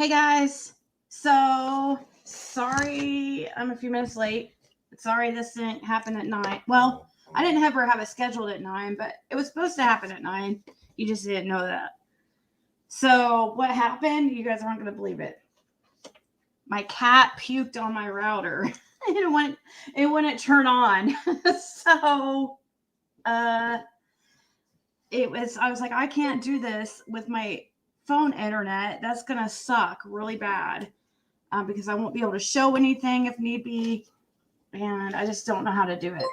Hey guys, so sorry I'm a few minutes late. Sorry this didn't happen at 9. Well, I didn't ever have it scheduled at 9, but it was supposed to happen at 9. You just didn't know that. So what happened? You guys aren't going to believe it. My cat puked on my router. it wouldn't turn on. So I was like, I can't do this with my phone internet. That's gonna suck really bad because I won't be able to show anything if need be, and I just don't know how to do it.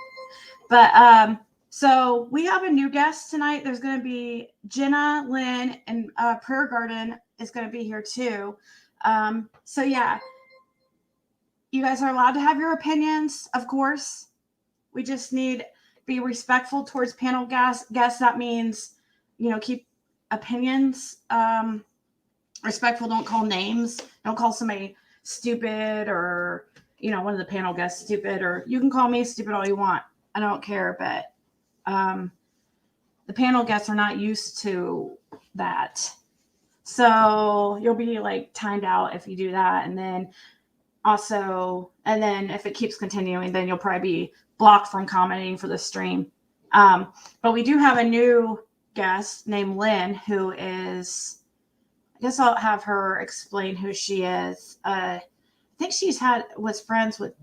But so we have a new guest tonight. There's going to be Jenna, Lynn, and Prayer Garden is going to be here too. So yeah, you guys are allowed to have your opinions, of course. We just need be respectful towards panel guests. That means, keep opinions respectful. Don't call names. Don't call somebody stupid or, one of the panel guests stupid, or you can call me stupid all you want. I don't care, but the panel guests are not used to that. So you'll be like timed out if you do that. And then if it keeps continuing, then you'll probably be blocked from commenting for the stream. But we do have a new guest named Lynn, who is, I guess I'll have her explain who she is. I think was friends with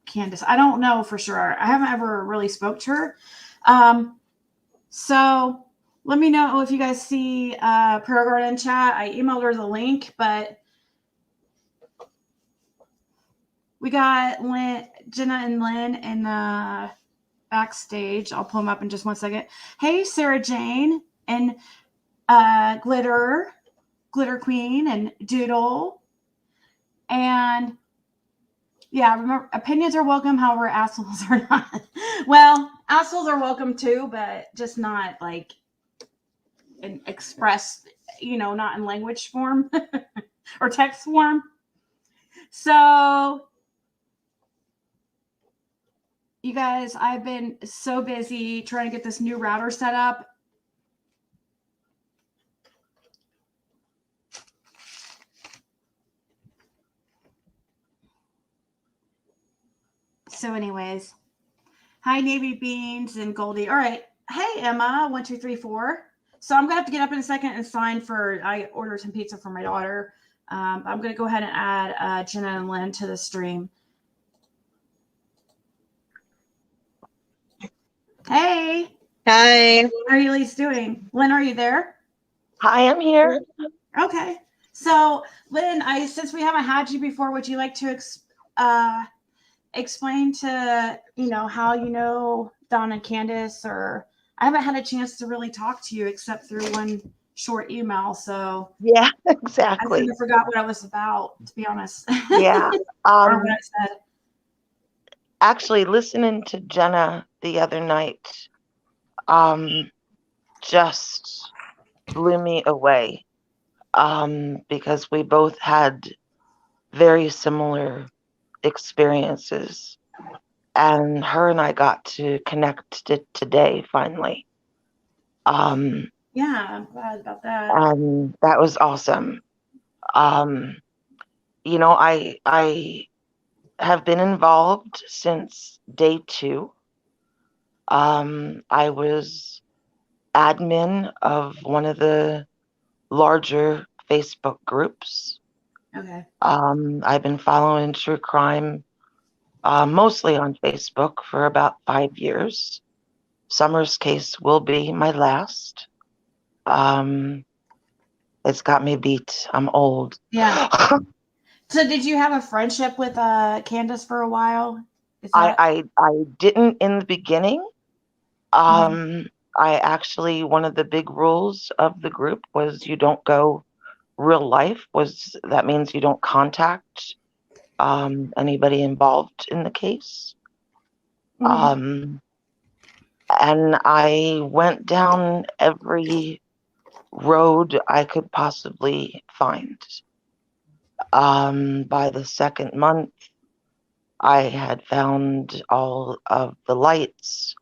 Candace. I don't know for sure. I haven't ever really spoke to her. So let me know if you guys see Prayer Garden chat. I emailed her the link, but we got Jenna and Lynn in the backstage. I'll pull them up in just 1 second. Hey, Sarah Jane and Glitter Queen and Doodle. And yeah, remember, opinions are welcome, however, assholes are not. Well, assholes are welcome too, but just not like expressed, not in language form or text form. So you guys, I've been so busy trying to get this new router set up. So anyways, hi, Navy Beans and Goldie. All right. Hey, Emma, 1, 2, 3, 4. So I'm going to have to get up in a second and sign I ordered some pizza for my daughter. I'm going to go ahead and add Jenna and Lynn to the stream. Hey. Hi. How are you ladies doing? Lynn, are you there? Hi, I'm here. Okay. So, Lynn, since we haven't had you before, would you like to explain to, how you know Don and Candace? Or I haven't had a chance to really talk to you except through one short email. So yeah, exactly. I kind of forgot what I was about, to be honest. Yeah. Or what I said. Actually, listening to Jenna the other night just blew me away because we both had very similar experiences, and her and I got to connect today finally. Yeah, I'm glad about that. And that was awesome. I have been involved since day 2. I was admin of one of the larger Facebook groups. Okay. I've been following true crime mostly on Facebook for about 5 years. Summer's case will be my last. It's got me beat. I'm old. Yeah. So did you have a friendship with Candace for a while? I didn't in the beginning. I actually, one of the big rules of the group was you don't go real life. That means you don't contact anybody involved in the case. And I went down every road I could possibly find. By the second month, I had found all of the lights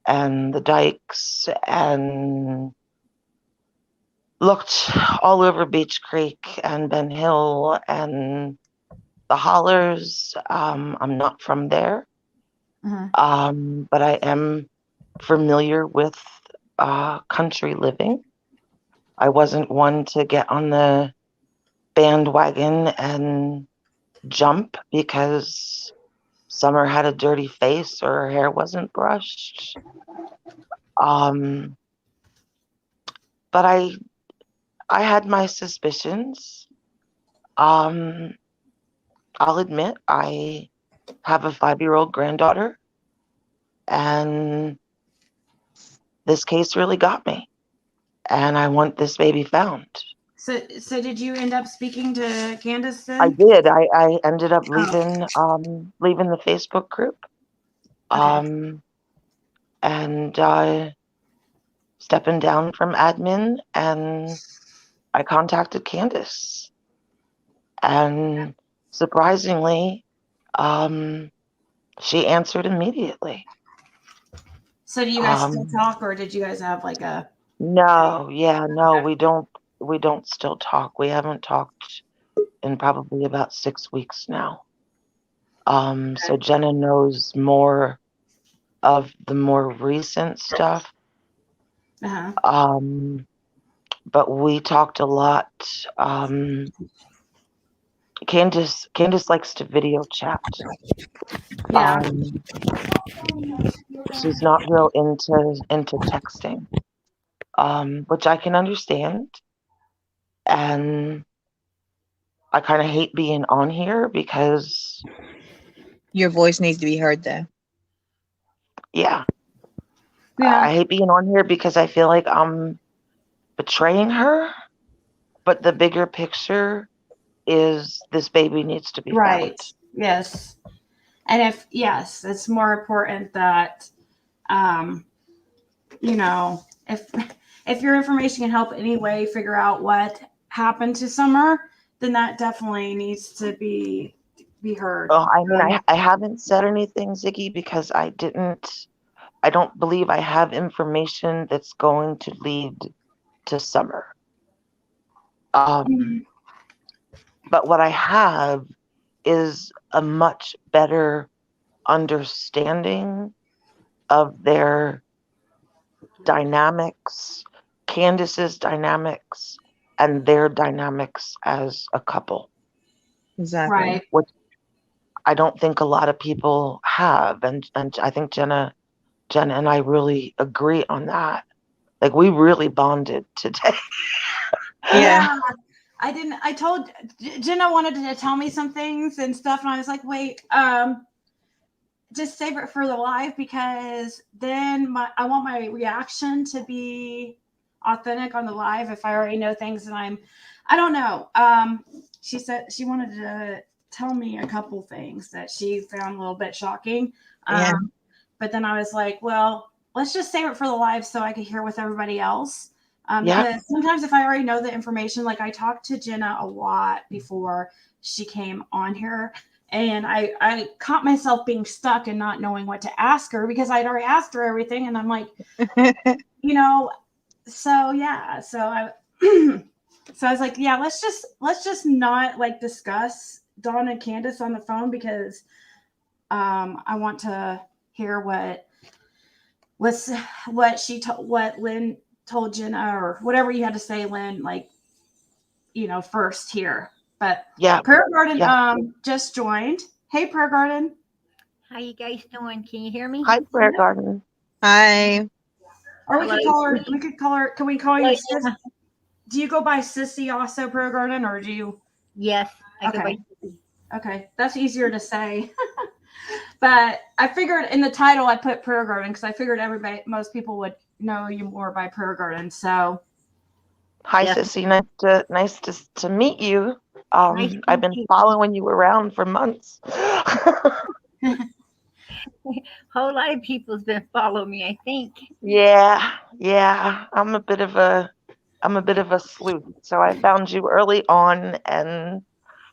and the dikes and looked all over Beach Creek and Ben Hill and the hollers. I'm not from there, but I am familiar with country living. I wasn't one to get on the bandwagon and jump because Summer had a dirty face or her hair wasn't brushed. But I had my suspicions. I'll admit I have a 5-year-old granddaughter, and this case really got me, and I want this baby found. So did you end up speaking to Candace then? I did. I ended up leaving the Facebook group, Okay. and stepping down from admin, and I contacted Candace, and surprisingly, she answered immediately. So do you guys still talk, or did you guys have like a? No, we don't still talk. We haven't talked in probably about 6 weeks now. So Jenna knows more of the more recent stuff. But we talked a lot. Candace likes to video chat. Yeah. She's not real into texting, which I can understand. And I kind of hate being on here because your voice needs to be heard, though. Yeah. I hate being on here because I feel like I'm betraying her. But the bigger picture is this baby needs to be right. found. Yes. And it's more important that, if your information can help any way figure out what happened to Summer, then that definitely needs to be heard. Well, I mean, I haven't said anything, Ziggy, because I don't believe I have information that's going to lead to Summer. But what I have is a much better understanding of their dynamics, Candace's dynamics, and their dynamics as a couple. Exactly. Right. Which I don't think a lot of people have. And I think Jenna and I really agree on that. Like, we really bonded today. Yeah. I told Jenna wanted to tell me some things and stuff, and I was like, wait, just save it for the live, because then I want my reaction to be authentic on the live. If I already know things and I don't know. She said she wanted to tell me a couple things that she found a little bit shocking. But then I was like, well, let's just save it for the live so I could hear with everybody else. Because sometimes if I already know the information, like I talked to Jenna a lot before she came on here, and I caught myself being stuck and not knowing what to ask her because I'd already asked her everything. And I'm like, so yeah. So I was like, yeah, let's just not like discuss Dawn and Candace on the phone, because I want to hear what Lynn told Jenna, or whatever you had to say, Lynn, like, first here. But Prayer Garden just joined. Hey, Prayer Garden. How you guys doing? Can you hear me? Hi, Prayer Garden. Hi. Or we could call her. Can we call you Sissy? Do you go by Sissy also, Prayer Garden, or do you? Yes, I go by Sissy. Okay, that's easier to say. But I figured in the title I put Prayer Garden because I figured most people would know you more by Prayer Garden. So, hi, Sissy. Nice to meet you. I've been following you around for months. Whole lot of people's been following me, I think. Yeah. I'm a bit of a sleuth. So I found you early on, and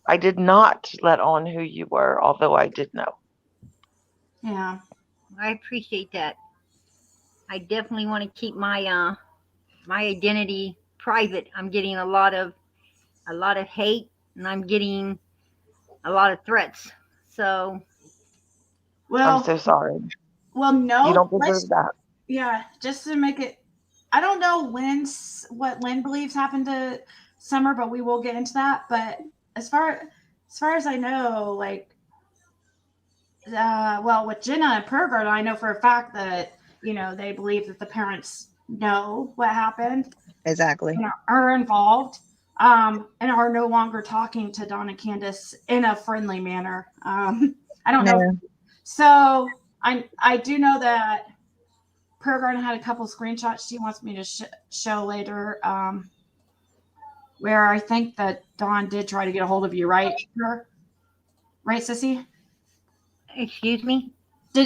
I did not let on who you were, although I did know. Yeah. I appreciate that. I definitely want to keep my my identity private, I'm getting a lot of hate, and I'm getting a lot of threats. So I'm Well, so sorry. well, You no. don't deserve that. Yeah, just to make it. I don't know what Lynn believes happened to Summer, but we will get into that. But as far as I know, like, well, with Jenna and Pergard, I know for a fact that they believe that the parents know what happened Exactly. and are involved, and are no longer talking to Don and Candace in a friendly manner. I don't know. No. So I do know that Pergard had a couple screenshots she wants me to show later, where I think that Dawn did try to get a hold of you, right? Right, Sissy? excuse me.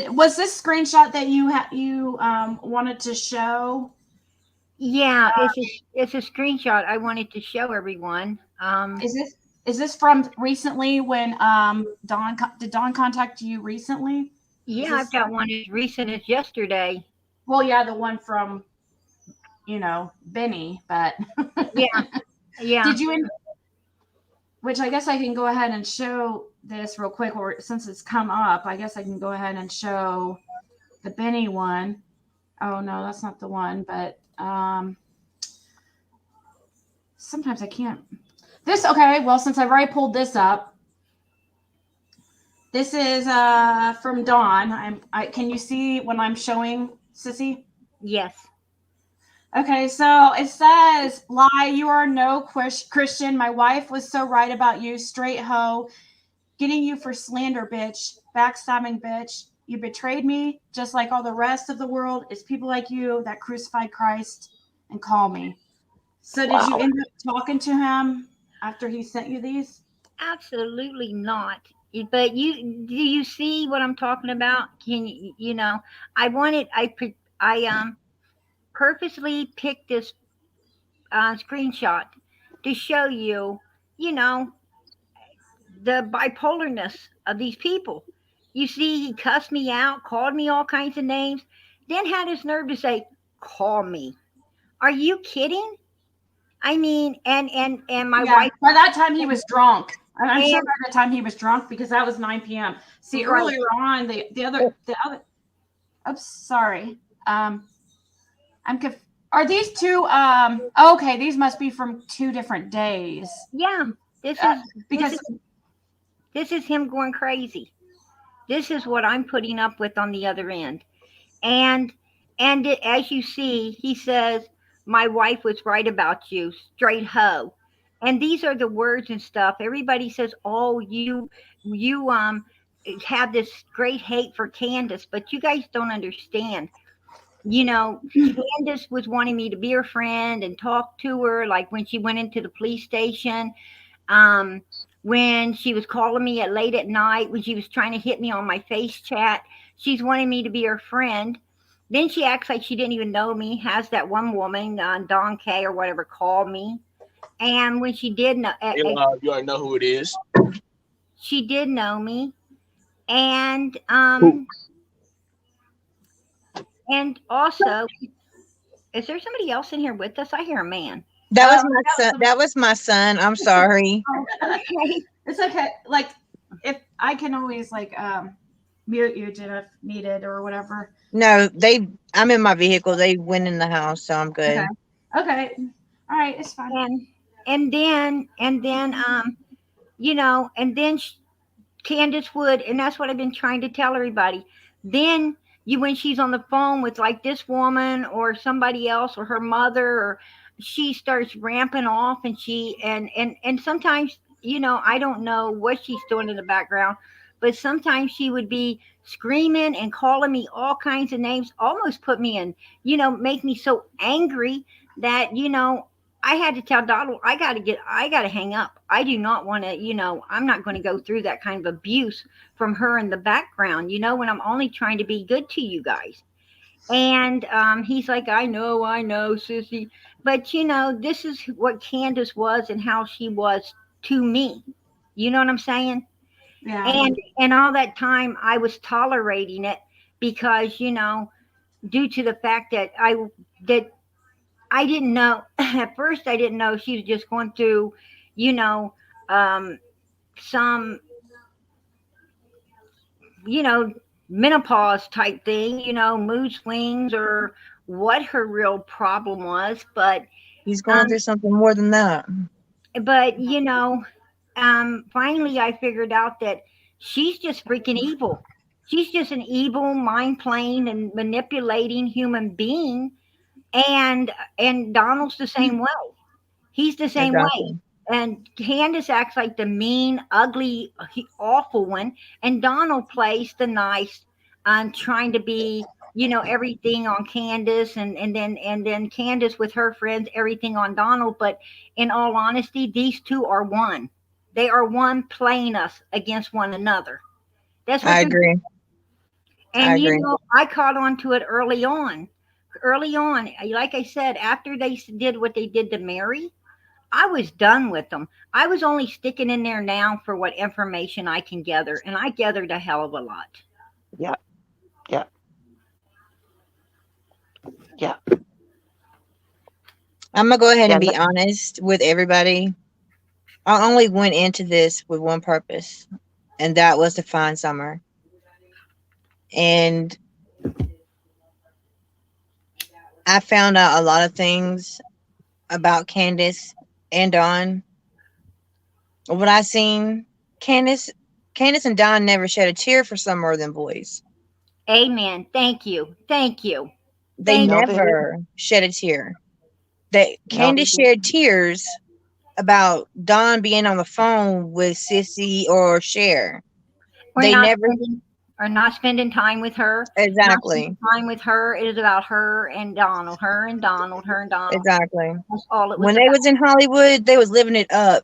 Was this screenshot that you wanted to show? Yeah, it's a screenshot I wanted to show everyone. Is this from recently when did Dawn contact you recently? Yeah, I've got one as recent as yesterday. Well, yeah, the one from Benny, but Yeah, yeah. did you? Which I guess I can go ahead and show this real quick, or since it's come up, I guess I can go ahead and show the Benny one. Oh no, that's not the one, but sometimes I can't. Okay, well, since I've already pulled this up, this is from Dawn. Can you see when I'm showing, Sissy? Yes. Okay, so it says, lie, you are no Christian. My wife was so right about you, straight hoe. Getting you for slander, bitch. Backstabbing, bitch. You betrayed me, just like all the rest of the world. It's people like you that crucified Christ and call me. So did you end up talking to him after he sent you these? Absolutely not. But do you see what I'm talking about? Can I purposely picked this screenshot to show you, you know, the bipolarness of these people. You see, he cussed me out, called me all kinds of names, then had his nerve to say, "Call me." Are you kidding? I mean, and my Yeah, wife. by that time he was drunk. I'm sure And, by that time he was drunk because that was 9 p.m. See, right. earlier on, the other, oops, sorry. Are these two, okay, these must be from 2 different days. Yeah, this Uh, is because, this is him going crazy. This is what I'm putting up with on the other end. And as you see, he says, "My wife was right about you, straight hoe." And these are the words and stuff. Everybody says, "Oh, you have this great hate for Candace," but you guys don't understand. Candace was wanting me to be her friend and talk to her, like when she went into the police station, um, when she was calling me at late at night, when she was trying to hit me on my face chat. She's wanting me to be her friend. Then she acts like she didn't even know me. Has that one woman, Dawn K or whatever, call me. And when she did know, You already know who it is. she did know me. And and also, is there somebody else in here with us? I hear a man. That was my son. That was my son. I'm sorry. Okay. it's okay. Like, if I can always, like, mute you, Jenna, if needed or whatever. No, I'm in my vehicle. They went in the house, so I'm good. Okay. All right, it's fine. And then and then Candace would, and that's what I've been trying to tell everybody. Then when she's on the phone with like this woman or somebody else or her mother, or she starts ramping off, and and sometimes, I don't know what she's doing in the background, but sometimes she would be screaming and calling me all kinds of names, almost put me in, make me so angry that, I had to tell Donald, I got to hang up. I do not want to, I'm not going to go through that kind of abuse from her in the background, when I'm only trying to be good to you guys. And he's like, I know, Sissy. But, this is what Candace was and how she was to me. You know what I'm saying? Yeah. And all that time I was tolerating it because, due to the fact that I didn't know at first. I didn't know she was just going through, you know, um, some, you know, menopause type thing, mood swings or what her real problem was. He's going Um, through something more than that. but finally I figured out that she's just freaking evil. She's just an evil, mind playing and manipulating human being, and Donald's the same way. He's the same way. Exactly. And Candace acts like the mean, ugly, awful one, and Donald plays the nice, trying to be, everything on Candace, and then Candace with her friends, everything on Donald. But in all honesty, these two are one. They are one, playing us against one another. That's what I they're doing. agree. I And agree. I caught on to it early on. Early on, like I said, after they did what they did to Mary, I was done with them. I was only sticking in there now for what information I can gather, and I gathered a hell of a lot. Yeah. Yeah. Yeah. I'm gonna go ahead and Yeah. be honest with everybody. I only went into this with one purpose, and that was to find Summer. And I found out a lot of things about Candace and Dawn. What I seen, Candace, Candace and Dawn never shed a tear for Summer or them boys. Amen. Thank you. Thank you. They Thank No, they didn't. never shed a tear. They No, they Candace shed tears about Dawn being on the phone with Sissy or Cher. We're They not never spending or not spending time with her. Not exactly, spending time with her. It is about her and Donald. Her and Donald. Her and Donald. exactly. That's all it was When they about. was in Hollywood, they was living it up.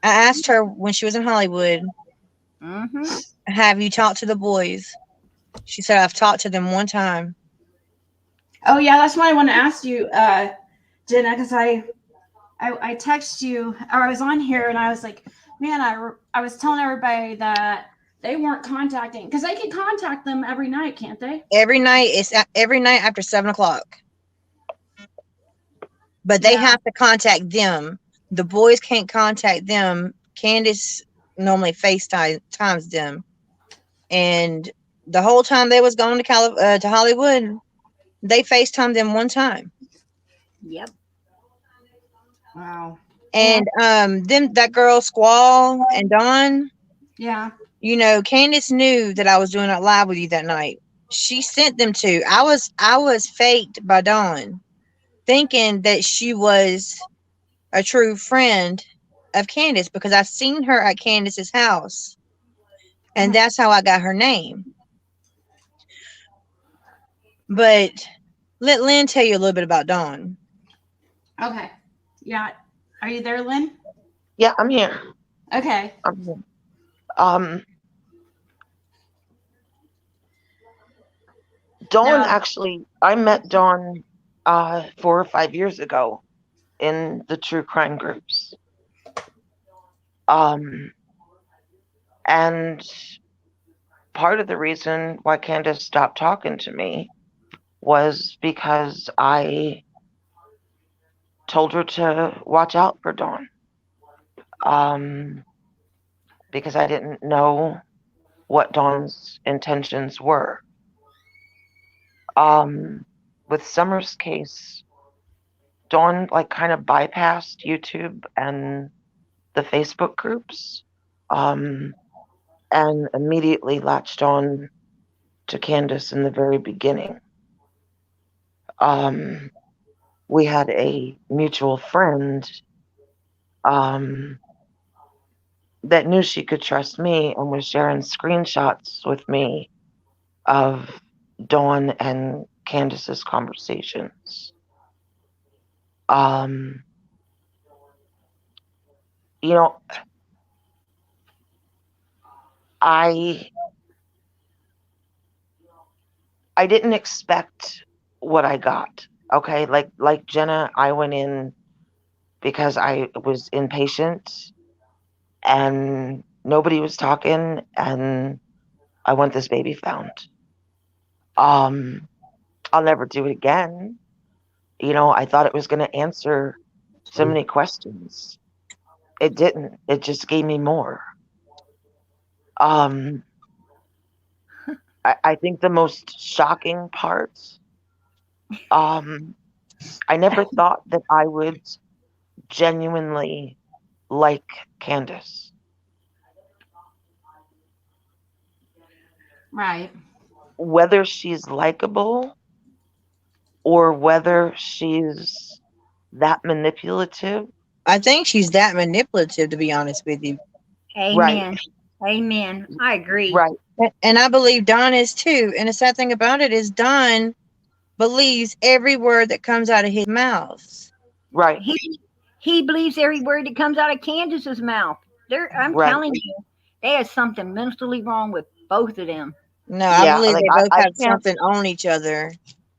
I asked her when she was in Hollywood, Hmm. "Have you talked to the boys?" She said, "I've talked to them one time." Oh yeah, that's why I want to ask you, Jenna, because I text you, or I was on here and I was like, man, I was telling everybody that they weren't contacting, because they can contact them every night, can't they? Every night every night after 7 o'clock. But they Yeah. have to contact them. The boys can't contact them. Candace normally FaceTimes them, and the whole time they was going to Hollywood, they FaceTimed them one time. Yep. Wow. And them that girl Squall and Dawn, Yeah. Candace knew that I was doing it live with you that night. She sent them to. I was faked by Dawn, thinking that she was a true friend of Candace because I've seen her at Candace's house, and that's how I got her name. But let Lynn tell you a little bit about Dawn. Okay. Yeah. Are you there, Lynn? Yeah, I'm here. Okay. I'm here. Dawn Now, actually, I met Dawn 4 or 5 years ago in the true crime groups. And part of the reason why Candace stopped talking to me was because I told her to watch out for Dawn. Because I didn't know what Dawn's intentions were. With Summer's case, Dawn kind of bypassed YouTube and the Facebook groups, and immediately latched on to Candace in the very beginning. We had a mutual friend that knew she could trust me and was sharing screenshots with me of Dawn and Candace's conversations. I didn't expect what I got. Okay, like Jenna, I went in because I was impatient and nobody was talking, and I want this baby found. I'll never do it again. I thought it was going to answer so many questions. It didn't. It just gave me more. I think the most shocking part, I never thought that I would genuinely like Candace. Right. Whether she's likable or whether she's that manipulative. I think she's that manipulative, to be honest with you. Amen. Amen. I agree. Right. And I believe Don is too. And the sad thing about it is Don believes every word that comes out of his mouth. Right. He believes every word that comes out of Candace's mouth. I'm Right. telling you, there is something mentally wrong with both of them. No, I Yeah, believe like, they both I have can't- something on each other.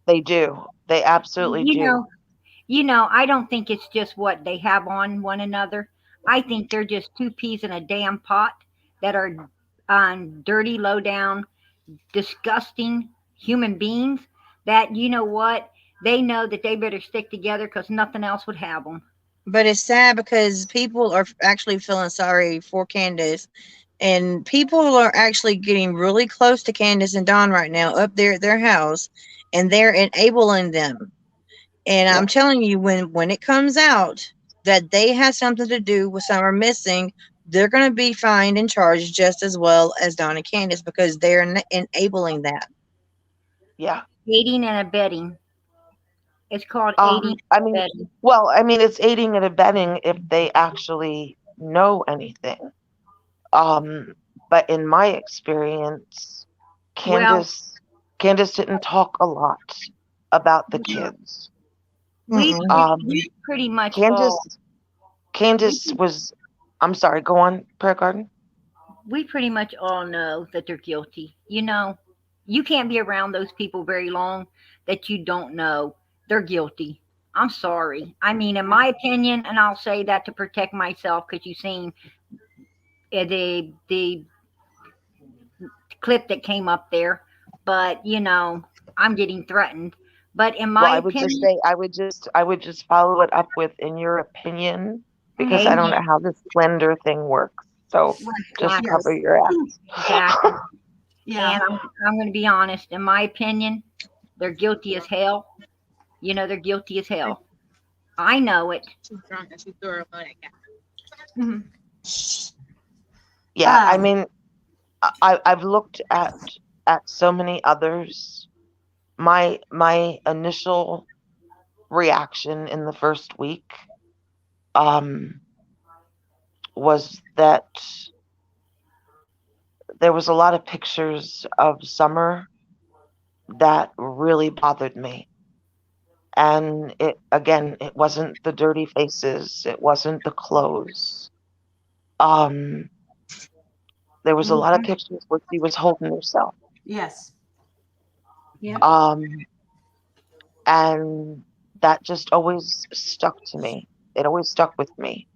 They do. They absolutely do. I don't think it's just what they have on one another. I think they're just two peas in a damn pot that are dirty, low down, disgusting human beings that, you know what, they know that they better stick together because nothing else would have them. But it's sad because people are actually feeling sorry for Candace. And people are actually getting really close to Candace and Don right now up there at their house. And they're enabling them. And I'm telling you, when it comes out that they have something to do with Summer missing, they're going to be fined and charged just as well as Don and Candace because they're enabling that. Yeah. Aiding and abetting. It's called aiding and abetting. Well, it's aiding and abetting if they actually know anything. But in my experience, Candace didn't talk a lot about the kids. We pretty much Candace was. I'm sorry. Go on, Prayer Garden. We pretty much all know that they're guilty. You can't be around those people very long that you don't know they're guilty. I'm sorry. In my opinion, and I'll say that to protect myself because you've seen the clip that came up there, but I'm getting threatened. But in my opinion, just say I would just follow it up with in your opinion because I don't know how this slender thing works. So just cover your ass. Exactly. Yeah. And I'm going to be honest. In my opinion, they're guilty as hell. They're guilty as hell. I know it. She's drunk and she threw her money. Mhm. Yeah, I've looked at so many others. My initial reaction in the first week was that there was a lot of pictures of Summer that really bothered me. And it wasn't the dirty faces, it wasn't the clothes. There was a lot of pictures where she was holding herself. Yes. Yeah. And that just always stuck to me. It always stuck with me.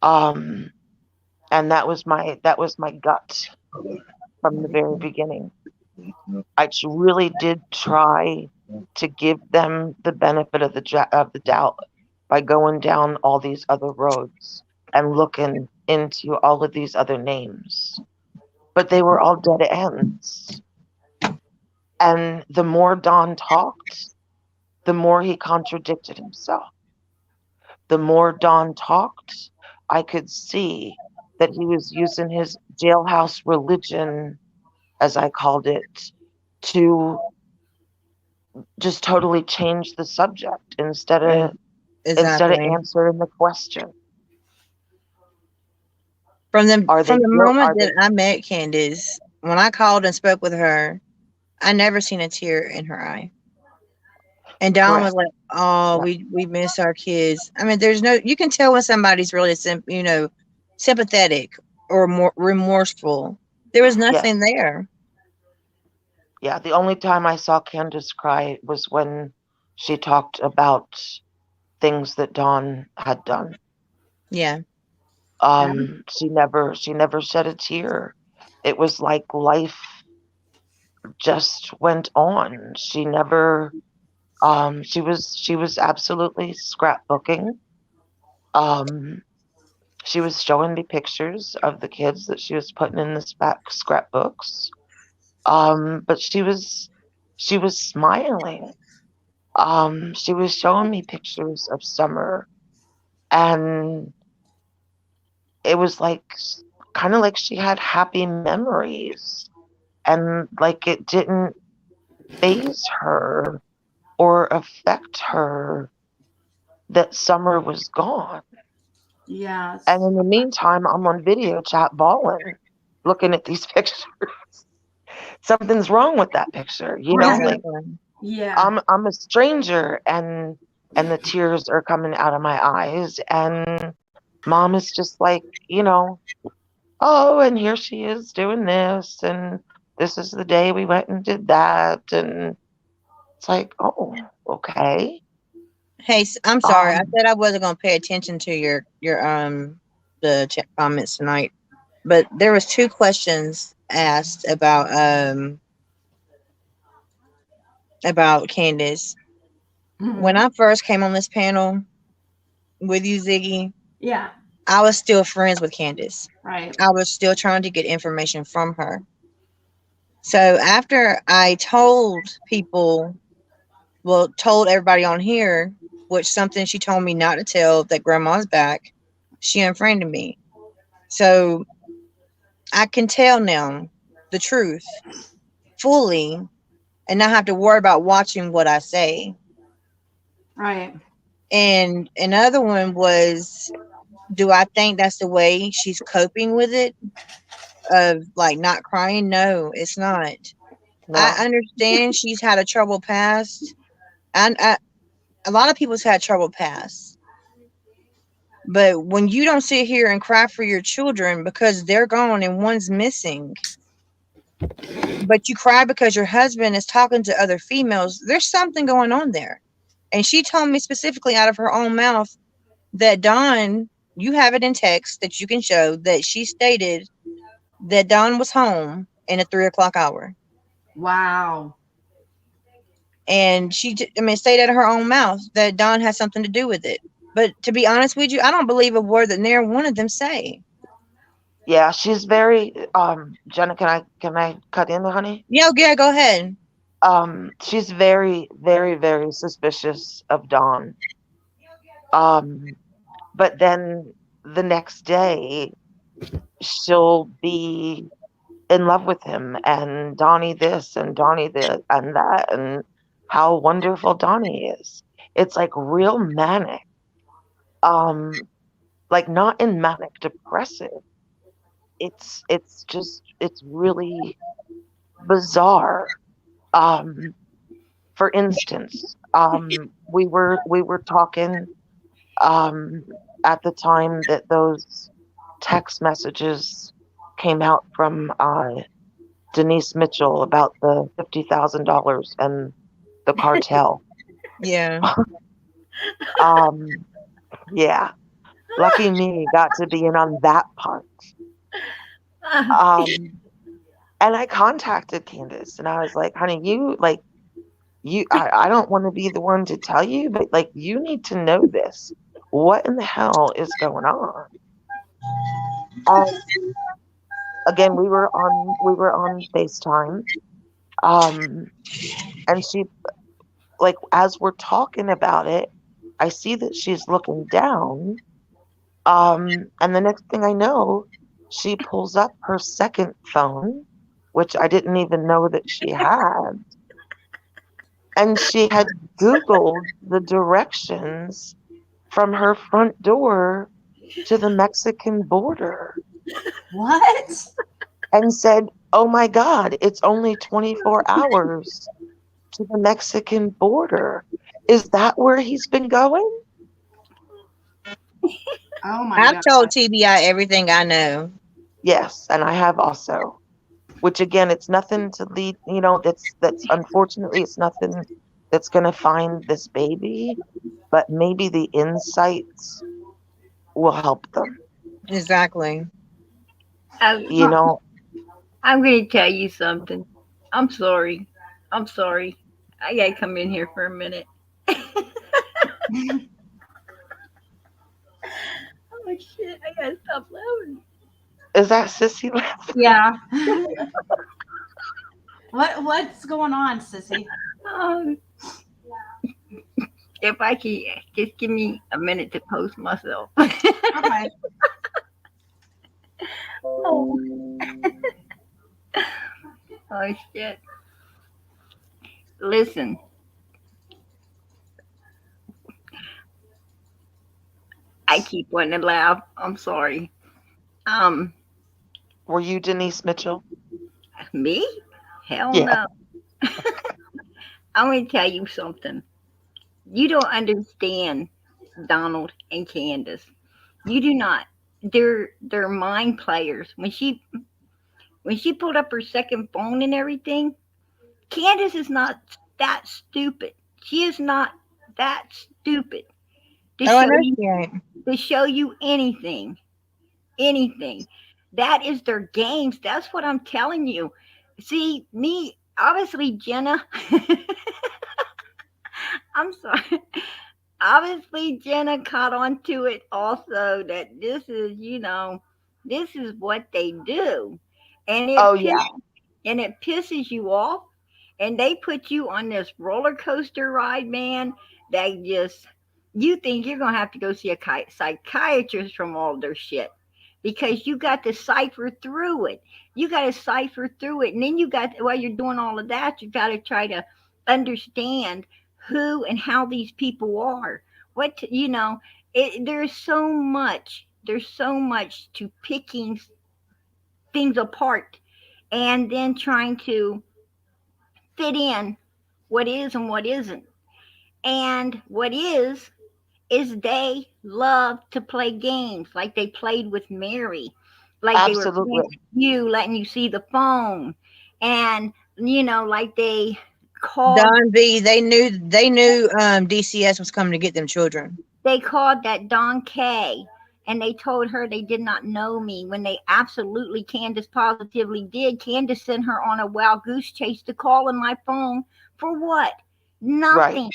And that was my gut from the very beginning. I really did try to give them the benefit of the doubt by going down all these other roads and looking into all of these other names. But they were all dead ends. And the more Don talked, the more he contradicted himself. The more Don talked, I could see that he was using his jailhouse religion, as I called it, to just totally change the subject instead of answering the question. From the moment that I met Candace, when I called and spoke with her, I never seen a tear in her eye. And Don was like, "Oh, we miss our kids." There's no. You can tell when somebody's really sympathetic or more remorseful. There was nothing there. Yeah, the only time I saw Candace cry was when she talked about things that Don had done. Yeah. She never shed a tear. It was like life just went on. She never She was absolutely scrapbooking. Um, she was showing me pictures of the kids that she was putting in the scrapbooks. But she was smiling. She was showing me pictures of summer, and it was like kind of like she had happy memories, and like it didn't phase her or affect her that summer was gone. Yes. And in the meantime, I'm on video chat bawling, looking at these pictures. Something's wrong with that picture, you know, like Yeah. I'm a stranger, and the tears are coming out of my eyes, and mom is just like, you know, oh, and here she is doing this, and this is the day we went and did that, and it's like, oh, okay. Hey, I'm sorry. I Um, said I wasn't gonna pay attention to your the chat comments tonight, but there was two questions asked about Candace. When Mhm. I first came on this panel with you, Ziggy, Yeah. I was still friends with Candace. Right. I was still trying to get information from her. So after I told people, well, told everybody on here, which something she told me not to tell, that grandma's back, she unfriended me. So I can tell now the truth fully and not have to worry about watching what I say. Right. And another one was, do I think that's the way she's coping with it? Of like not crying? No, it's not. I no, understand she's had a troubled past. And a lot of people's had troubled past. But when you don't sit here and cry for your children because they're gone and one's missing, but you cry because your husband is talking to other females, there's something going on there. And she told me specifically out of her own mouth that Dawn, you have it in text that you can show, that she stated that Dawn was home in a 3 o'clock hour. Wow. And I mean, stated out of her own mouth that Dawn has something to do with it. But to be honest with you, I don't believe a word that neither one of them say. yeah, she's very Jenna, can I cut in, honey? Yeah, go ahead. She's very, very, very suspicious of Dawn. But then the next day she'll be in love with him, and Donnie this and Donnie this and that, and how wonderful Donnie is. It's like real manic. Like not in manic depressive. It's really bizarre. Um, for instance, we were talking um at the time that those text messages came out from Denise Mitchell about the $50,000 and the cartel. Yeah. um, yeah, lucky me, got to be in on that part. Um, and I contacted Candace, and I was like, "Honey, I don't want to be the one to tell you, but like, you need to know this. What in the hell is going on?" And again, we were on FaceTime, um, and she, like, as we're talking about it, I see that she's looking down. And the next thing I know, she pulls up her second phone, which I didn't even know that she had. And she had Googled the directions from her front door to the Mexican border What? and said, "Oh my God, it's only 24 hours to the Mexican border. Is that where he's been going?" Oh my I've god. told TBI everything I know. Yes, and I have also. Which again, it's nothing to lead, you know, that's unfortunately it's nothing that's gonna find this baby, but maybe the insights will help them. Exactly. You know, I'm going to tell you something. I'm sorry. I'm sorry. I gotta come in here for a minute. Oh shit! I gotta stop laughing. Is that Sissy laughing? Yeah. What's going on, Sissy? Oh, if I can just give me a minute to post myself. Okay. Oh, oh shit! Listen, I keep wanting to laugh. I'm sorry. Um, Were you Denise Mitchell? me? Hell Yeah. no. I'm gonna tell you something. You don't understand Donald and Candace. You do not. They're mind players. When she pulled up her second phone and everything, Candace is not that stupid. She is not that stupid to Oh, I show know you she ain't. anything. Anything. That is their games. That's what I'm telling you. See, me, obviously, Jenna. I'm sorry. Obviously, Jenna caught on to it also that this is what they do. And Oh, it yeah. and it pisses you off, and they put you on this roller coaster ride, man, that just you think you're gonna have to go see a psychiatrist from all their shit because you got to cipher through it. You got to cipher through it, and then you got while you're doing all of that, you got to try to understand who and how these people are. There's so much. There's so much to picking things apart and then trying to fit in what is and what isn't. And what is they love to play games like they played with Mary, like they were playing Absolutely. with you, letting you see the phone, and like they called Don B. They knew DCS was coming to get them children. they called that Don K, and they told her they did not know me when they absolutely Candace positively did. Candace sent her on a wild goose chase to call in my phone for what? Right. Nothing.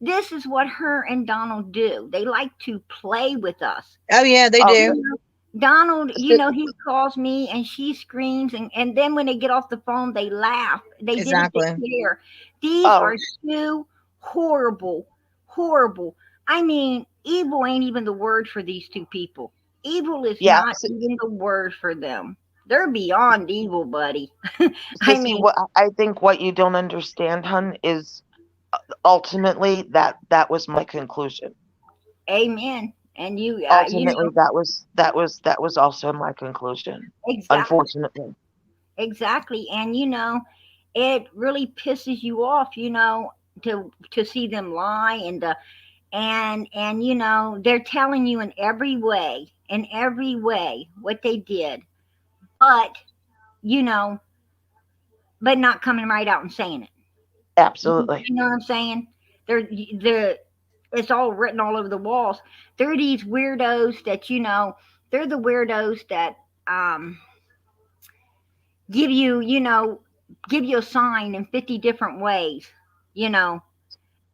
This is what her and Donald do. They like to play with us. Oh yeah, they Oh, do. Donald, si- he calls me and she screams, and then when they get off the phone, they laugh. They didn't Exactly. care. These oh, are two horrible, horrible. I mean, evil ain't even the word for these two people. Evil is yeah. not even the word for them. They're beyond evil, buddy. I Sissy, mean, what I think what you don't understand, hun, is ultimately that was my conclusion. amen. And Ultimately, that was also my conclusion. exactly, Unfortunately. exactly. And it really pisses you off, to see them lie and they're telling you in every way what they did, but you know but not coming right out and saying it. Absolutely. You know what I'm saying? They're it's all written all over the walls. They're these weirdos that they're the weirdos that um give you you know give you a sign in 50 different ways, you know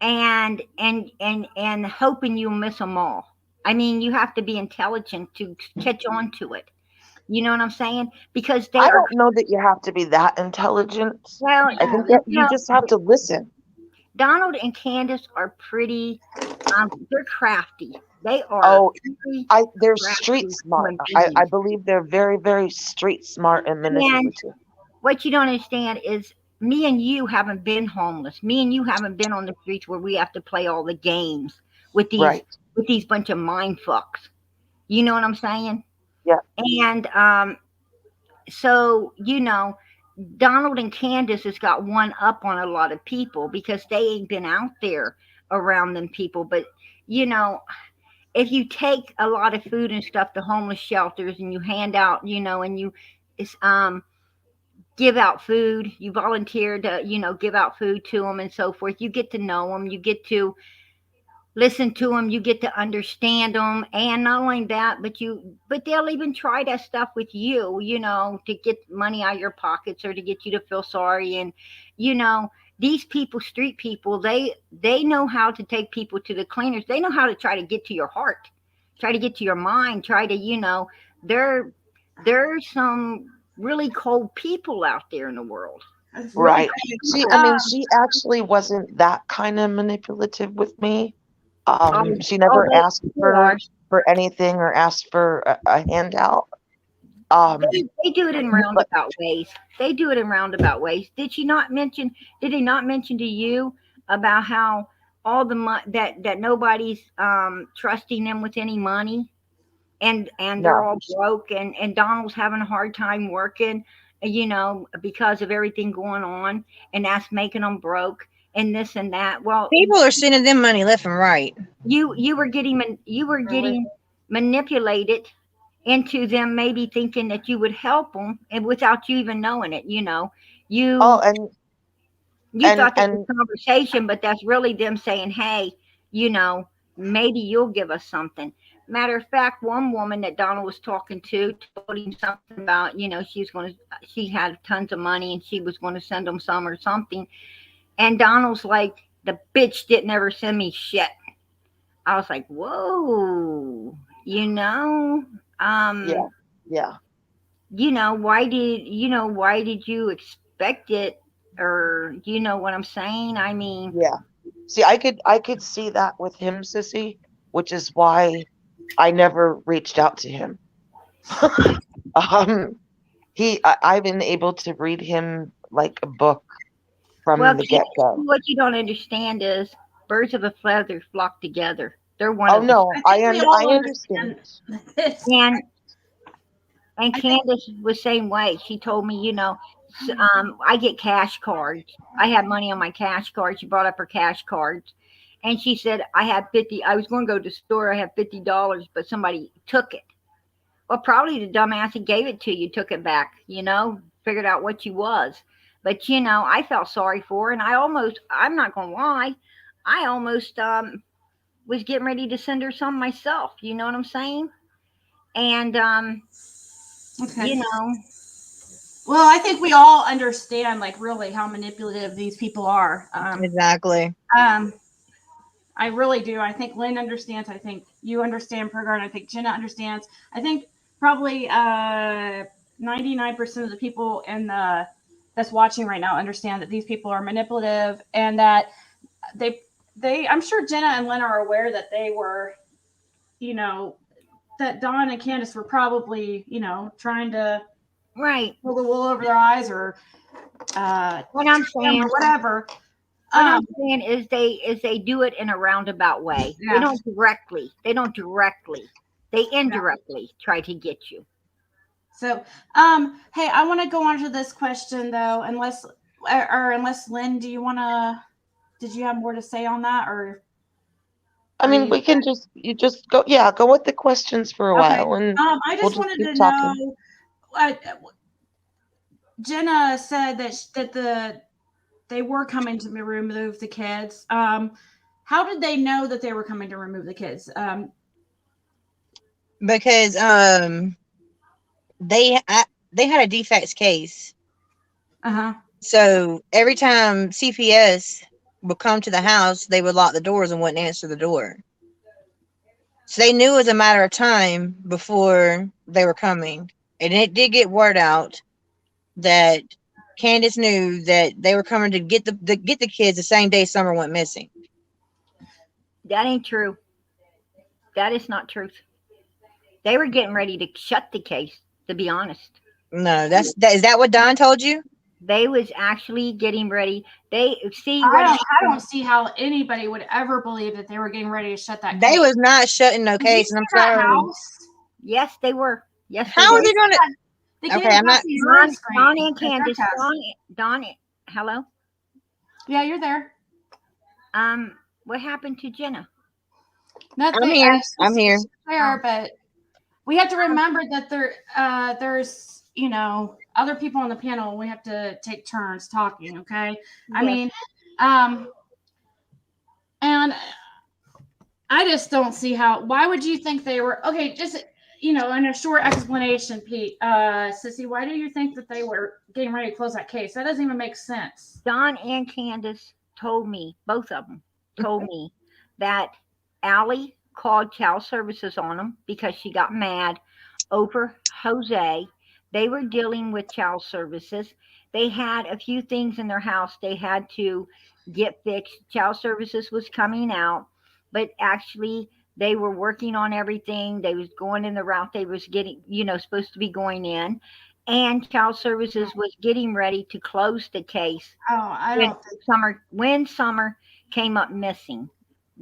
and hoping you miss them all. I mean, you have to be intelligent to catch on to it. You know what I'm saying? Because they I are don't know that you have to be that intelligent. well, I think that you you know, just have to listen. Donald and Candace are pretty. They're crafty. They are Oh, very they're street crafty smart. human I beings. believe they're very, very street smart and And manipulative. what you don't understand is me and you haven't been homeless. Me and you haven't been on the streets where we have to play all the games with these Right. with these bunch of mind fucks. You know what I'm saying? Yeah. And so Donald and Candace has got one up on a lot of people because they ain't been out there around them people. But you know, if you take a lot of food and stuff to homeless shelters and you hand out, and you it's, give out food, you volunteer to, give out food to them and so forth. You get to know them, you get to listen to them, you get to understand them, and not only that, but they'll even try that stuff with you, to get money out of your pockets or to get you to feel sorry, and you know these people, street people, they know how to take people to the cleaners. They know how to try to get to your heart, try to get to your mind, try to, there's some really cold people out there in the world. That's really Right. great. See, I mean, she actually wasn't that kind of manipulative with me. She never asked They are. for anything or asked for a handout. They do it in roundabout ways. They do it in roundabout ways. Did they not mention to you about how all the money that nobody's trusting them with any money, and they're No. all broke, and Donald's having a hard time working, because of everything going on, and that's making them broke, and this and that. Well, People are sending them money left and right. you were getting manipulated into them maybe thinking that you would help them, and without you even knowing it, you Oh, and thought that was and conversation, but that's really them saying, hey, maybe you'll give us something. Matter of fact, one woman that Donald was talking to told him something about, she had tons of money and she was going to send him some or something. And Donald's like, the bitch didn't ever send me shit. I was like, whoa, yeah. why did you expect it? Or you know what I'm saying? I mean, Yeah. See, I could see that with him, Sissy, which is why I never reached out to him. I've been able to read him like a book from well, the get-go. what you don't understand is birds of a feather flock together. They're one Oh of no, I think we all I understand. this. them. And I think- Candace was same way. She told me, I get cash cards. I have money on my cash card. She brought up her cash cards, and she said, I have 50. I was going to go to the store. I have $50, but somebody took it. Well, probably the dumbass that gave it to you took it back. Figured out what you was. But I felt sorry for her, and I'm not going to lie, I almost was getting ready to send her some myself. You know what I'm saying? And Okay. Well, I think we all understand, like, really how manipulative these people are. Exactly. I really do. I think Lynn understands. I think you understand, Pergard. I think Jenna understands. I think probably 99% of the people that's watching right now understand that these people are manipulative, and that I'm sure Jenna and Lynn are aware that they were, that Dawn and Candace were probably, trying to right. pull the wool over their eyes, or What I'm saying, or whatever. What I'm saying is they do it in a roundabout way. Yeah. They don't directly. They indirectly try to get you. So, hey, I want to go on to this question though, unless Lynn, did you have more to say on that, or? I mean, we can just go with the questions for a while, and I just we'll wanted keep to talking. know. Jenna said that they were coming to remove the kids. How did they know that they were coming to remove the kids? Because they had a defects case. So every time CPS would come to the house, they would lock the doors and wouldn't answer the door. So they knew it was a matter of time before they were coming. And it did get word out that Candace knew that they were coming to get the kids the same day Summer went missing. That ain't true. That is not truth. They were getting ready to shut the case, to be honest. No, is that what Don told you? They was actually getting ready. I don't see how anybody would ever believe that they were getting ready to shut that case. They was not shutting no case, and I'm sorry. House? Yes, they were. Yes, how are they going to? Okay, I'm not. Donnie and Candace. Donnie, hello. Yeah, you're there. What happened to Jenna? Nothing. I'm here. I'm here. There, but we have to remember that there's other people on the panel. We have to take turns talking. Okay. Yes. I mean, and I just don't see how. Why would you think they were okay? Just in a short explanation, Pete, Sissy, why do you think that they were getting ready to close that case? That doesn't even make sense. Don and Candace told me, both of them told me that Allie called child services on them because she got mad over Jose. They were dealing with child services. They had a few things in their house they had to get fixed. Child services was coming out, but actually they were working on everything. They was going in the route they was getting, supposed to be going in. And child services was getting ready to close the case Oh, I when don't think Summer came up missing.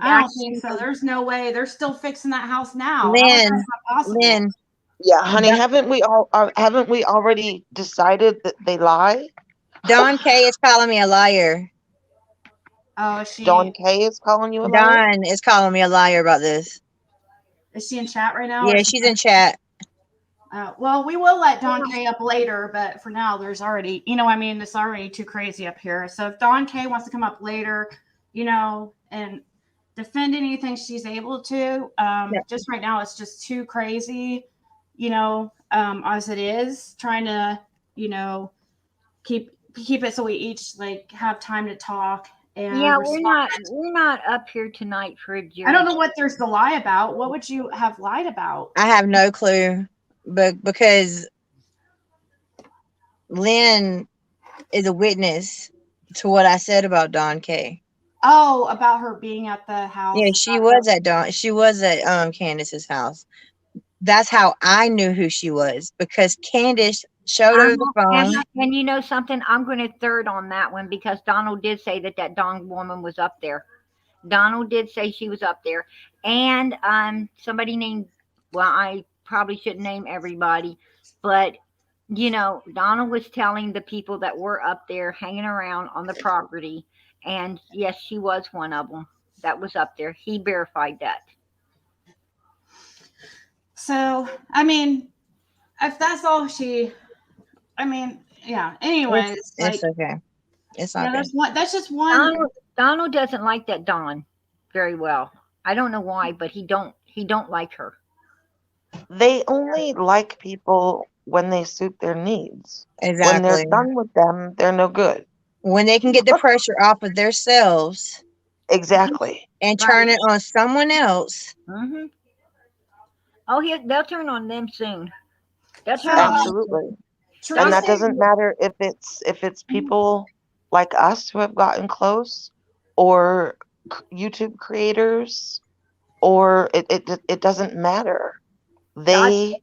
I don't think so. There's no way. They're still fixing that house now. How is that Lynn, not possible? Lynn, Yeah, honey, haven't we already decided that they lie? Don K is calling me a liar. Oh, Dawn K is calling you a liar? Don is calling me a liar about this. is she in chat right now? Yeah, she's in chat. Well, we will let Dawn K up later, but for now, there's already, it's already too crazy up here. So if Dawn K wants to come up later, and defend anything she's able to, just right now, it's just too crazy, as it is, trying to, keep it so we each have time to talk. And Yeah, we're not up here tonight for a jury. I don't know what there's to lie about. What would you have lied about? I have no clue, but because Lynn is a witness to what I said about Don K. Oh, about her being at the house. Yeah, she was at Candace's house. That's how I knew who she was, because Candace showed her the phone. And you know something? I'm going to third on that one because Donald did say that Don woman was up there. Donald did say she was up there. And somebody named, well, I probably shouldn't name everybody, but, Donald was telling the people that were up there hanging around on the property. And yes, she was one of them that was up there. He verified that. So, if that's all yeah. Anyways, it's okay. It's okay. That's just one. Donald doesn't like that Dawn very well. I don't know why, but he don't like her. They only like people when they suit their needs. Exactly. When they're done with them, they're no good. When they can get the pressure off of themselves. Exactly. And turn it on someone else. Mm-hmm. Oh, yeah, they'll turn on them soon. Absolutely. And that doesn't matter if it's people like us who have gotten close, or YouTube creators, or it doesn't matter. They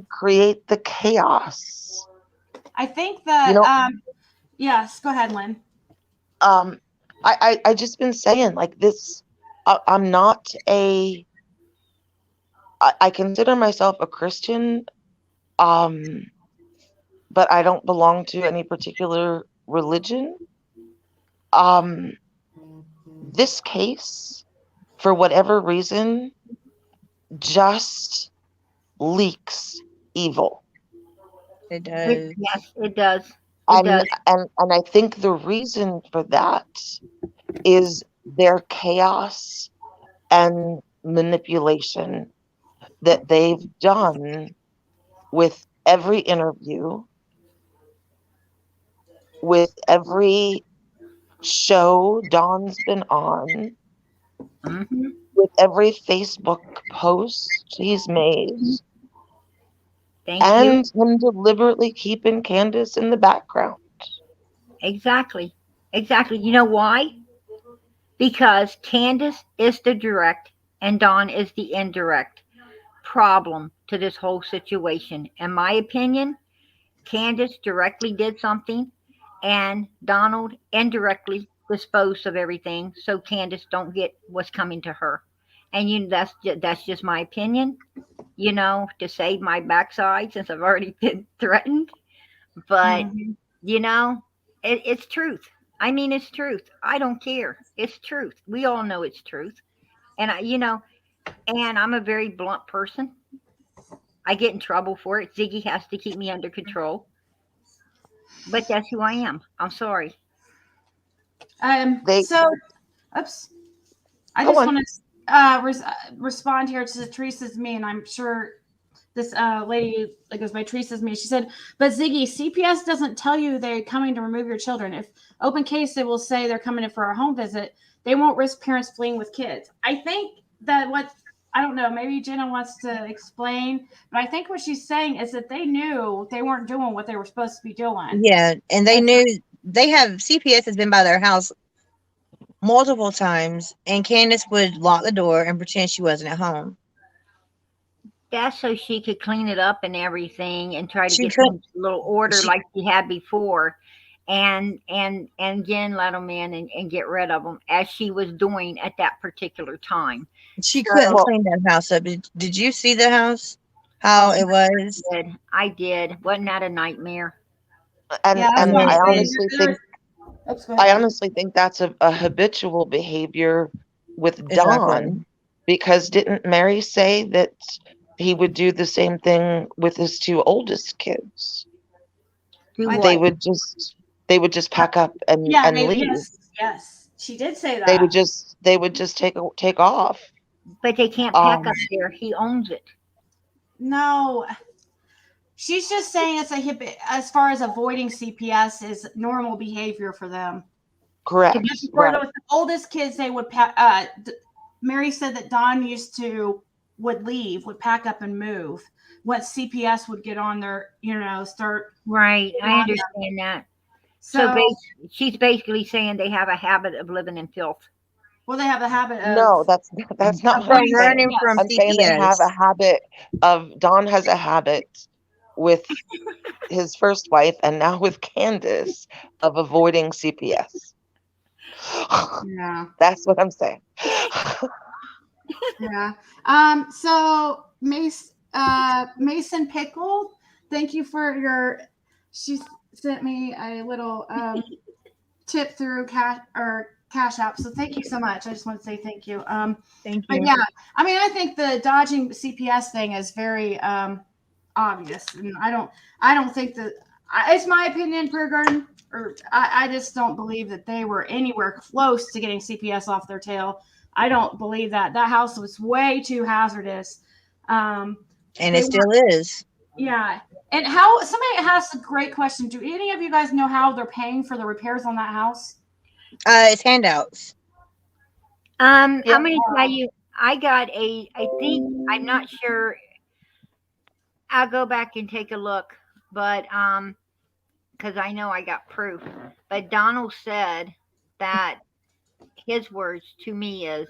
create the chaos. I think that yes, go ahead, Lynn. I just been saying this. I'm not I consider myself a Christian, but I don't belong to any particular religion. This case, for whatever reason, just leaks evil. It does. Yes, it does. And I think the reason for that is their chaos and manipulation that they've done with every interview, with every show Dawn's been on, with every Facebook post he's made, and him deliberately keeping Candace in the background. Exactly. You know why? Because Candace is the direct and Dawn is the indirect problem to this whole situation. In my opinion, Candace directly did something and Donald indirectly disposed of everything so Candace don't get what's coming to her. And that's just my opinion, to save my backside since I've already been threatened. But it's truth. It's truth. I don't care. It's truth. We all know it's truth. And and I'm a very blunt person. I get in trouble for it. Ziggy has to keep me under control. But that's who I am. I'm sorry. Oops. I just want to respond here to Teresa's me, and I'm sure this lady that goes by Teresa's me. She said, "But Ziggy, CPS doesn't tell you they're coming to remove your children. If open case, they will say they're coming in for a home visit. They won't risk parents fleeing with kids." I think that I don't know, maybe Jenna wants to explain, but I think what she's saying is that they knew they weren't doing what they were supposed to be doing. Yeah, and they knew CPS has been by their house multiple times, and Candace would lock the door and pretend she wasn't at home. That's so she could clean it up and everything and try to She get could- things a little order she- like she had before, and again let them in and get rid of them as she was doing at that particular time. She couldn't Well- clean that house up. Did you see the house? How it was? I did. Wasn't that a nightmare? And Yeah, that's and what I I'm saying. honestly think Oops, go ahead. I honestly think that's a habitual behavior with Exactly. Don, because didn't Mary say that he would do the same thing with his two oldest kids? Do Why They what? would just pack up and leave. Yes, she did say that. They would just take off. But they can't pack Um, up there. He owns it. No, she's just saying as far as avoiding CPS is normal behavior for them. Correct. For Right. the oldest kids, they would Mary said that Don would pack up and move. Once CPS would get on their, start. Right. I Yeah. understand that. So, She's basically saying they have a habit of living in filth. well, they have a habit of. No, that's not what From I'm saying. running from I'm saying they have CPS. a habit Don has a habit with his first wife and now with Candace of avoiding CPS. Yeah. That's what I'm saying. Yeah. So Mason Pickle, thank you for she sent me a little tip through Cashapp. So thank you so much. I just want to say thank you. Thank But you. yeah, I mean, I think the dodging CPS thing is very obvious, and I don't think that it's my opinion, Prayer Garden, or I just don't believe that they were anywhere close to getting CPS off their tail. I don't believe that house was way too hazardous. And it still is. Yeah. And somebody asked a great question. Do any of you guys know how they're paying for the repairs on that house? It's handouts. I'm Yeah. going to tell you, I got I'm not sure. I'll go back and take a look, but because I know I got proof. But Donald said that his words to me is,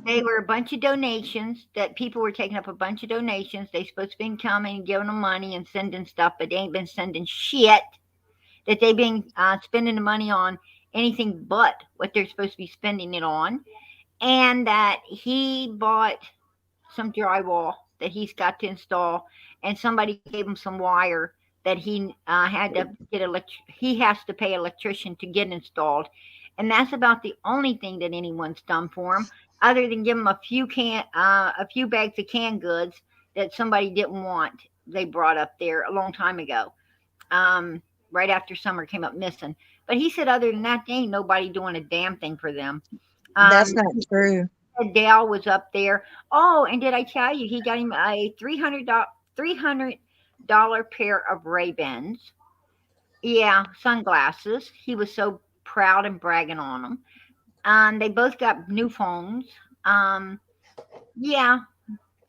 they were a bunch of donations that people were taking up a bunch of donations. They supposed to be coming and giving them money and sending stuff, but they ain't been sending shit. That they've been spending the money on anything but what they're supposed to be spending it on, and that he bought some drywall that he's got to install, and somebody gave him some wire that he had to get he has to pay electrician to get installed, and that's about the only thing that anyone's done for him, other than give him a few bags of canned goods that somebody didn't want. They brought up there a long time ago, right after summer came up missing. But he said, other than that, they ain't nobody doing a damn thing for them. That's not true. Dale was up there. Oh, and did I tell you he got him a $300 pair of Ray-Bans? Yeah, sunglasses. He was so proud and bragging on them. They both got new phones. Yeah,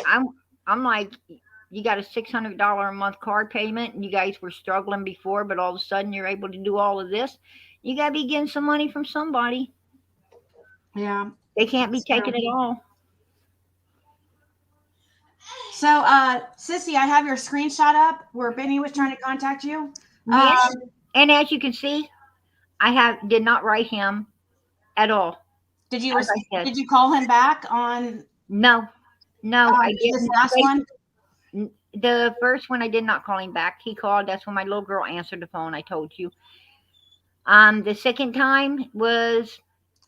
I'm like, you got a $600 a month car payment, and you guys were struggling before, but all of a sudden you're able to do all of this. You got to be getting some money from somebody. Yeah. They can't be taking it all. So, Sissy, I have your screenshot up where Benny was trying to contact you. Yes. And as you can see, I did not write him at all. Did you As I said. did you call him back on No, I this didn't. last one? The first one I did not call him back. He called. That's when my little girl answered the phone. I told you. The second time was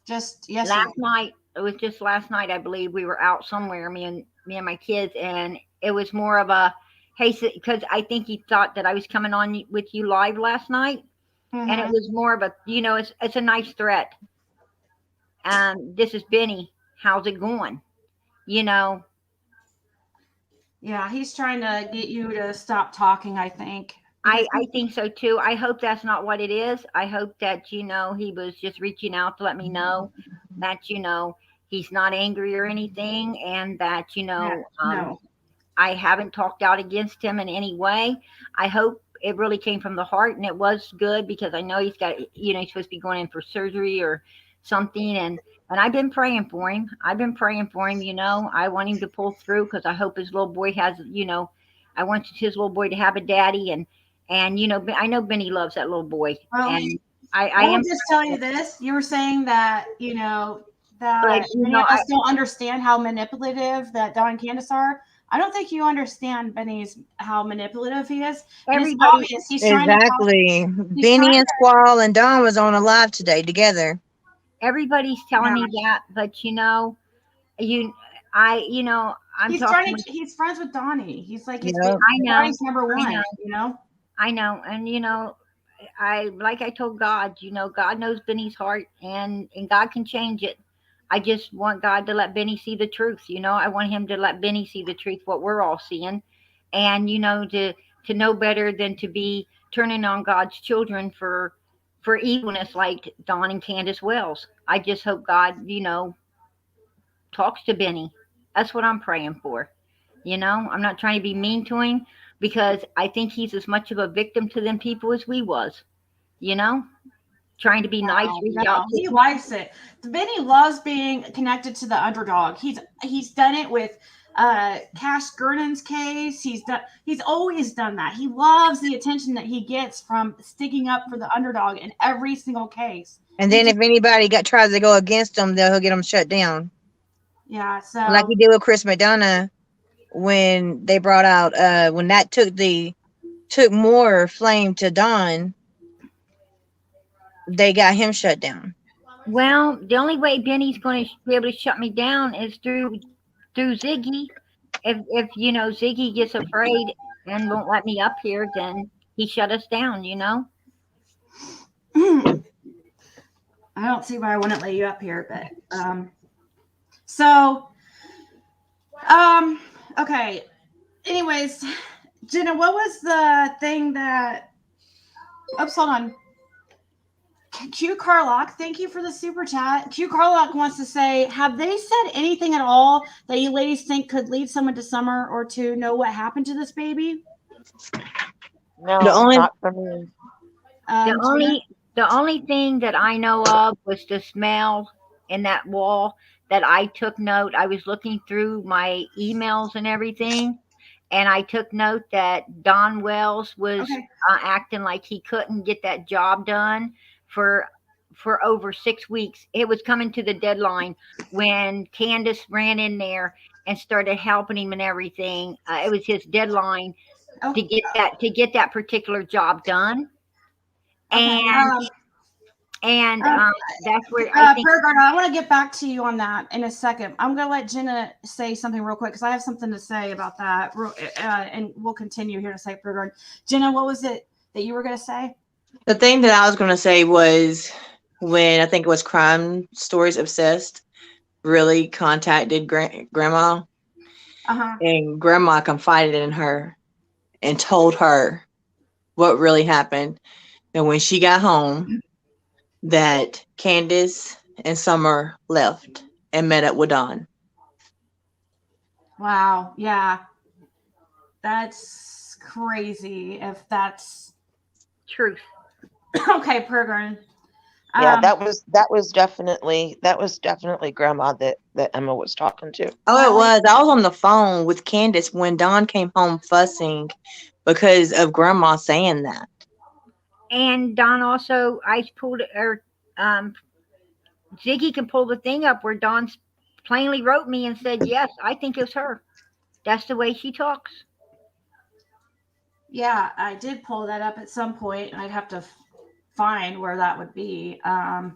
Just yesterday. last night. It was just last night, I believe. We were out somewhere, me and my kids, and it was more of a, hey, because I think he thought that I was coming on with you live last night, and it was more of a, it's a nice threat. This is Benny. How's it going? Yeah, he's trying to get you to stop talking, I think. I think so too. I hope that's not what it is. I hope that, he was just reaching out to let me know that, he's not angry or anything, and that, No. I haven't talked out against him in any way. I hope it really came from the heart, and it was good, because I know he's got, he's supposed to be going in for surgery or something, and I've been praying for him. I've been praying for him. I want him to pull through, because I hope his little boy has, I want his little boy to have a daddy, and I know Benny loves that little boy, Well, and I I will am. just tell you this. You were saying that, that But many of us don't understand how manipulative that Don and Candace are. I don't think you understand Benny's how manipulative he is. And it's Everybody, obvious he's trying to Exactly. he's Benny trying and Squall and Don was on a live today together. everybody's telling me that, but I'm he's talking. he's friends with Donnie. He's like his Yep. I know. Donnie's number I one, know. I know, and I told God, God knows Benny's heart, and God can change it. I just want God to let Benny see the truth. I want him to let Benny see the truth, what we're all seeing, and to know better than to be turning on God's children for evilness like Don and Candace Wells. I just hope God, talks to Benny. That's what I'm praying for. I'm not trying to be mean to him, because I think he's as much of a victim to them people as we was. Trying to be nice, reach out to. He likes it. Benny loves being connected to the underdog. He's done it with Cash Gurnan's case. He's always done that. He loves the attention that he gets from sticking up for the underdog in every single case. And then if anybody tries to go against him, he'll get them shut down. Yeah, so Like he did with Chris McDonough when they brought out when that took more flame to Don, they got him shut down. Well, the only way Benny's going to be able to shut me down is through Ziggy. If Ziggy gets afraid and won't let me up here, then he shut us down. I don't see why I wouldn't let you up here, but so okay. Anyways, Jenna, what was the thing that oops, hold on. Q Carlock, thank you for the super chat. Q Carlock wants to say, have they said anything at all that you ladies think could lead someone to Summer or to know what happened to this baby? No, not for me. The only thing that I know of was the smell in that wall that I took note. I was looking through my emails and everything, and I took note that Don Wells was acting like he couldn't get that job done for over 6 weeks. It was coming to the deadline when Candace ran in there and started helping him and everything. It was his deadline to get that particular job done. And that's where I think. Bergard, I want to get back to you on that in a second. I'm going to let Jenna say something real quick because I have something to say about that, and we'll continue here in a second. Bergard, Jenna, what was it that you were going to say? The thing that I was going to say was when I think it was Crime Stories Obsessed really contacted Grandma, and Grandma confided in her and told her what really happened. And when she got home, that Candace and Summer left and met up with Don. Wow. Yeah. That's crazy if that's truth. Okay, Pergrin. Yeah, that was definitely Grandma that Emma was talking to. Oh, it was. I was on the phone with Candace when Don came home fussing because of Grandma saying that. And Don also, I pulled, or Ziggy can pull the thing up where Don plainly wrote me and said, yes, I think it was her. That's the way she talks. Yeah, I did pull that up at some point. I'd have to find where that would be. If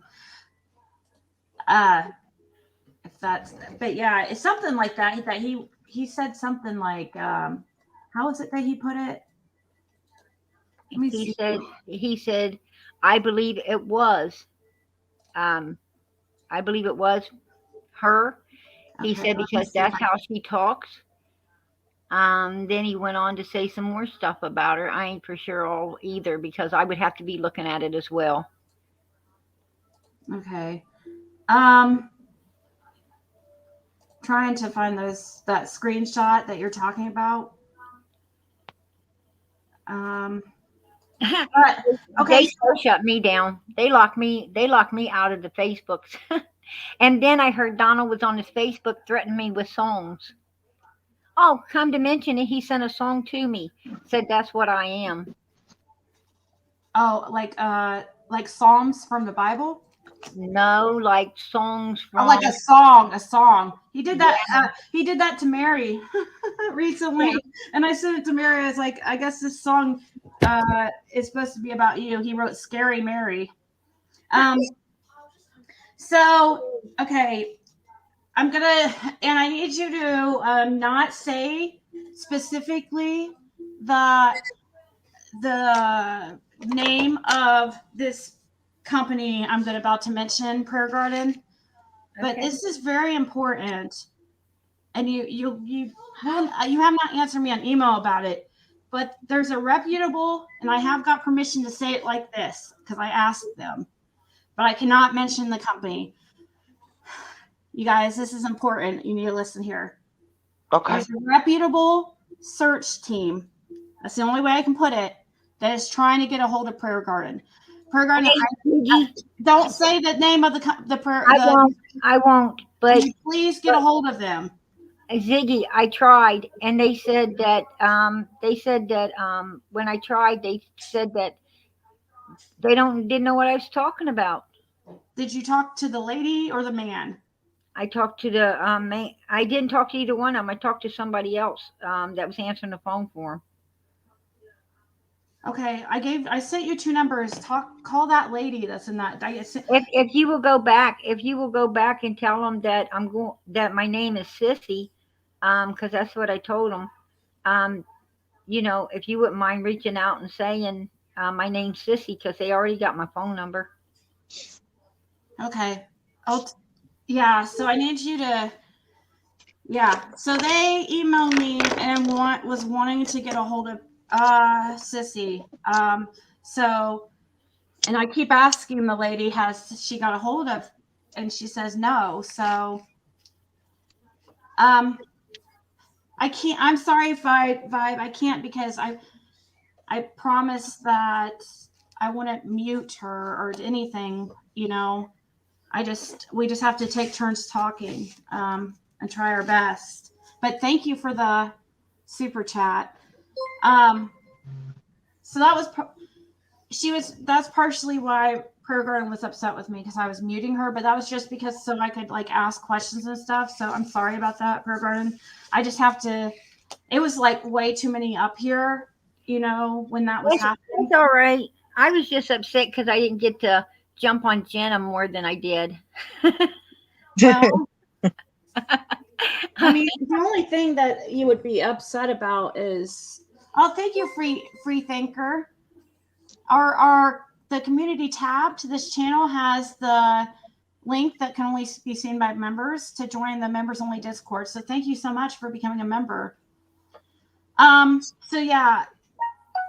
that's, but yeah, it's something like that. That he said something like, how is it that he put it? He said, I believe it was, her. He said because that's how she talks. Then he went on to say some more stuff about her. I ain't for sure all either because I would have to be looking at it as well. Okay. Trying to find that screenshot that you're talking about. But, okay. They shut me down. They locked me out of the Facebooks. And then I heard Donald was on his Facebook threatening me with songs. Oh, come to mention it, he sent a song to me. Said that's what I am. Oh, like Psalms from the Bible? No, like songs from. Oh, like a song. He did that. Yeah. He did that to Mary recently, yeah. And I sent it to Mary. I was like, I guess this song is supposed to be about you. He wrote "Scary Mary." So okay, I'm gonna, and I need you to not say specifically the name of this company I'm about to mention, Prayer Garden, but this is very important, and you have not answered me on email about it, but there's a reputable, and I have got permission to say it like this because I asked them, but I cannot mention the company. You guys, this is important. You need to listen here. Okay. There's a reputable search team. That's the only way I can put it. That is trying to get a hold of Prayer Garden. Prayer Garden. Don't say the name of the prayer. I won't. But please get a hold of them. Ziggy, I tried, and they said that when I tried, they said that they didn't know what I was talking about. Did you talk to the lady or the man? I talked to the man. I didn't talk to either one of them. I talked to somebody else that was answering the phone for him. Okay, I sent you 2 numbers. Call that lady that's in that. If you will go back and tell them that that my name is Sissy, because that's what I told them. If you wouldn't mind reaching out and saying my name's Sissy, because they already got my phone number. Okay. Yeah. So I need you to. Yeah. So they emailed me and was wanting to get a hold of Sissy. So, and I keep asking the lady, has she got a hold of, and she says no. So, I can't, I'm sorry if I can't, because I promised that I wouldn't mute her or anything, we just have to take turns talking, and try our best, but thank you for the super chat. So that's partially why Prayer Garden was upset with me, because I was muting her, but that was just because so I could ask questions and stuff. So I'm sorry about that, Prayer Garden. I just have to, it was way too many up here, when that was happening. It's all right. I was just upset because I didn't get to jump on Jenna more than I did. Well, I mean, the only thing that you would be upset about is, thank you, free thinker. The community tab to this channel has the link that can only be seen by members to join the members only Discord. So thank you so much for becoming a member. So yeah,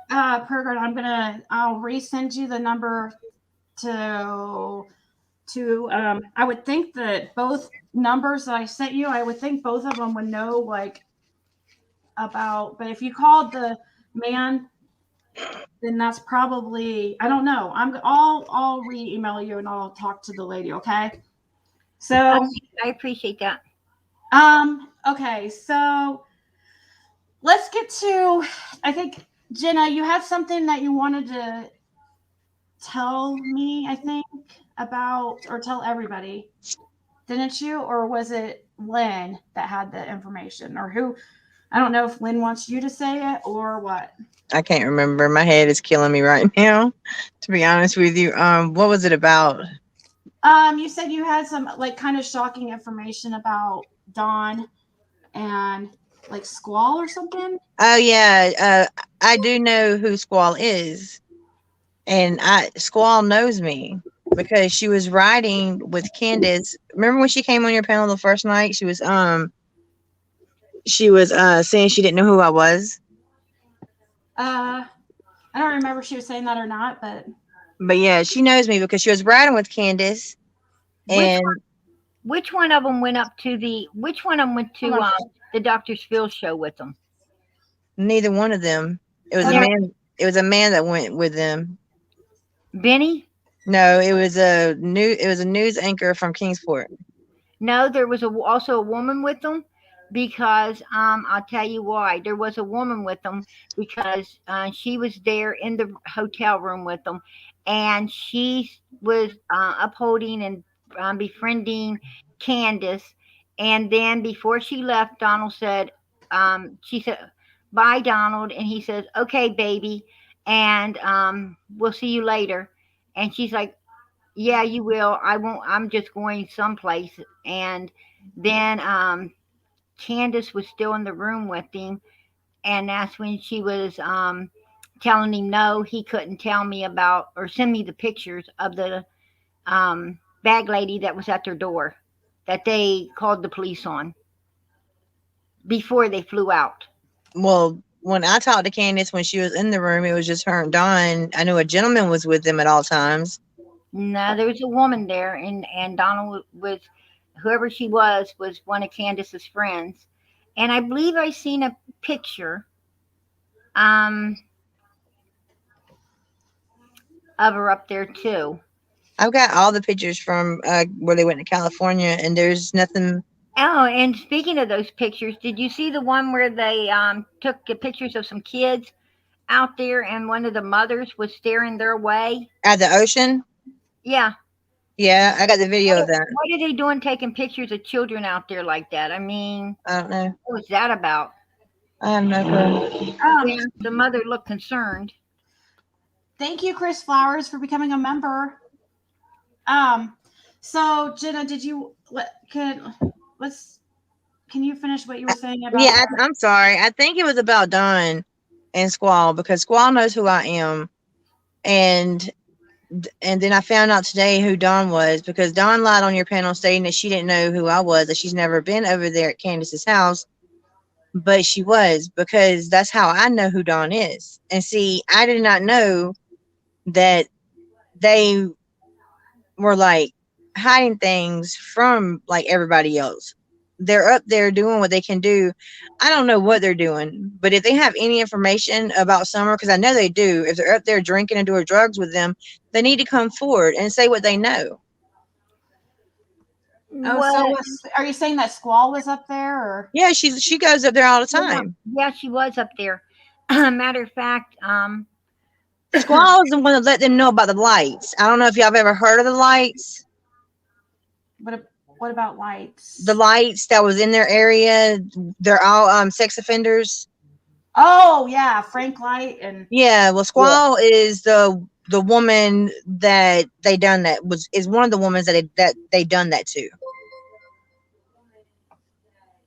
Prayer Garden, I'll resend you the number to I would think that both numbers that I sent you, I would think both of them would know about, but if you called the man, then that's probably, I don't know. I'll re-email you and I'll talk to the lady. Okay. So I appreciate that. Okay. So let's get to, I think, Jenna, you had something that you wanted to tell me, I think, about, or tell everybody, didn't you? Or was it Lynn that had the information, or who? I don't know if Lynn wants you to say it or what. I can't remember. My head is killing me right now, to be honest with you. What was it about? You said you had some kind of shocking information about Dawn and Squall or something. Oh yeah, I do know who Squall is, and Squall knows me because she was riding with Candace. Remember when she came on your panel the first night? She was she was saying she didn't know who I was. I don't remember if she was saying that or not, but yeah, she knows me because she was riding with Candace. And which one of them went to the Dr. Phil show with them? Neither one of them. It was a man. It was a man that went with them. Benny? No, it was a news anchor from Kingsport. No, there was also a woman with them, because I'll tell you why. There was a woman with them because she was there in the hotel room with them, and she was upholding and befriending Candace. And then before she left, Donald said, she said, "Bye, Donald," and he says, "Okay, baby, and we'll see you later." And she's like, "Yeah, you will. I won't. I'm just going someplace." And then Candace was still in the room with him, and that's when she was telling him no, he couldn't tell me about or send me the pictures of the bag lady that was at their door that they called the police on before they flew out. Well, when I talked to Candace when she was in the room, it was just her and Don. I knew a gentleman was with them at all times. No, there was a woman there, and Donald was, whoever she was one of Candace's friends. And I believe I seen a picture of her up there too. I've got all the pictures from where they went to California, and there's nothing. Oh, and speaking of those pictures, did you see the one where they took pictures of some kids out there, and one of the mothers was staring their way At the ocean? Yeah. Yeah, I got the video of that. What are they doing taking pictures of children out there like that? I mean, I don't know. What was that about? I have no clue. Yeah, the mother looked concerned. Thank you, Chris Flowers, for becoming a member. So Jenna, can you finish what you were saying about? Yeah, I'm sorry. I think it was about Dawn and Squall, because Squall knows who I am, and then I found out today who Dawn was, because Dawn lied on your panel stating that she didn't know who I was, that she's never been over there at Candace's house, but she was, because that's how I know who Dawn is. And see, I did not know that they were like hiding things from like everybody else. They're up there doing what they can do. I don't know what they're doing, but if they have any information about Summer, because I know they do, if they're up there drinking and doing drugs with them, they need to come forward and say what they know. Oh, so are you saying that Squall was up there? Or? Yeah, she goes up there all the time. Yeah, she was up there. Matter of fact, Squall is the one that let them know about the lights. I don't know if y'all have ever heard of the lights. What about lights? The lights that was in their area, they're all sex offenders. Oh yeah, Frank Light and yeah. Well, Squall is the woman that they done that is one of the women that they done that to.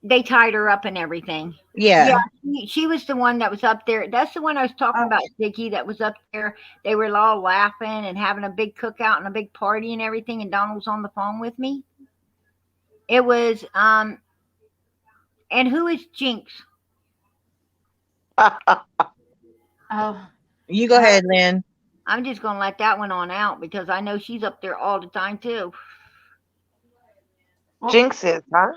They tied her up and everything. Yeah. She was the one that was up there. That's the one I was talking about, Ziggy, that was up there. They were all laughing and having a big cookout and a big party and everything, and Donald was on the phone with me. It was and who is Jinx? Oh, you go ahead, Lynn. I'm just gonna let that one on out because I know she's up there all the time too. Jinx is, huh?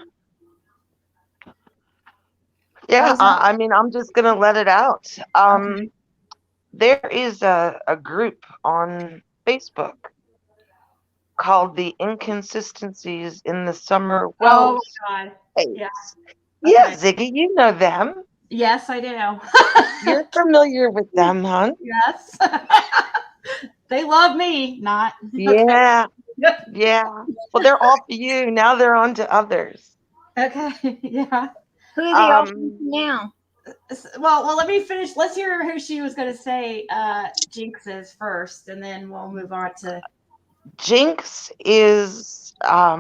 Yeah, I mean, I'm just gonna let it out. There is a group on Facebook called the Inconsistencies in the Summer Oh God! Yeah, yeah, Ziggy, you know them. Yes, I do. You're familiar with them, huh? Yes. They love me, not. Yeah, yeah. Well, they're all for you. Now they're on to others. Okay, yeah. Who are they now? Well, let me finish. Let's hear who she was going to say Jinx is first, and then we'll move on to. Jinx is I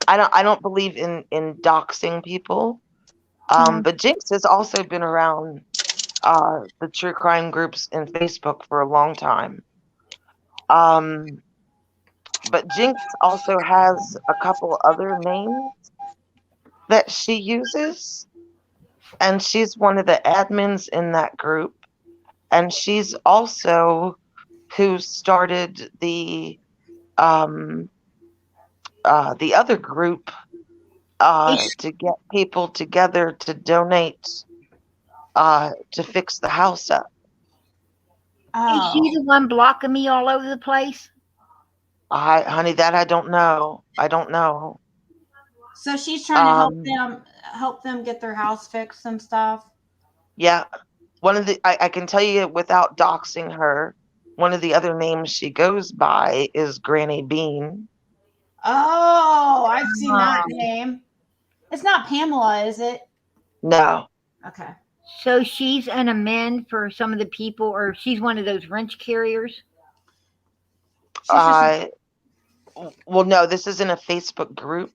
don't believe in doxing people, but Jinx has also been around the true crime groups in Facebook for a long time. But Jinx also has a couple other names. that she uses, and she's one of the admins in that group, and she's also who started the other group to get people together to donate to fix the house up. Is she the one blocking me all over the place? Honey, that I don't know. I don't know. So she's trying to help them get their house fixed and stuff. Yeah. One of the I can tell you without doxing her, one of the other names she goes by is Granny Bean. Oh, I've seen that name. It's not Pamela, is it? No. Okay. So she's an amend for some of the people, or she's one of those wrench carriers? Well, no, this is in a Facebook group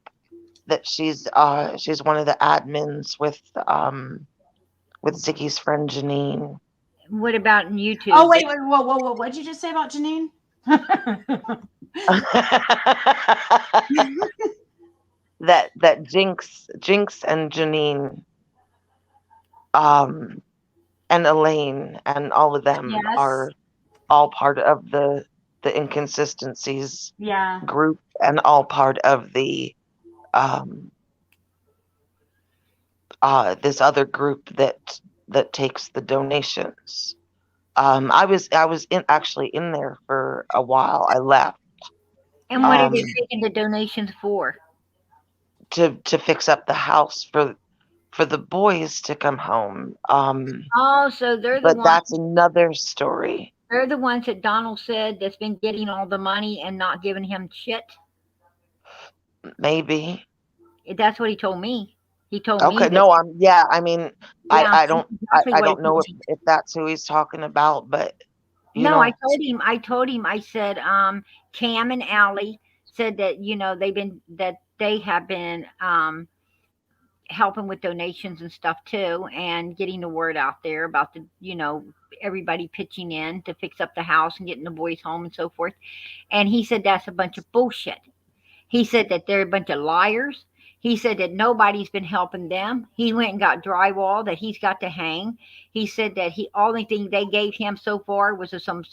that she's one of the admins with Ziggy's friend Janine. What about in YouTube? Oh, wait, whoa. What did you just say about Janine? that Jinx and Janine and Elaine and all of them are all part of the inconsistencies group, and all part of the this other group that takes the donations. I was actually in there for a while. I left. And what are they taking the donations for? To fix up the house for the boys to come home. So they're the ones. But that's another story. They're the ones that Donald said that's been getting all the money and not giving him shit. Maybe. That's what he told me. He told me. Okay, no, I mean, I don't know if that's who he's talking about, but no, I told him, I said, Cam and Allie said that, they have been helping with donations and stuff too, and getting the word out there about the, everybody pitching in to fix up the house and getting the boys home and so forth. And he said that's a bunch of bullshit. He said that they're a bunch of liars. He said that nobody's been helping them. He went and got drywall that he's got to hang. He said that only thing they gave him so far was some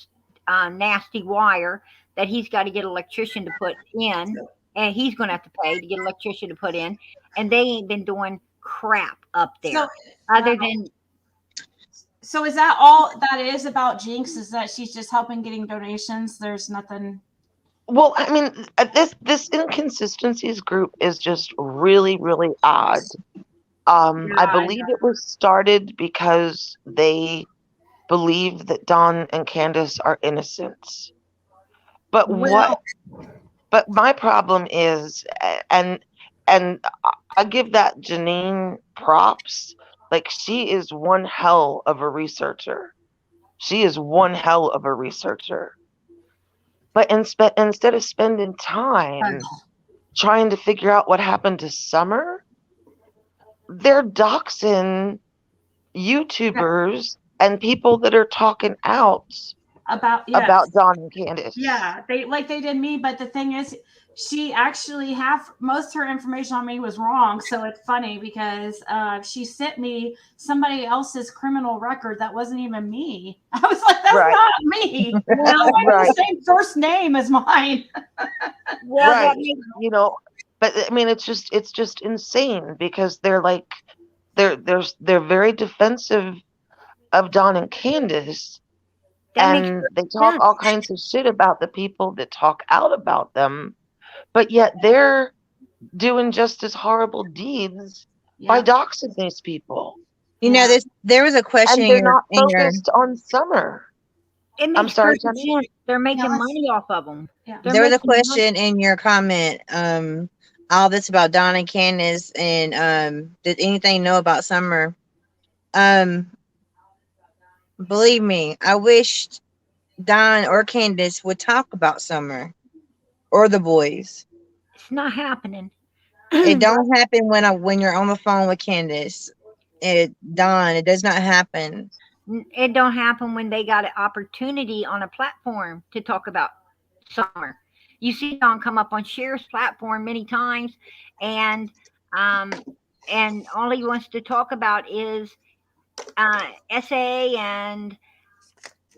nasty wire that he's got to get an electrician to put in, and he's going to have to pay to get an electrician to put in. And they ain't been doing crap up there So is that all that is about Jinx? Is that she's just helping getting donations? There's nothing. Well, I mean, this inconsistencies group is just really, really odd. I believe it was started because they believe that Dawn and Candace are innocent. But But my problem is, and I give that Janine props. Like, she is one hell of a researcher. She is one hell of a researcher. But instead of spending time trying to figure out what happened to Summer, they're doxing YouTubers and people that are talking out about Dawn and Candace. Yeah, they did me. But the thing is, she actually most of her information on me was wrong. So it's funny because she sent me somebody else's criminal record that wasn't even me. I was like, that's not me. The same first name as mine. But I mean, it's just insane because they're like, they're very defensive of Dawn and Candace. And they talk all kinds of shit about the people that talk out about them, but yet they're doing just as horrible deeds by doxing these people. There was a question. And they're not focused on Summer. I'm sorry, they're making money off of them. Yeah. There was a question in your comment. All this about Dawn and Candace, and did anything know about Summer? Believe me, I wished Dawn or Candace would talk about Summer or the boys. It's not happening. It don't happen when you're on the phone with Candace. Dawn, it does not happen. It don't happen when they got an opportunity on a platform to talk about Summer. You see Dawn come up on Cher's platform many times, and and all he wants to talk about is SA and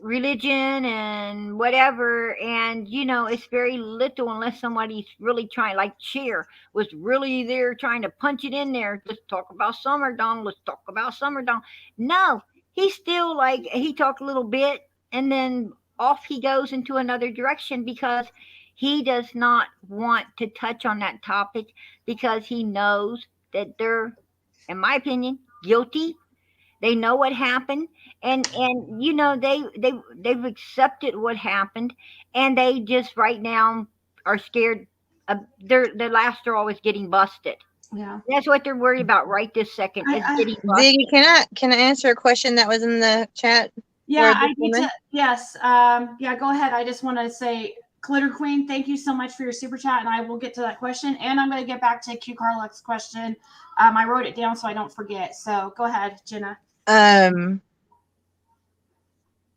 religion and whatever. And it's very little unless somebody's really trying, like Cheer was really there trying to punch it in there. Let's talk about summer, Dawn. Let's talk about summer, Dawn. No, he's still like, he talked a little bit and then off he goes into another direction because he does not want to touch on that topic because he knows that they're, in my opinion, guilty. They know what happened, and they've accepted what happened, and they just right now are scared. Their last straw is getting busted. Yeah, That's what they're worried about right this second. It's getting busted. Ziggy, can I answer a question that was in the chat? Yeah, I need to. Yes. Yeah, go ahead. I just want to say, Glitter Queen, thank you so much for your super chat, and I will get to that question. And I'm going to get back to Q Carlux's question. I wrote it down so I don't forget. So go ahead, Jenna.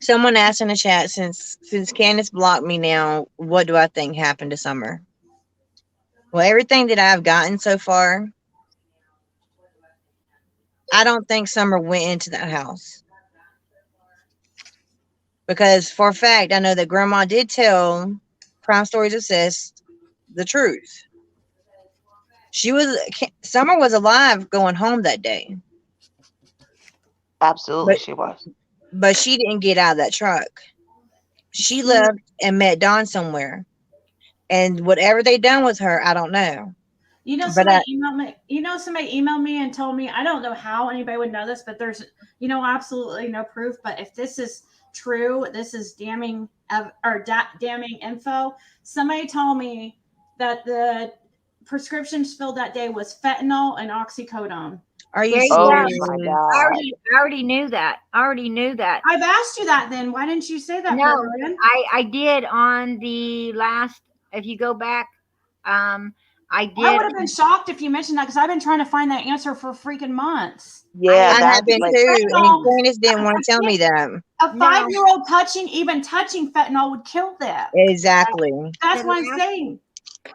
Someone asked in the chat, since Candace blocked me now, what do I think happened to Summer? Well, everything that I've gotten so far, I don't think Summer went into that house. Because for a fact, I know that Grandma did tell Crime Stories Obsessed the truth. Summer was alive going home that day. Absolutely, she was. But she didn't get out of that truck. She left and met Dawn somewhere. And whatever they done with her, I don't know. Somebody emailed me and told me, I don't know how anybody would know this, but there's, absolutely no proof. But if this is true, this is damning info. Somebody told me that the prescriptions filled that day was fentanyl and oxycodone. Are you Oh serious? my God. I already knew that. I've asked you that then. Why didn't you say that? No, I did on the last, if you go back, I did. I would have been shocked if you mentioned that because I've been trying to find that answer for freaking months. Yeah, I have been too. And Candace didn't want to tell me that. A 5-year-old touching fentanyl would kill them. Exactly. That's what I'm saying.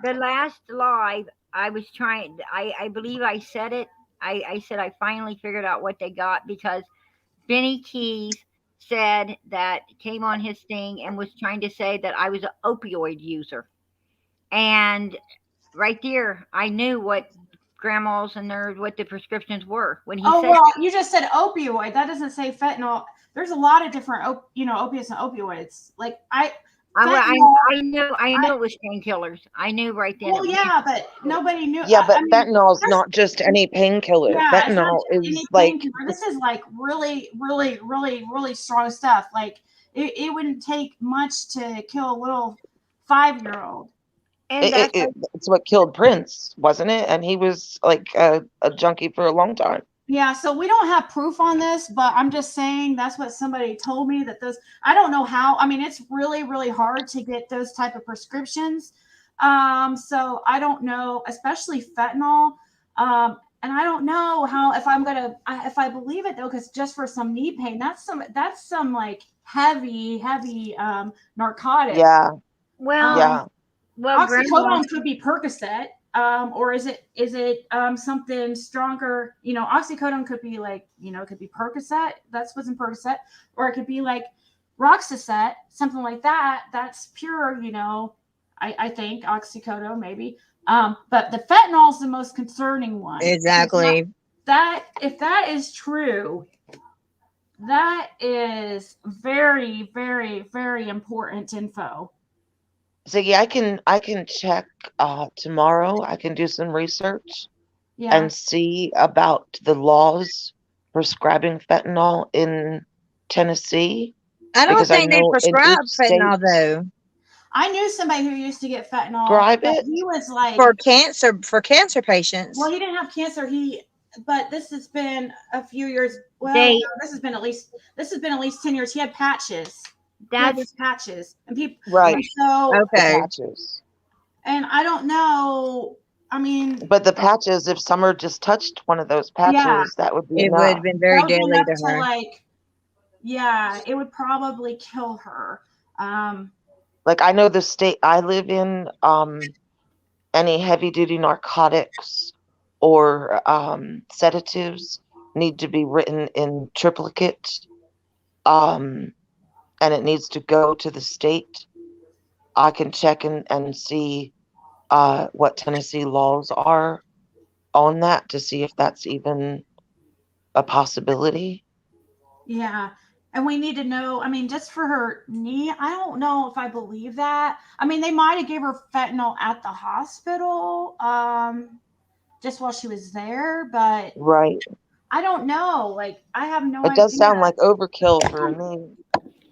The last live, I was trying, I believe I said it. I said I finally figured out what they got because Benny Keys said that came on his thing and was trying to say that I was an opioid user. And right there, I knew what grandmas and what the prescriptions were when he said that. You just said opioid. That doesn't say fentanyl. There's a lot of different, opiates and opioids. Like I knew it was painkillers. I knew right then. Well, yeah, but nobody knew. Yeah, but fentanyl is not just any painkiller. Yeah, fentanyl is like this is like really, really, really, really strong stuff. Like it wouldn't take much to kill a little 5-year-old. And it's what killed Prince, wasn't it? And he was like a junkie for a long time. Yeah, so we don't have proof on this, but I'm just saying that's what somebody told me that those, I don't know how. I mean, it's really, really hard to get those type of prescriptions. So I don't know, especially fentanyl. And I don't know how, if I believe it though, because just for some knee pain, that's some like heavy narcotic. Yeah. Well, oxycodone could be Percocet. Or is it something stronger? Oxycodone could be like, it could be Percocet. That's what's in Percocet. Or it could be like Roxicet, something like that. That's pure, I think oxycodone maybe. But the fentanyl is the most concerning one. Exactly. If that is true, that is very, very, very important info. So yeah, I can check tomorrow. I can do some research and see about the laws prescribing fentanyl in Tennessee. I don't think they prescribe fentanyl though. I knew somebody who used to get fentanyl. He was like for cancer patients. Well, he didn't have cancer. But this has been a few years. Well, this has been at least 10 years. He had patches. That's patches and people. Right. So okay. Patches. And I don't know. I mean, but the patches, if Summer just touched one of those patches, that would be enough. Would have been very deadly to her. It would probably kill her. Like I know the state I live in, any heavy duty narcotics or sedatives need to be written in triplicate, and it needs to go to the state, I can check and see what Tennessee laws are on that to see if that's even a possibility. Yeah. And we need to know, I mean, just for her knee, I don't know if I believe that. I mean, they might have gave her fentanyl at the hospital, just while she was there, but Right. I don't know. Like, I have no It does idea. sound like overkill for me.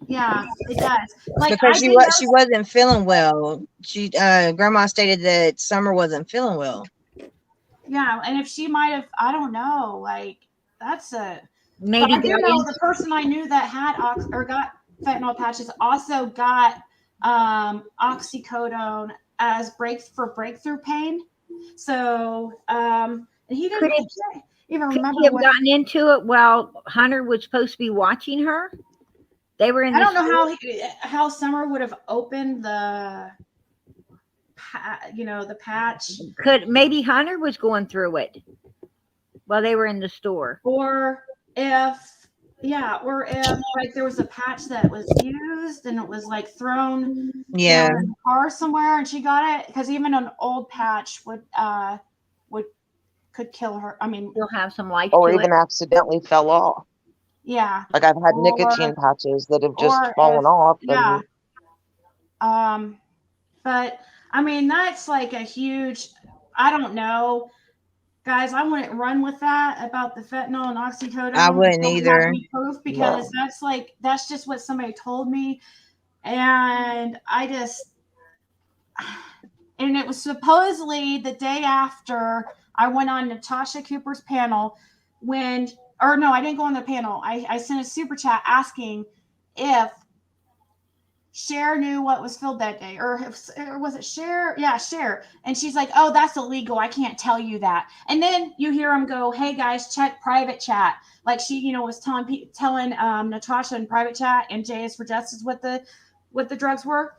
Yeah, it does. Like, Because I did know, she wasn't feeling well. She grandma stated that Summer wasn't feeling well. yeah, and if she might have, I don't know. Like, that's a. Maybe But I do got know in- the person I knew that had or got fentanyl patches also got oxycodone as breakthrough pain. So and he Could didn't it- even could remember he have what. gotten into it while Hunter was supposed to be watching her? They were in I the don't know how Summer would have opened the the patch, could maybe Hunter was going through it while they were in the store. or if like there was a patch that was used and it was like thrown Yeah. in the car somewhere and she got it, because even an old patch could kill her. I mean, You'll have some life Or to even it. accidentally fell off. yeah, Like I've had Or- nicotine patches that have just or fallen if off. yeah, And but I mean that's like a huge. I don't know, guys. I wouldn't run with that about the fentanyl and oxycodone. I wouldn't until we have either. any proof, because that's just what somebody told me, and I just. And it was supposedly the day after I went on Natasha Cooper's panel or no, I didn't go on the panel. I sent a super chat asking if Cher knew what was filled that day, or was it Cher? Yeah, Cher. And she's like, "Oh, that's illegal. I can't tell you that." And then you hear him go, "Hey guys, check private chat." Like she, was telling Natasha in private chat and Jay is for Justice what the drugs were.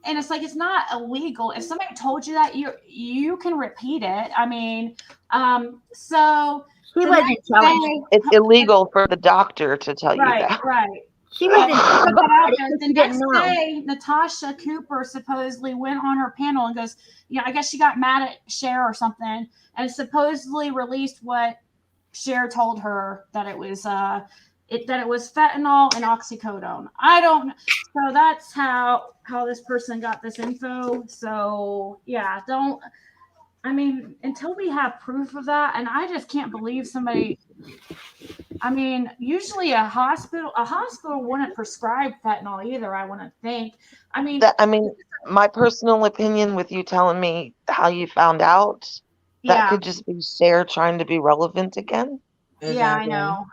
And it's like, it's not illegal. If somebody told you that, you can repeat it. I mean, so She the wasn't next telling. day- it's illegal for the doctor to tell you that. right. She wasn't Put telling that out anybody there. 'cause The she didn't next know. day, Natasha Cooper supposedly went on her panel and goes, I guess she got mad at Cher or something, and supposedly released what Cher told her, that it was that it was fentanyl and oxycodone. I don't. So that's how this person got this info. So yeah, don't. I mean, until we have proof of that, and I just can't believe somebody. I mean, usually a hospital wouldn't prescribe fentanyl either. I wouldn't think. I mean, My personal opinion, with you telling me how you found out, that yeah, could just be Cher trying to be relevant again. yeah, I Exactly. know.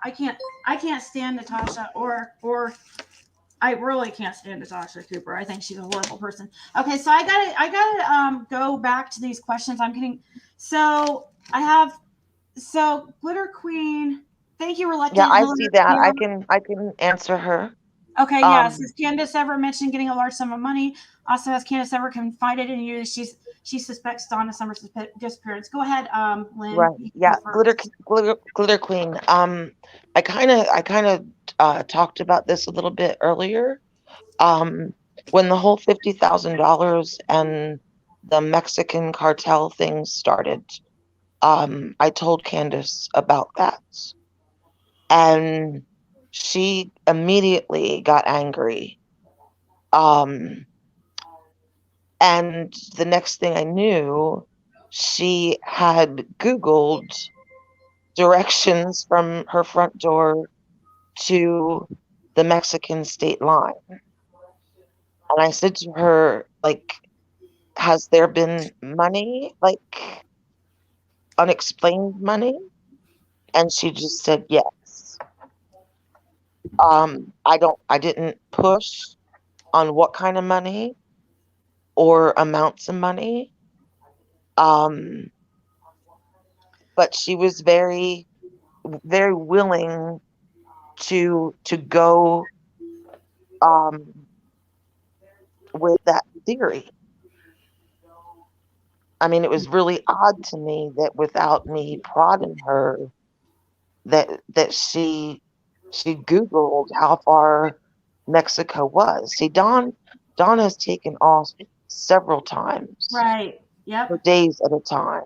I can't stand Natasha, or I really can't stand Natasha Cooper. I think she's a horrible person. Okay, so I gotta go back to these questions. I'm getting. So I have. So Glitter Queen. Thank you, Reluctant. Yeah, I Hillary see that. Clear. I can answer her. Okay, yes. Has Candace ever mentioned getting a large sum of money? Also, has Candace ever confided in you that she suspects Donna Summer's disappearance? Go ahead, Lynn. Right. Yeah. Glitter Queen. I kind of talked about this a little bit earlier. When the whole $50,000 and the Mexican cartel thing started, I told Candace about that, and she immediately got angry. And the next thing I knew, she had Googled directions from her front door to the Mexican state line. And I said to her, like, has there been money, like unexplained money? And she just said yes. I didn't push on what kind of money or amounts of money. But she was very, very willing to go with that theory. I mean, it was really odd to me that without me prodding her, that she Googled how far Mexico was. See, Don has taken off several times. Right. Yep. For days at a time.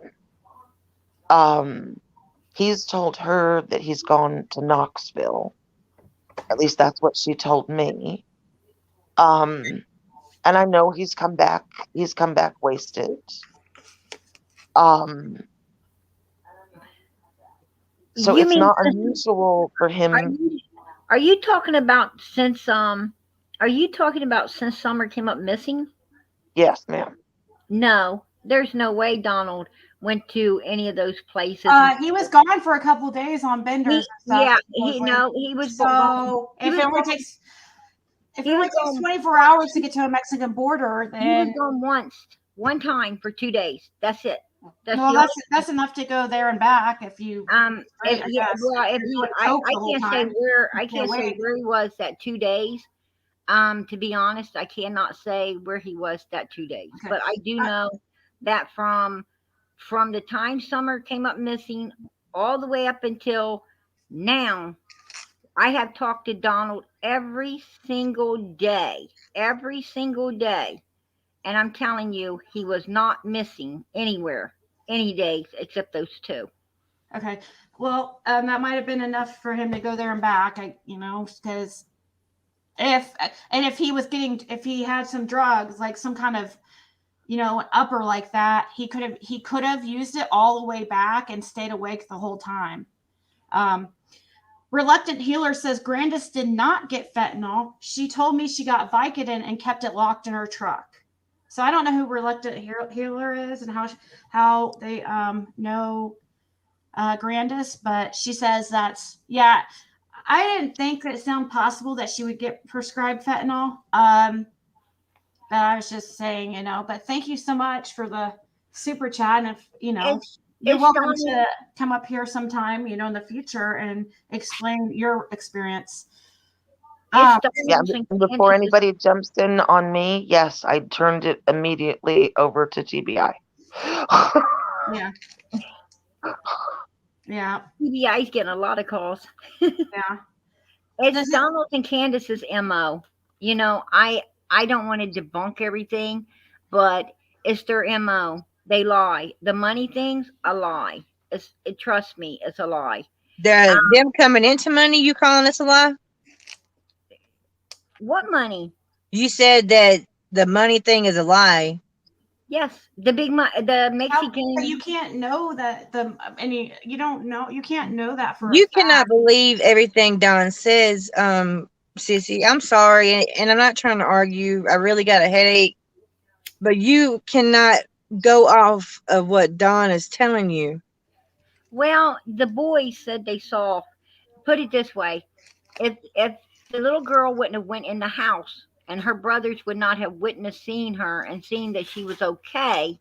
He's told her that he's gone to Knoxville. At least that's what she told me. And I know he's come back wasted. So You it's mean not unusual for him. Are you talking about since Summer came up missing? Yes, ma'am. No, there's no way Donald went to any of those places. He was gone for a couple days on benders and stuff. Yeah, supposedly. he was So if it only takes 24 hours to get to a Mexican border, he was then gone one time for 2 days. That's it. That's enough to go there and back if you. I can't say where he was that 2 days. To be honest, I cannot say where he was that 2 days. Okay. But I do know that from the time Summer came up missing all the way up until now, I have talked to Donald every single day. And I'm telling you, he was not missing anywhere, any days except those 2. Okay. Well, that might have been enough for him to go there and back. Because if he had some drugs, like some kind of, upper like that, he could have used it all the way back and stayed awake the whole time. Reluctant Healer says Candace did not get fentanyl. She told me she got Vicodin and kept it locked in her truck. So I don't know who Reluctant Healer is and how they know Candace, but she says I didn't think it sounded possible that she would get prescribed fentanyl. But I was just saying, but thank you so much for the super chat. And if, you're welcome to come up here sometime, in the future and explain your experience. Before anybody jumps in on me, yes, I turned it immediately over to TBI. Yeah. Yeah. TBI's getting a lot of calls. Yeah. It's Donald and Candace's MO. I don't want to debunk everything, but it's their MO. They lie. The money thing's a lie. Trust me, it's a lie. Them coming into money, you calling this a lie? What money? You said that the money thing is a lie. Yes, the Mexican. You can't know that you don't know. You can't know that for. You cannot believe everything Don says, Sissy. I'm sorry, and I'm not trying to argue. I really got a headache, but you cannot go off of what Don is telling you. Well, the boys said they saw. Put it this way: if the little girl wouldn't have went in the house, and her brothers would not have witnessed seeing her and seeing that she was okay,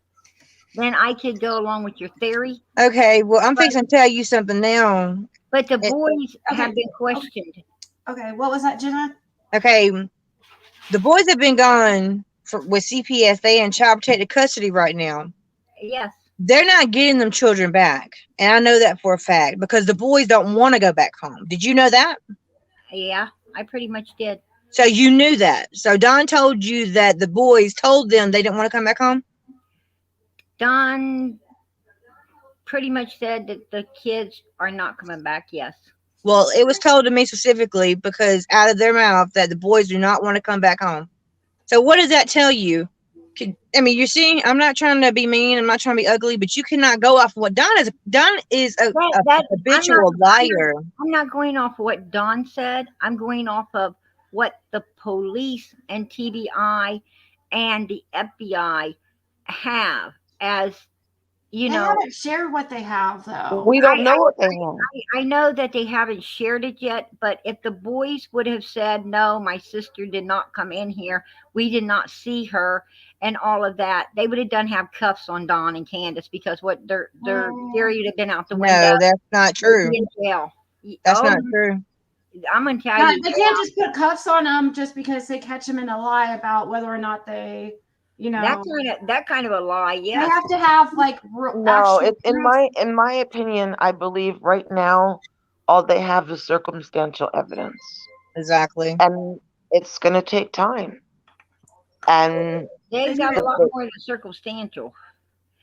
then I could go along with your theory. Okay, well, I'm fixing to tell you something now. But the boys have been questioned. Okay, what was that, Jenna? Okay, the boys have been gone with CPS. They in child protective custody right now. Yes. They're not getting them children back. And I know that for a fact because the boys don't want to go back home. Did you know that? Yeah, I pretty much did. So you knew that. So Don told you that the boys told them they didn't want to come back home? Don pretty much said that the kids are not coming back, yes. Well, it was told to me specifically because out of their mouth that the boys do not want to come back home. So what does that tell you? You're seeing, I'm not trying to be mean. I'm not trying to be ugly, but you cannot go off of what Don is. Don is a habitual liar. I'm not going off of what Don said. I'm going off of what the police and TBI and the FBI have as, they haven't shared what they have, though. We don't know what they have. I know that they haven't shared it yet, but if the boys would have said, no, my sister did not come in here, we did not see her, and all of that, they would have done have cuffs on Don and Candace because what their theory would have been out the window. No, that's not true. In jail. That's not true. I'm going to tell you. They can't just put cuffs on them just because they catch them in a lie about whether or not they you know, that kind of a lie. they Yeah. have to have like No, actual in proof. my opinion, I believe right now all they have is circumstantial evidence, Exactly. and it's going to take time. And They got a lot the- more than circumstantial.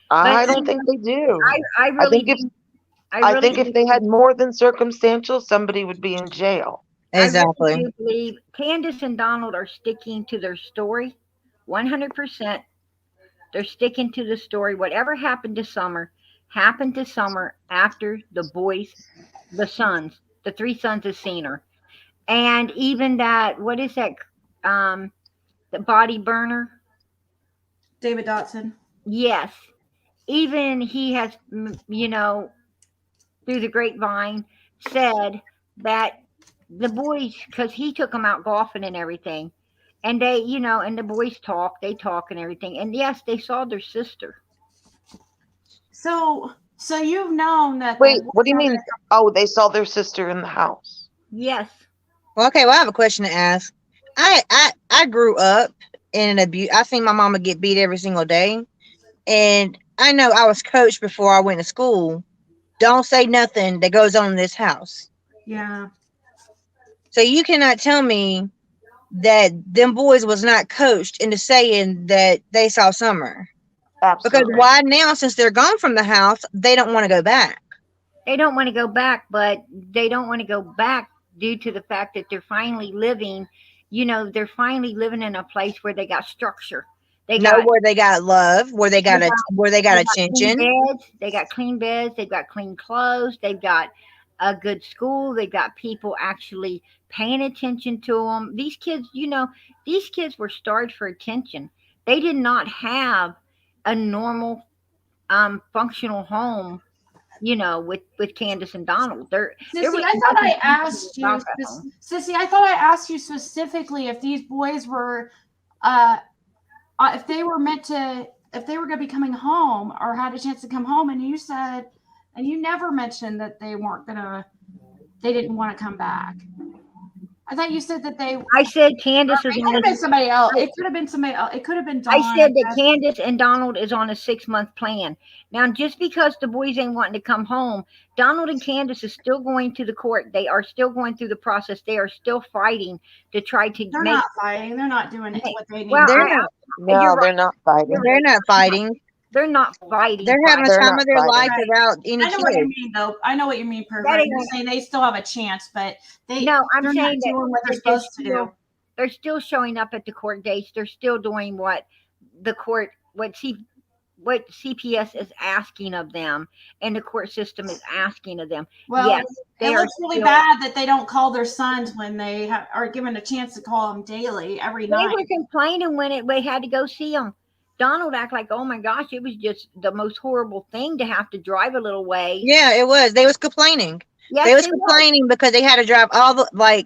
But I don't think they do. I I really think if do. I think if they had more than circumstantial, somebody would be in jail. I really Exactly. do believe Candace and Donald are sticking to their story 100%. They're sticking to the story. Whatever happened to Summer after the boys, the sons, the three sons have seen her. And even that, what is that? The body burner? David Dotson. Yes. Even he has, through the grapevine, said that the boys, because he took them out golfing and everything, and they, and the boys they talk and everything, and yes, they saw their sister. So you've known that. Wait, what do you mean? Oh, they saw their sister in the house. Yes. Well, okay. Well, I have a question to ask. I grew up in an abuse. I seen my mama get beat every single day, and I know I was coached before I went to school. Don't say nothing that goes on in this house. Yeah. So you cannot tell me that them boys was not coached into saying that they saw Summer. Absolutely. Because why now, since they're gone from the house, they don't want to go back. They don't want to go back, but they don't want to go back due to the fact that they're finally living, they're finally living in a place where they got structure. Where they got love, where they got attention. They got clean beds, they've got clean clothes, they've got a good school, they've got people actually paying attention to them. These kids were starved for attention. They did not have a normal functional home, with Candace and Donald. Sissy, I thought I asked you, Sissy, I thought I asked you specifically if these boys were if they were if they were going to be coming home or had a chance to come home, and you said, and you never mentioned that they didn't want to come back. I thought you said that I said Candace is. It could have been somebody else. It could have been somebody else. It could have been Dawn. I said that Candace and Donald is on a 6-month plan. Now, just because the boys ain't wanting to come home, Donald and Candace is still going to the court. They are still going through the process. They are still fighting to try to. They're not fighting. They're not doing what they need. Well, they're not fighting. They're not fighting. They're not fighting. They're having a time of their life without any I know what you mean, though. I know what you mean, Pervert. You're saying they still have a chance, but I'm saying not doing what they're supposed to do. They're still showing up at the court dates. They're still doing what the court, what CPS is asking of them, and the court system is asking of them. Well, yes, it looks really bad that they don't call their sons when they are given a chance to call them daily, every night. They were complaining when they had to go see them. Donald acted like, oh my gosh, it was just the most horrible thing to have to drive a little way. Yeah, it was. They was complaining. Yes, they was complaining because they had to drive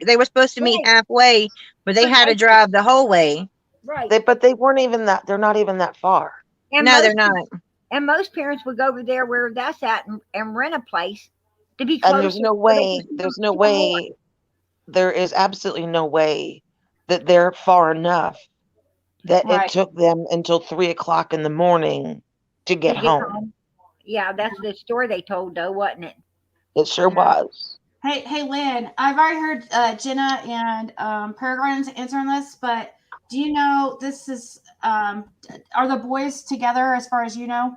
they were supposed to meet halfway, but they had to drive the whole way. Right. But they weren't even that. They're not even that far. And no, they're not. And most parents would go over there where that's at and rent a place to be close. And there's no way. There is absolutely no way that they're far enough that it took them until 3:00 in the morning to get home. Yeah, that's the story they told, though, wasn't it? It sure was. Hey, Lynn, I've already heard Jenna and Peregrine's answering this, but do you know this is are the boys together as far as you know?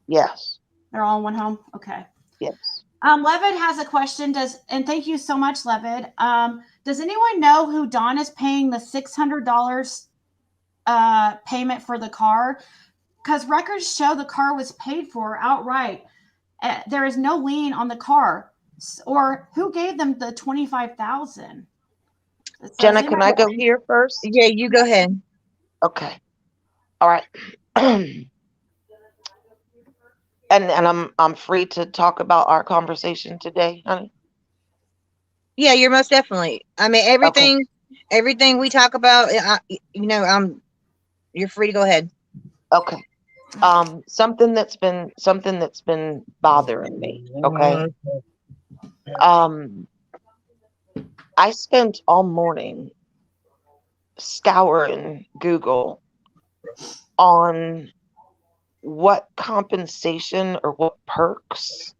Yes. They're all in one home? Okay. Yes. Levid has a question. And thank you so much, Levid. Does anyone know who Dawn is paying the $600 payment for the car? Because records show the car was paid for outright. There is no lien on the car. Or who gave them the $25,000? Jenna, can I go here first? Yeah, you go ahead. Okay. All right. and I'm free to talk about our conversation today, honey. Yeah, you're most definitely. I mean, everything we talk about, you're free to go ahead. Okay. Something that's been bothering me. Okay. I spent all morning scouring Google on what compensation or what perks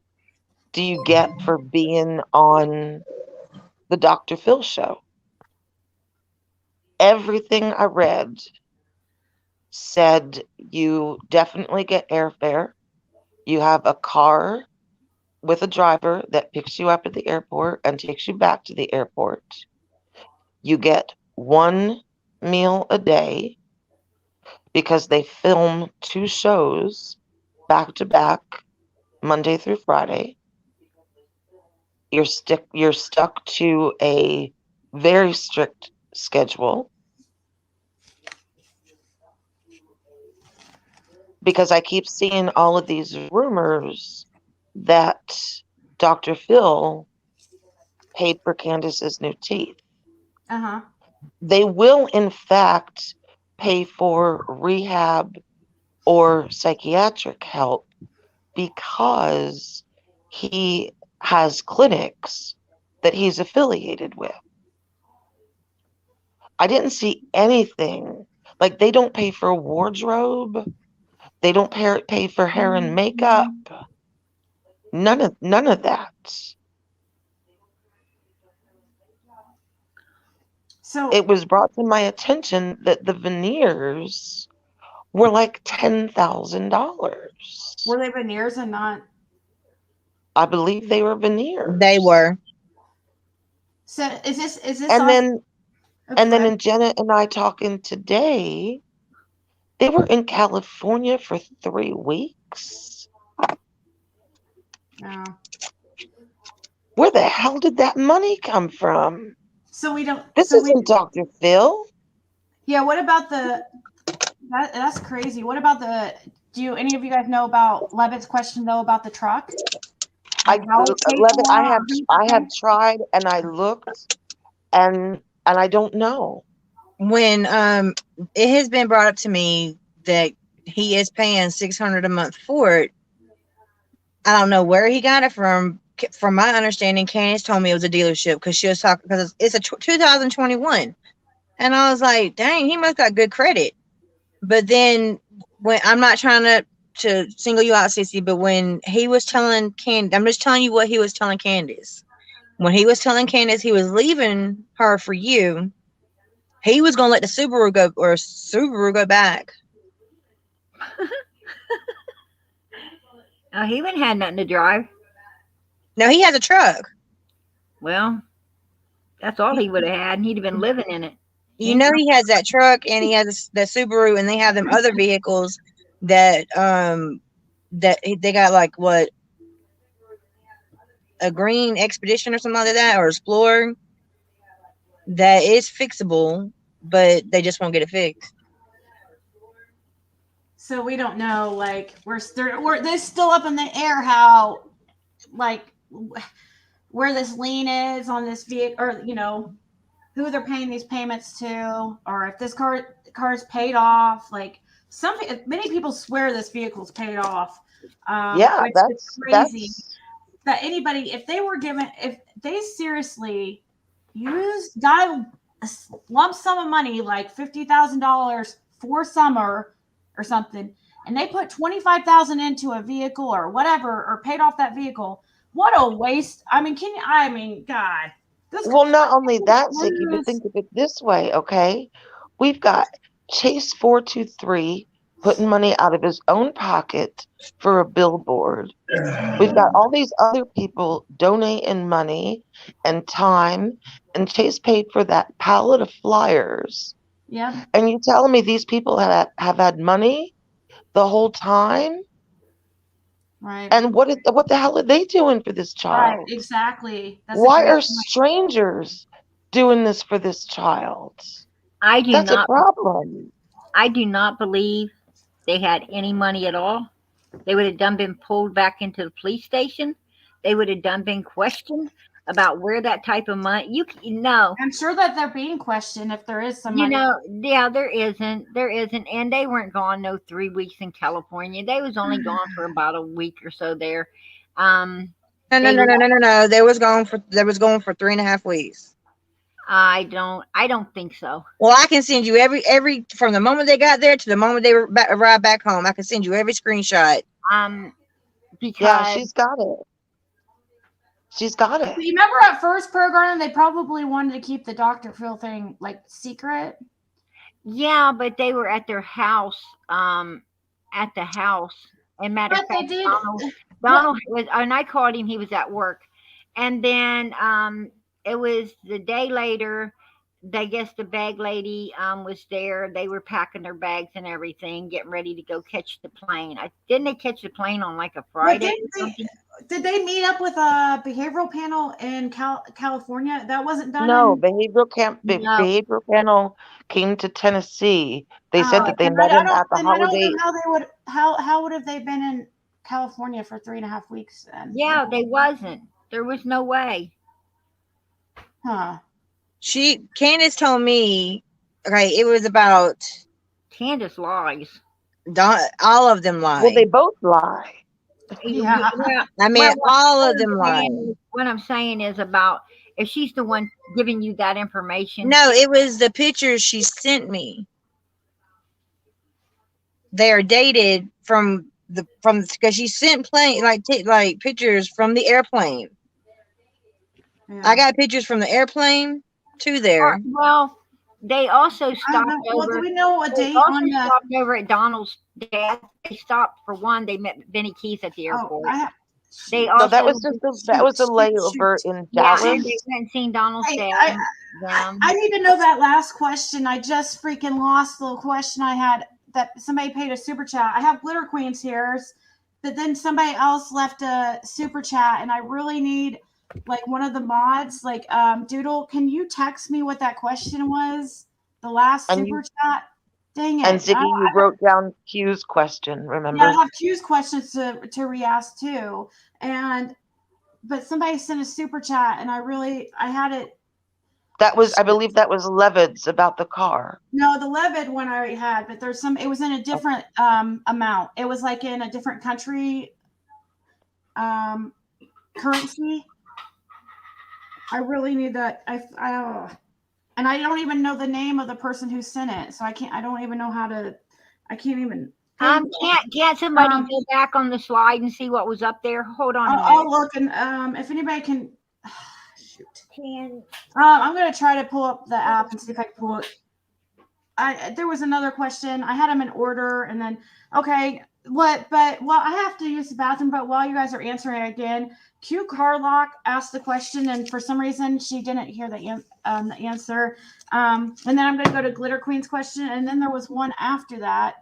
do you get for being on the Dr. Phil show. Everything I read said you definitely get airfare. You have a car with a driver that picks you up at the airport and takes you back to the airport. You get one meal a day because they film 2 shows back to back, Monday through Friday. You're stuck to a very strict schedule. Because I keep seeing all of these rumors that Dr. Phil paid for Candace's new teeth. Uh-huh. They will, in fact, pay for rehab or psychiatric help because he has clinics that he's affiliated with. I didn't see anything. Like, they don't pay for a wardrobe. They don't pay for hair and makeup. None of that. So it was brought to my attention that the veneers were like $10,000. were they veneers and not? I believe they were veneers. They were. So is this? And then in Jenna and I talking today, they were in California for 3 weeks. Oh. Where the hell did that money come from? So we don't. This isn't Dr. Phil. Yeah. What about that's crazy. What about do any of you guys know about Levitt's question though about the truck? Levitt, I have tried and I looked and I don't know. When it has been brought up to me that he is paying $600 a month for it, I don't know where he got it from. From my understanding, Candace told me it was a dealership because she was talking because it's a 2021, and I was like, dang, he must got good credit. But then when I'm not trying to single you out, Sissy, but when he was telling Candace, I'm just telling you what he was telling Candace. When he was telling Candace he was leaving her for you, he was gonna let the Subaru go back. He wouldn't have nothing to drive. No, he has a truck. Well, that's all he would have had, and he'd have been living in it. You know, he has that truck and he has the Subaru, and they have them other vehicles that that they got, like what, a green Expedition or something like that, or Explorer that is fixable, but they just won't get it fixed. So we don't know, like we're still up in the air how, like, where this lien is on this vehicle, or who they're paying these payments to, or if this car is paid off. Like many people swear this vehicle's paid off. Yeah, that's crazy. That anybody, if they seriously got a lump sum of money like $50,000 for summer or something, and they put $25,000 into a vehicle or whatever, or paid off that vehicle. What a waste! I mean, God. Well, not only that, Ziggy, but think of it this way, okay? We've got Chase 423 putting money out of his own pocket for a billboard. We've got all these other people donating money and time, and Chase paid for that pallet of flyers. Yeah. And you telling me these people have had money the whole time? Right. And what the hell are they doing for this child? Right, exactly. Why are strangers doing this for this child? That's a problem. I do not believe they had any money at all. They would have been pulled back into the police station. They would have been questioned about where that type of money. I'm sure that they're being questioned if there is some money. Yeah, there isn't, and they weren't gone no 3 weeks in California. They was only gone for about a week or so there. No. They was gone for 3.5 weeks. I don't think so. Well, I can send you every from the moment they got there to the moment they arrived back home. I can send you every screenshot. Because Yeah, she's got it. She's got it. You remember at first program, they probably wanted to keep the Dr. Phil thing like secret. yeah, but they were at their house. At the house. And matter of But they fact, did. Donald was, and I called him. He was at work, and then it was the day later. I guess the bag lady was there. They were packing their bags and everything, getting ready to go catch the plane. Didn't they catch the plane on like a Friday? Did they meet up with a behavioral panel in California? That wasn't done. No, behavioral panel came to Tennessee. They said that they met him at the holiday. I don't know how they would. How would have they been in California for 3.5 weeks? Then? Yeah, they wasn't. There was no way. Huh. Candace told me, okay, it was about Candace lies. All of them lie. Well, they both lie. Yeah. I mean, all of them lie. What I'm saying is about if she's the one giving you that information. No, it was the pictures she sent me. They are dated from because she sent like pictures from the airplane. Yeah. I got pictures from the airplane to there. Well, they also stopped over. Do we know a date on the? Stopped over at Donald's dad. They stopped for one. They met Benny Keys at the airport. They also. So that was a layover in Dallas. Yeah, they went and seen Donald's dad. I need to know that last question. I just freaking lost the question I had that somebody paid a super chat. I have Glitter Queens here, but then somebody else left a super chat, and I really need like one of the mods, like Doodle. Can you text me what that question was? The last super chat. Dang it! And Ziggy, you wrote down Q's question. Remember? Yeah, I have Q's questions to re-ask too. But somebody sent a super chat, and I had it. I believe that was Levid's about the car. No, the Levid one I already had, but there's some. It was in a different amount. It was like in a different country currency. I really need that. And I don't even know the name of the person who sent it, so I don't even know how to. I can't even. Can't somebody go back on the slide and see what was up there? Hold on. I'll look, and if anybody can. Shoot. I'm gonna try to pull up the app and see if I can pull it. There was another question. I had them in order, and then I have to use the bathroom. But while you guys are answering again, Q Carlock asked the question, and for some reason she didn't hear the answer. And then I'm going to go to Glitter Queen's question, and then there was one after that,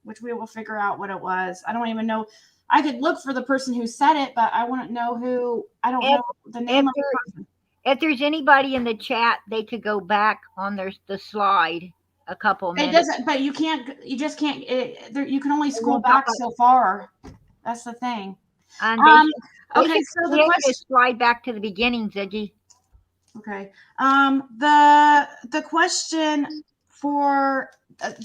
which we will figure out what it was. I don't even know. I could look for the person who said it, but I wouldn't know who. I don't know the name of the person. If there's anybody in the chat, they could go back on the slide a couple minutes. It doesn't, but you can't. You just can't. You can only scroll back so far. That's the thing. Okay, so the question slide back to the beginning, Ziggy. Okay. The question for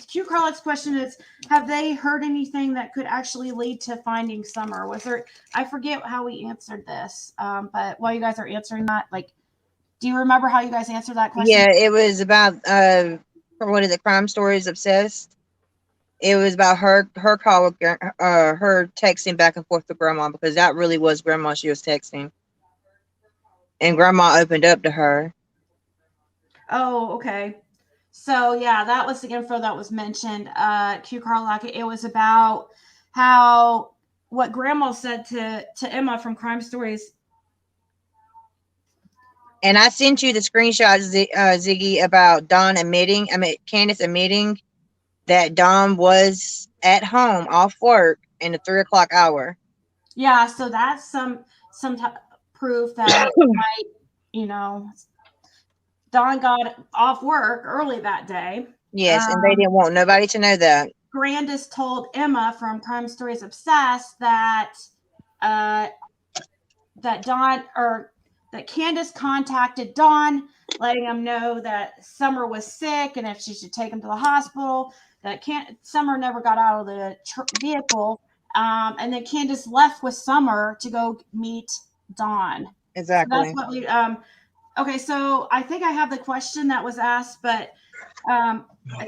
Q Carlock's question is: have they heard anything that could actually lead to finding Summer? Was there? I forget how we answered this. But while you guys are answering that, do you remember how you guys answered that question? Yeah, it was about what is it? Crime Stories Obsessed. It was about her call with her texting back and forth to Grandma, because that really was Grandma she was texting, and Grandma opened up to her. Oh, okay. So yeah, that was the info that was mentioned. Q Carlock. It was about what Grandma said to Emma from Crime Stories. And I sent you the screenshots, Ziggy, about Candace admitting that Dawn was at home off work in the 3 o'clock hour. Yeah, so that's some proof that Dawn got off work early that day. Yes, and they didn't want nobody to know that. Candace told Emma from Crime Stories Obsessed that that Candace contacted Dawn, letting him know that Summer was sick and if she should take him to the hospital. That Summer never got out of the vehicle, and then Candace left with Summer to go meet Dawn. Exactly. So that's what we Okay, so I think I have the question that was asked, but I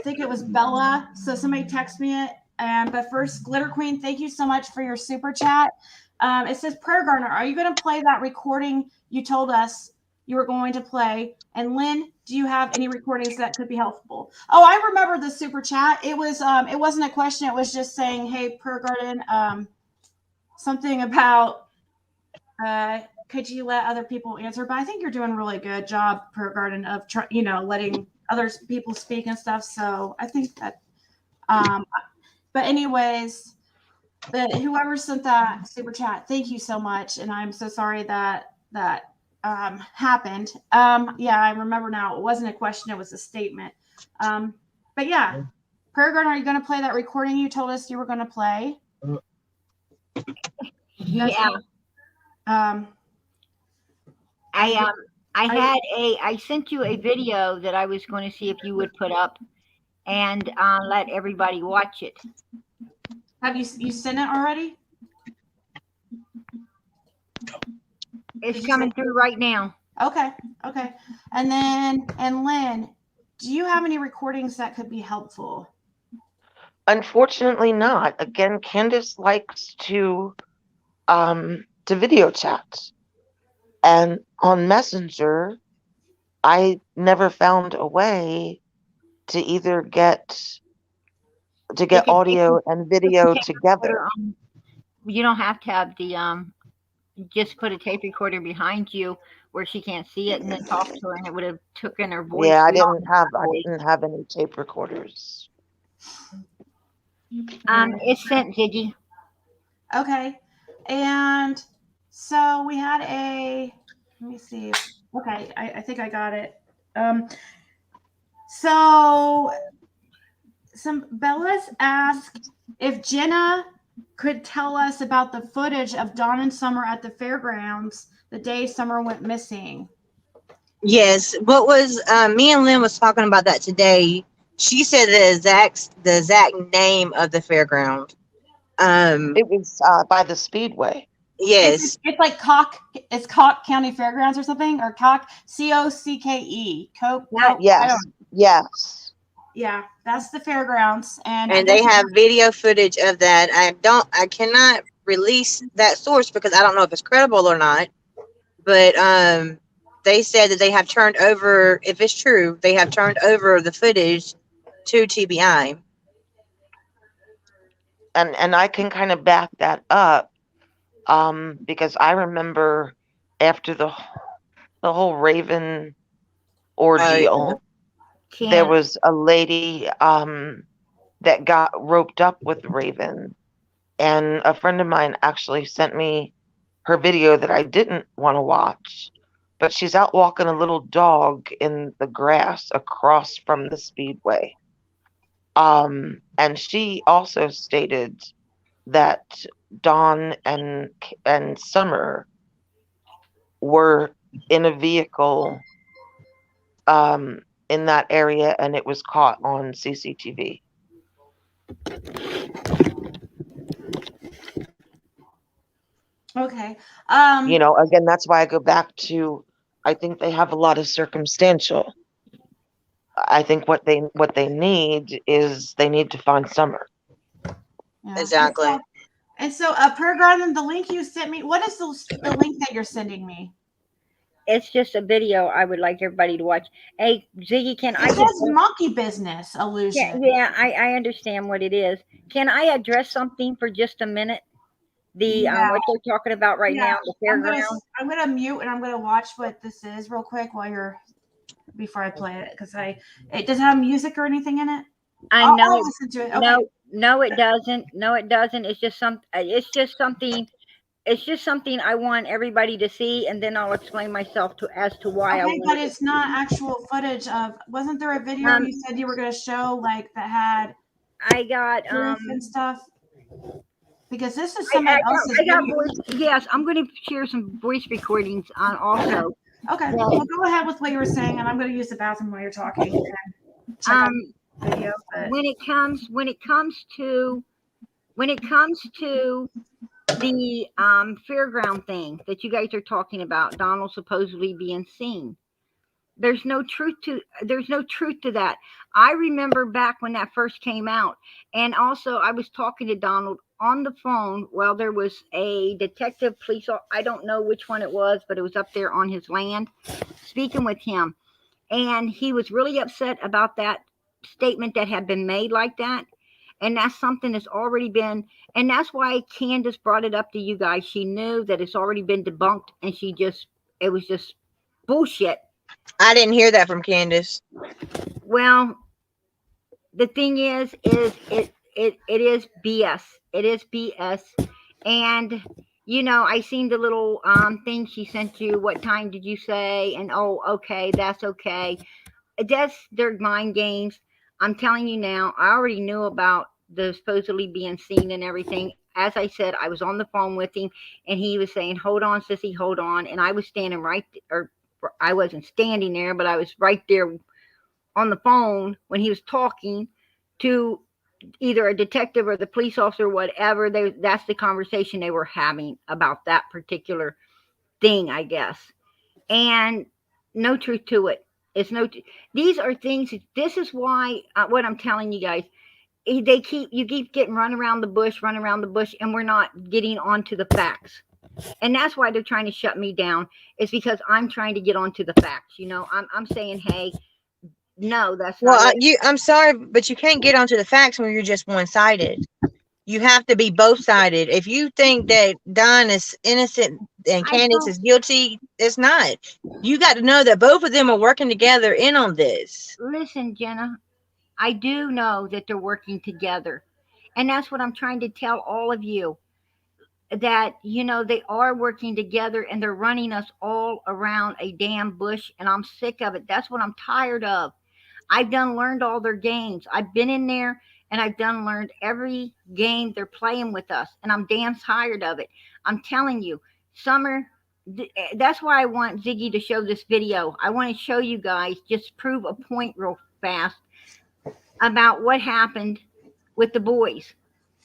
think it was Bella. So somebody text me it. But first, Glitter Queen, thank you so much for your super chat. It says, Prayer Gardener, are you going to play that recording you told us you were going to play? And Lynn, do you have any recordings that could be helpful? Oh, I remember the super chat. It wasn't a question. It was just saying, hey, Prayer Garden, something about could you let other people answer? But I think you're doing a really good job, Prayer Garden, of letting other people speak and stuff. So I think that but anyways, whoever sent that super chat, thank you so much. And I'm so sorry that happened. Yeah, I remember now. It wasn't a question, it was a statement. But yeah, Prayer Garden, are you going to play that recording you told us you were going to play? Yeah. I sent you a video that I was going to see if you would put up and let everybody watch it. Have you sent it already? It's coming through right now. Okay. And Lynn, do you have any recordings that could be helpful? Unfortunately not. Again, Candace likes to video chat. And on Messenger, I never found a way to either get audio and video together. You don't have to have the just put a tape recorder behind you where she can't see it and then talk to her, and it would have taken her voice. Yeah, I didn't have any tape recorders. It's sent, Ziggy. Okay. And so we had let me see. Okay, I think I got it. So some Bella's asked if Jenna could tell us about the footage of Dawn and Summer at the fairgrounds the day Summer went missing. Yes, what was me and Lynn was talking about that today. She said the exact name of the fairground. It was by the Speedway. Yes, it's like Cock County Fairgrounds or something, or Cock COCKE. Yes. Yeah, that's the fairgrounds, and they have video footage of that. I cannot release that source because I don't know if it's credible or not. But they said that they have turned over, if it's true, they have turned over the footage to TBI. And I can kind of back that up because I remember after the whole Raven ordeal, there was a lady that got roped up with Raven, and a friend of mine actually sent me her video that I didn't want to watch, but she's out walking a little dog in the grass across from the Speedway. And she also stated that Dawn and Summer were in a vehicle in that area, and it was caught on CCTV. Okay. Again, that's why I go back to, I think they have a lot of circumstantial. I think what they need is they need to find Summer. Yeah. Exactly. And so, Prayer Garden, the link you sent me, what is the link that you're sending me? It's just a video I would like everybody to watch. Hey, Ziggy, it says monkey business illusion. Yeah, I understand what it is. Can I address something for just a minute? What they're talking about right now, the fairground. I'm gonna mute and I'm gonna watch what this is real quick before I play it, because it doesn't have music or anything in it. I know. I'll listen to it. Okay. No, it doesn't. No, it doesn't. It's just something. It's just something I want everybody to see, and then I'll explain myself as to why I want. But it's not actual footage of. Wasn't there a video you said you were going to show that had? I got and stuff. Because this is somebody else's voice. Yes, I'm going to share some voice recordings on also. Okay, well, go ahead with what you were saying, and I'm going to use the bathroom while you're talking. Video, when it comes to the fairground thing that you guys are talking about, Donald supposedly being seen. There's no truth to that. I remember back when that first came out, and also I was talking to Donald on the phone. Well, there was a detective, police, I don't know which one it was, but it was up there on his land, speaking with him, and he was really upset about that statement that had been made like that. And that's something that's already been, and that's why Candace brought it up to you guys. She knew that it's already been debunked, and it was just bullshit. I didn't hear that from Candace. Well, the thing is it is BS. It is BS. And I seen the little thing she sent you. What time did you say? And oh, okay, that's okay. That's their mind games. I'm telling you now, I already knew about the supposedly being seen and everything. As I said, I was on the phone with him, and he was saying, "Hold on, Sissy, hold on." And I was standing or I wasn't standing there, but I was right there on the phone when he was talking to either a detective or the police officer, whatever. That's the conversation they were having about that particular thing, I guess. And no truth to it. It's no. These are things. This is why what I'm telling you guys. You keep getting run around the bush, and we're not getting onto the facts. And that's why they're trying to shut me down. Is because I'm trying to get onto the facts. I'm saying, hey, no, that's Well, not it. I'm sorry, but you can't get onto the facts when you're just one-sided. You have to be both-sided. If you think that Don is innocent and Candace is guilty, it's not. You got to know that both of them are working together in on this. Listen, Jenna, I do know that they're working together. And that's what I'm trying to tell all of you. That, they are working together, and they're running us all around a damn bush, and I'm sick of it. That's what I'm tired of. I've done learned all their games. I've been in there, and I've done learned every game they're playing with us, and I'm damn tired of it. I'm telling you, Summer, that's why I want Ziggy to show this video. I want to show you guys, just prove a point real fast about what happened with the boys.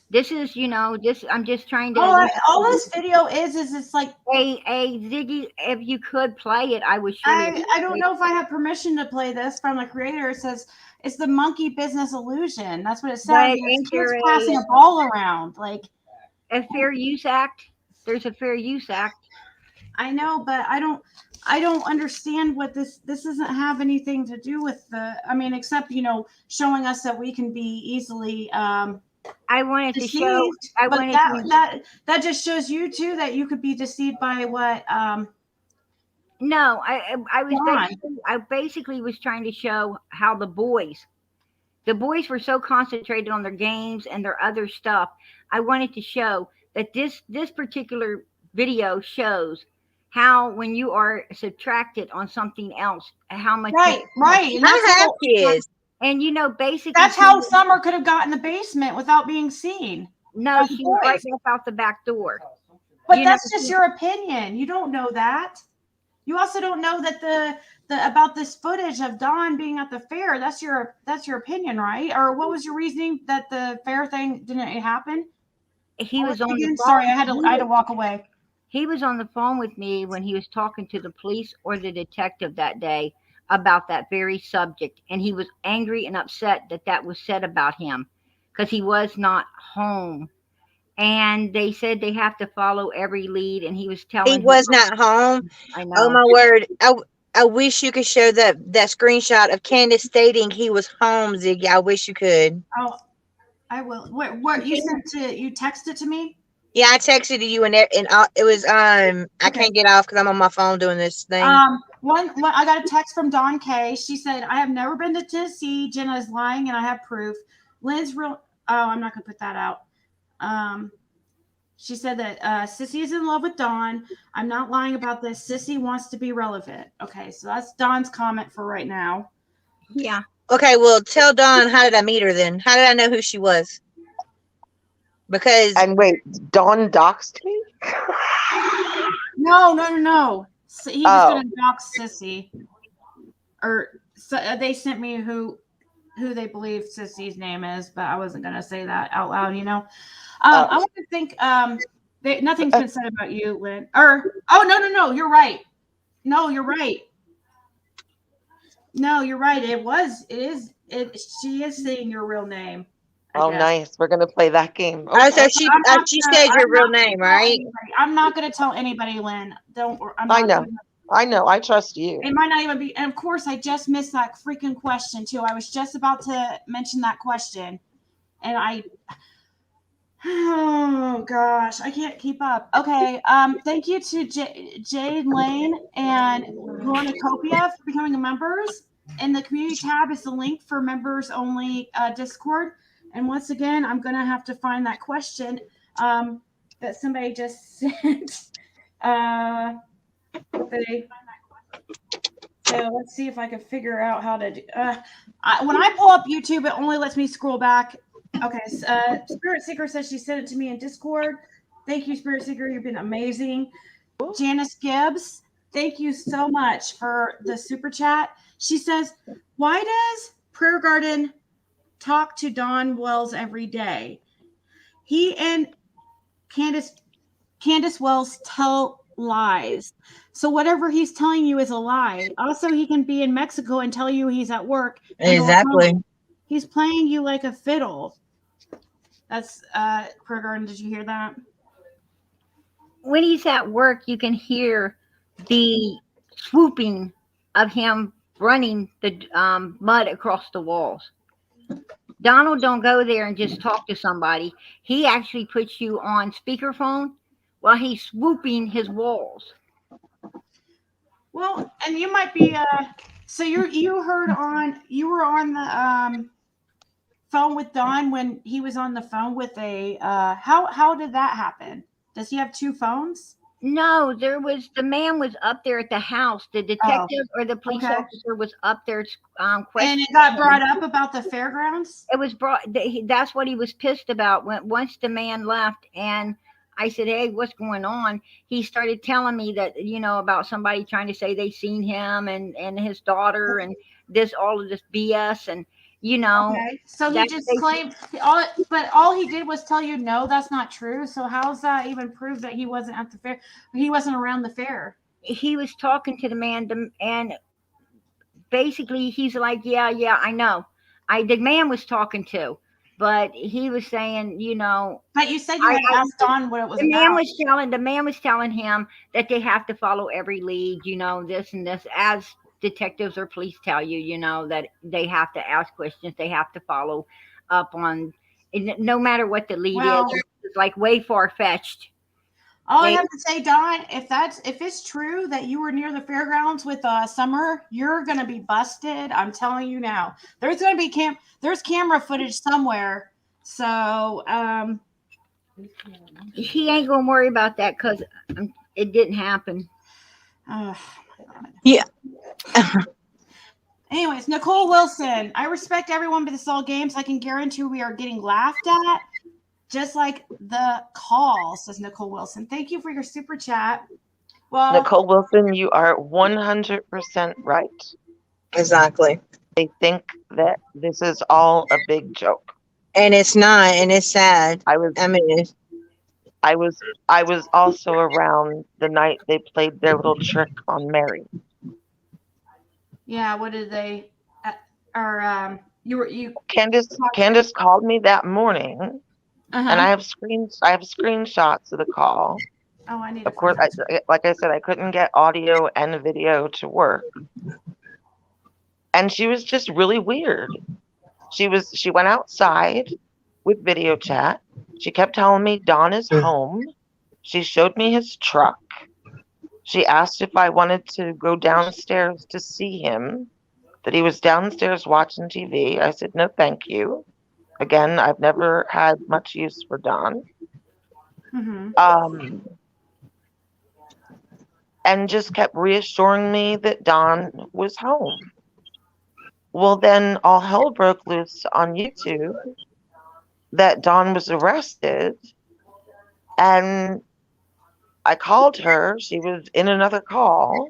This is, I'm just trying to. All this video is it's like a Ziggy, if you could play it, I would show you. I don't know if I have permission to play this from the creator. It says it's the monkey business illusion. That's what it says. It's passing a ball around, like a fair use act. There's a fair use act. I know, but I don't understand what this doesn't have anything to do with except showing us that we can be easily I wanted deceived, to show. That just shows you too that you could be deceived by what. No, I basically was trying to show how the boys were so concentrated on their games and their other stuff. I wanted to show that this particular video shows how when you are subtracted on something else, how much. Right. And I have kids. And basically that's how Summer could have gotten the basement without being seen. No, she went right back out the back door. But that's just your opinion. You don't know that. You also don't know that the about this footage of Don being at the fair. That's your opinion, right? Or what was your reasoning that the fair thing didn't happen? He was on the phone. Sorry, I had to walk away. He was on the phone with me when he was talking to the police or the detective that day about that very subject, and he was angry and upset that was said about him because he was not home, and they said they have to follow every lead, and he was telling he was not home. I know. Oh my word. I wish you could show that screenshot of Candace stating he was home, Ziggy. I wish you could. Oh, I will. What you texted to me? Yeah, I texted you and it was I can't get off because I'm on my phone doing this thing. One I got a text from Dawn K. She said, "I have never been to Tennessee. Jenna is lying, and I have proof." Lynn's real. Oh, I'm not gonna put that out. She said that Sissy is in love with Dawn. I'm not lying about this. Sissy wants to be relevant. Okay, so that's Dawn's comment for right now. Yeah. Okay, well, tell Dawn, how did I meet her then? How did I know who she was? Because wait, Dawn doxed me? No. So he was going to dox Sissy, or so they sent me who they believe Sissy's name is, but I wasn't going to say that out loud. I want to think. Nothing's been said about you, Lynn. No. You're right. No, you're right. No, you're right. She is saying your real name. Oh, nice. We're going to play that game. Oh, so Okay. she said your real name, right? I'm not going to tell anybody, Lynn. I know. I trust you. It might not even be. And of course, I just missed that freaking question too. I was just about to mention that question, and oh gosh, I can't keep up. Okay. Thank you to Jade Lane and Cornucopia for becoming members. In the community tab is the link for members only Discord. And once again, I'm gonna have to find that question that somebody just sent. So let's see if I can figure out how to do. When I pull up YouTube, it only lets me scroll back. Okay, Spirit Seeker says she sent it to me in Discord. Thank you, Spirit Seeker. You've been amazing. Janice Gibbs, thank you so much for the super chat. She says, why does Prayer Garden talk to Don Wells every day? He and Candace Wells tell lies. So whatever he's telling you is a lie. Also, he can be in Mexico and tell you he's at work. Exactly. He's playing you like a fiddle. That's Prayer Garden. Did you hear that? When he's at work, you can hear the swooping of him running the mud across the walls. Donald don't go there and just talk to somebody. He actually puts you on speakerphone while he's swooping his walls. Well, and you might be so you were on the phone with Don when he was on the phone with a how did that happen? Does he have two phones? No, the man was up there at the house. The detective or the police officer was up there questioning. And it got brought up about the fairgrounds? It was brought. That's what he was pissed about once the man left. And I said, hey, what's going on? He started telling me that, about somebody trying to say they seen him and his daughter and all of this BS. And, Okay. So he just claimed all he did was tell you, no, that's not true. So how's that even prove that he wasn't at the fair? He wasn't around the fair. He was talking to the man and basically he's like, yeah, I know. The man was talking to, but he was saying, But you said you had asked Don what it was about. The man was telling him that they have to follow every lead, this and this, as detectives or police tell you, that they have to ask questions, they have to follow up on, no matter what the lead is. It's like way far-fetched. All I have to say, Don, if it's true that you were near the fairgrounds with Summer, you're gonna be busted. I'm telling you now. There's gonna be there's camera footage somewhere. So he ain't gonna worry about that because it didn't happen. Oh my God. Yeah. Anyways, Nicole Wilson. I respect everyone, but this is all games. I can guarantee we are getting laughed at. Just like the call, says Nicole Wilson. Thank you for your super chat. Well, Nicole Wilson, you are 100% right. Exactly. They think that this is all a big joke. And it's not, and it's sad. I was also around the night they played their little trick on Mary. Yeah, what did they Candace called me that morning. And I have screenshots of the call. Oh, I need. Of course, like I said, I couldn't get audio and video to work, and she was just really weird. She went outside with video chat. She kept telling me Don is home. She showed me his truck. She asked if I wanted to go downstairs to see him. That he was downstairs watching TV. I said no, thank you. Again, I've never had much use for Don. Mm-hmm. And just kept reassuring me that Don was home. Well, then all hell broke loose on YouTube that Don was arrested. And I called her. She was in another call.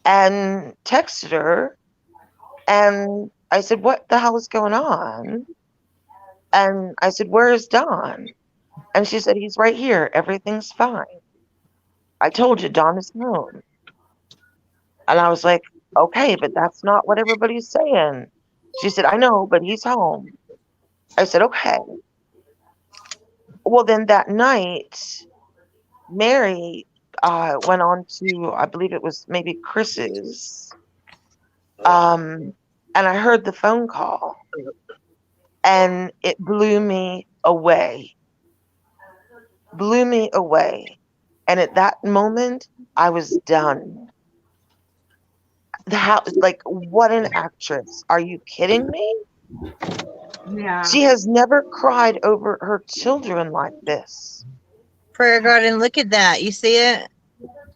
And texted her. And I said, what the hell is going on? And I said, where is Don? And she said, he's right here. Everything's fine. I told you, Don is home. And I was like, okay, but that's not what everybody's saying. She said, I know, but he's home. I said, okay. Well, then that night, Mary went on to, I believe it was maybe Chris's, and I heard the phone call, and it blew me away. Blew me away. And at that moment, I was done. Like, what an actress. Are you kidding me? Yeah. She has never cried over her children like this. Prayer Garden, look at that. You see it?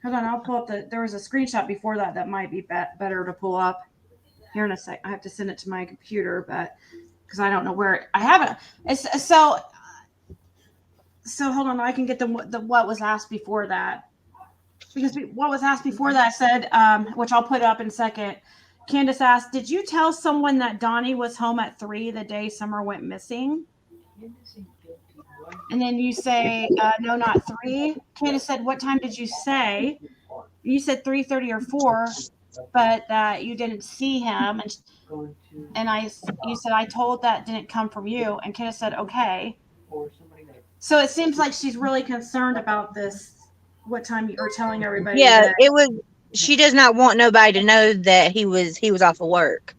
Hold on, I'll pull up there was a screenshot before that might be better to pull up here in a sec. I have to send it to my computer, but because I don't know where I haven't. It's so hold on, I can get the what was asked before that, because what was asked before that said, which I'll put up in a second. Candace asked, "Did you tell someone that Donnie was home at 3 the day Summer went missing?" And then you say, "No, not 3." Candace said, "What time did you say?" You said 3:30 or 4, but that you didn't see him. And you said, "I told that didn't come from you." And Candace said, "Okay." So it seems like she's really concerned about this. What time you are telling everybody? Yeah, that, it was. She does not want nobody to know that he was off of work,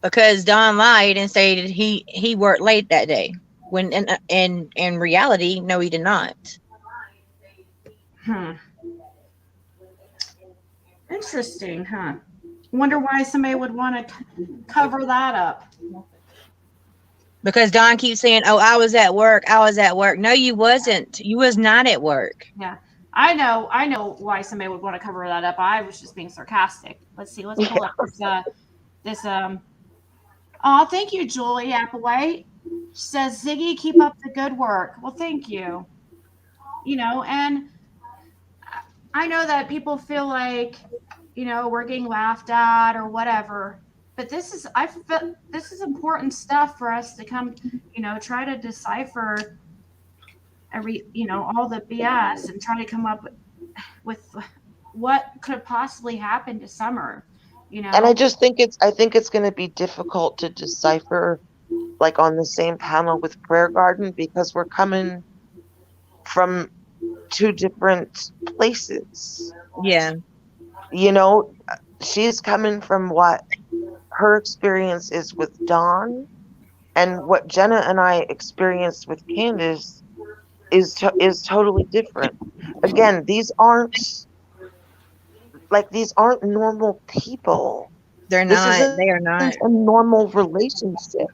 because Don lied and stated he worked late that day, when in reality, no, he did not. Interesting, huh? Wonder why somebody would want to cover that up. Because Don keeps saying, "Oh, I was at work. I was at work." No, you wasn't. You was not at work. Yeah, I know why somebody would want to cover that up. I was just being sarcastic. Let's see. Let's pull up this. Oh, thank you, Julie Applewhite. She says, "Ziggy, keep up the good work." Well, thank you. And I know that people feel like, we're getting laughed at or whatever. But this is important stuff for us to come, try to decipher all the BS and try to come up with what could possibly happen to Summer. And I think it's going to be difficult to decipher, like, on the same panel with Prayer Garden, because we're coming from two different places. Yeah. She's coming from what her experience is with Dawn, and what Jenna and I experienced with Candace is totally different. Again, these aren't normal people. They're not. They are not. A normal relationship.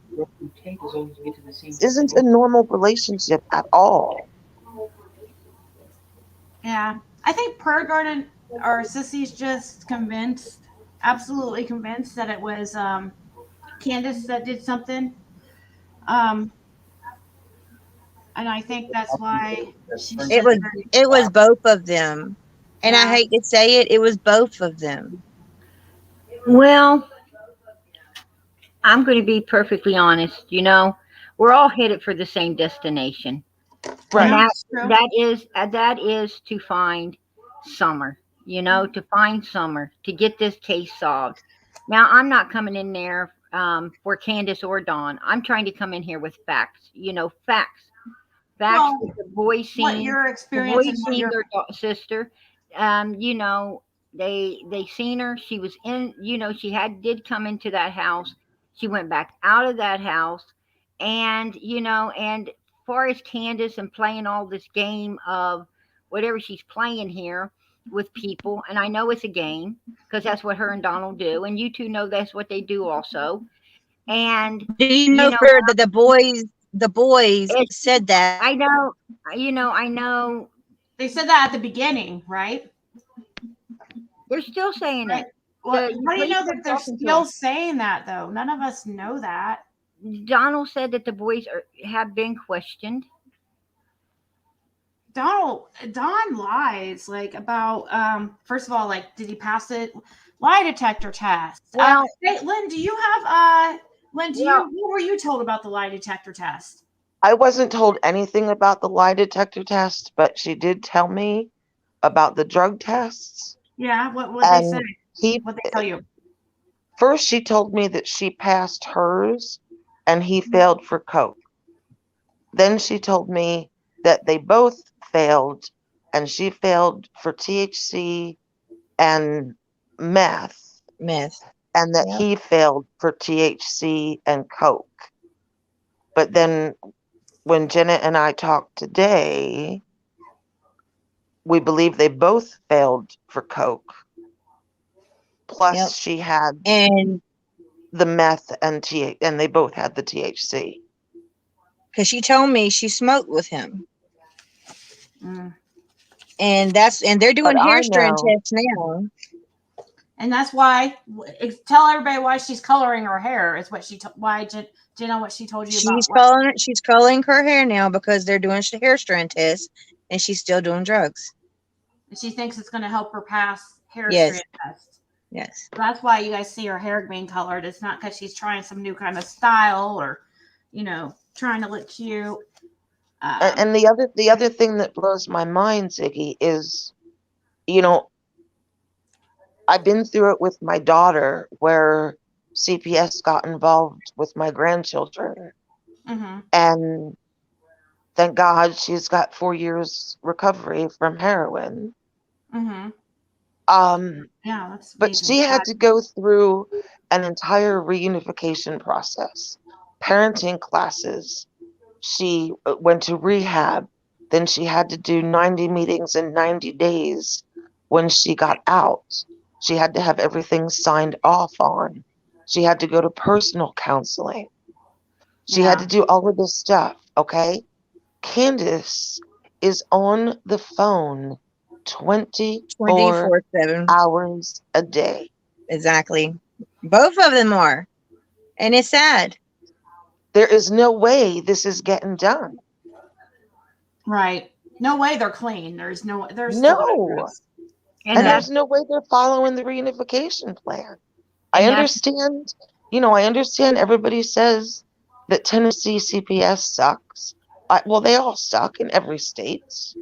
This isn't a normal relationship at all. Yeah, I think Prayer Garden or Sissy's just absolutely convinced that it was Candace that did something. And I think that's why it was both of them. And I hate to say it was both of them. Well, I'm going to be perfectly honest. We're all headed for the same destination. Right. And that is to find Summer, to find Summer, to get this case solved. Now, I'm not coming in there for Candace or Dawn. I'm trying to come in here with facts, facts. Facts with the boys seen, what your experience, the boys seen their sister. They seen her. She was in, she did come into that house. She went back out of that house. And, and far as Candace and playing all this game of whatever she's playing here with people, and I know it's a game because that's what her and Donald do, and you two know that's what they do also. And do you know that the boys said that? I know, I know. They said that at the beginning, right? They're still saying it. Well, how do you know that they're still saying that, though? None of us know that. Donald said that the boys have been questioned. Don lies, like, about first of all, like, did he pass the lie detector test? Well, hey, Lynn, do you have Lynn, what were you told about the lie detector test? I wasn't told anything about the lie detector test, but she did tell me about the drug tests. Yeah, what did they say? What they tell you? First, she told me that she passed hers and he failed for coke. Then she told me that they both failed and she failed for THC and meth, and that he failed for THC and coke. But then when Jenna and I talked today, we believe they both failed for coke. Plus, she had and the meth and and they both had the THC. because she told me she smoked with him, and they're doing hair strand tests now. And that's why, tell everybody why she's coloring her hair. Is what why Jenna, what she told you about. She's coloring her hair now because they're doing hair strand tests, and she's still doing drugs. And she thinks it's going to help her pass hair strand tests. Yes. So that's why you guys see her hair being colored. It's not because she's trying some new kind of style or, trying to look cute. And the other thing that blows my mind, Ziggy, is, I've been through it with my daughter where CPS got involved with my grandchildren. Mm-hmm. And thank God she's got 4 years recovery from heroin. Mm-hmm. Yeah, that's but she had to go through an entire reunification process, parenting classes. She went to rehab. Then she had to do 90 meetings in 90 days when she got out. She had to have everything signed off on. She had to go to personal counseling. She had to do all of this stuff, okay? Candace is on the phone 24/7 hours a day. Exactly. Both of them are. And it's sad. There is no way this is getting done. Right. No way they're clean. There's no. And there's no way they're following the reunification plan. I understand, I understand everybody says that Tennessee CPS sucks. Well, they all suck in every state.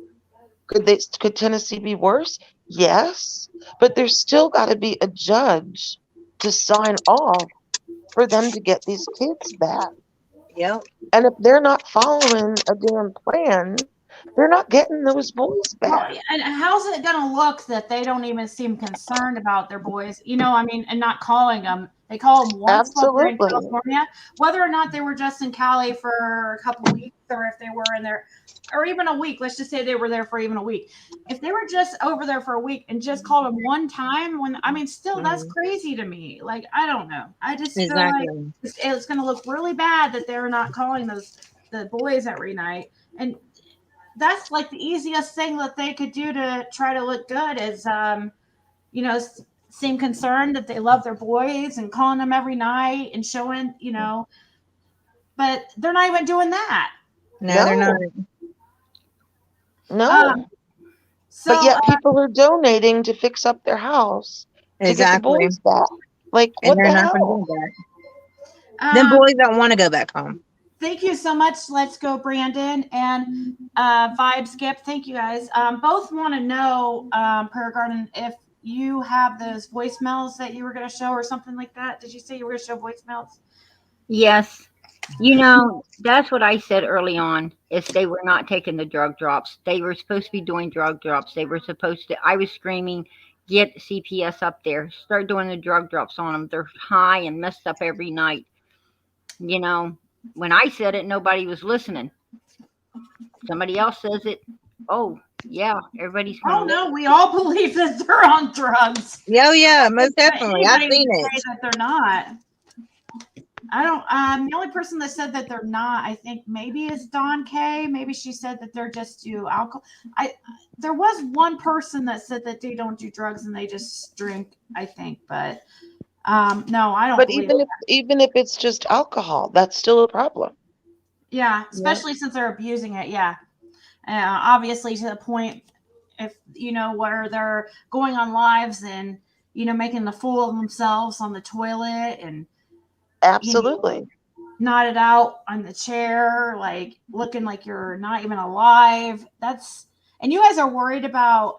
Could Tennessee be worse? Yes, but there's still got to be a judge to sign off for them to get these kids back. Yep. And if they're not following a damn plan, they're not getting those boys back. Well, and how's it going to look that they don't even seem concerned about their boys? And not calling them. They call them once while they're in California, whether or not they were just in Cali for a couple of weeks, or if they were in there, or even a week. Let's just say they were there for even a week. If they were just over there for a week and just called them one time, still that's crazy to me. Like, I don't know. I just feel like it's going to look really bad that they're not calling the boys every night. And that's like the easiest thing that they could do to try to look good is, seem concerned that they love their boys and calling them every night and showing, but they're not even doing that. No, they're not. No. But yet people are donating to fix up their house to get the boys back. Like, what the hell? Them boys don't want to go back home. Thank you so much. Let's go, Brandon and Vibe Skip. Thank you guys. Both want to know, Prayer Garden, if you have those voicemails that you were going to show or something like that. Did you say you were going to show voicemails? Yes. That's what I said early on, is they were not taking the drug drops. They were supposed to be doing drug drops. They were supposed to, I was screaming, get CPS up there. Start doing the drug drops on them. They're high and messed up every night. When I said it, nobody was listening. Somebody else says it. Oh, yeah, everybody's going. Oh, no, we all believe that they're on drugs. Yeah, most definitely. I've seen it. Say that they're not. I don't. The only person that said that they're not, I think, maybe is Dawn K. Maybe she said that they're just do alcohol. There was one person that said that they don't do drugs and they just drink, I think, but no, I don't. But even if it's just alcohol, that's still a problem. Yeah, especially since they're abusing it. Yeah, obviously to the point, if where they're going on lives and making the fool of themselves on the toilet and absolutely nodded out on the chair, like looking like you're not even alive. And you guys are worried about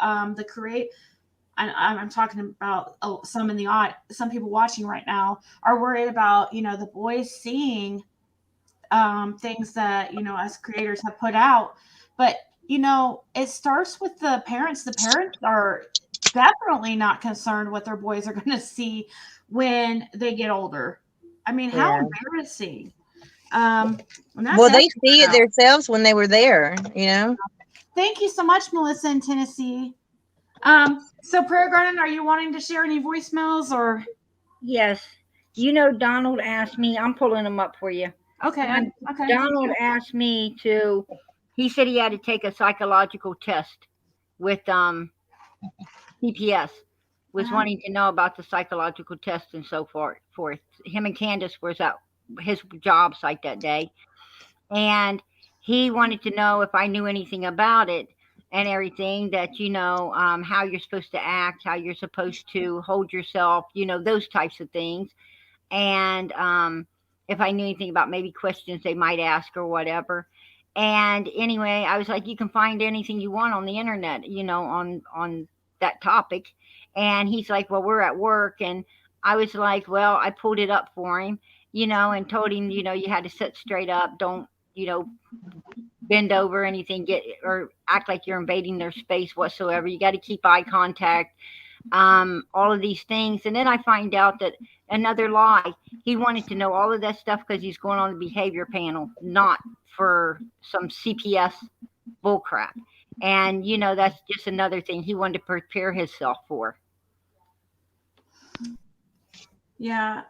I'm talking about some some people watching right now are worried about, the boys seeing things that, us creators have put out. But, it starts with the parents. The parents are definitely not concerned what their boys are going to see when they get older. I mean, how Yeah. embarrassing. And that's Well, they see it everywhere. themselves when they were there, you know? Thank you so much, Melissa in Tennessee. So Prayer Garden, are you wanting to share any voicemails or? Yes. Donald asked me, I'm pulling them up for you. Okay. And Okay. Donald asked me he said he had to take a psychological test with CPS, was wanting to know about the psychological test and so forth. Him and Candace was at his job site that day, and he wanted to know if I knew anything about it and everything, that how you're supposed to act, how you're supposed to hold yourself, those types of things. And if I knew anything about maybe questions they might ask or whatever. And anyway, I was like, you can find anything you want on the internet, on that topic. And he's like, well, we're at work. And I was like, well, I pulled it up for him, and told him, you had to sit straight up. Don't, bend over anything, get or act like you're invading their space whatsoever. You got to keep eye contact, all of these things. And then I find out that another lie, he wanted to know all of that stuff because he's going on the behavior panel, not for some CPS bullcrap. And that's just another thing he wanted to prepare himself for. Yeah.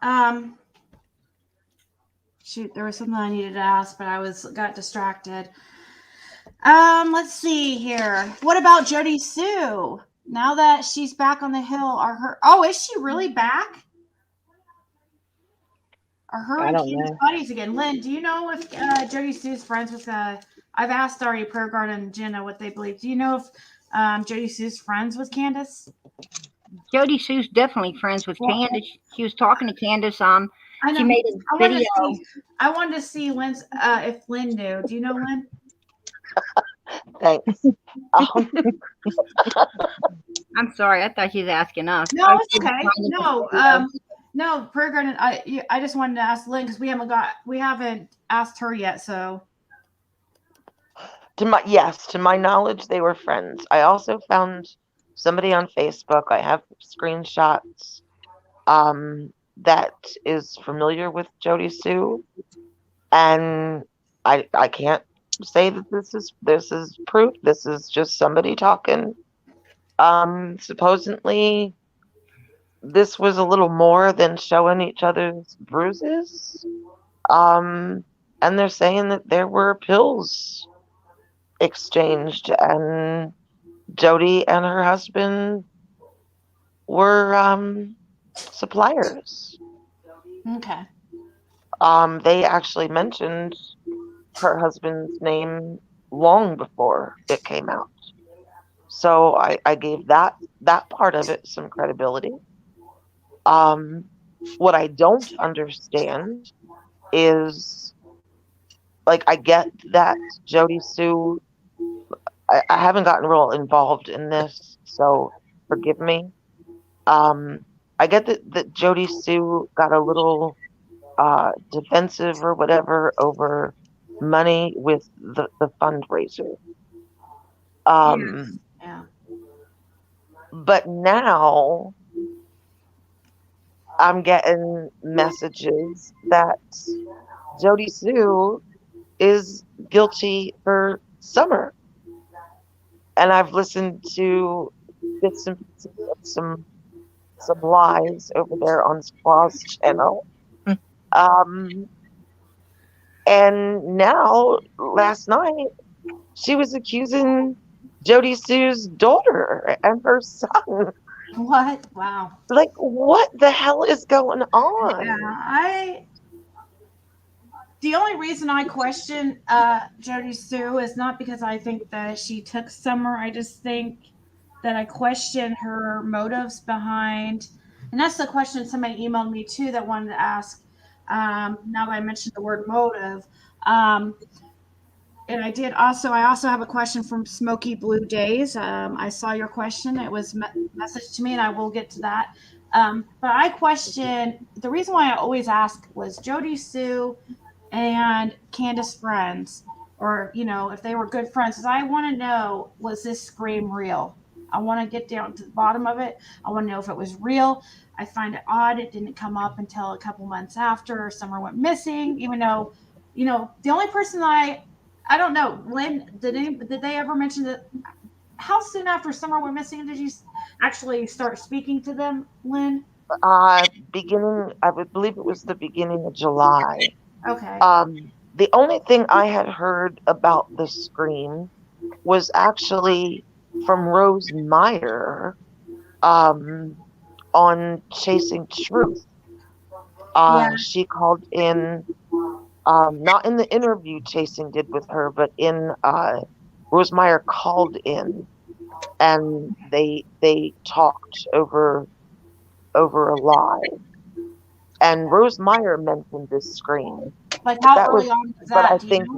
Shoot, there was something I needed to ask, but got distracted. Let's see here. What about Jody Sue? Now that she's back on the hill, is she really back? Are her and Candace buddies again? Lynn, do you know if Jody Sue's friends with I've asked already Prayer Garden and Jenna what they believe. Do you know if Jody Sue's friends with Candace? Jody Sue's definitely friends with Candace. She was talking to Candace. I know. She made a video. I wanted to see Lynn's if Lynn knew. Do you know Lynn? Thanks. I'm sorry. I thought she was asking us. No, it's okay. No, Prayer Garden. I just wanted to ask Lynn because we haven't asked her yet. So. To my knowledge, they were friends. I also found somebody on Facebook. I have screenshots. That is familiar with Jody Sue, and I can't say that this is proof. This is just somebody talking. Supposedly, this was a little more than showing each other's bruises. And they're saying that there were pills exchanged, and Jody and her husband were suppliers. Okay. They actually mentioned her husband's name long before it came out. So I gave that part of it some credibility. What I don't understand is, like, I get that Jody Sue, I haven't gotten real involved in this, so forgive me. I get that Jody Sue got a little defensive or whatever over money with the fundraiser. Yes. Yeah. But now I'm getting messages that Jody Sue is guilty for Summer. And I've listened to some lies over there on Squaw's channel. And now, last night, she was accusing Jody Sue's daughter and her son. What? Wow. Like, what the hell is going on? Yeah, the only reason I question Jody Sue is not because I think that she took Summer. I just think that I question her motives behind, and that's the question somebody emailed me too that wanted to ask. Now that I mentioned the word motive, And I also have a question from Smoky Blue Days. I saw your question. It was messaged to me, and I will get to that. But I question, the reason why I always ask was Jody Sue and Candace friends, or, if they were good friends, because I want to know, was this scream real? I want to get down to the bottom of it. I want to know if it was real. I find it odd it didn't come up until a couple months after Summer went missing, even though, the only person I don't know, Lynn, did they ever mention that? How soon after Summer went missing did you actually start speaking to them, Lynn? I would believe it was the beginning of July. Okay. The only thing I had heard about the scream was actually from Rose Meyer, on Chasing Truth. Yeah. She called in, not in the interview Chasing did with her, but in Rose Meyer called in, and they talked over a live. And Rose Meyer mentioned this scream. Like how That early was, on was but that? I think,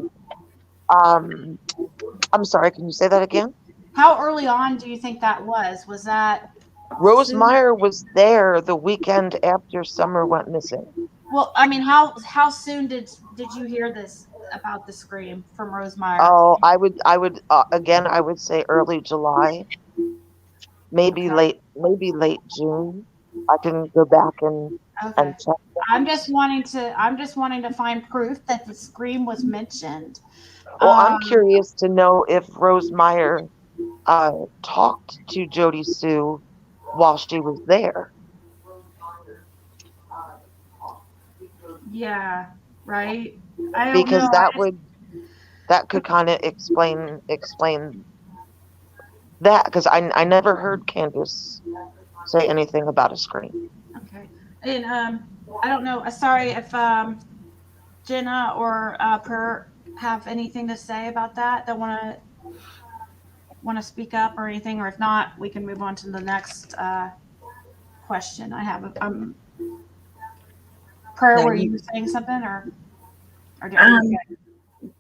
I'm sorry, can you say that again? How early on do you think that was? Was that Rose soon? Meyer was there the weekend after Summer went missing. Well, I mean, how soon did you hear this about the scream from Rose Meyer? Oh, I would again, I would say early July, maybe Okay. late June. I can go back and Okay. check. I'm just wanting to find proof that the scream was mentioned. Well, I'm curious to know if Rose Meyer talked to Jody Sue while she was there. Yeah, right. I don't Because know. that could kind of explain that, because I never heard Candace say anything about a scream. Okay. And I don't know. Sorry if Jenna or Per have anything to say about that. That want to speak up or anything, or if not, we can move on to the next question. I have. Per, No, were you saying something, or are you okay?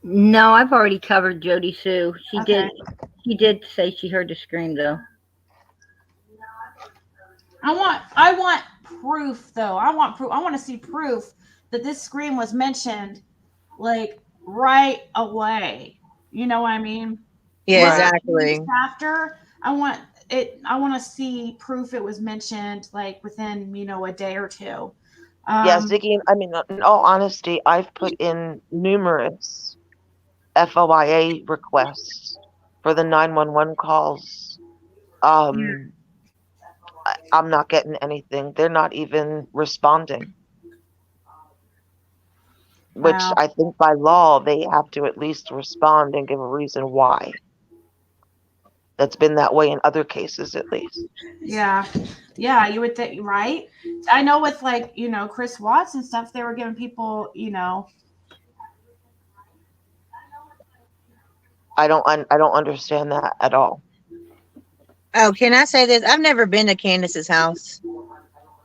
No, I've already covered Jody Sue. She Okay. did say she heard the scream though. I want proof though. I want proof. I want to see proof that this scream was mentioned like right away. You know what I mean? Yeah, Right. exactly. After I want to see proof it was mentioned like within, a day or two. Yeah, Ziggy, I mean, in all honesty, I've put in numerous FOIA requests for the 911 calls. I'm not getting anything. They're not even responding. Which Wow. I think by law, they have to at least respond and give a reason why. That's been that way in other cases, at least. Yeah. Yeah, you would think, right? I know with like, Chris Watts and stuff, they were giving people, I don't understand that at all. Oh, can I say this? I've never been to Candace's house.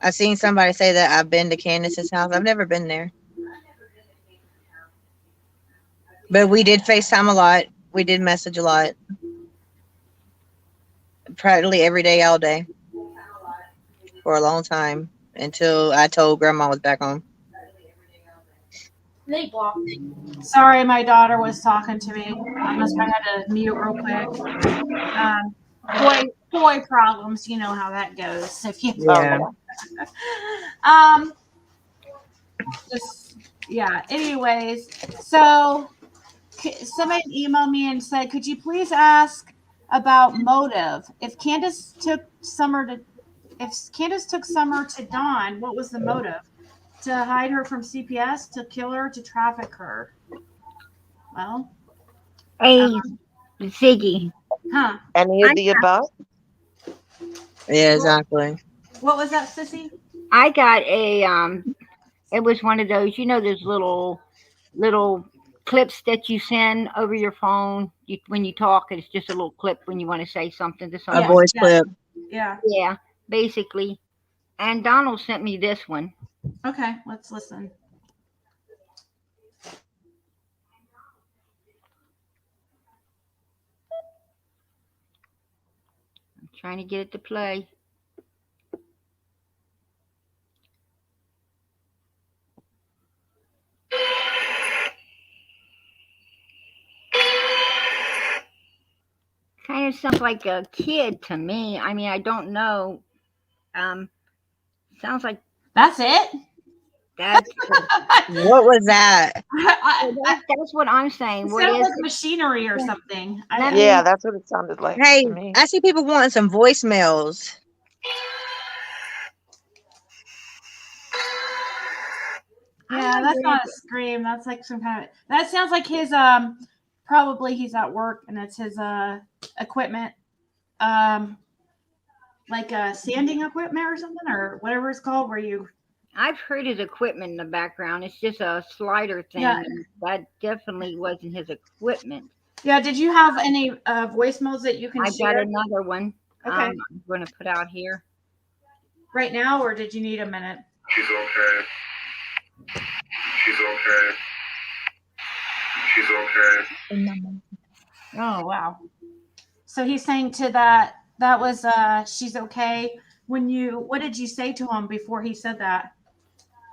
I've seen somebody say that I've been to Candace's house. I've never been there. But we did FaceTime a lot. We did message a lot. Practically every day, all day. For a long time. Until I told Grandma I was back home. Sorry, my daughter was talking to me. I had to mute real quick. Boy problems, you know how that goes. If you Yeah. just yeah. Anyways, so somebody emailed me and said, "Could you please ask about motive? If Candace took Summer to Dawn, what was the motive? To hide her from CPS, to kill her, to traffic her?" Well, Hey, Ziggy. huh? Any of the above? Yeah, exactly. What was that, Sissy? I got a it was one of those, those little clips that you send over your phone when you talk. It's just a little clip when you want to say something to A somebody. voice clip. Yeah. Yeah, basically. And Donald sent me this one. Okay, let's listen. Trying to get it to play. Kind of sounds like a kid to me. I mean, I don't know. Sounds like That's it. that's What was that? that's what I'm saying. It What sounds is like machinery or something. Let me- Yeah, that's what it sounded like Hey, to me. I see people wanting some voicemails. Yeah, that's not a scream. That's like some kind of. That sounds like his Probably he's at work and it's his equipment, like a sanding equipment or something or whatever it's called, where you. I've heard his equipment in the background. It's just a slider thing. Yeah. That definitely wasn't his equipment. Yeah. Did you have any voicemails that you can I've share? got another one. Okay. I'm going to put out here right now, or did you need a minute? She's okay. She's okay. She's okay. Oh wow. So he's saying to that was she's okay. What did you say to him before he said that?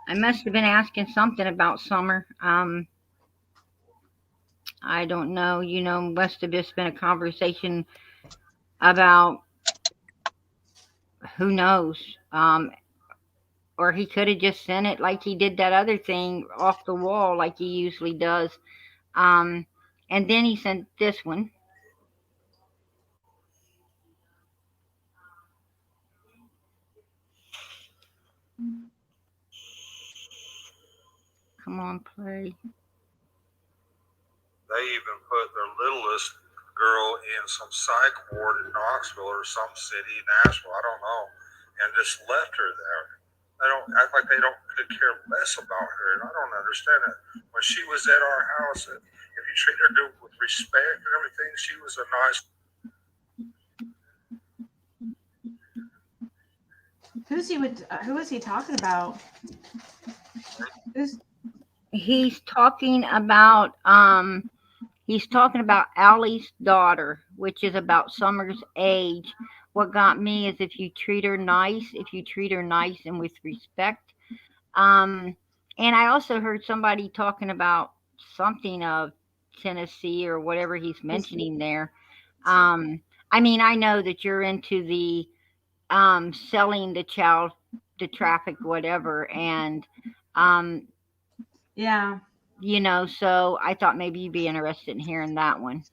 I must have been asking something about Summer. I don't know. Must have just been a conversation about who knows. Or he could have just sent it like he did that other thing off the wall like he usually does. And then he sent this one. Come on, play. They even put their littlest girl in some psych ward in Knoxville or some city, Nashville, I don't know, and just left her there. They don't act like they could care less about her, and I don't understand it. When she was at our house, if you treat her with respect and everything, she was a nice. Who is he talking about? He's talking about Allie's daughter, which is about Summer's age. What got me is if you treat her nice and with respect. And I also heard somebody talking about something of Tennessee or whatever he's mentioning there. I mean, I know that you're into the selling the child to traffic, whatever, and yeah, so I thought maybe you'd be interested in hearing that one.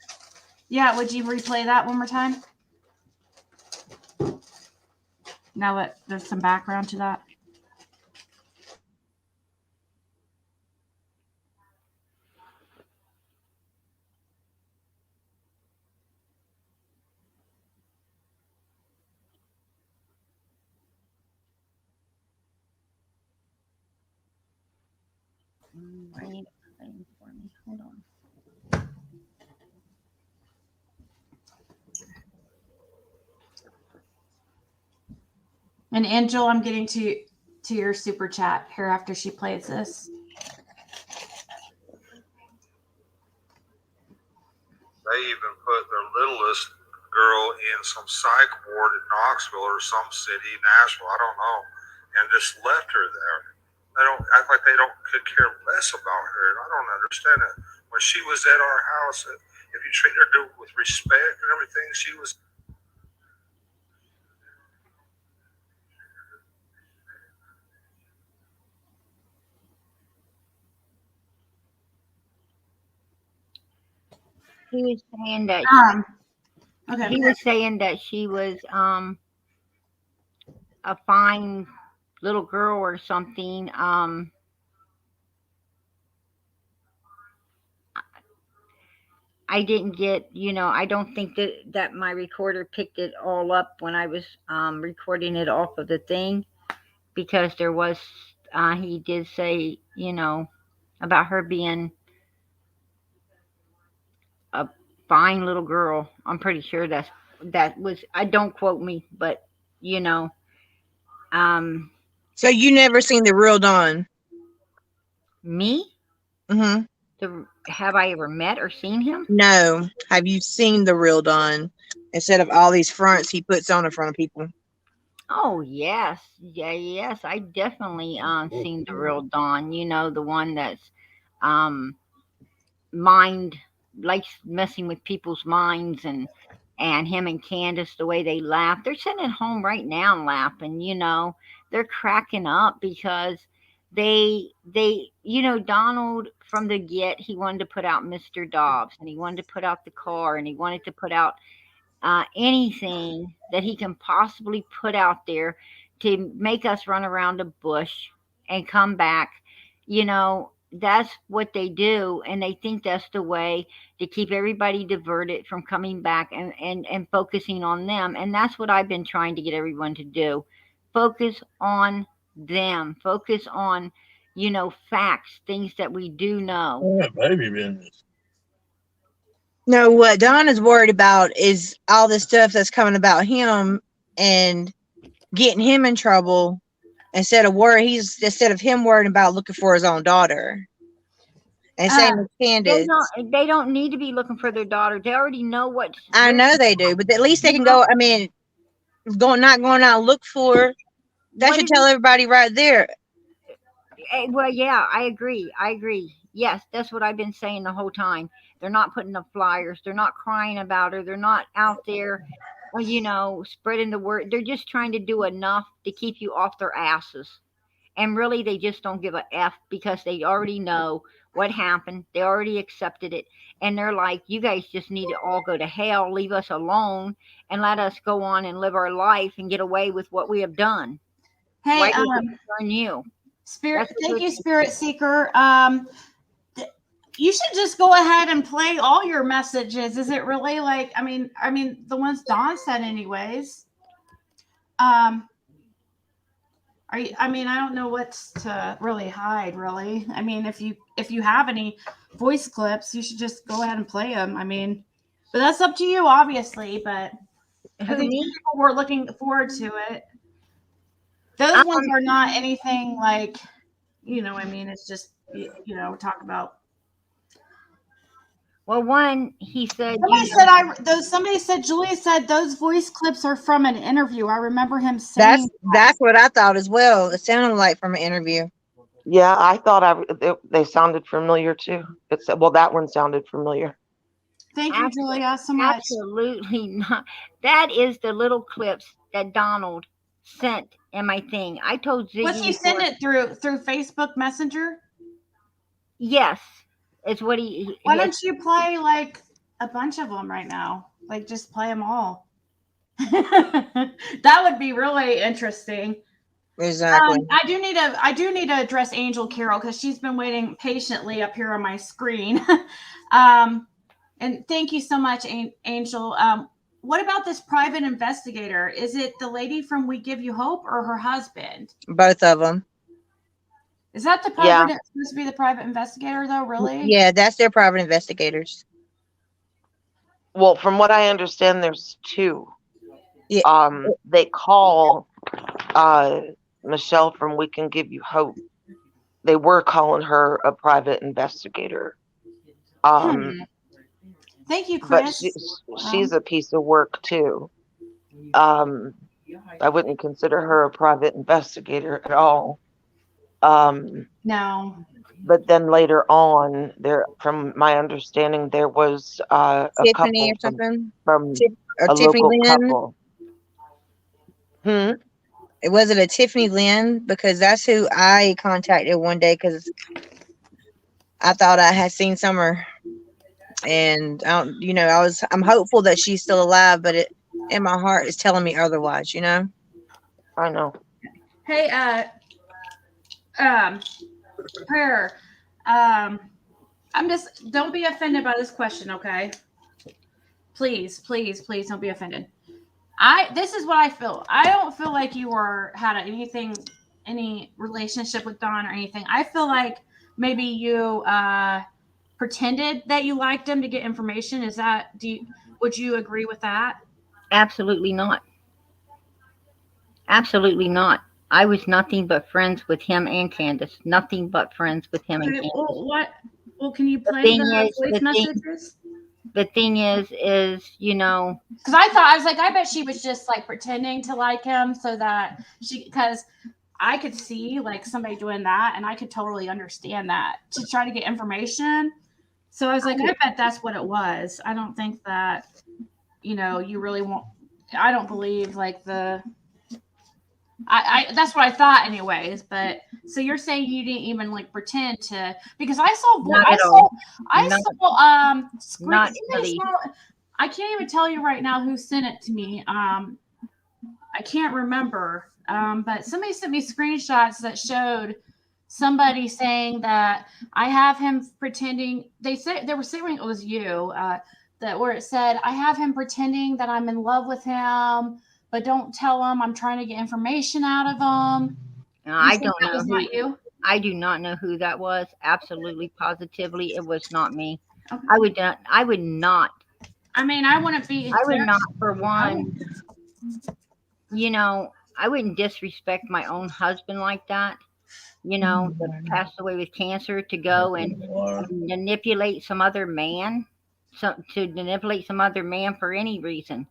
Yeah, would you replay that one more time? Now that there's some background to that. I need a thing for me. Hold on. And Angel, I'm getting to your super chat here after she plays this. They even put their littlest girl in some psych ward in Knoxville or some city, Nashville, I don't know, and just left her there. They don't act like they could care less about her, and I don't understand it. When she was at our house, if you treat her with respect and everything, she was. He was saying that okay. He was saying that she was a fine little girl or something. I didn't get, I don't think that my recorder picked it all up when I was recording it off of the thing, because there was he did say, about her being a fine little girl. I'm pretty sure that was, I don't quote me, but So you never seen the real Dawn? me? Mm-hmm. Have I ever met or seen him? No. Have you seen the real Dawn? instead of all these fronts he puts on in front of people. Oh yes, yes. I definitely seen the real Dawn. You know, the one that's um mind likes messing with people's minds, and him and Candace, the way they laugh. They're sitting at home right now and laughing. You know, they're cracking up because Donald from the get, he wanted to put out Mr. Dobbs, and he wanted to put out the car, and he wanted to put out anything that he can possibly put out there to make us run around the bush and come back. That's what they do, and they think that's the way to keep everybody diverted from coming back and focusing on them. And that's what I've been trying to get everyone to do. Focus on them. Focus on, facts, things that we do know. Yeah, baby business. No, what Don is worried about is all the stuff that's coming about him and getting him in trouble instead of him worrying about looking for his own daughter. And same with Candace. They don't need to be looking for their daughter. They already know what. I know they do, but at least they can go. I mean, not going out and look for her. That should tell everybody right there. Well, yeah, I agree. Yes, that's what I've been saying the whole time. They're not putting up flyers. They're not crying about her. They're not out there, spreading the word. They're just trying to do enough to keep you off their asses. And really, they just don't give a F because they already know what happened. They already accepted it. And they're like, you guys just need to all go to hell, leave us alone, and let us go on and live our life and get away with what we have done. Hey, you. Thank you, Spirit Seeker. You should just go ahead and play all your messages. Is it really like, I mean, the ones Dawn said anyways. I don't know what's to really hide, really. I mean, if you have any voice clips, you should just go ahead and play them. I mean, but that's up to you, obviously. But I think people were looking forward to it. Those ones are not anything like, it's just, talk about. Well, one, he said. Somebody said, Julia said those voice clips are from an interview. I remember him saying that's what I thought as well. It sounded like from an interview. Yeah, I thought they sounded familiar too. That one sounded familiar. Thank you, Julia, so much. Absolutely not. That is the little clips that Donald sent in my thing. I told Ziggy. What's he send it through Facebook Messenger? Yes. It's what he. Why don't you play like a bunch of them right now? Like just play them all. That would be really interesting. Exactly. I do need to address Angel Carol because she's been waiting patiently up here on my screen. And thank you so much, Angel. What about this private investigator? Is it the lady from We Give You Hope or her husband? Both of them. Is that the private? It's supposed to be the private investigator, though. Really? Yeah, that's their private investigators. Well, from what I understand, there's two. Yeah. They call Michelle from We Can Give You Hope. They were calling her a private investigator. Thank you, Chris. But she's a piece of work too. I wouldn't consider her a private investigator at all. No. But then later on, from my understanding, there was a Tiffany couple or from or a Tiffany local Lynn. couple. Was it a Tiffany Lynn? Because that's who I contacted one day because I thought I had seen Summer, and I'm hopeful that she's still alive, but in my heart is telling me otherwise. I know. Hey, Prayer. Don't be offended by this question, okay? Please don't be offended. This is what I feel. I don't feel like you had any relationship with Don or anything. I feel like maybe you pretended that you liked him to get information. Would you agree with that? Absolutely not. Absolutely not. I was nothing but friends with him and Candace. Nothing but friends with him and Candace. Well, can you play the voice messages? the thing is, you know, because I was like, I bet she was just like pretending to like him so that because I could see like somebody doing that, and I could totally understand that to try to get information. So I was like, I bet that's what it was. I don't think that, you know, you really won't. I don't believe like I that's what I thought anyways. But so you're saying you didn't even like pretend to, because I saw not really. I can't even tell you right now who sent it to me. I can't remember. But somebody sent me screenshots that showed somebody saying that I have him pretending. They were saying it was you. That where it said I have him pretending that I'm in love with him, but don't tell him I'm trying to get information out of him. I don't know. Was not you? I do not know who that was. Absolutely, positively, it was not me. Okay. I would not. I mean, I wouldn't be. I would not, for one. You know, I wouldn't disrespect my own husband like that. You know, that passed away with cancer, to go and manipulate some other man, to manipulate some other man for any reason.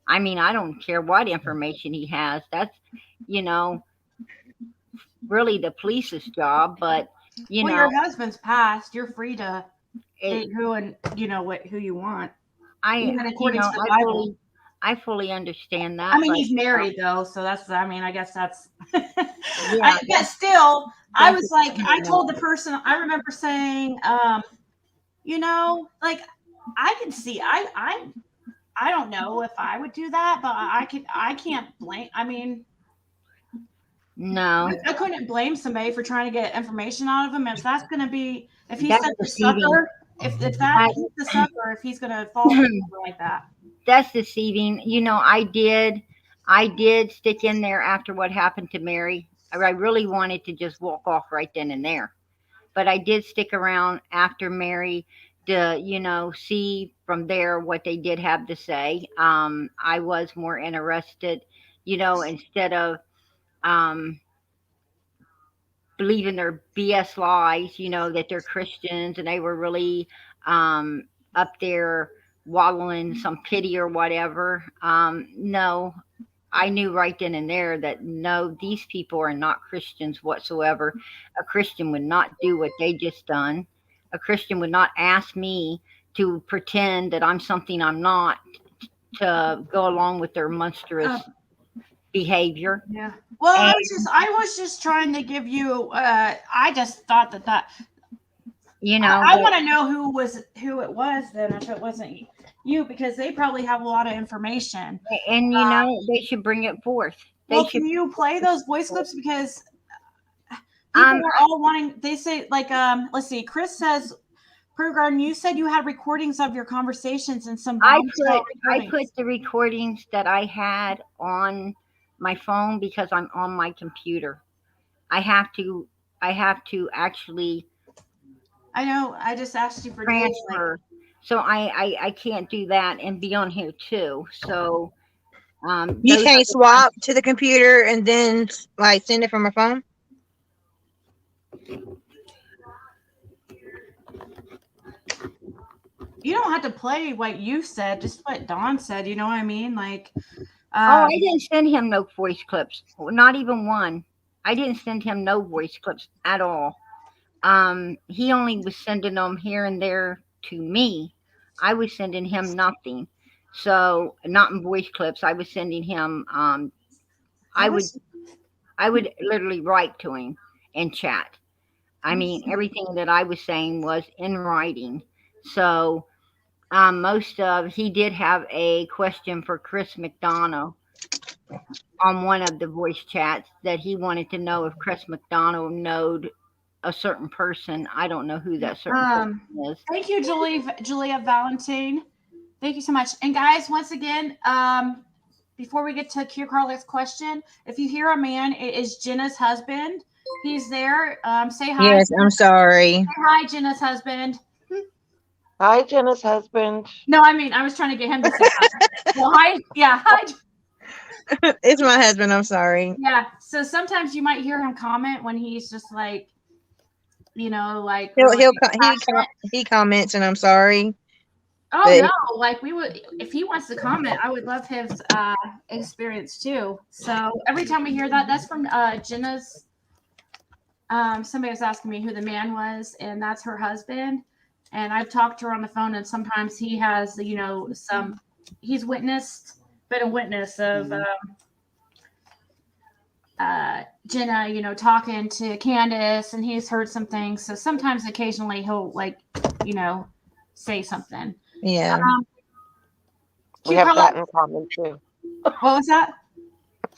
I mean, I don't care what information he has. That's, you know, really the police's job. But you know, your husband's passed. You're free to date who and you know who you want. I fully understand that. I mean, he's married though, so that's. I mean, I guess that's. Yeah, but still, I was like, I told the person. I remember saying, you know, like I can see. I don't know if I would do that, but I can't blame. I mean, no, I couldn't blame somebody for trying to get information out of him. If that's going to be, if he's such a sucker, if he's the sucker, if he's going to fall like that. That's deceiving. You know, I did stick in there after what happened to Mary. I really wanted to just walk off right then and there, but I did stick around after Mary to, you know, see from there what they did have to say. I was more interested, you know, instead of believing their BS lies, you know, that they're Christians and they were really up there wallowing some pity or whatever. No, I knew right then and there that no, these people are not Christians whatsoever. A Christian would not do what they just done. A Christian would not ask me to pretend that I'm something I'm not, to go along with their monstrous behavior. Yeah. Well, I was just trying to give you. I just thought that. You know, I want to know who it was then, if it wasn't you, because they probably have a lot of information. And you know, they should bring it forth. Can you play those voice clips, because people are all wanting. They say like, let's see. Chris says, Prue Garden, you said you had recordings of your conversations and some. I put the recordings that I had on my phone because I'm on my computer. I have to actually. I know. I just asked you for transfer, so I can't do that and be on here too. So you can't swap to the computer and then like send it from a phone. You don't have to play what you said, just what Dawn said. You know what I mean? Like, I didn't send him no voice clips, not even one. I didn't send him no voice clips at all. He only was sending them here and there to me. I was sending him nothing. So not in voice clips. I was sending him, I would literally write to him and chat. I mean, everything that I was saying was in writing. So, he did have a question for Chris McDonough on one of the voice chats that he wanted to know if Chris McDonough knowed a certain person. I don't know who that certain person is. Thank you, Julia Valentine. Thank you so much. And guys, once again, before we get to Q Carla's question, if you hear a man, it is Jenna's husband. He's there. Say hi. Yes, I'm sorry. Say hi, Jenna's husband. Hi, Jenna's husband. No, I mean, I was trying to get him to say hi. Well, hi. Yeah, hi. It's my husband. I'm sorry. Yeah. So sometimes you might hear him comment when he's just like, you know, like he comments, and I'm sorry. Oh But- no, like we would, if he wants to comment, I would love his experience too. So every time we hear that, that's from Jenna's. Somebody was asking me who the man was, and that's her husband. And I've talked to her on the phone, and sometimes he has, he's been a witness of Jenna, talking to Candace, and he's heard some things. So sometimes, occasionally, he'll say something. Yeah. We have that in common too. What was that?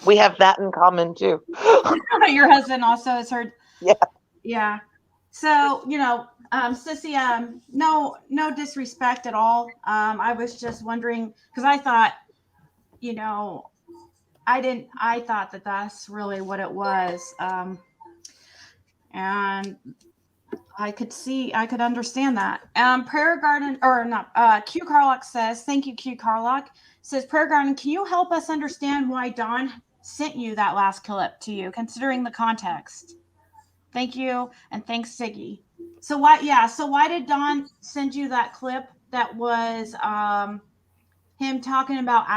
We have that in common too. Your husband also has heard. Yeah. Yeah. So, Sissy, no disrespect at all. I was just wondering, because I thought, I thought that that's really what it was. And I could understand that. Prayer Garden, or not, Q Carlock says, thank you, Q Carlock. Says, Prayer Garden, can you help us understand why Dawn sent you that last clip to you, considering the context? Thank you, and thanks, Siggy. So why did Dawn send you that clip that was him talking about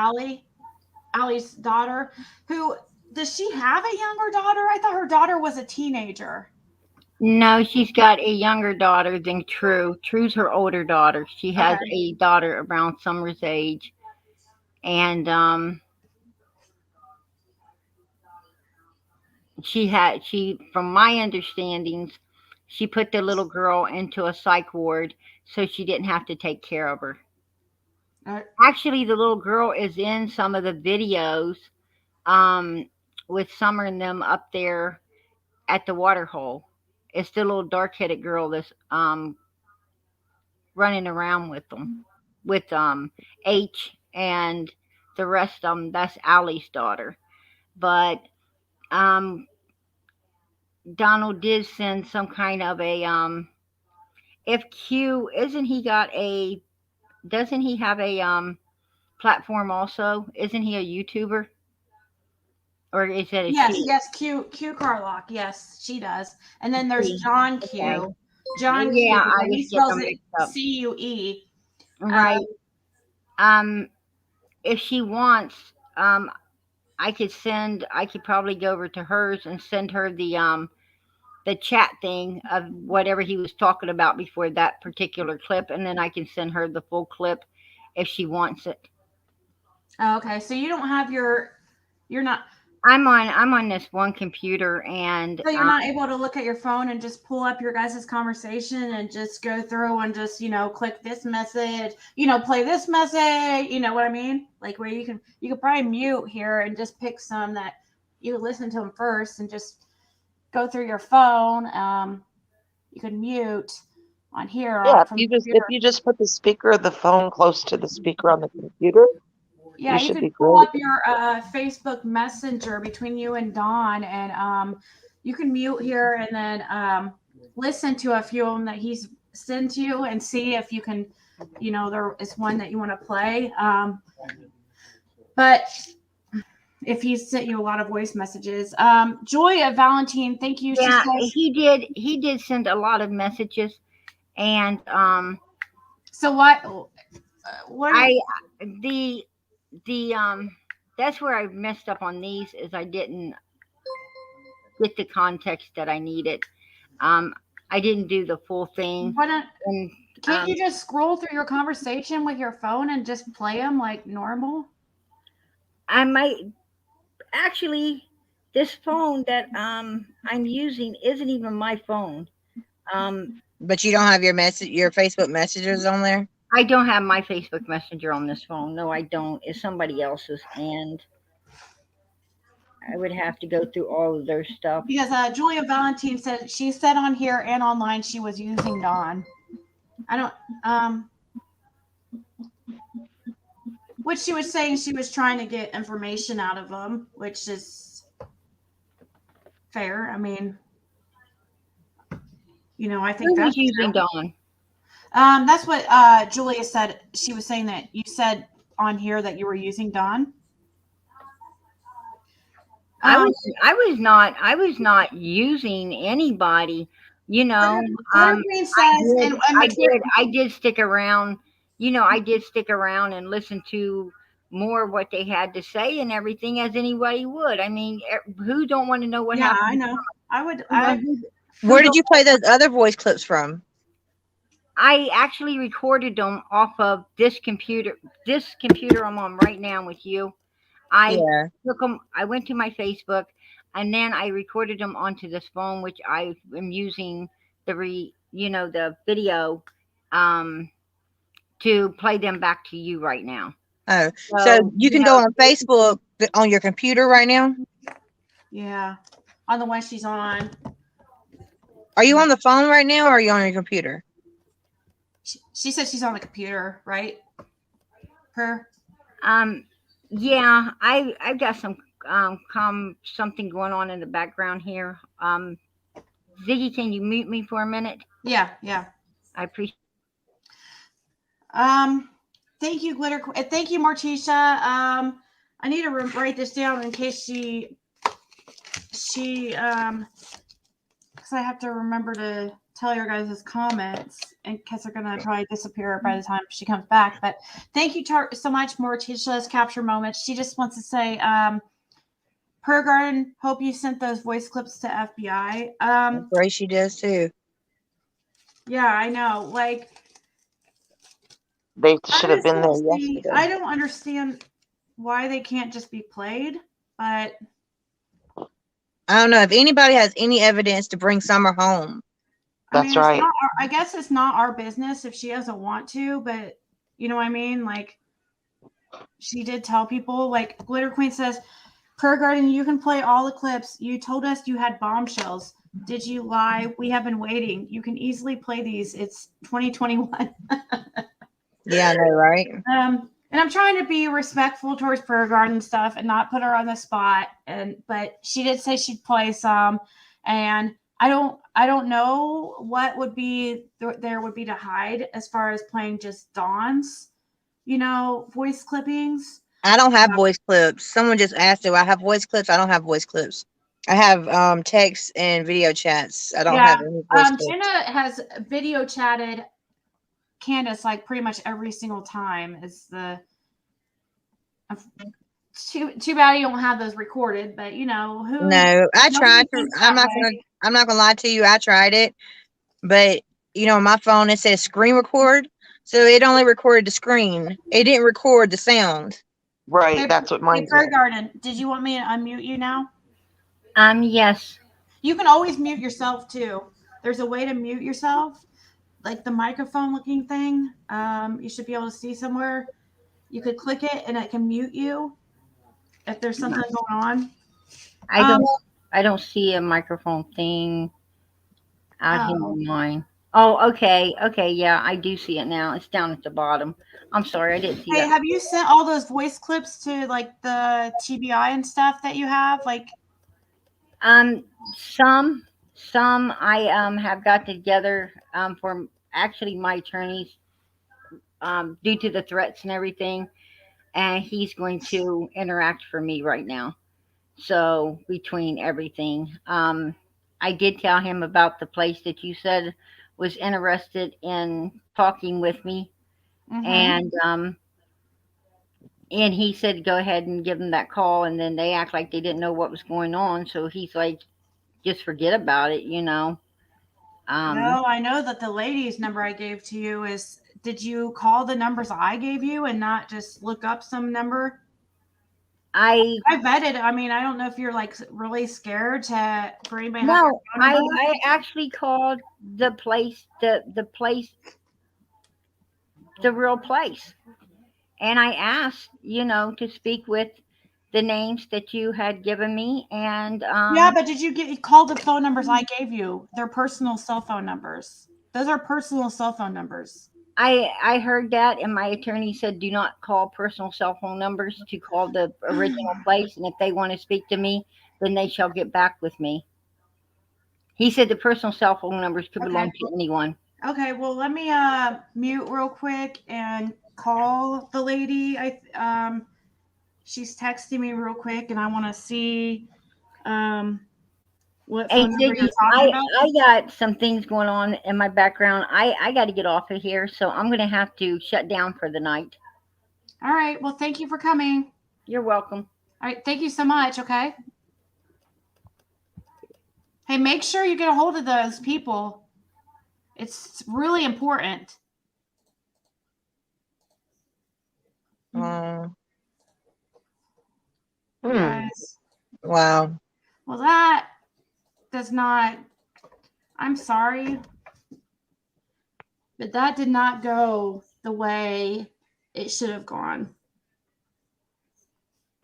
Allie's daughter? Who, does she have a younger daughter? I thought her daughter was a teenager. No, she's got a younger daughter than True. True's her older daughter. She has a daughter around Summer's age. And she from my understandings, she put the little girl into a psych ward so she didn't have to take care of her. Actually, the little girl is in some of the videos with Summer and them up there at the water hole. It's the little dark-headed girl that's running around with them, with H and the rest of them. That's Allie's daughter. But Donald did send some kind of a if Q doesn't he have a platform also? Isn't he a YouTuber? Or is that a she? Yes, Q Carlock. Yes, she does. And then there's John Q. Okay. John Q. Yeah, I He just get spells them it mixed up. CUE. Right. If she wants, I could probably go over to hers and send her the chat thing of whatever he was talking about before that particular clip, and then I can send her the full clip if she wants it. Okay, so you don't have you're not. I'm on this one computer, and So you're not able to look at your phone and just pull up your guys' conversation and just go through and just click this message, play this message, you know what I mean? Like where you could probably mute here and just pick some that you listen to them first and just go through your phone. You could mute on here. Yeah, if you just put the speaker of the phone close to the speaker on the computer. Yeah, you could pull up your Facebook Messenger between you and Dawn, and you can mute here and then listen to a few of them that he's sent you and see if you can, there is one that you want to play. But if he's sent you a lot of voice messages, Joy of Valentine, thank you. Yeah, he did send a lot of messages, and so what that's where I messed up on these, is I didn't get the context that I needed. I didn't do the full thing. Can't you just scroll through your conversation with your phone and just play them like normal? I might actually. This phone that I'm using isn't even my phone. But you don't have your Facebook messages on there? I don't have my Facebook Messenger on this phone. No, I don't. It's somebody else's, and I would have to go through all of their stuff. Because Julia Valentine said she said on here and online she was using Dawn. I don't which she was saying she was trying to get information out of them, which is fair. I mean, I think that's using Dawn. That's what Julia said. She was saying that you said on here that you were using Dawn. I was not using anybody. I did stick around I did stick around and listen to more what they had to say and everything, as anybody would. I mean, who don't want to know what Yeah, I happened? know. I would. Where did you play those other voice clips from? I actually recorded them off of this computer. This computer I'm on right now with you. I Yeah. took them. I went to my Facebook, and then I recorded them onto this phone, which I am using the video, um, to play them back to you right now. Oh, so you can go on Facebook on your computer right now? Yeah, on the one she's on. Are you on the phone right now, or are you on your computer? She said she's on the computer, right? Yeah, I've got some something going on in the background here. Ziggy, can you mute me for a minute? Yeah. I appreciate. Thank you, Glitter. Thank you, Morticia. I need to write this down in case she because I have to remember to tell your guys' comments in case they're gonna probably disappear by the time she comes back. But thank you so much, Morticia's capture moments. She just wants to say, Per Garden, hope you sent those voice clips to FBI. I'm afraid she does too. Yeah, I know. Like, they should have been there yesterday. I don't understand why they can't just be played, but I don't know if anybody has any evidence to bring Summer home. That's right. I guess it's not our business if she doesn't want to, but you know what I mean? Like, she did tell people, like Glitter Queen says, Per Garden, you can play all the clips. You told us you had bombshells. Did you lie? We have been waiting. You can easily play these. It's 2021. Yeah, I know, right? And I'm trying to be respectful towards Per Garden stuff and not put her on the spot. But she did say she'd play some, and I don't know what would be there would be to hide as far as playing just Dawn's, voice clippings. I don't have voice clips. Someone just asked, do I have voice clips? I don't have voice clips. I have text and video chats. I don't have any voice clips. Jenna has video chatted Candace like pretty much every single time. Is the too bad you don't have those recorded, but who? No, I tried to. I'm not gonna lie to you. I tried it, but on my phone it says screen record, so it only recorded the screen. It didn't record the sound. Right, hey, that's what mine. Hey, Garden, did you want me to unmute you now? Yes. You can always mute yourself too. There's a way to mute yourself, like the microphone looking thing. You should be able to see somewhere. You could click it and it can mute you if there's something going on. I don't see a microphone thing out here on mine. Oh, okay. Okay, yeah, I do see it now. It's down at the bottom. I'm sorry, I didn't see that. Hey, have you sent all those voice clips to like the TBI and stuff that you have? Like, some I have got together for actually my attorneys due to the threats and everything, and he's going to interact for me right now. So between everything, I did tell him about the place that you said was interested in talking with me, and he said go ahead and give them that call, and then they act like they didn't know what was going on. So he's like, just forget about it, No, I know that the lady's number I gave to you is. Did you call the numbers I gave you and not just look up some number? I vetted. I mean, I don't know if you're like really scared for anybody. No, I actually called the place, the place, the real place, and I asked, to speak with the names that you had given me, and yeah, but did you call the phone numbers I gave you? They're personal cell phone numbers. Those are personal cell phone numbers. I heard that, and my attorney said do not call personal cell phone numbers, to call the original place, and if they want to speak to me, then they shall get back with me. He said the personal cell phone numbers could belong to anyone. Okay, well, let me mute real quick and call the lady. She's texting me real quick, and I want to see What Hey, phone number you're Ziggy, talking about? I got some things going on in my background. I got to get off of here, so I'm going to have to shut down for the night. All right. Well, thank you for coming. You're welcome. All right. Thank you so much. Okay. Hey, make sure you get a hold of those people. It's really important. Um, Yes. wow. Well, that does not. I'm sorry, but that did not go the way it should have gone.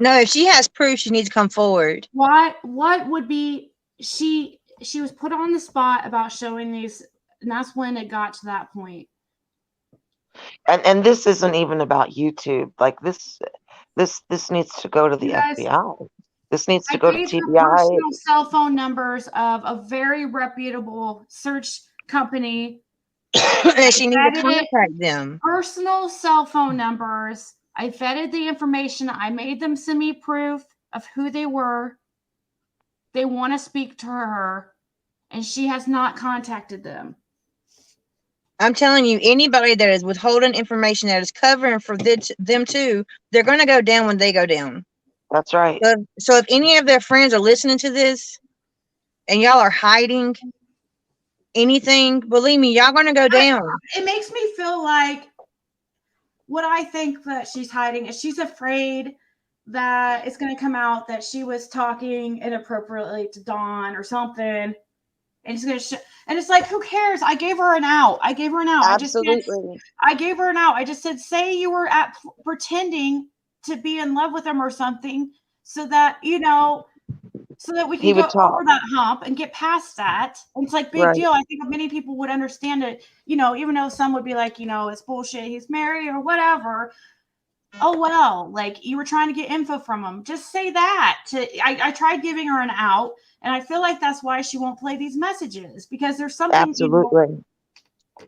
No, if she has proof, she needs to come forward. What would be she was put on the spot about showing these, and that's when it got to that point. And this isn't even about YouTube. Like this needs to go to the FBI. This needs to go to I gave her TBI. personal cell phone numbers of a very reputable search company. And she needs to contact them. Personal cell phone numbers. I vetted the information. I made them send me proof of who they were. They want to speak to her, and she has not contacted them. I'm telling you, anybody that is withholding information that is covering for them too, they're going to go down when they go down. That's right. So if any of their friends are listening to this and y'all are hiding anything, believe me, y'all going to go down. It makes me feel like what I think that she's hiding is she's afraid that it's going to come out that she was talking inappropriately to Dawn or something. And it's going to and it's like, who cares? I gave her an out. Absolutely. I gave her an out. I just said, say you were pretending to be in love with him or something, so that so that we can go over that hump and get past that. And it's like big deal. I think many people would understand it, even though some would be like, it's bullshit. He's married or whatever. Oh, well, like you were trying to get info from him. Just say that. I tried giving her an out, and I feel like that's why she won't play these messages, because there's something. Absolutely.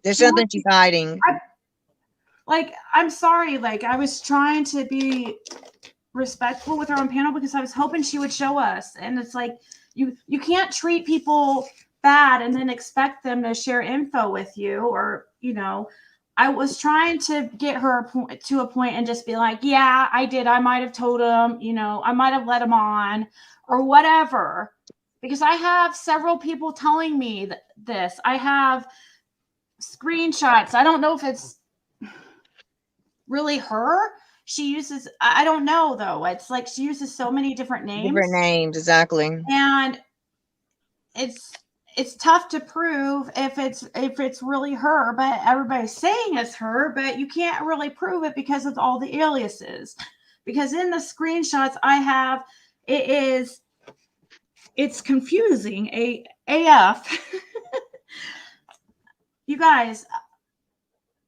There's something she's hiding. I'm sorry. Like, I was trying to be respectful with her on panel because I was hoping she would show us. And it's like, you can't treat people bad and then expect them to share info with you, or, I was trying to get her to a point and just be like, yeah, I did. I might have told him, I might have let him on or whatever, because I have several people telling me this. I have screenshots. I don't know if it's really her. She uses, I don't know though. It's like she uses so many different names. Different names, exactly. And it's tough to prove if it's really her, but everybody's saying it's her, but you can't really prove it because of all the aliases. Because in the screenshots I have, it's confusing AF. You guys,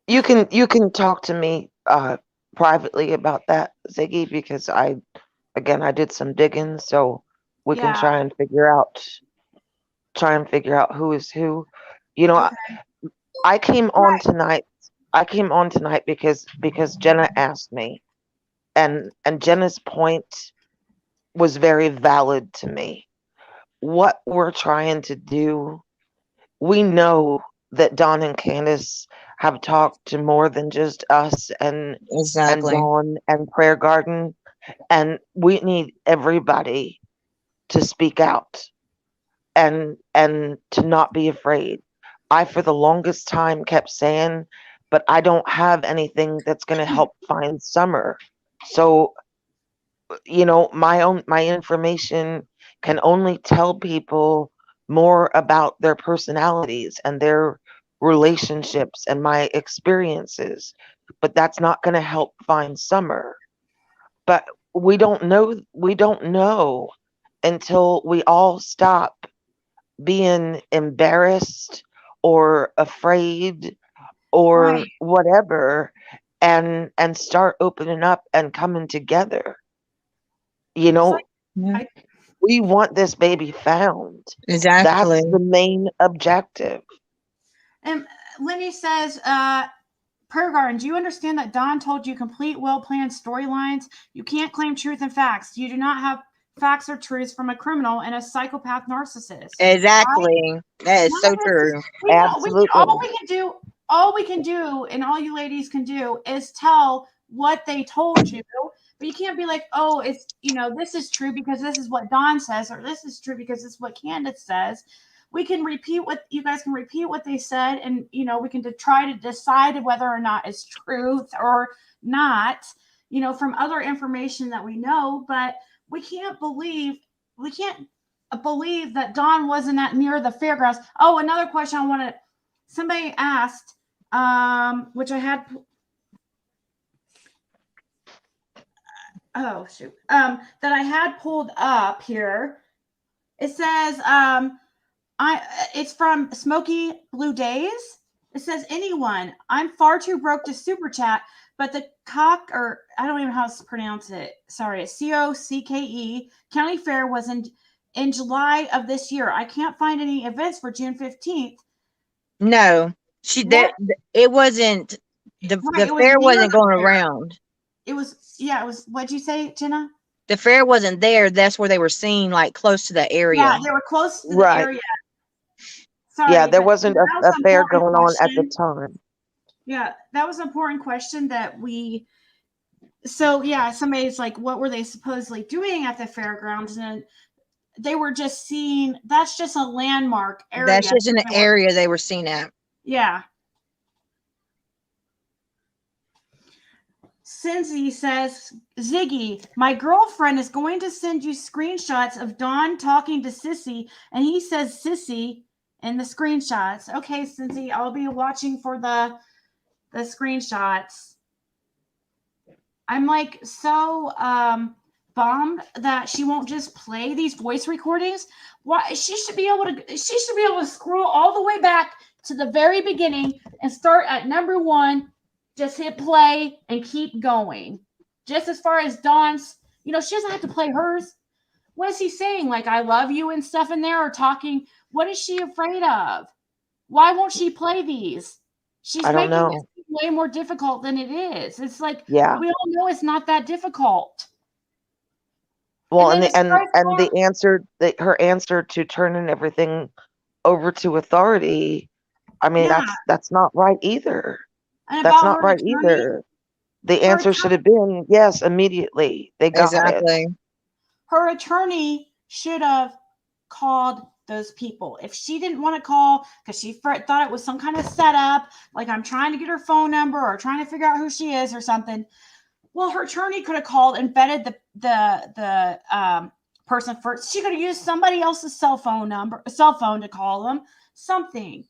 you can talk to me privately about that, Ziggy, because I did some digging, so we can try and figure out who is who. Okay. I came on tonight because Jenna asked me, and Jenna's point was very valid to me. What we're trying to do, we know that Dawn and Candace have talked to more than just us and Dawn and Prayer Garden, and we need everybody to speak out and to not be afraid. I, for the longest time, kept saying, but I don't have anything that's going to help find Summer. So, my information can only tell people more about their personalities and their relationships and my experiences, but that's not going to help find Summer. But we don't know until we all stop being embarrassed or afraid or whatever, and start opening up and coming together. We want this baby found. Exactly. That's the main objective. And Lenny says, Prayer Garden, do you understand that Dawn told you complete, well-planned storylines? You can't claim truth and facts. You do not have facts or truths from a criminal and a psychopath narcissist. Exactly. Right? That is so true. Absolutely. All we can do, and all you ladies can do, is tell what they told you. But you can't be like, oh, it's, this is true because this is what Dawn says, or this is true because this is what Candace says. We can repeat what you guys can repeat what they said, and we can try to decide whether or not it's truth or not, from other information that we know. But we can't believe that Dawn wasn't near the fairgrounds. Oh, another question somebody asked, which I had. Oh shoot. That I had pulled up here. It says, it's from Smoky Blue Days. It says, anyone, I'm far too broke to super chat, but the I don't even know how to pronounce it. Sorry, it's COCKE County Fair was in July of this year. I can't find any events for June 15th. No, it wasn't, the fair wasn't going around. It was, what'd you say, Jenna? The fair wasn't there. That's where they were seen, like close to the area. Yeah, they were close to the area. Sorry, yeah, there wasn't a fair going on at the time. Yeah, that was an important question that we. So yeah, somebody's like, what were they supposedly doing at the fairgrounds? And they were just seeing. That's just a landmark area. That's just an area they were seen at. Yeah. Sissy says, Ziggy, my girlfriend is going to send you screenshots of Dawn talking to Sissy, and he says Sissy in the screenshots. Okay, Sissy, I'll be watching for the screenshots. I'm like so bummed that she won't just play these voice recordings. Why she should be able to scroll all the way back to the very beginning and start at number 1. Just hit play and keep going. Just as far as Dawn's, she doesn't have to play hers. What is he saying? Like, I love you and stuff in there, or talking? What is she afraid of? Why won't she play these? She's making it way more difficult than it is. It's like, we all know it's not that difficult. Well, and the answer, her answer to turning everything over to authority, I mean, that's not right either. That's not right either. The answer should have been yes immediately. They got it. Her attorney should have called those people. If she didn't want to call because she thought it was some kind of setup, like I'm trying to get her phone number or trying to figure out who she is or something. Well, her attorney could have called and vetted the person first. She could have used somebody else's cell phone to call them. Something.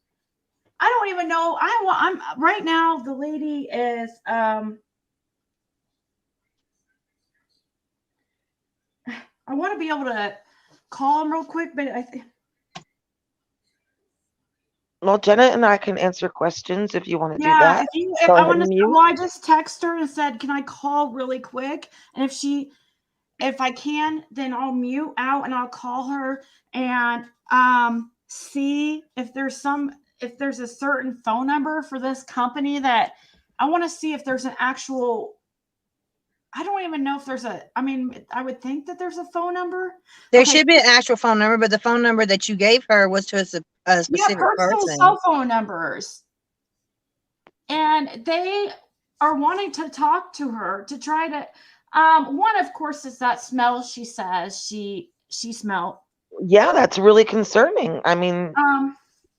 I don't even know. I'm right now. The lady is. I want to be able to call him real quick, but I think. Well, Jenna and I can answer questions if you want to do that. I just text her and said, "Can I call really quick?" And if I can, then I'll mute out and I'll call her and see if there's a certain phone number for this company that I want to see if there's an actual. I don't even know if there's I would think that there's a phone number. There should be an actual phone number, but the phone number that you gave her was to a specific personal person. Cell phone numbers. And they are wanting to talk to her to try to, one, of course, is that smell she says she smelled. Yeah, that's really concerning. I mean,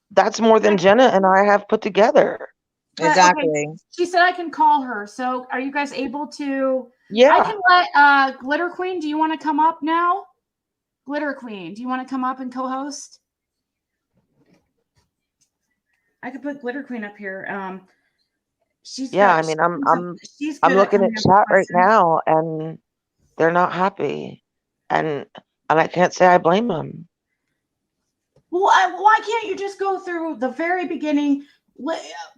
that's more than Jenna and I have put together. Exactly. Okay. She said I can call her. So are you guys able to? Yeah. I can let Glitter Queen. Do you want to come up now? Glitter Queen, do you want to come up and co-host? I could put Glitter Queen up here. I'm looking at chat right now, and they're not happy, and I can't say I blame them. Well, why can't you just go through the very beginning?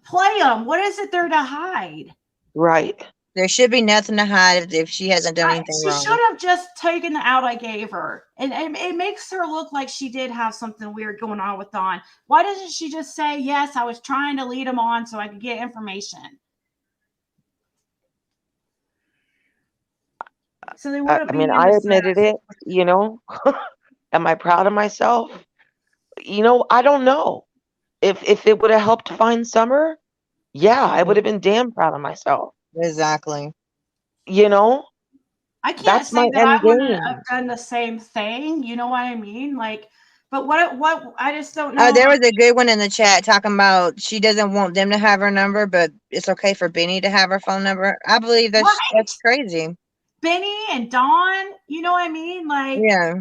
Play them. What is it there to hide? Right. There should be nothing to hide if she hasn't done anything wrong. She should have just taken the out I gave her. And it makes her look like she did have something weird going on with Dawn. Why doesn't she just say, yes, I was trying to lead him on so I could get information? So they wound up I being mean, in I the admitted set. it. Am I proud of myself? I don't know. If it would have helped find Summer, yeah, I would have been damn proud of myself. Exactly. I can't That's say my that end I wouldn't have game. done the same thing. You know what I mean? Like, but what I just don't Oh, know. there was a good one in the chat talking about she doesn't want them to have her number, but it's okay for Benny to have her phone number. I believe that's Right. crazy. Benny and Dawn, you know what I mean? Like, Yeah.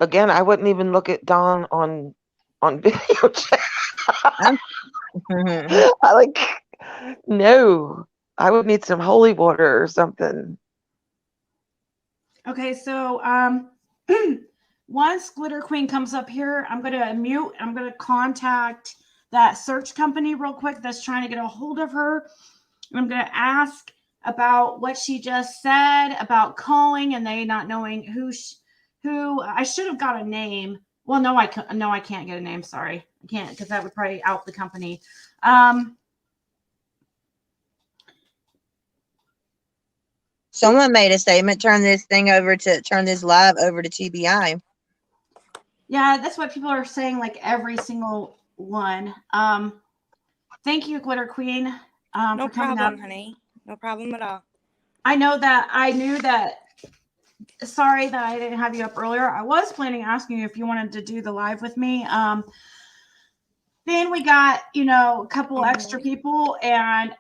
Again, I wouldn't even look at Dawn on video chat. I no. I would need some holy water or something. okay, so once Glitter Queen comes up here, I'm gonna mute. I'm gonna contact that search company real quick that's trying to get a hold of her. I'm gonna ask about what she just said about calling and they not knowing who I should have got a name. Well, no, I can't get a name. Sorry, I can't because that would probably out the company. Someone made a statement. Turn this live over to TBI. Yeah, that's what people are saying. Like every single one. Thank you, Glitter Queen. No for coming up. problem, honey. No problem at all. I knew that. Sorry that I didn't have you up earlier. I was planning on asking you if you wanted to do the live with me. Then we got, a couple extra people. And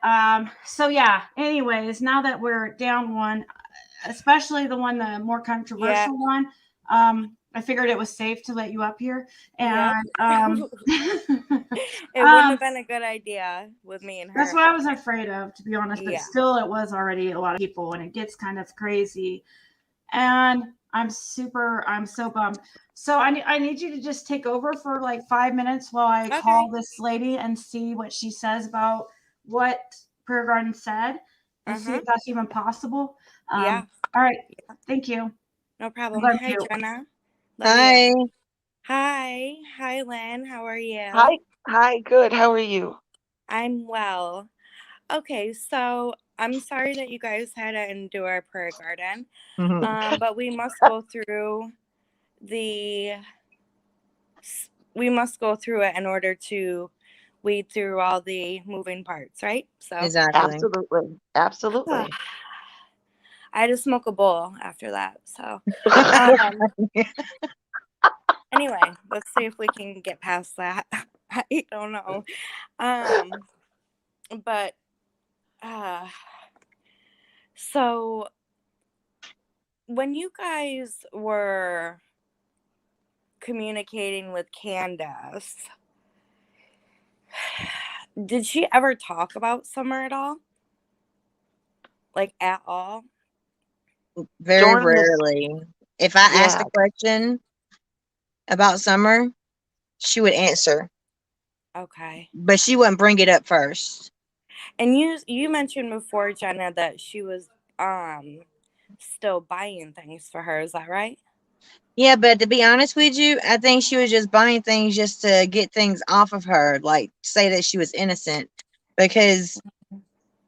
so, yeah, anyways, now that we're down one, especially the more controversial one, I figured it was safe to let you up here. And it wouldn't have been a good idea with me and her. That's what I was afraid of, to be honest. But still, it was already a lot of people, and it gets kind of crazy. And I'm so bummed. So I need you to just take over for like 5 minutes while I call this lady and see what she says about what Prayer Garden said and see if that's even possible. Yeah. All right. Yeah. Thank you. No problem. Hi, Jenna. Hi. Hi, Lynn. How are you? Hi. Good. How are you? I'm well. Okay, so I'm sorry that you guys had to endure Prayer Garden, but we must go through it in order to weed through all the moving parts, right? So exactly. Absolutely. I had to smoke a bowl after that. So anyway, let's see if we can get past that. I don't know. But so when you guys were communicating with Candace, did she ever talk about Summer at all? Like at all? Very rarely. If I asked a question about Summer, she would answer. Okay. But she wouldn't bring it up first. And you mentioned before, Jenna, that she was still buying things for her. Is that right? Yeah, but to be honest with you, I think she was just buying things just to get things off of her, like say that she was innocent. Because,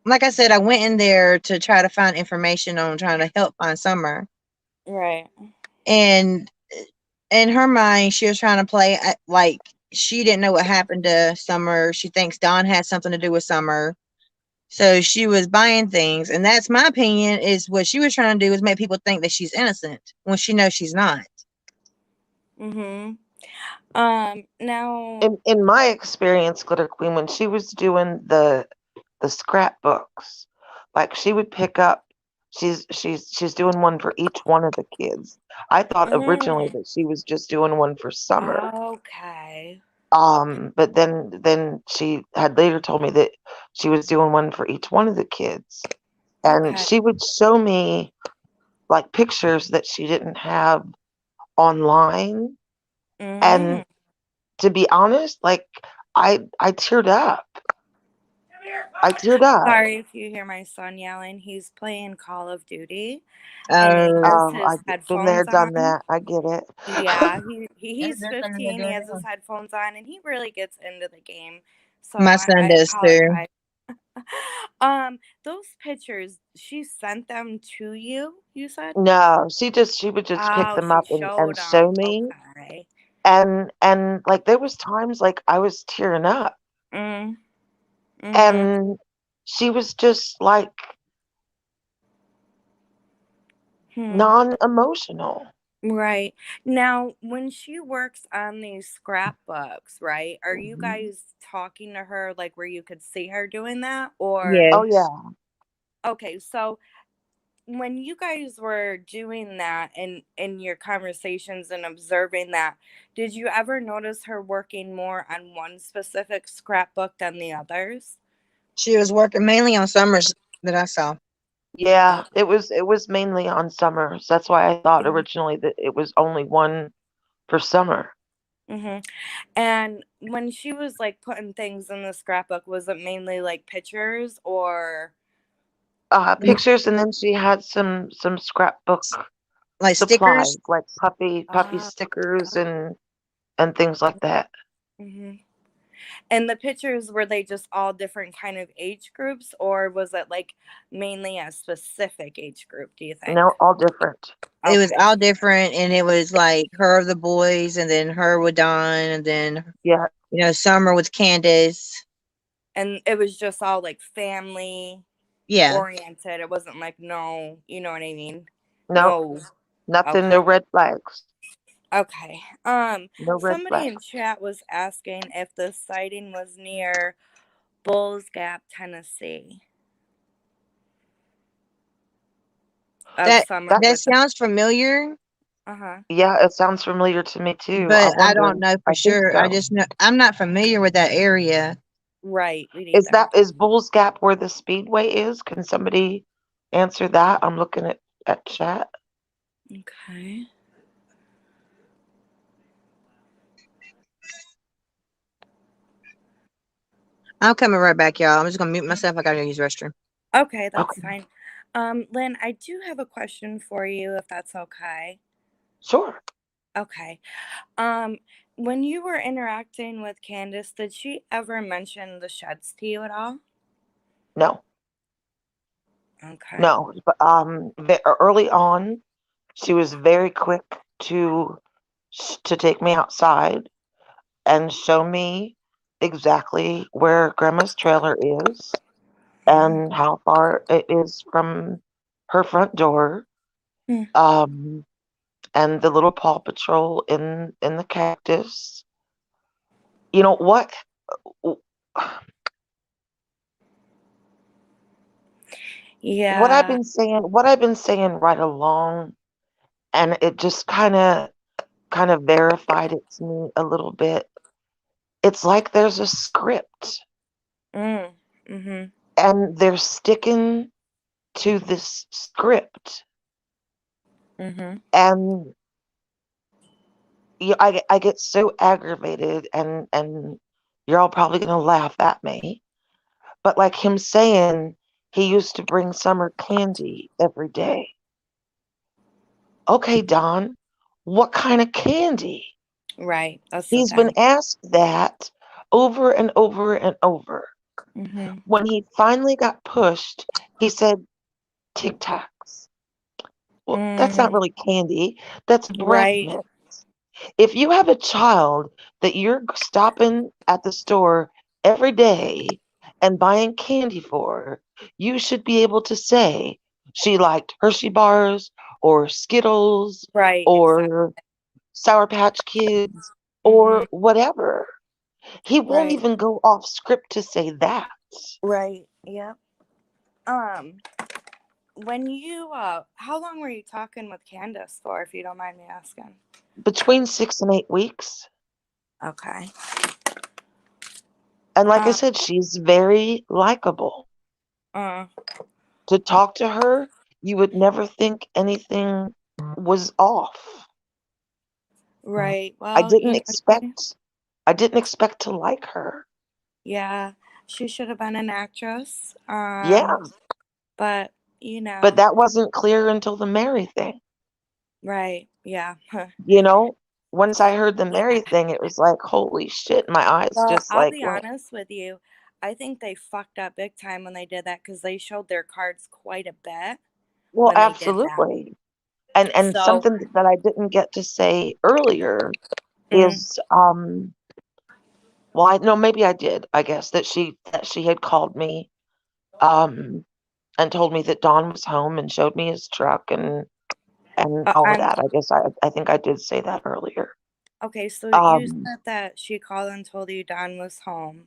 like I said, I went in there to try to find information on trying to help find Summer. Right. And in her mind, she was trying to play like she didn't know what happened to Summer. She thinks Dawn had something to do with Summer. So she was buying things. And that's my opinion, is what she was trying to do is make people think that she's innocent when she knows she's not. Now in my experience, Glitter Queen, when she was doing the scrapbooks, like she would pick up, she's doing one for each one of the kids. I thought originally that she was just doing one for Summer. Okay. But then she had later told me that she was doing one for each one of the kids. And she would show me like pictures that she didn't have online. And to be honest, like I teared up. Sorry if you hear my son yelling. He's playing Call of Duty. And I've been there, done that. I get it. Yeah, he's 15. He has his headphones on, and he really gets into the game. So my son does too. Those pictures, she sent them to you, you said? No, she would just pick Oh, them she up showed and show them. me. Okay. And like there was times like I was tearing up, Mm. Mm-hmm. and she was just like non-emotional. Right. Now, when she works on these scrapbooks, right, are you guys talking to her like where you could see her doing that? Or Yes. Oh yeah. okay, so when you guys were doing that and in your conversations and observing that, did you ever notice her working more on one specific scrapbook than the others? She was working mainly on Summers that I saw. Yeah, it was mainly on Summers. That's why I thought originally that it was only one for Summer. Mm-hmm. And when she was like putting things in the scrapbook, was it mainly like pictures or Pictures, and then she had some scrapbook Like supplies, stickers. like puppy stickers and things like that. Mm-hmm. And the pictures, were they just all different kind of age groups, or was it like mainly a specific age group, do you think? No, all different. It was all different, and it was like her, the boys, and then her with Don, and then Yeah. Summer with Candace. And it was just all like family oriented. It wasn't like no, you know what I mean? No. Nothing, Okay. no red flags. Okay. No red Somebody in flags. chat was asking if the sighting was near Bulls Gap, Tennessee. That sounds familiar. Yeah, it sounds familiar to me too. But I don't know for sure. So. I just know I'm not familiar with that area. Right. Is Bulls Gap where the Speedway is? Can somebody answer that? I'm looking at chat. Okay. I'm coming right back, y'all. I'm just gonna mute myself. I gotta use the restroom. Okay, that's fine. Lynn, I do have a question for you, if that's okay. Sure. Okay. When you were interacting with Candace, did she ever mention the sheds to you at all? No. Okay. No. But early on, she was very quick to take me outside and show me exactly where Grandma's trailer is and how far it is from her front door. And the little Paw Patrol in the cactus. You know what? Yeah. What I've been saying right along, and it just kind of verified it to me a little bit. It's like there's a script. Mm-hmm. And they're sticking to this script. Mm-hmm. And I get so aggravated, and you're all probably gonna laugh at me, but like him saying he used to bring Summer candy every day. Okay, Don, what kind of candy? Right. He's been asked that over and over and over. Mm-hmm. When he finally got pushed, he said Tic Tacs. Well, that's not really candy. That's breath mint. If you have a child that you're stopping at the store every day and buying candy for, you should be able to say she liked Hershey bars or Skittles or Sour Patch Kids or whatever. He won't even go off script to say that. Right. Yep. When you how long were you talking with Candace for, if you don't mind me asking? Between 6 and 8 weeks. Okay. And like I said, she's very likable. To talk to her, you would never think anything was off. Right. Well, I didn't expect to like her. Yeah, she should have been an actress. Yeah. But But that wasn't clear until the Mary thing. Right. Yeah. Once I heard the Mary thing, it was like, holy shit, my eyes Well, just I'll like be went. honest with you. I think they fucked up big time when they did that because they showed their cards quite a bit Well, when they did that. absolutely. And So, something that I didn't get to say earlier is well, I no, maybe I did. I guess that she had called me and told me that Don was home and showed me his truck and all of that. I guess I think I did say that earlier. Okay, so you said that she called and told you Don was home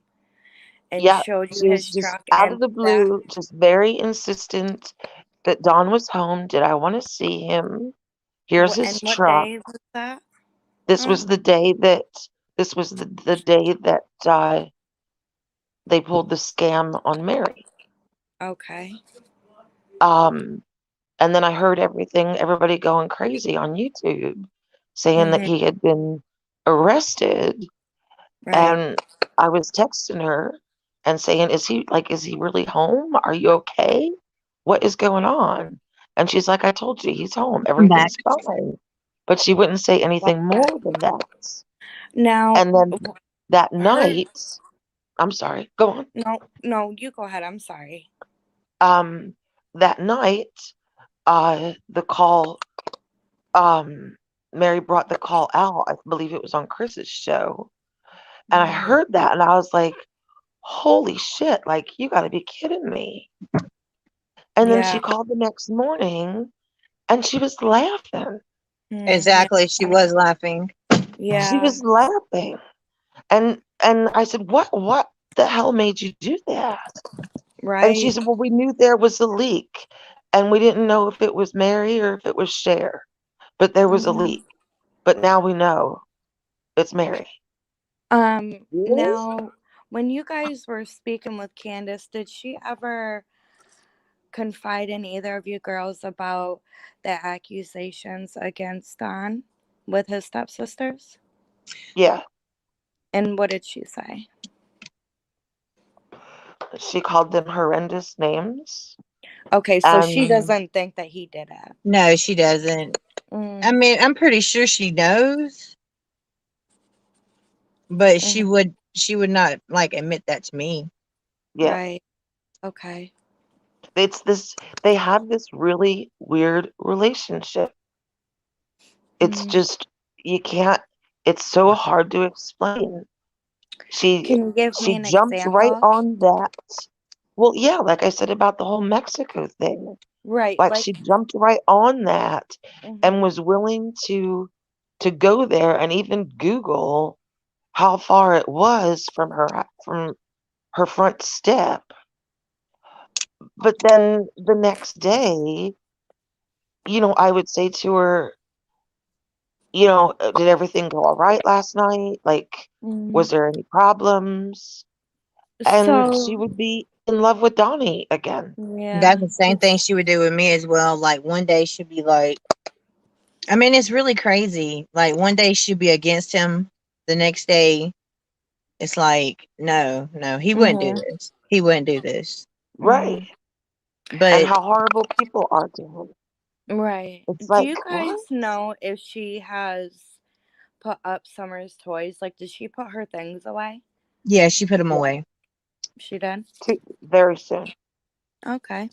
and Yeah, showed she you was his just truck out and of the blue, just very insistent that Don was home. Did I want to see him? Here's and his what truck. day was that? This was the day that the day that they pulled the scam on Mary. Okay. And then I heard everybody going crazy on YouTube saying that he had been arrested. Right. And I was texting her and saying, is he really home? Are you okay? What is going on? And she's like, I told you, he's home. Everything's fine. But she wouldn't say anything more than that. Now, And then that night, I'm sorry, go on. No, you go ahead. I'm sorry. That night, the call, Mary brought the call out. I believe it was on Chris's show. And I heard that and I was like, holy shit, like, you got to be kidding me. And then she called the next morning and she was laughing. Exactly. She was laughing. Yeah. She was laughing. And I said, what the hell made you do that? Right. And she said, well, we knew there was a leak and we didn't know if it was Mary or if it was Cher, but there was a leak. But now we know it's Mary. Now, when you guys were speaking with Candace, did she ever confide in either of you girls about the accusations against Don with his stepsisters? Yeah. And what did she say? She called them horrendous names. Okay, so she doesn't think that he did it. No, she doesn't. I mean, I'm pretty sure she knows, but she would not like admit that to me. Yeah. Right. Okay. They have this really weird relationship. It's just, it's so hard to explain. Can you give me an jumped example? right on that. Well, yeah, like I said about the whole Mexico thing. Right. Like she jumped right on that and was willing to go there and even Google how far it was from her front step. But then the next day, I would say to her, did everything go all right last night? Like, was there any problems? And she would be in love with Donnie again. Yeah. That's the same thing she would do with me as well. Like one day she'd be like, I mean, it's really crazy. Like one day she'd be against him. The next day, it's like, no, he wouldn't do this. He wouldn't do this. Right. But and how horrible people are to him. Right. It's Do like, you guys what? know if she has put up Summer's toys? Like, did she put her things away? yeah, she put them away. She did? Very soon. Okay.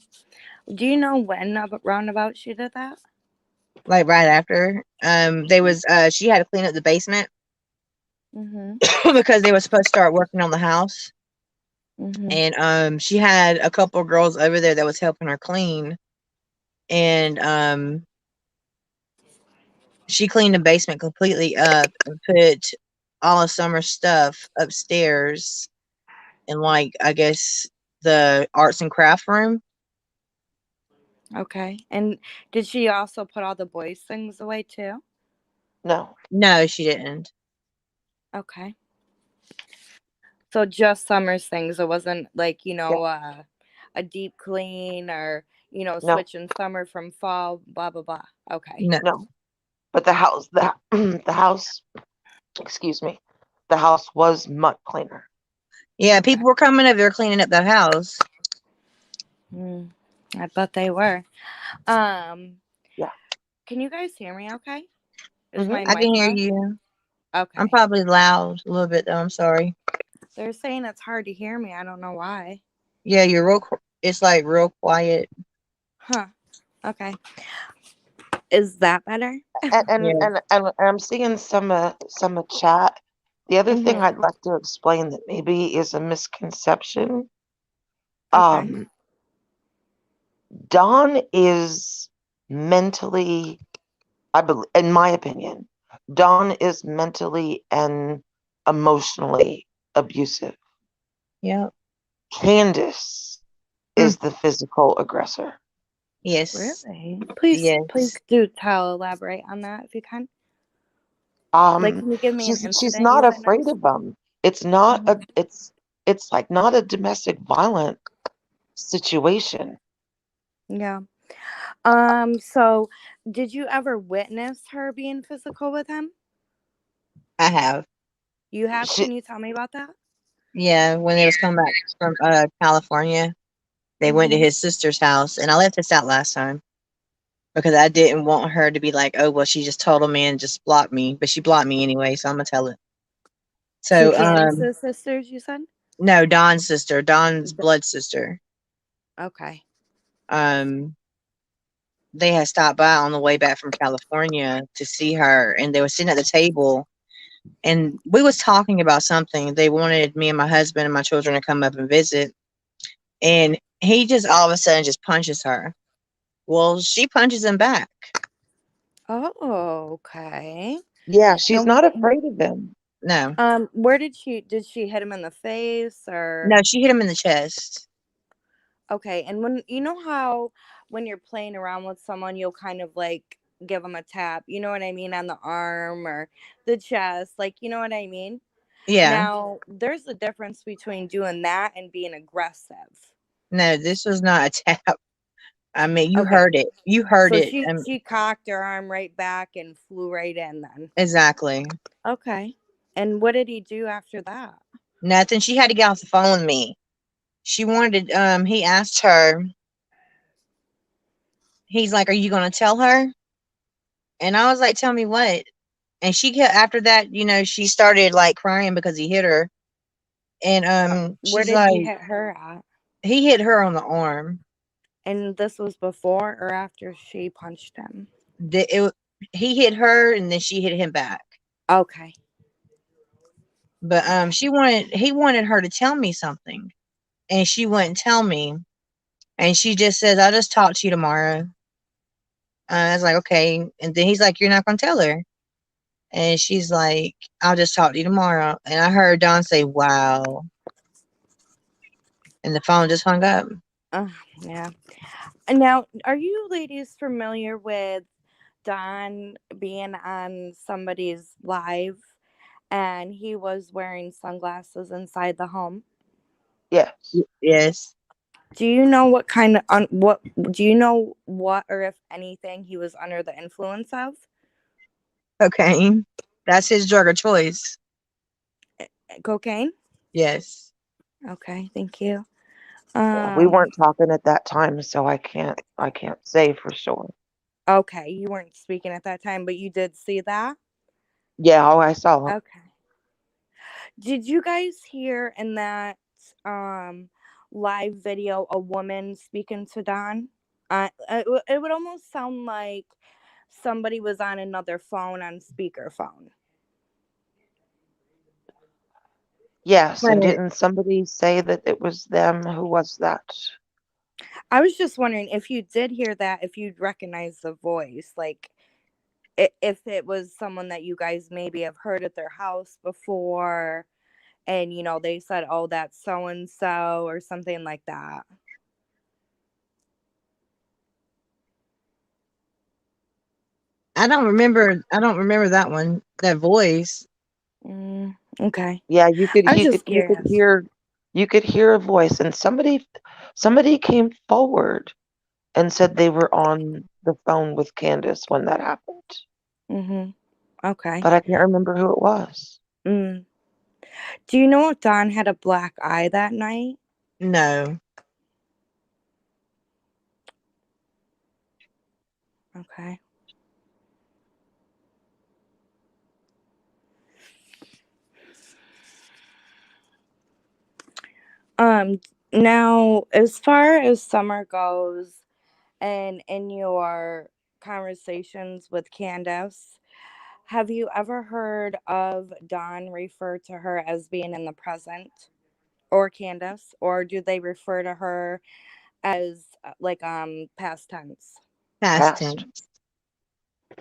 Do you know when roundabout she did that? Like right after. They was she had to clean up the basement because they were supposed to start working on the house. And she had a couple of girls over there that was helping her clean. And she cleaned the basement completely up and put all of Summer's stuff upstairs in, like, I guess the arts and craft room. Okay. And did she also put all the boys' things away too? No, she didn't. Okay. So just Summer's things. It wasn't like, a deep clean or, switching Summer from fall, blah, blah, blah. Okay. No. But the house, the house, excuse me, the house was much cleaner. Yeah, people were coming over there cleaning up the house. I bet they were. Yeah. Can you guys hear me okay? I can hear you. Okay. I'm probably loud a little bit though. I'm sorry. They're saying it's hard to hear me. I don't know why. Yeah, you're real. It's like real quiet. Huh. Okay. Is that better? And I'm seeing some chat. The other thing Mhm. I'd like to explain that maybe is a misconception. Okay. Dawn is mentally, I believe, in my opinion, Dawn is mentally and emotionally abusive. Yep. Candace is the physical aggressor. Yes. Really? Please do elaborate on that if you can. Like, can you give me an She's incident not you afraid witnessed? of them. It's not it's like not a domestic violent situation. Yeah. So did you ever witness her being physical with him? I have. You have? Can you tell me about that? Yeah, when they was coming back from California, they went to his sister's house, and I left this out last time because I didn't want her to be like, "Oh, well, she just told a man just blocked me," but she blocked me anyway, so I'm gonna tell it. So, Two Candace's sisters, you said? No, Dawn's sister, Dawn's blood sister. Okay. They had stopped by on the way back from California to see her, and they were sitting at the table, and we was talking about something. They wanted me and my husband and my children to come up and visit, and he just all of a sudden just punches her. Well, she punches him back. Oh, okay. Yeah, she's not afraid of him. No. Where did she hit him in the face or? No, she hit him in the chest. Okay, and when you know how when you're playing around with someone, you'll kind of like give them a tap, you know what I mean, on the arm or the chest, like, you know what I mean? Yeah. Now, there's a difference between doing that and being aggressive. No, this was not a tap. I mean, you heard it. You heard it. She cocked her arm right back and flew right in then. Exactly. Okay. And what did he do after that? Nothing. She had to get off the phone with me. She wanted, he asked her, he's like, "Are you going to tell her?" And I was like, "Tell me what?" And she kept, after that, you know, she started like crying because he hit her. And where she's did like, he hit her at? He hit her on the arm. And this was before or after she punched him? He hit her and then she hit him back. Okay. But he wanted her to tell me something, and she wouldn't tell me. And she just says, "I'll just talk to you tomorrow." I was like, "Okay." And then he's like, "You're not gonna tell her?" And she's like, "I'll just talk to you tomorrow." And I heard Dawn say, "Wow." And the phone just hung up. Yeah. And now, are you ladies familiar with Don being on somebody's live and he was wearing sunglasses inside the home? Yes. Yes. Do you know what kind of what or if anything he was under the influence of? Cocaine. That's his drug of choice. Cocaine? Yes. Okay, thank you. We weren't talking at that time, so I can't say for sure. Okay, you weren't speaking at that time, but you did see that? Yeah, I saw it. Okay. Did you guys hear in that live video a woman speaking to Don? It would almost sound like somebody was on another phone on speakerphone. Yes, and didn't somebody say that it was them? Who was that? I was just wondering if you did hear that, if you'd recognize the voice, like if it was someone that you guys maybe have heard at their house before, and you know they said, "Oh, that's so and so" or something like that. I don't remember that one, that voice. Okay. Yeah, you could Curious. hear a voice, and somebody came forward and said they were on the phone with Candace when that happened. Okay. But I can't remember who it was. Do you know if Don had a black eye that night? No. Okay. Now, as far as summer goes, and in your conversations with Candace, have you ever heard of Dawn refer to her as being in the present, or Candace, or do they refer to her as like past tense? Past Past. tense.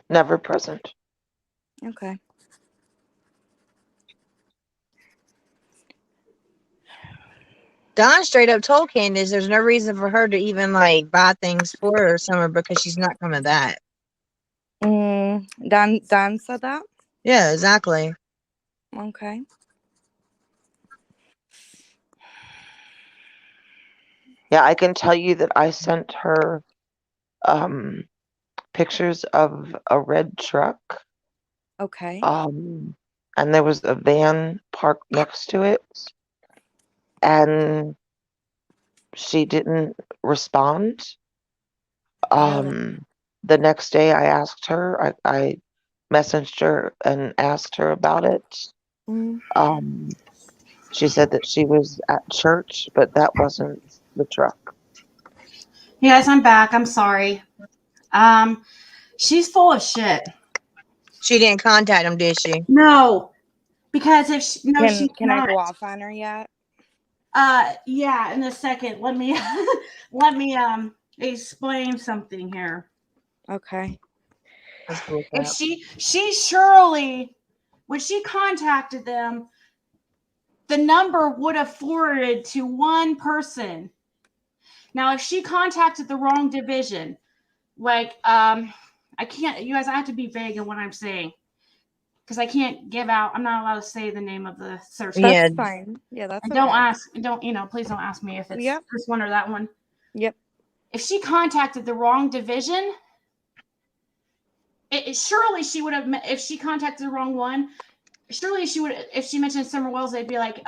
Never present. Okay. Dawn straight up told Candace there's no reason for her to even like buy things for her summer because she's not coming back. Don said that? Yeah, exactly. Okay. Yeah, I can tell you that I sent her pictures of a red truck. Okay. And there was a van parked next to it. And she didn't respond. Really? The next day I asked her, I messaged her and asked her about it. Mm-hmm. She said that she was at church, but that wasn't the truck. Yes, I'm back. I'm sorry. She's full of shit. She didn't contact him, did she? No, because if she, no, she's Can not. I go off on her yet? Yeah, in a second. Let me let me explain something here. Okay. If she surely, when she contacted them, the number would have forwarded to one person. Now, if she contacted the wrong division, like I can't, you guys, I have to be vague in what I'm saying because I can't give out. I'm not allowed to say the name of the search. That's fine. Yeah, that's and don't okay. ask. Don't please don't ask me if it's this one or that one. Yep. If she contacted the wrong division, surely she would have. If she contacted the wrong one, surely she would. If she mentioned Summer Wells, they'd be like,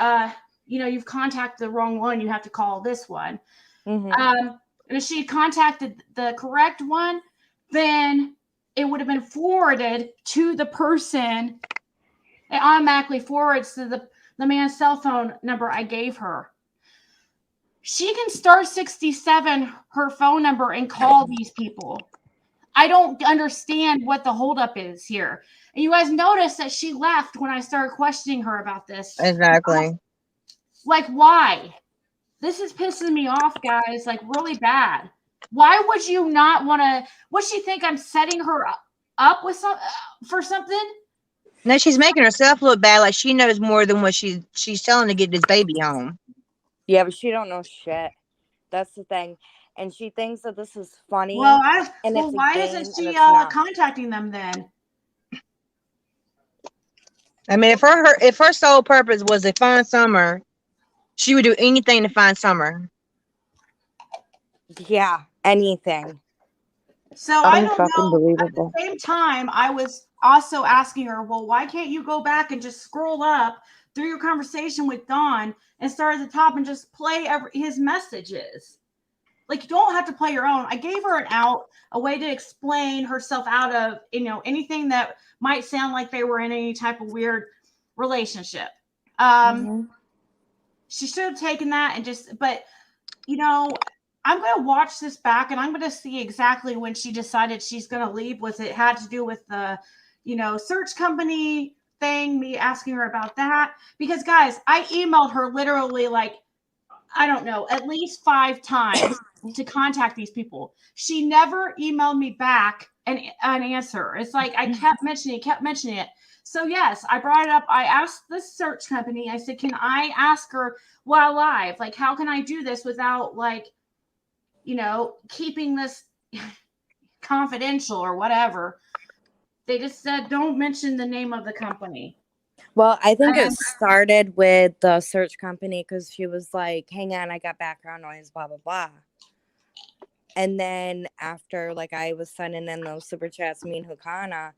you've contacted the wrong one. You have to call this one. Mm-hmm. And if she had contacted the correct one, then it would have been forwarded to the person. It automatically forwards to the man's cell phone number I gave her. She can star 67 her phone number and call these people. I don't understand what the holdup is here. And you guys notice that she left when I started questioning her about this. Exactly. Like, why? This is pissing me off, guys, like really bad. Why would you not want to? Would she think I'm setting her up with for something? No, she's making herself look bad. Like she knows more than what she's telling to get this baby home. Yeah, but she don't know shit. That's the thing, and she thinks that this is funny. Well, why isn't she contacting them then? I mean, if her sole purpose was to find Summer, she would do anything to find Summer. Yeah, anything. So I don't know. At the same time, I was also asking her, well, why can't you go back and just scroll up through your conversation with Dawn and start at the top and just play his messages? Like, you don't have to play your own. I gave her an out, a way to explain herself out of, anything that might sound like they were in any type of weird relationship. She should have taken that and but I'm going to watch this back and I'm going to see exactly when she decided she's going to leave. Was it had to do with the, search company thing, me asking her about that? Because guys, I emailed her literally like, I don't know, at least 5 times to contact these people. She never emailed me back an answer. It's like I kept mentioning it. So yes, I brought it up. I asked the search company. I said, can I ask her while live? Like, how can I do this without keeping this confidential or whatever? They just said, don't mention the name of the company. Well, I think it started with the search company because she was like, hang on, I got background noise, blah, blah, blah. And then after, I was sending in those super chats, me and Hukana,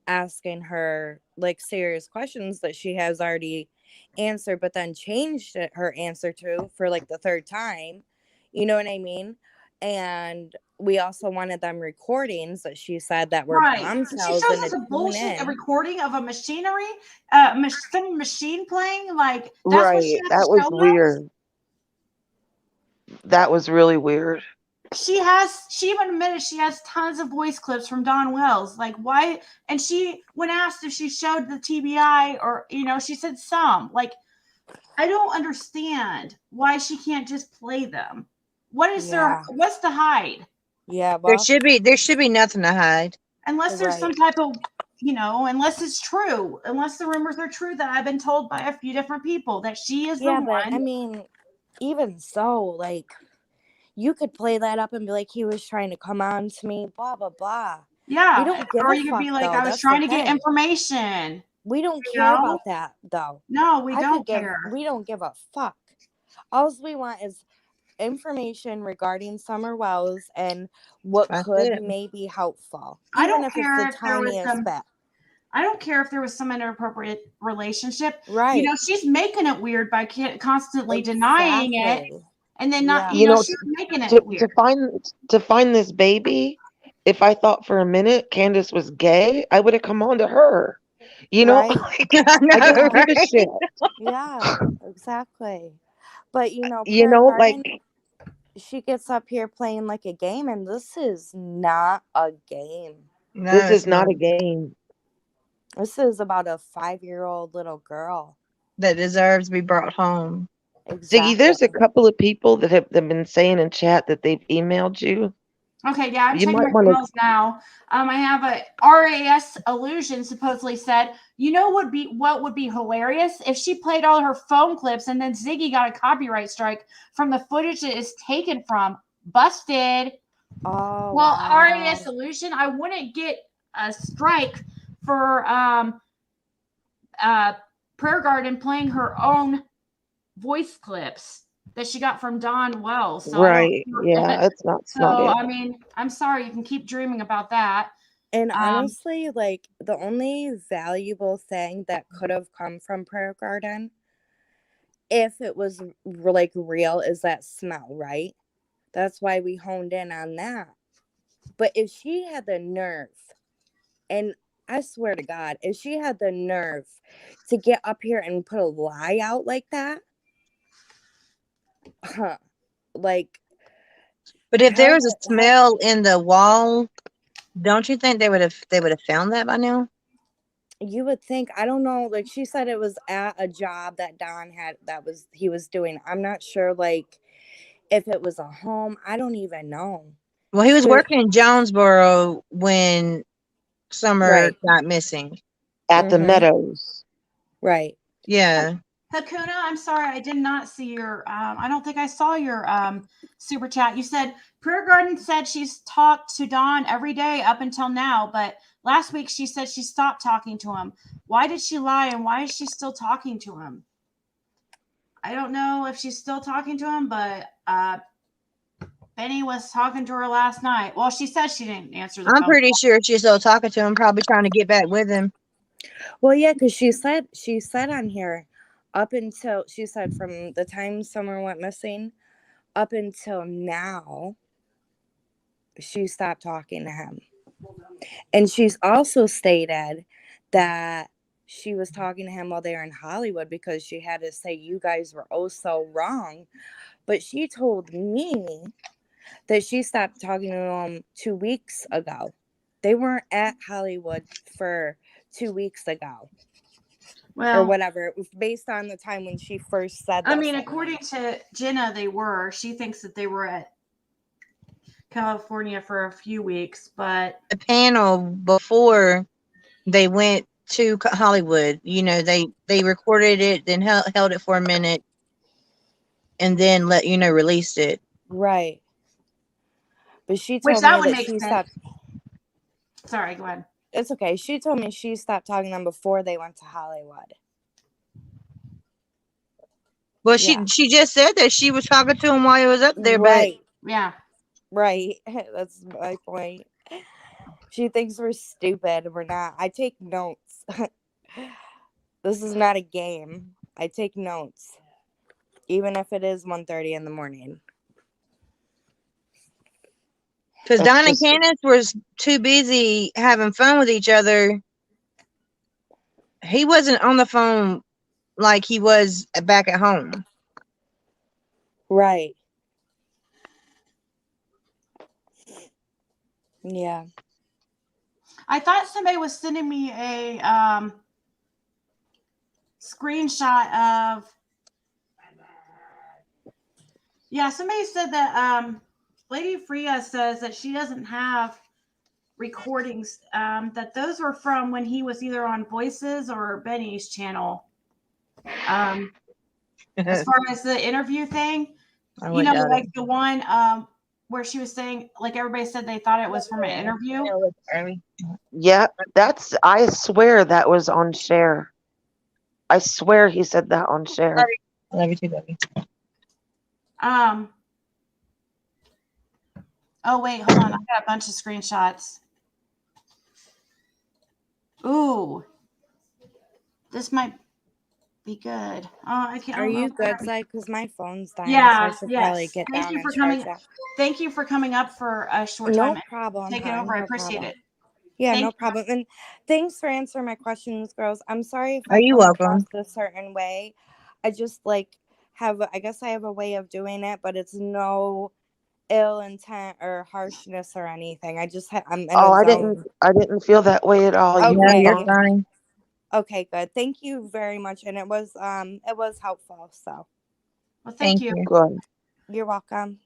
asking her, serious questions that she has already answered, but then changed her answer to for, the 3rd time. You know what I mean? And we also wanted them recordings that she said that were bombshells. She shows us a recording of a some machine playing. That's what she that was weird. That was really weird. She even admitted she has tons of voice clips from Dawn Wells. Like, why? And when asked if she showed the TBI or, she said some. Like, I don't understand why she can't just play them. What's the hide? Yeah, There well, should be nothing to hide. Unless there's some type of, unless it's true, unless the rumors are true that I've been told by a few different people that she is the one. but I mean, even so, like, you could play that up and be like, he was trying to come on to me, blah, blah, blah. Yeah. We don't give or a you fuck, could be like, though. I was That's trying the to get thing. information. We don't care about that, though. No, we don't care. We don't give a fuck. All we want is information regarding Summer Wells and what could maybe helpful. Even if it's the tiniest bit. I don't care if there was some inappropriate relationship. Right. She's making it weird by constantly denying it. And then not, she's making it weird. To find this baby, if I thought for a minute Candace was gay, I would have come on to her. Right. I don't give a shit. Yeah, exactly. But she gets up here playing like a game, and this is not a game. No, this is not a game. This is about a 5-year-old little girl that deserves to be brought home. Exactly. Ziggy, there's a couple of people that have been saying in chat that they've emailed you. Okay, yeah, I'm checking my emails now. I have a RAS Illusion supposedly said, what would be hilarious if she played all her phone clips and then Ziggy got a copyright strike from the footage it is taken from. Busted. Oh, well, wow. RAS Illusion, I wouldn't get a strike for Prayer Garden playing her own voice clips that she got from Dawn Wells. So right. Yeah, it's not. I mean, I'm sorry. You can keep dreaming about that. And honestly, like, the only valuable thing that could have come from Prayer Garden, if it was like real, is that smell, right? That's why we honed in on that. But if she had the nerve, and I swear to God, if she had the nerve to get up here and put a lie out like that, like. But if there was a smell in the wall, don't you think they would have found that by now? You would think. I don't know. Like, she said it was at a job that Don had he was doing. I'm not sure, like, if it was a home. I don't even know. Well, he was working in Jonesboro when Summer got missing. At the Meadows. Right. Yeah. Hakuna, I'm sorry, I did not see your, I don't think I saw your super chat. You said, Prayer Garden said she's talked to Don every day up until now, but last week she said she stopped talking to him. Why did she lie, and why is she still talking to him? I don't know if she's still talking to him, but Benny was talking to her last night. Well, she said she didn't answer the phone. I'm pretty sure she's still talking to him, probably trying to get back with him. Well, yeah, because she said on here, up until, she said from the time Summer went missing up until now, she stopped talking to him. And she's also stated that she was talking to him while they were in Hollywood because she had to say, you guys were oh so wrong. But she told me that she stopped talking to him 2 weeks ago. They weren't at Hollywood for 2 weeks ago. Well, or whatever, based on the time when she first said that. I mean, according to Jenna, they were. She thinks that they were at California for a few weeks, but the panel before they went to Hollywood, they recorded it, then held it for a minute, and then released it. Right. But she told me that she stopped. Sorry, go ahead. It's okay. She told me she stopped talking to them before they went to Hollywood. Well, she just said that she was talking to him while he was up there, right? But yeah, right. That's my point. She thinks we're stupid. We're not. I take notes. This is not a game. I take notes, even if it is 1:30 in the morning. Because Don and Candace was too busy having fun with each other. He wasn't on the phone like he was back at home. Right. Yeah. I thought somebody was sending me a screenshot of. Yeah, somebody said that Lady Freya says that she doesn't have recordings. That those were from when he was either on Voices or Benny's channel. As far as the interview thing, like the one where she was saying, like everybody said they thought it was from an interview. Yeah, I swear that was on Share. I swear he said that on Share. Love you too, baby. Oh wait, hold on. I got a bunch of screenshots. Ooh, this might be good. Oh, I can't. Are you good, Zai? Because my phone's dying. Yeah. So I should probably get Thank down you for and coming. charge that. Thank you for coming up for a short time. No problem. Take it over. I appreciate it. Yeah, no problem. And thanks for answering my questions, girls. I'm sorry if Are you welcome? a certain way. I just I guess I have a way of doing it, but it's no ill intent or harshness or anything. I'm in a zone. I didn't feel that way at all. Okay. No, you're fine. Okay, good. Thank you very much. And it was helpful. So well, thank you. Good. You're welcome.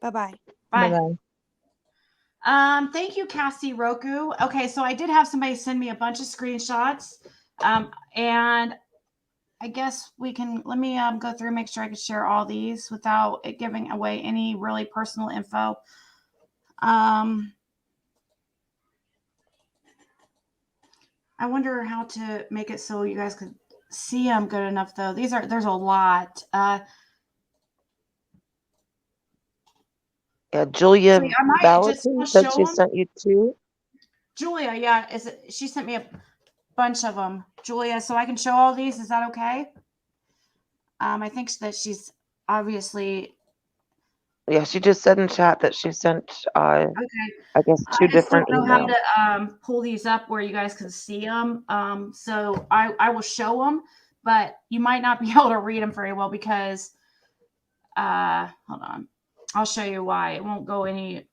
Bye-bye. Bye. Bye-bye. Thank you, Cassie Roku. Okay, so I did have somebody send me a bunch of screenshots. And I guess let me go through and make sure I can share all these without it giving away any really personal info. I wonder how to make it so you guys could see them good enough though. There's a lot. Yeah, Julia Balatin said she sent you 2. Julia, yeah, she sent me a bunch of them. Julia, so I can show all these. Is that okay? I think that she's obviously. Yeah, she just said in chat that she sent. Okay. I guess 2 different emails. I don't know how to pull these up where you guys can see them. So I will show them, but you might not be able to read them very well because. Hold on. I'll show you why. It won't go any.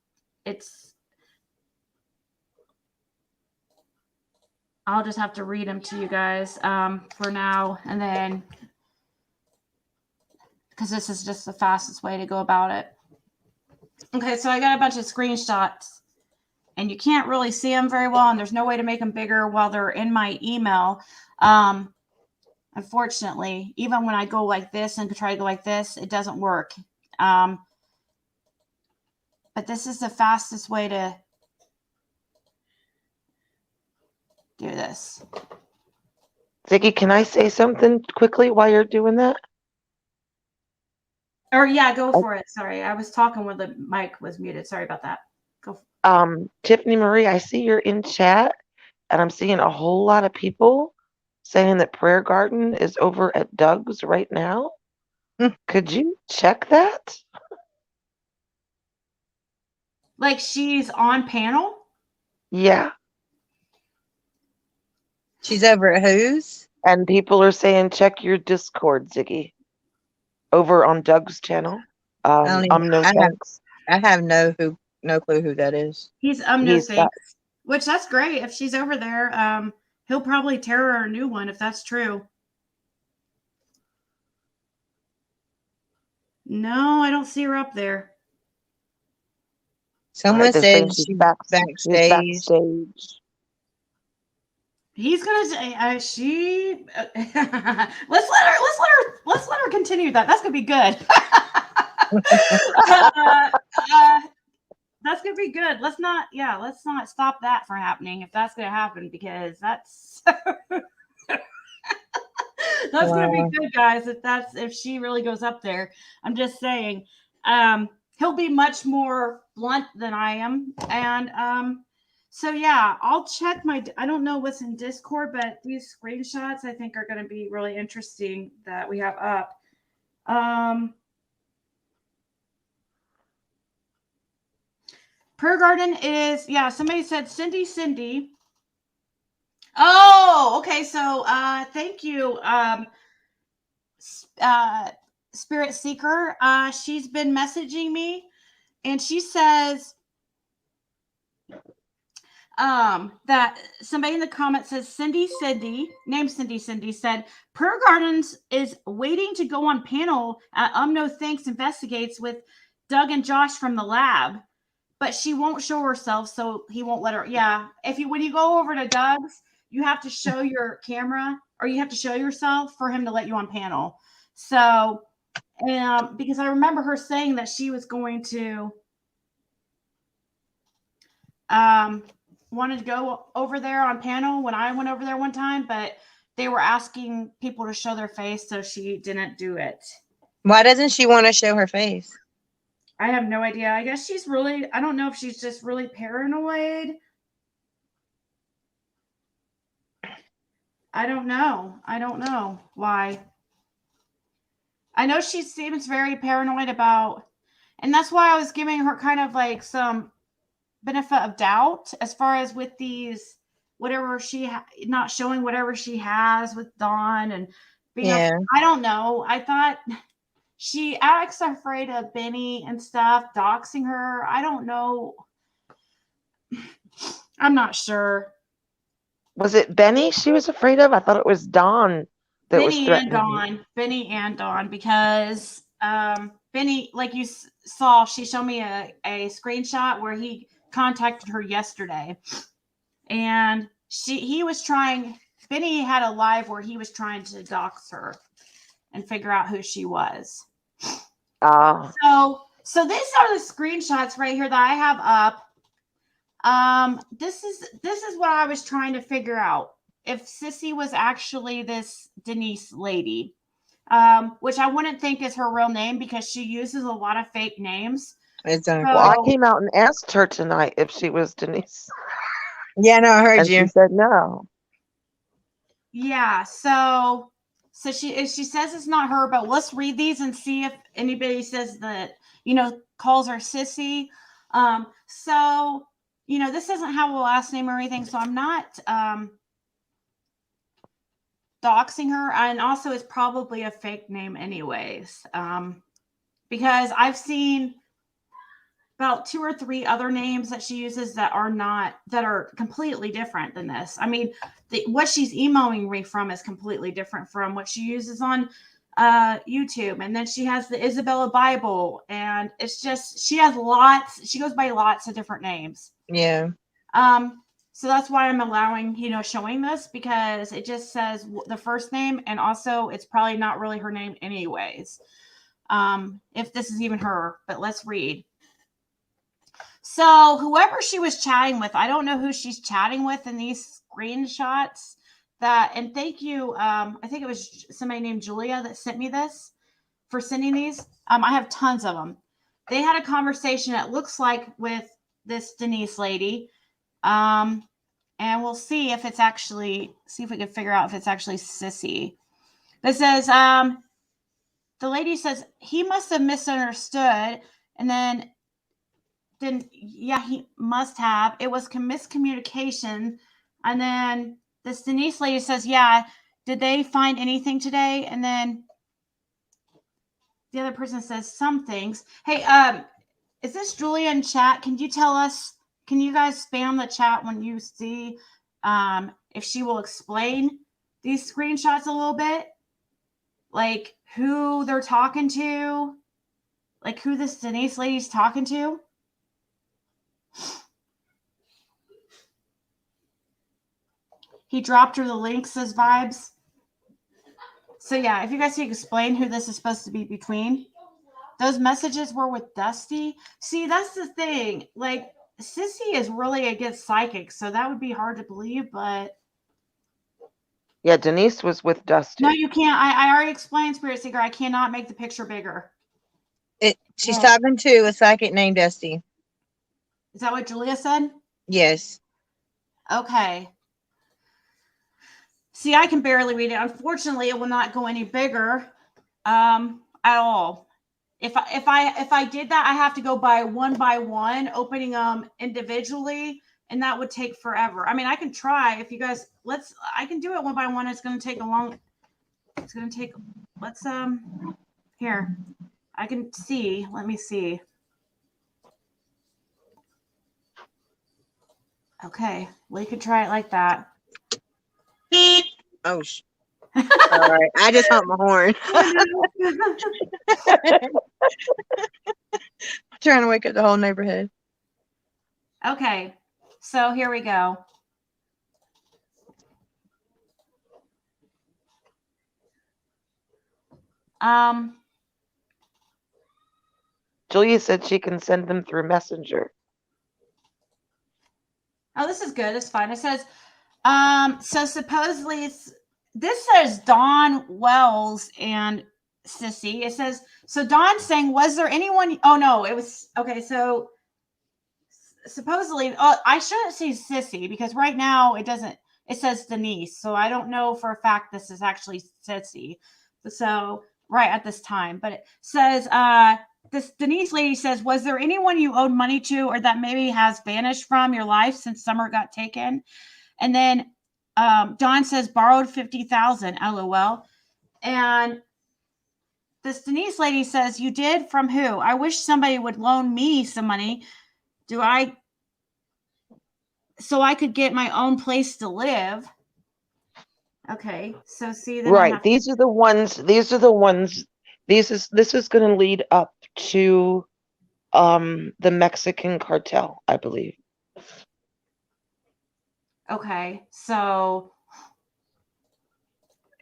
I'll just have to read them to you guys for now, and then because this is just the fastest way to go about it. Okay, so I got a bunch of screenshots, and you can't really see them very well, and there's no way to make them bigger while they're in my email. Unfortunately, even when I go like this and try to go like this, it doesn't work. But this is the fastest way to do this. Ziggy, can I say something quickly while you're doing that? Or yeah, go for it. Sorry, I was talking when the mic was muted. Sorry about that. Go. Tiffany Marie, I see you're in chat, and I'm seeing a whole lot of people saying that Prayer Garden is over at Doug's right now. Could you check that? Like she's on panel? Yeah. She's over at whose? And people are saying check your Discord, Ziggy. Over on Doug's channel. I have no clue who that is. He's Thanks. Which that's great. If she's over there, he'll probably tear her a new one if that's true. No, I don't see her up there. Someone said she's backstage. He's gonna say let's let her continue that. That's gonna be good. That's gonna be good. Let's not stop that from happening if that's gonna happen, because that's gonna be good, guys. If she really goes up there. I'm just saying, he'll be much more blunt than I am, and so yeah, I'll check I don't know what's in Discord, but these screenshots I think are going to be really interesting that we have up. Prayer Garden is, somebody said Cindy. Oh, okay. So thank you, Spirit Seeker. She's been messaging me, and she says that somebody in the comments says Cindy, named Cindy said Prayer Gardens is waiting to go on panel at No Thanks Investigates with Doug and Josh from the lab, but she won't show herself, so he won't let her. Yeah, when you go over to Doug's, you have to show your camera or you have to show yourself for him to let you on panel. So, because I remember her saying that she was going to wanted to go over there on panel when I went over there one time, but they were asking people to show their face, so she didn't do it. Why doesn't she want to show her face? I have no idea. I guess she's really, I don't know if she's just really paranoid. I don't know why. I know she seems very paranoid about, and that's why I was giving her kind of like some benefit of doubt as far as with these, whatever not showing whatever she has with Dawn and being, I don't know. I thought she acts afraid of Benny and stuff, doxing her. I don't know. I'm not sure. Was it Benny she was afraid of? I thought it was Dawn that was threatening. Benny and Dawn, because Benny, like you saw, she showed me a screenshot where he contacted her yesterday, and Benny had a live where he was trying to dox her and figure out who she was. So these are the screenshots right here that I have up. This is what I was trying to figure out, if Sissy was actually this Denise lady, which I wouldn't think is her real name because she uses a lot of fake names. Exactly. Well, I came out and asked her tonight if she was Denise. Yeah, no, I heard you. She said no. Yeah, so she says it's not her, but let's read these and see if anybody says that, calls her Sissy. So, this doesn't have a last name or anything, so I'm not doxing her, and also it's probably a fake name anyways, because I've seen about 2 or 3 other names that she uses that are completely different than this. I mean, what she's emailing me from is completely different from what she uses on YouTube. And then she has the Isabella Bible, and it's just, she goes by lots of different names. Yeah. So that's why I'm allowing, showing this, because it just says the first name, and also it's probably not really her name anyways. If this is even her, but let's read. So whoever she was chatting with, I don't know who she's chatting with in these screenshots. And thank you. I think it was somebody named Julia that sent me this for sending these. I have tons of them. They had a conversation, it looks like, with this Denise lady. And we'll see if we can figure out if it's actually Sissy. This says, the lady says, he must have misunderstood. And then yeah, he must have. It was miscommunication. And then this Denise lady says, yeah, did they find anything today? And then the other person says some things. Hey, is this Julia in chat? Can you guys spam the chat when you see if she will explain these screenshots a little bit? Like who they're talking to? Like who this Denise lady's talking to? He dropped her the link, says Vibes. So yeah, if you guys can explain who this is supposed to be between. Those messages were with Dusty. See, that's the thing. Like, Sissy is really against psychics, so that would be hard to believe, but... Yeah, Denise was with Dusty. No, you can't. I already explained, Spirit Seeker. I cannot make the picture bigger. She's talking to a psychic named Dusty. Is that what Julia said? Yes. Okay. See, I can barely read it. Unfortunately, it will not go any bigger at all. If I did that, I have to go by one, opening them individually, and that would take forever. I mean, I can try. If you guys, I can do it one by one. It's going to take here. I can see. Let me see. Okay, we could try it like that. Oh, all right. I just humped my horn. Trying to wake up the whole neighborhood. Okay, so here we go. Julia said she can send them through Messenger. Oh, this is good. It's fine. It says, so supposedly this says Dawn Wells and Sissy. It says, so Dawn saying, was there anyone? Oh no, it was, okay. So supposedly, I shouldn't say Sissy because right now it says Denise. So I don't know for a fact this is actually Sissy. So right at this time, but it says, this Denise lady says, was there anyone you owed money to or that maybe has vanished from your life since Summer got taken? And then Dawn says, borrowed 50,000, LOL. And this Denise lady says, you did? From who? I wish somebody would loan me some money. So I could get my own place to live. Okay, so see, then right. These are the ones. This is going to lead up to the Mexican cartel, I believe. Okay, so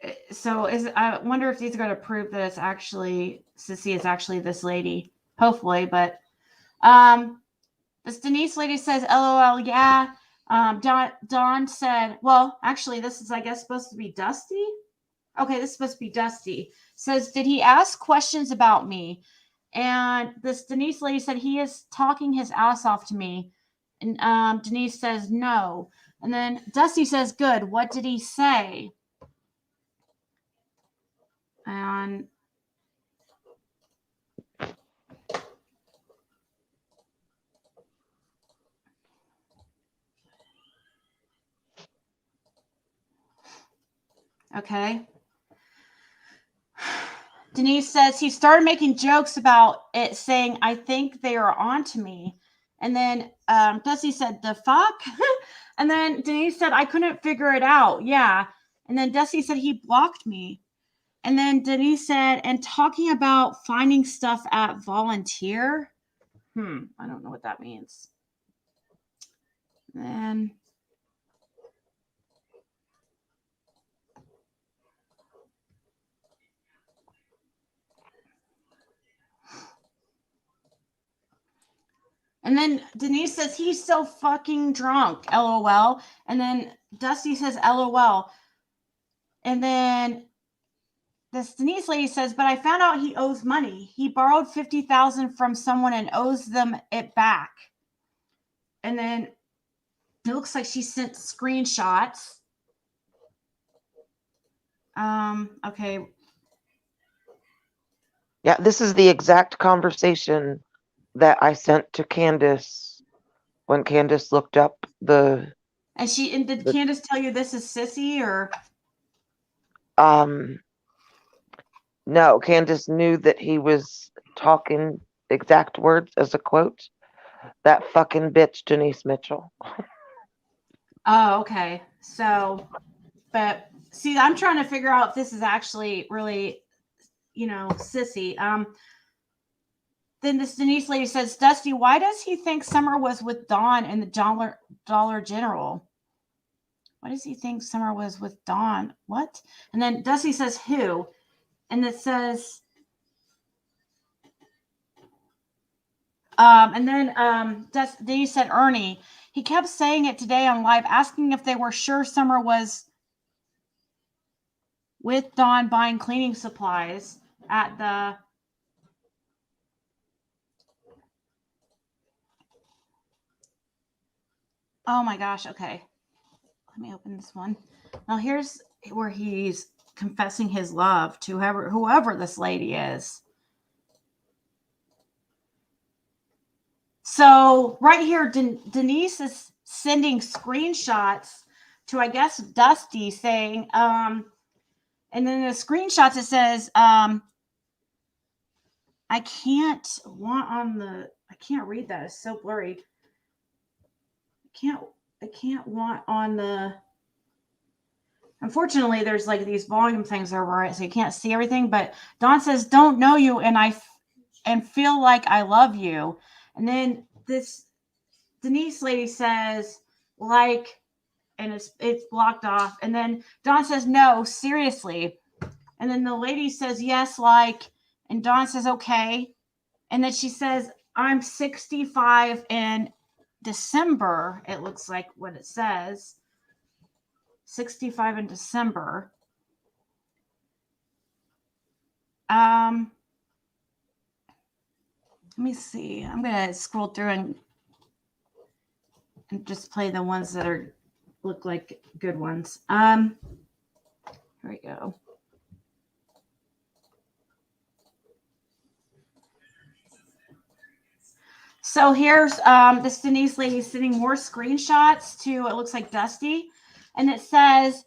I wonder if these are going to prove that it's actually Sissy is actually this lady. Hopefully, but this Denise lady says, LOL, yeah. Dawn said, well, actually, this is, I guess, supposed to be Dusty. Okay, this is supposed to be Dusty. Says, did he ask questions about me? And this Denise lady said, he is talking his ass off to me. And Denise says, no. And then Dusty says, good. What did he say? And okay. Denise says he started making jokes about it, saying, I think they are on to me. And then Dusty said, the fuck? And then Denise said, I couldn't figure it out. Yeah. And then Dusty said, he blocked me. And then Denise said, and talking about finding stuff at volunteer. I don't know what that means. Then And then Denise says, he's so fucking drunk, LOL. And then Dusty says, LOL. And then this Denise lady says, but I found out he owes money. He borrowed 50,000 from someone and owes them it back. And then it looks like she sent screenshots. Okay. Yeah, this is the exact conversation that I sent to Candace when Candace looked up the. And did Candace tell you this is Sissy or? No, Candace knew that he was talking exact words as a quote. That fucking bitch, Denise Mitchell. Oh, okay. So, but see, I'm trying to figure out if this is actually really, Sissy. Then this Denise lady says, Dusty, why does he think Summer was with Dawn in the Dollar General? Why does he think Summer was with Dawn? What? And then Dusty says, who? And it says, and then Denise said, Ernie. He kept saying it today on live, asking if they were sure Summer was with Dawn buying cleaning supplies at the. Oh my gosh. Okay. Let me open this one. Now here's where he's confessing his love to whoever this lady is. So right here, Denise is sending screenshots to, I guess, Dusty saying, and then the screenshots, it says, I can't read that. It's so blurry. I can't want on the. Unfortunately, there's like these volume things over it, so you can't see everything. But Dawn says, "Don't know you, and feel like I love you." And then this Denise lady says, "Like," and it's blocked off. And then Dawn says, "No, seriously." And then the lady says, "Yes, like," and Dawn says, "Okay." And then she says, "I'm 65 in December." It looks like what it says. 65 in December. Let me see. I'm gonna scroll through and just play the ones that look like good ones. Here we go. So here's this Denise lady sending more screenshots to, it looks like Dusty. And it says,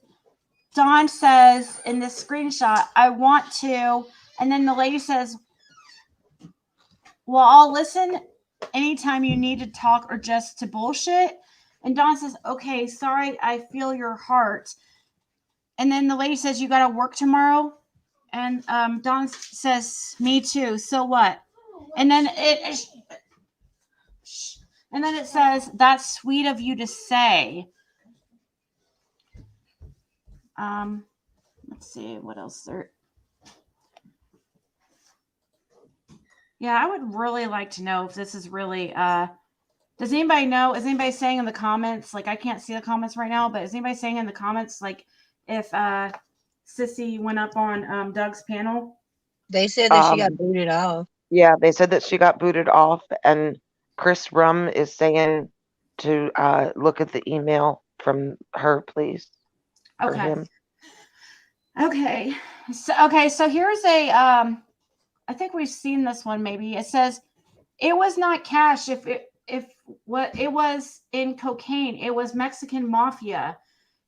Dawn says in this screenshot, "I want to," and then the lady says, "Well, I'll listen anytime you need to talk or just to bullshit." And Dawn says, "Okay, sorry, I feel your heart." And then the lady says, "You got to work tomorrow?" And Dawn says, "Me too. So what?" And then it says, "That's sweet of you to say." Let's see what else there. Yeah, I would really like to know if this is really does anybody know? Is anybody saying in the comments, like I can't see the comments right now, but is anybody saying in the comments like if Sissy went up on Doug's panel? They said that she got booted off. Yeah, they said that she got booted off, and Chris Rum is saying to look at the email from her, please. Okay. Him. Okay. So here's a I think we've seen this one maybe. It says it was not cash if what it was in cocaine. It was Mexican mafia.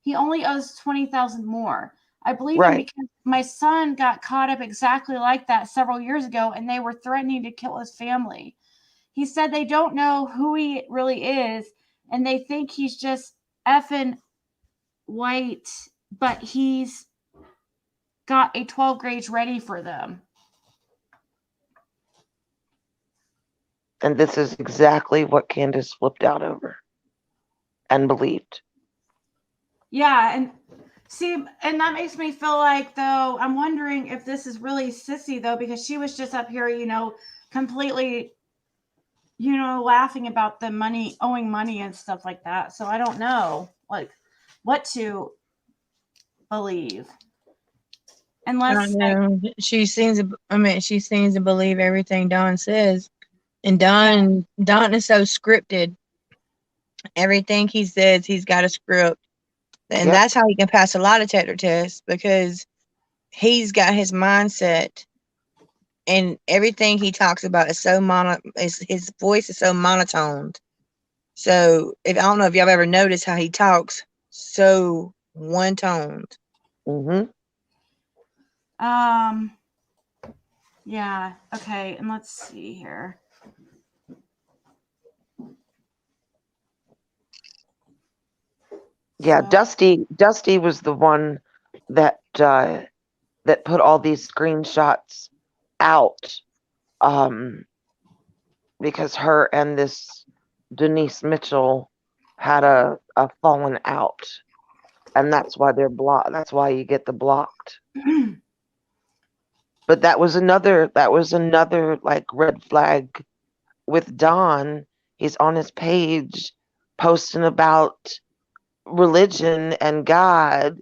He only owes 20,000 more. I believe him because my son got caught up exactly like that several years ago, and they were threatening to kill his family. He said they don't know who he really is, and they think he's just effing white, but he's got a 12 gauge ready for them. And this is exactly what Candace flipped out over and believed. Yeah, and see, and that makes me feel like, though, I'm wondering if this is really Sissy, though, because she was just up here, completely, laughing about the money, owing money and stuff like that. So I don't know, like, what to believe. Unless she seems to believe everything Dawn says. And Dawn is so scripted. Everything he says, he's got a script. And that's how he can pass a lie detector test, because he's got his mindset, and everything he talks about is so his voice is so monotoned. So I don't know if y'all ever noticed how he talks so one-toned. Yeah. Okay. And let's see here. Yeah, Dusty was the one that that put all these screenshots out, because her and this Denise Mitchell had a fallen out, and that's why they're blocked. That's why you get the blocked. But that was another like red flag with Don. He's on his page posting about religion and God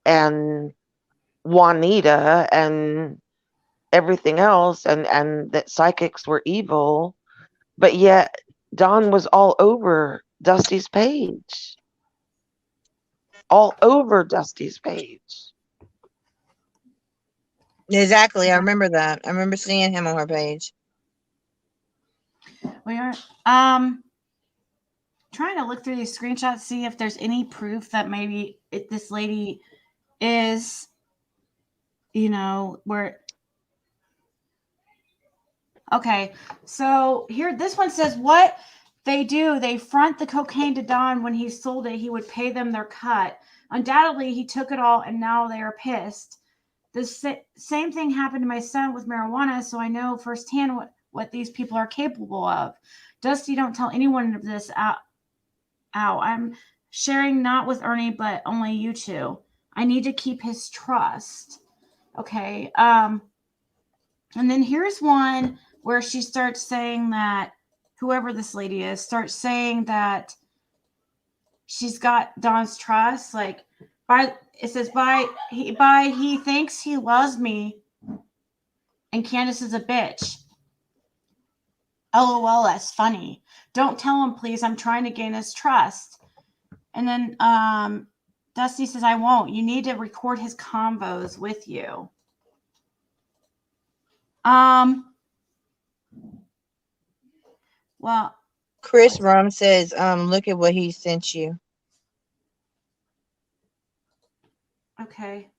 and Juanita and everything else, and that psychics were evil, but yet Don was all over Dusty's page. All over Dusty's page. Exactly. I remember that. I remember seeing him on her page. We are trying to look through these screenshots, see if there's any proof that maybe this lady is, where. Okay, so here, this one says, what They do. They front the cocaine to Don. When he sold it, he would pay them their cut. Undoubtedly, he took it all, and now they are pissed. The same thing happened to my son with marijuana, so I know firsthand what these people are capable of. Dusty, don't tell anyone of this out. I'm sharing not with Ernie, but only you two. I need to keep his trust. Okay. And then here's one where she starts saying that whoever this lady is starts saying that she's got Don's trust. Like, it says he thinks he loves me, and Candace is a bitch. LOL, that's funny. Don't tell him, please. I'm trying to gain his trust. And then Dusty says, I won't. You need to record his convos with you. Well, Chris Rum says, look at what he sent you. Okay.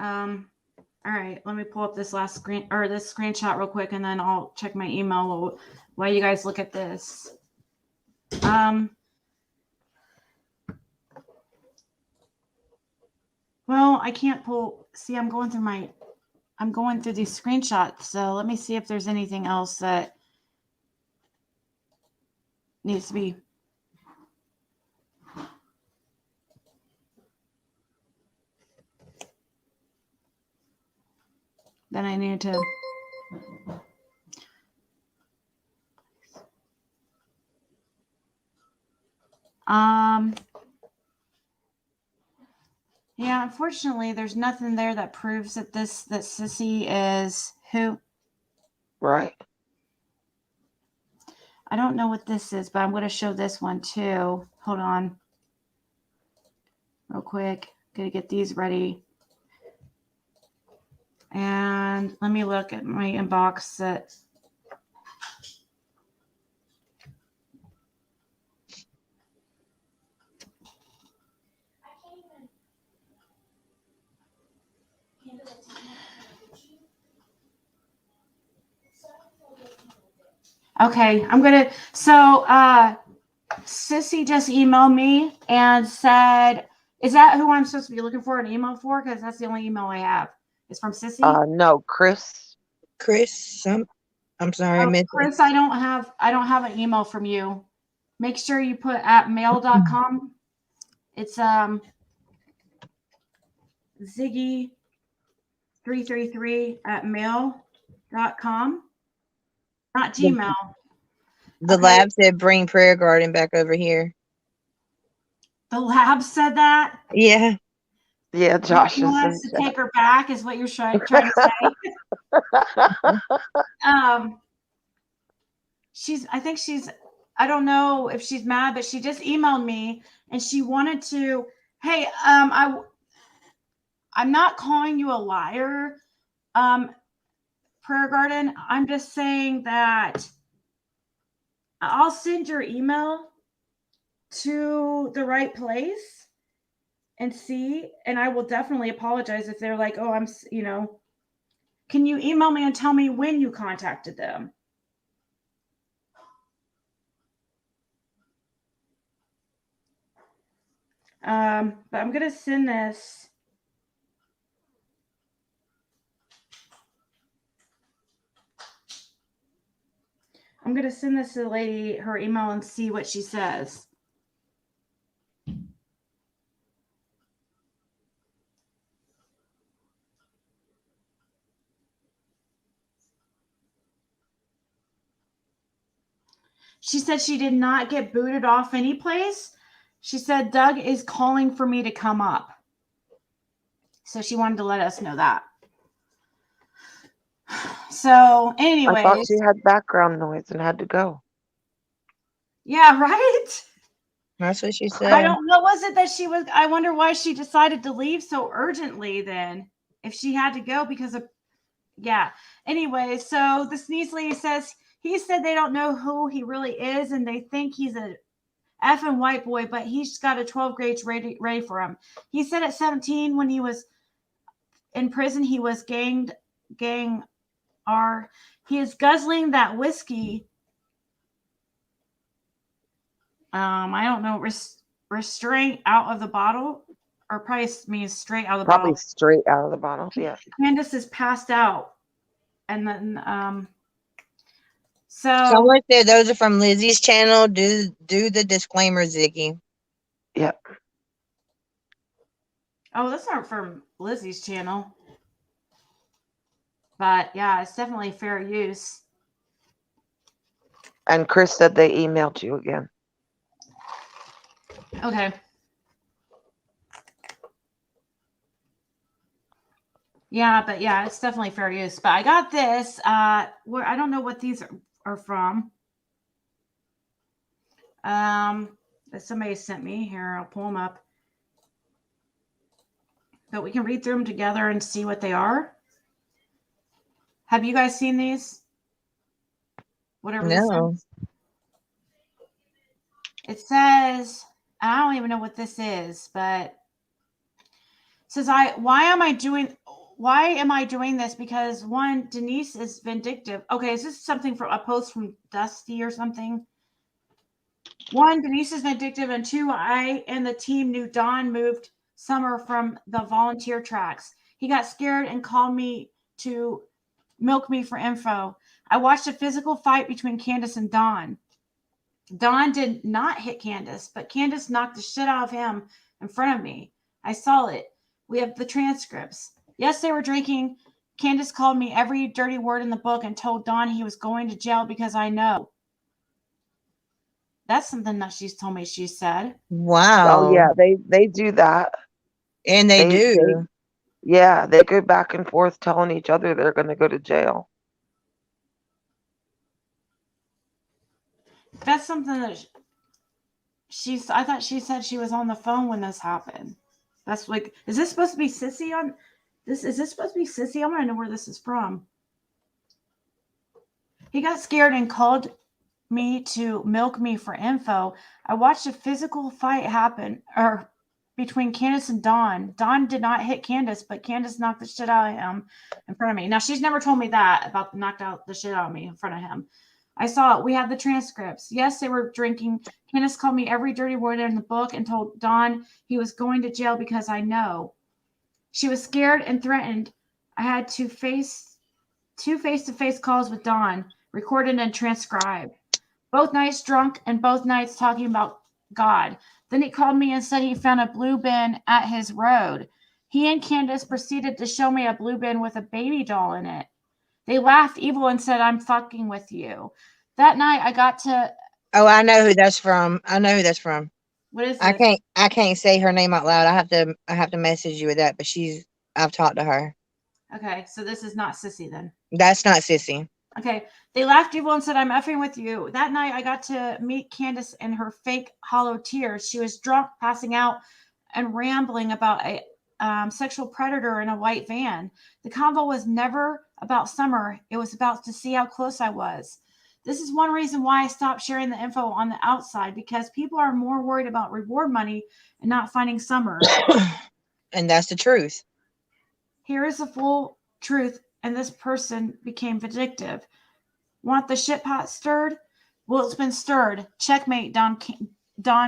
All right, let me pull up this last this screenshot real quick, and then I'll check my email while you guys look at this. Well, I can't pull. See, I'm going through these screenshots. So let me see if there's anything else that needs to be. Then I need to. Yeah, unfortunately, there's nothing there that proves that Sissy is who. Right. I don't know what this is, but I'm going to show this one too. Hold on. Real quick. Going to get these ready. And let me look at my inbox. Okay, so Sissy just emailed me and said, is that who I'm supposed to be looking for an email for? Because that's the only email I have. It's from Sissy? No, Chris. I'm sorry, I meant Chris, I don't have an email from you. Make sure you put at mail.com. It's ziggy333 at mail.com. Not Gmail. The lab said bring Prayer Garden back over here. The lab said that? Yeah. Yeah, Josh He wants to take her back, is what you're trying to say. I don't know if she's mad, but she just emailed me and she wanted to, hey, I'm not calling you a liar, Prayer Garden. I'm just saying that I'll send your email to the right place and see, and I will definitely apologize if they're like, oh, can you email me and tell me when you contacted them? But I'm going to send this. I'm going to send this to the lady, her email, and see what she says. She said she did not get booted off any place. She said Doug is calling for me to come up. So she wanted to let us know that. So anyway. I thought she had background noise and had to go. Yeah, right? That's what she said. What was it that she was? I wonder why she decided to leave so urgently then. If she had to go because of, yeah. Anyway, so the sneeze lady says, he said they don't know who he really is and they think he's a effing white boy, but he's got a 12 gauge ready for him. He said at 17 when he was in prison, he was he is guzzling that whiskey I don't know. Restraint out of the bottle, or probably means straight out of the Probably bottle. straight out of the bottle. Yeah. Candace is passed out, and then Someone said those are from Lizzie's channel. Do the disclaimer, Ziggy. Yep. Oh, those aren't from Lizzie's channel. But yeah, it's definitely fair use. And Chris said they emailed you again. Okay. Yeah, but yeah, it's definitely fair use. But I got this. Where I don't know what these are from. That somebody sent me. Here, I'll pull them up. But we can read through them together and see what they are. Have you guys seen these? Whatever No. this is. It says, I don't even know what this is, but it says, why am I doing this? Because one, Denise is vindictive. Okay, is this something from a post from Dusty or something? One, Denise is vindictive, and two, I and the team knew Don moved Summer from the volunteer tracks. He got scared and called me to milk me for info. I watched a physical fight between Candace and Don. Don did not hit Candace, but Candace knocked the shit out of him in front of me. I saw it. We have the transcripts. Yes, they were drinking. Candace called me every dirty word in the book and told Don he was going to jail because I know. That's something that she's told me she said. Wow. Oh yeah, they do that. And they do. Yeah, they go back and forth telling each other they're going to go to jail. That's something that I thought she said she was on the phone when this happened. That's like, is this supposed to be Sissy on this? Is this supposed to be Sissy? I want to know where this is from. He got scared and called me to milk me for info. I watched a physical fight happen between Candace and Don. Don did not hit Candace, but Candace knocked the shit out of him in front of me. Now, she's never told me that about knocked out the shit out of me in front of him. I saw it. We have the transcripts. Yes, they were drinking. Candace called me every dirty word in the book and told Don he was going to jail because I know. She was scared and threatened. I had to face two face-to-face calls with Don, recorded and transcribed. Both nights drunk and both nights talking about God. Then he called me and said he found a blue bin at his road. He and Candace proceeded to show me a blue bin with a baby doll in it. They laughed evil and said, I'm fucking with you. That night I got to... Oh, I know who that's from. What is this? I can't say her name out loud. I have to message you with that, but I've talked to her. Okay, so this is not Sissy then. That's not Sissy. Okay. They laughed evil and said, I'm effing with you. That night, I got to meet Candace in her fake hollow tears. She was drunk, passing out, and rambling about a sexual predator in a white van. The convo was never about Summer. It was about to see how close I was. This is one reason why I stopped sharing the info on the outside, because people are more worried about reward money and not finding Summer. And that's the truth. Here is the full truth, and this person became vindictive. Want the shit pot stirred? Well, it's been stirred. Checkmate, Don,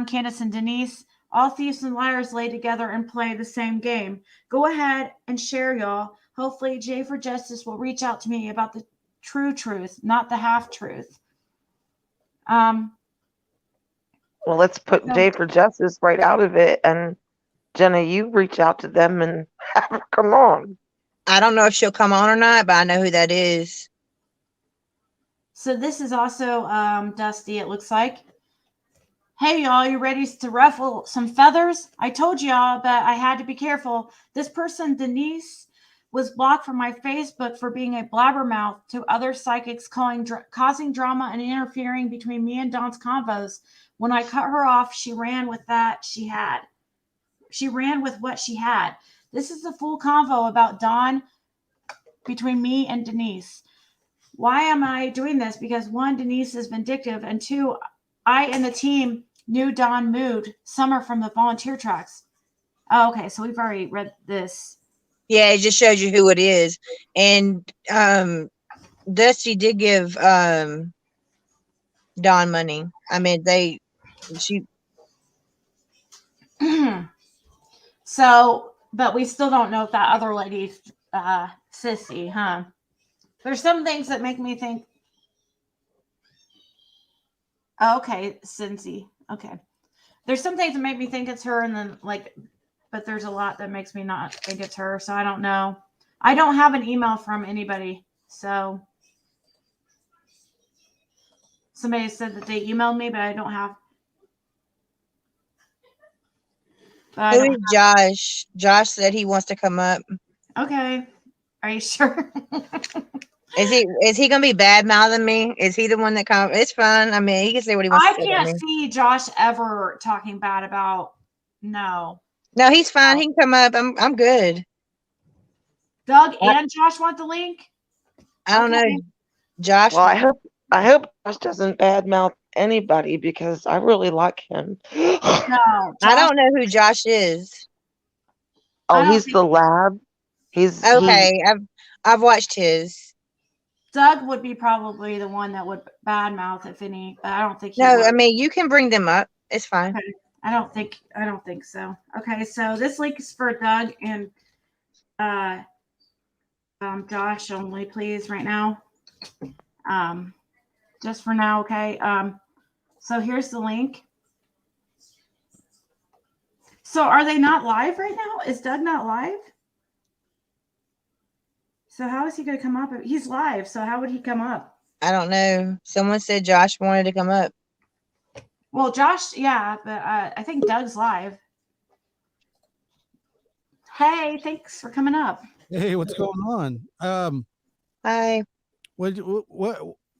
Candace, and Denise. All thieves and liars lay together and play the same game. Go ahead and share, y'all. Hopefully, Jay for Justice will reach out to me about the true truth, not the half truth. Well, let's put Jay for Justice right out of it, and Jenna, you reach out to them and have her come on. I don't know if she'll come on or not, but I know who that is. So this is also Dusty, it looks like. Hey, y'all, you ready to ruffle some feathers? I told y'all, but I had to be careful. This person, Denise, was blocked from my Facebook for being a blabbermouth to other psychics, causing drama and interfering between me and Don's convos. When I cut her off, she ran with what she had. This is the full convo about Don between me and Denise. Why am I doing this? Because one, Denise is vindictive, and two, I and the team knew Don moved Summer from the volunteer tracks. Oh, okay, so we've already read this. Yeah, it just shows you who it is. And Dusty did give Don money. I mean, She So, but we still don't know if that other lady's Sissy, huh? There's some things that make me think. Oh, okay, Cincy. Okay. There's some things that make me think it's her, and then like, but there's a lot that makes me not think it's her. So I don't know. I don't have an email from anybody. So somebody said that they emailed me, but I don't have. Who is Josh? Josh said he wants to come up. Okay. Are you sure? Is he gonna be bad mouthing me? Is he the one that comes? It's fun. I mean, he can say what he wants I to say. can't see Josh ever talking bad about. No, he's fine. He can come up. I'm good. Doug and Josh want the link. I don't know, Josh. Well, I hope Josh doesn't badmouth anybody because I really like him. No, I don't know who Josh is. Oh, he's the lab. He's okay. I've watched his. Doug would be probably the one that would badmouth if any, but I don't think he No, would. I mean you can bring them up. It's fine. Okay. I don't think so. Okay, so this link is for Doug and Josh only, please, right now. Just for now, okay. So here's the link. So are they not live right now? Is Doug not live? So how is he going to come up? He's live, so how would he come up? I don't know. Someone said Josh wanted to come up. Well, Josh, yeah, but I think Doug's live. Hey, thanks for coming up. Hey, what's going on? Hi. What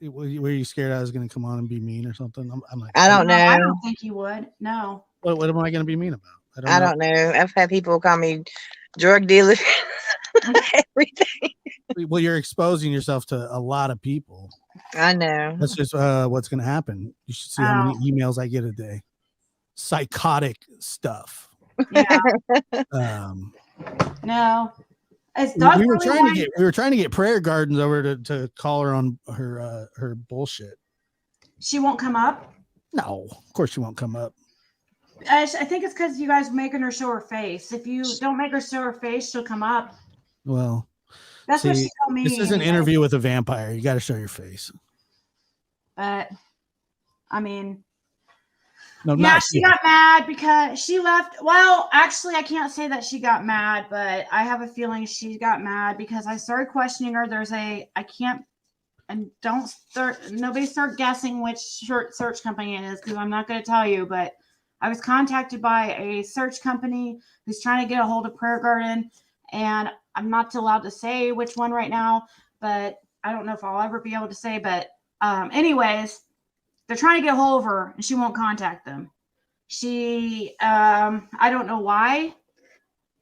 were you scared I was going to come on and be mean or something? I'm like, I don't know. I don't think you would. No. What am I going to be mean about? I don't know. I've had people call me drug dealer. Everything. Well, you're exposing yourself to a lot of people. I know. That's just what's going to happen. You should see how many emails I get a day. Psychotic stuff. Yeah. No. Is Doug we were trying to get Prayer Gardens over to call her on her bullshit. She won't come up? No, of course she won't come up. I think it's because you guys are making her show her face. If you don't make her show her face, she'll come up. Well, that's what she told me. This is an interview with a vampire. You got to show your face. But I mean, no, yeah, she got mad because she left. Well, actually, I can't say that she got mad, but I have a feeling she got mad because I started questioning her. Nobody start guessing which search company it is because I'm not going to tell you, but I was contacted by a search company who's trying to get a hold of Prayer Garden, and I'm not allowed to say which one right now, but I don't know if I'll ever be able to say, but anyways, they're trying to get a hold of her and she won't contact them. She, I don't know why,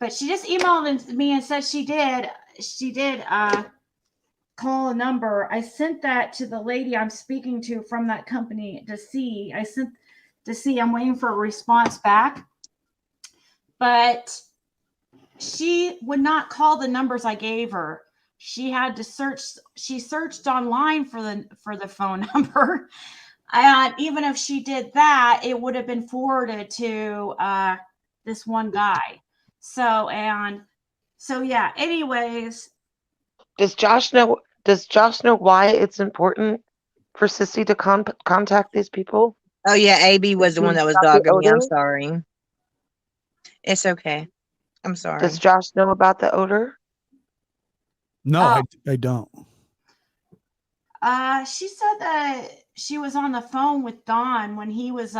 but she just emailed me and said she did call a number. I sent that to the lady I'm speaking to from that company to see. I'm waiting for a response back, but she would not call the numbers I gave her. She had to search. She searched online for the phone number. And even if she did that, it would have been forwarded to this one guy. So yeah. Anyways, does Josh know why it's important for Sissy to contact these people? Oh yeah, AB was the one that was dogging me. I'm sorry. It's okay. I'm sorry. Does Josh know about the odor? No, I don't. She said that she was on the phone with Don when he was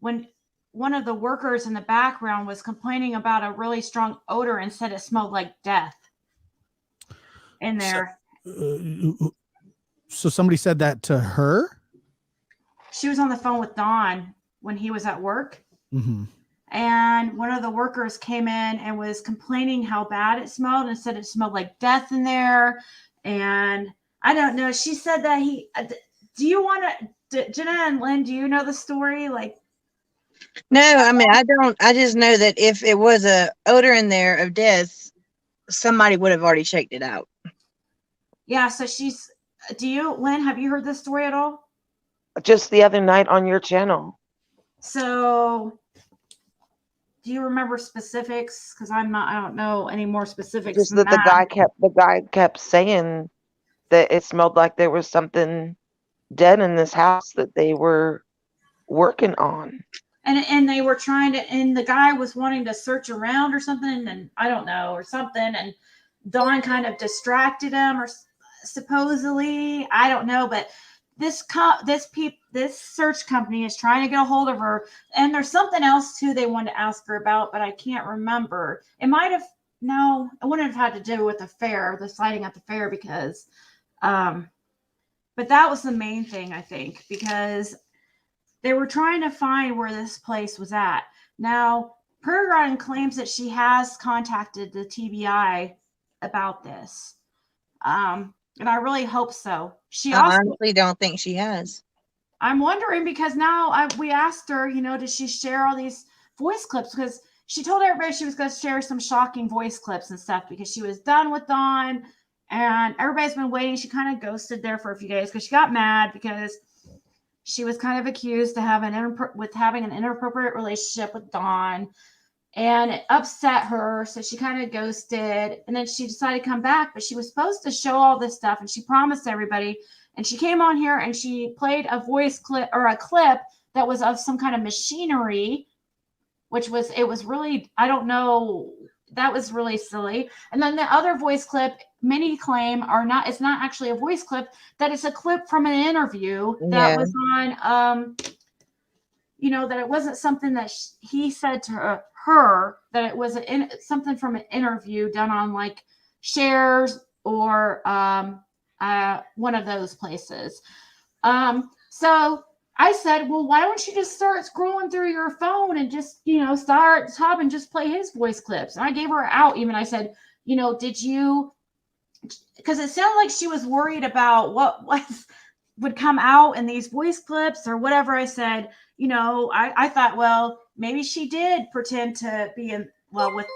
when one of the workers in the background was complaining about a really strong odor and said it smelled like death in there. So somebody said that to her? She was on the phone with Don when he was at work. Mm-hmm. And one of the workers came in and was complaining how bad it smelled and said it smelled like death in there. And I don't know. She said that do you want to, Jenna and Lynn, do you know the story? Like, no, I mean, I don't. I just know that if it was a odor in there of death, somebody would have already checked it out. Yeah. So Lynn, have you heard this story at all? Just the other night on your channel. So, do you remember specifics? Because I don't know any more specifics. Just than that the guy kept saying that it smelled like there was something dead in this house that they were working on. And they were trying to, and the guy was wanting to search around or something, and I don't know, or something, and Dawn kind of distracted him, or supposedly, I don't know, but this search company is trying to get a hold of her, and there's something else too they wanted to ask her about, but I can't remember. It might have, no, it wouldn't have had to do with the fair, the sighting at the fair, because but that was the main thing, I think, because they were trying to find where this place was at. Now, Peregrine claims that she has contacted the TBI about this. And I really hope so. I honestly don't think she has. I'm wondering, because now we asked her, did she share all these voice clips? Because she told everybody she was going to share some shocking voice clips and stuff because she was done with Dawn, and everybody's been waiting. She kind of ghosted there for a few days because she got mad because she was kind of accused of having an inappropriate relationship with Dawn, and it upset her. So she kind of ghosted, and then she decided to come back, but she was supposed to show all this stuff, and she promised everybody. And she came on here and she played a voice clip, or a clip that was of some kind of machinery, it was really, I don't know, that was really silly. And then the other voice clip, many claim it's not actually a voice clip, that it's a clip from an interview that was on, that it wasn't something that he said to her, that it was something from an interview done on like Shares or one of those places. So I said, well, why don't you just start scrolling through your phone and just, start top and just play his voice clips? And I gave her out even. I said, did you, because it sounded like she was worried about what would come out in these voice clips or whatever. I said, I thought, well, maybe she did pretend to be with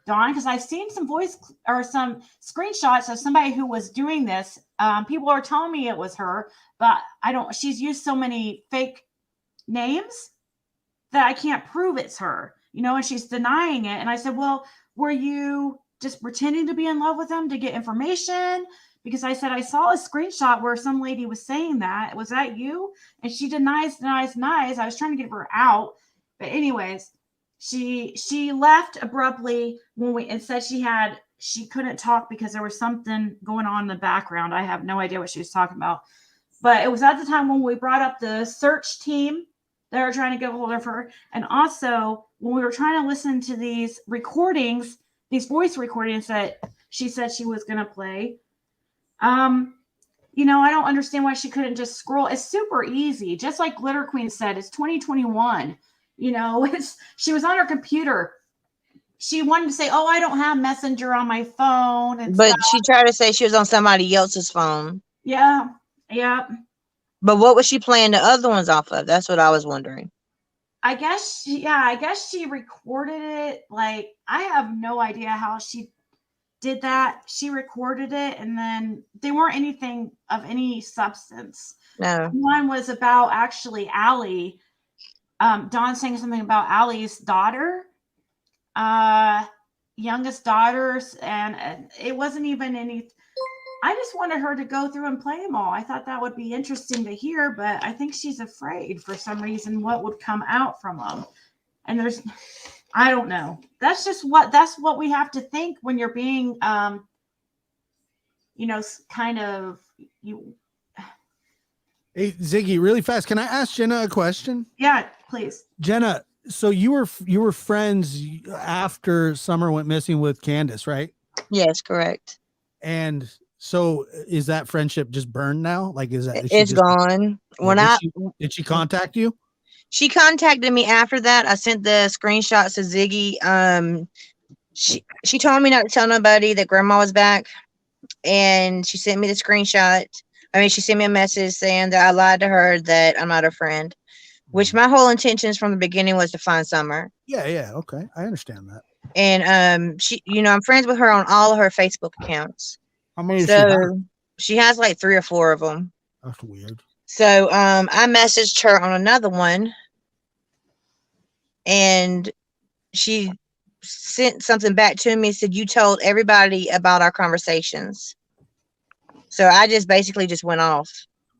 Dawn, because I've seen some voice or some screenshots of somebody who was doing this. People are telling me it was her, but she's used so many fake names that I can't prove it's her, and she's denying it. And I said, well, were you just pretending to be in love with him to get information? Because I said, I saw a screenshot where some lady was saying that. Was that you? And she denies. I was trying to get her out. But anyways, she left abruptly and said she couldn't talk because there was something going on in the background. I have no idea what she was talking about. But it was at the time when we brought up the search team that were trying to get a hold of her. And also when we were trying to listen to these recordings, these voice recordings that she said she was going to play. I don't understand why she couldn't just scroll. It's super easy. Just like Glitter Queen said, it's 2021. She was on her computer. She wanted to say, oh, I don't have Messenger on my phone. But she tried to say she was on somebody else's phone. Yeah. But what was she playing the other ones off of? That's what I was wondering. I guess she recorded it. Like, I have no idea how she did that. She recorded it, and then they weren't anything of any substance. No. One was about actually Allie. Dawn saying something about Allie's daughter, youngest daughters, and it wasn't even any. I just wanted her to go through and play them all. I thought that would be interesting to hear, but I think she's afraid for some reason what would come out from them. And I don't know. That's what we have to think when you're being, kind of you. Hey, Ziggy, really fast. Can I ask Jenna a question? Yeah, please. Jenna, so you were friends after Summer went missing with Candace, right? Yes, correct. And so is that friendship just burned now? Like, it's gone. Did she contact you? She contacted me after that. I sent the screenshots to Ziggy. She told me not to tell nobody that Grandma was back, and she sent me the screenshot. She sent me a message saying that I lied to her, that I'm not a friend, which my whole intentions from the beginning was to find Summer. Yeah, okay, I understand that. And she, I'm friends with her on all of her Facebook accounts. How many? She has like 3 or 4 of them. That's weird. So I messaged her on another one, and she sent something back to me, said, you told everybody about our conversations. So I just basically just went off.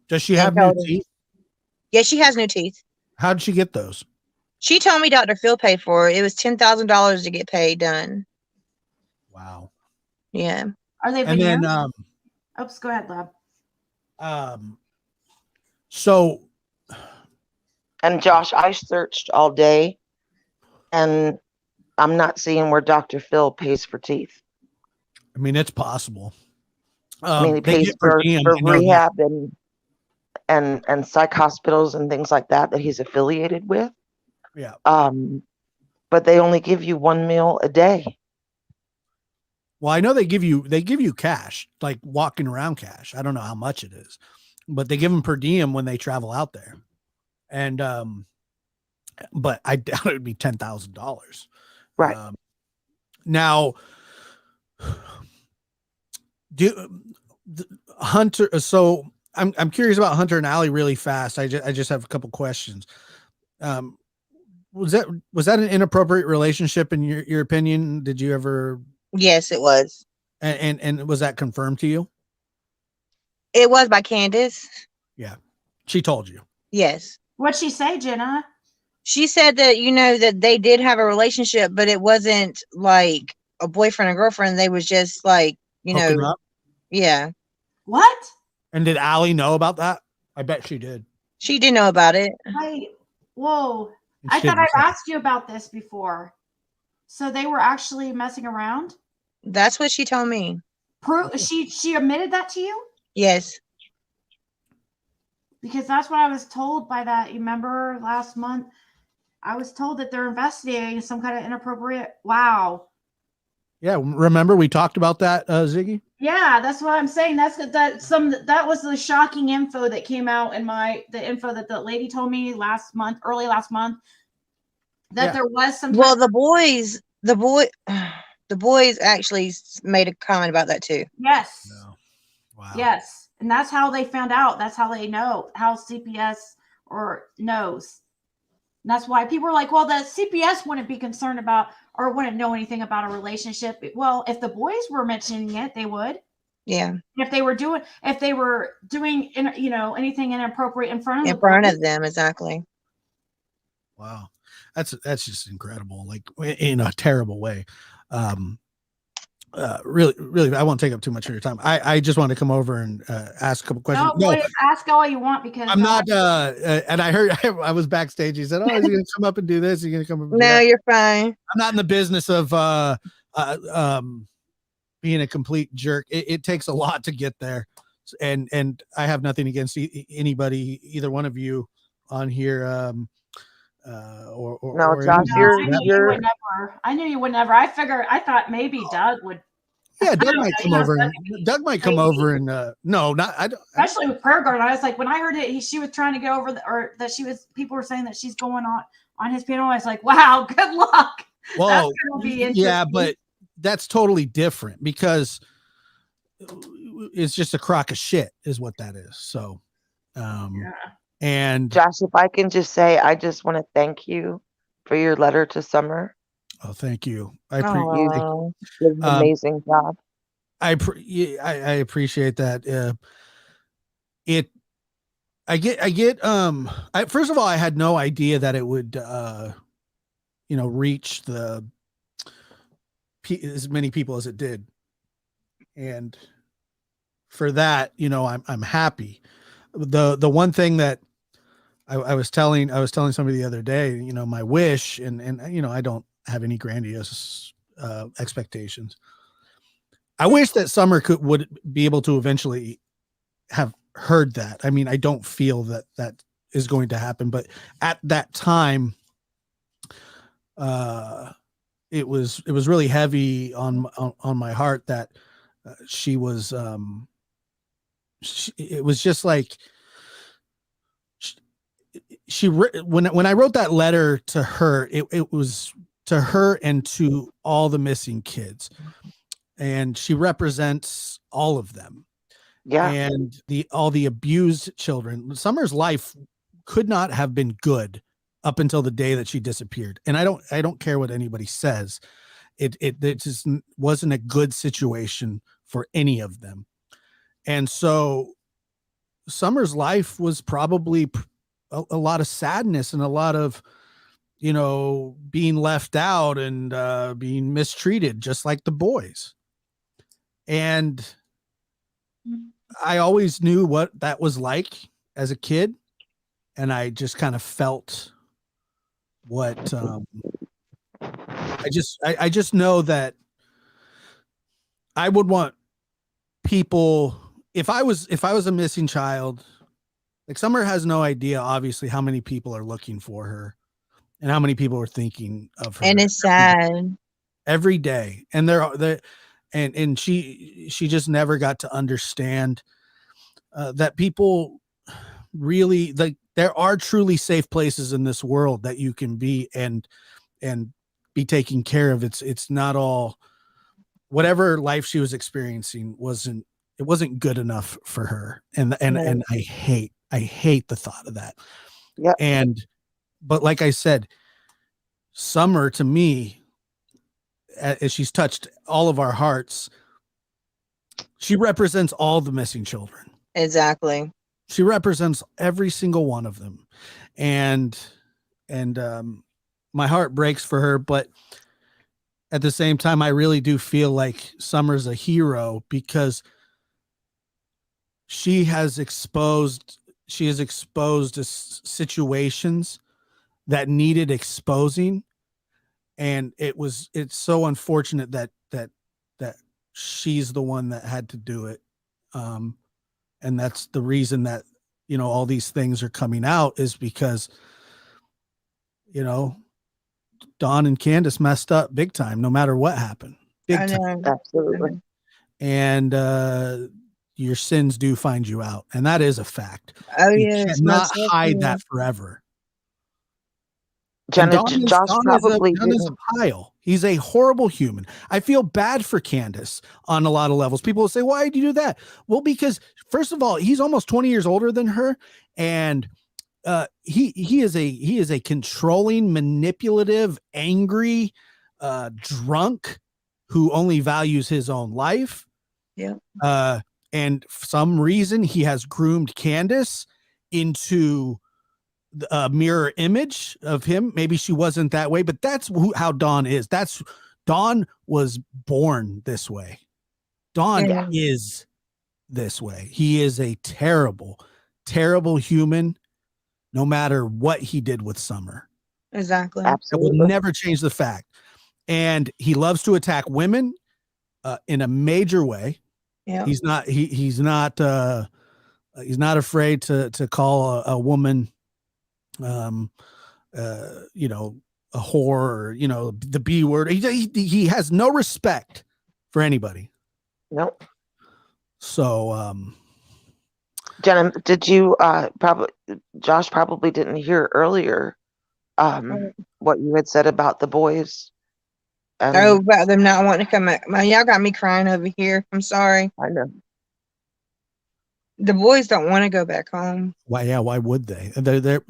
Does she have new teeth? Yeah, she has new teeth. How did she get those? She told me Dr. Phil paid for it. It was $10,000 to get paid done. Wow. Yeah. Are they and veneers? then Oops, go ahead, Lab. So And Josh, I searched all day and I'm not seeing where Dr. Phil pays for teeth. I mean, it's possible. I mean, he They pays get per for diem, I know that. rehab and psych hospitals and things like that he's affiliated with. Yeah. But they only give you one meal a day. Well, I know they give you cash, like walking around cash. I don't know how much it is, but they give them per diem when they travel out there. And but I doubt it would be $10,000. Right. Now, Hunter. So I'm curious about Hunter and Allie really fast. I just have a couple questions. Was that an inappropriate relationship in your opinion? Did you ever? Yes, it was. And was that confirmed to you? It was by Candace. Yeah. She told you. Yes. What'd she say, Jenna? She said that, that they did have a relationship, but it wasn't like a boyfriend and girlfriend. They was just like, Hooking up? Yeah. What? And did Allie know about that? I bet she did. She did know about it. Wait, whoa. And I she thought didn't I've say. asked you about this before. So they were actually messing around? That's what she told me. She admitted that to you? Yes. Because that's what I was told by that. You remember last month? I was told that they're investigating some kind of inappropriate. Wow. Yeah. Remember we talked about that, Ziggy? Yeah, that's what I'm saying. That was the shocking info that came out in the info that the lady told me early last month, that there was some. Well, the boys actually made a comment about that too. Yes. No. Wow. Yes. And that's how they found out. That's how they know, how CPS knows. And that's why people are like, well, the CPS wouldn't be concerned about or wouldn't know anything about a relationship. Well, if the boys were mentioning it, they would. Yeah. If they were doing anything inappropriate in front of them, exactly. Wow. That's just incredible. Like in a terrible way. Really, I won't take up too much of your time. I just want to come over and ask a couple questions. No, ask all you want because I'm not. And I heard I was backstage. He said, "Oh, is he going to come up and do this? Is he going to come up?" And do that? You're fine. I'm not in the business of being a complete jerk. It takes a lot to get there, and I have nothing against anybody, either one of you on here. No, Josh, I knew you would never. I thought maybe Doug would. Yeah, Doug might come over. Doug might come over and no, not I don't. Especially with Prayer Garden, I was like, when I heard it, she was trying to go over, or that people were saying that she's going on his panel. I was like, wow, good luck. Well, that's gonna be interesting. Yeah, but that's totally different because it's just a crock of shit, is what that is. So, yeah. And Josh, if I can just say, I just want to thank you for your letter to Summer. Oh, thank you. You did an amazing job. I appreciate that. First of all, I had no idea that it would, reach as many people as it did. And for that, I'm happy. The one thing that I was telling somebody the other day, my wish, and I don't have any grandiose expectations. I wish that Summer would be able to eventually have heard that. I mean, I don't feel that is going to happen, but at that time, it was really heavy on my heart that she was. It was just like when I wrote that letter to her, it was to her and to all the missing kids, and she represents all of them. Yeah. And all the abused children. Summer's life could not have been good up until the day that she disappeared. And I don't care what anybody says. It just wasn't a good situation for any of them. And so Summer's life was probably a lot of sadness and a lot of, being left out and being mistreated, just like the boys. And I always knew what that was like as a kid. And I just kind of felt what I just know that I would want people, if I was a missing child, like Summer has no idea, obviously, how many people are looking for her and how many people are thinking of her. And it's sad every day. And and she just never got to understand that people really, like, there are truly safe places in this world that you can be and be taken care of. It's not all, whatever life she was experiencing wasn't good enough for her. And I hate the thought of that. Yeah. But like I said, Summer, to me, as she's touched all of our hearts, she represents all the missing children. Exactly. She represents every single one of them. And my heart breaks for her, but at the same time, I really do feel like Summer's a hero because she has exposed situations that needed exposing. And it's so unfortunate that she's the one that had to do it. And that's the reason that, all these things are coming out, is because, Dawn and Candace messed up big time, no matter what happened. Big time. Absolutely. And your sins do find you out. And that is a fact. Oh, you yeah. cannot hide that forever. Jenna, Josh probably is a pile. He's a horrible human. I feel bad for Candace on a lot of levels. People will say, why did you do that? Well, because first of all, he's almost 20 years older than her. And he is a controlling, manipulative, angry, drunk who only values his own life. Yeah. And for some reason he has groomed Candace into a mirror image of him. Maybe she wasn't that way, but that's how Dawn is. Dawn was born this way. Dawn is this way. He is a terrible, terrible human, no matter what he did with Summer. Exactly. Absolutely. It will never change the fact. And he loves to attack women in a major way. Yeah. He's not afraid to call a woman a whore, or the B word. He has no respect for anybody. Nope. So Jenna, did you Josh probably didn't hear earlier what you had said about the boys? About them not wanting to come back. Man, y'all got me crying over here. I'm sorry. I know. The boys don't want to go back home. Why? Yeah. Why would they? They're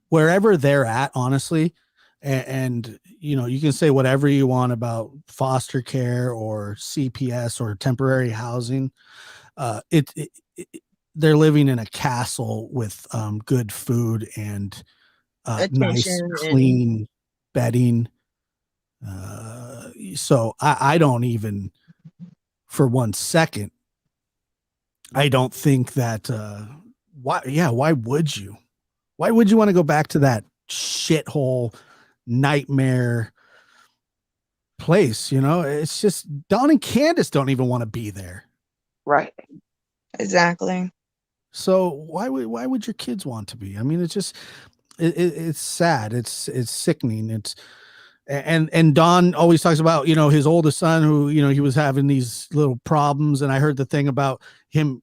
wherever they're at, honestly. And you can say whatever you want about foster care or CPS or temporary housing. They're living in a castle with good food and nice, clean bedding. So I don't even, for 1 second, I don't think that, why would you? Why would you want to go back to that shithole nightmare place? It's just Dawn and Candace don't even want to be there. Right. Exactly. So why would your kids want to be? I mean, it's just, it's sad. It's sickening. And Don always talks about, his oldest son who, he was having these little problems. And I heard the thing about him,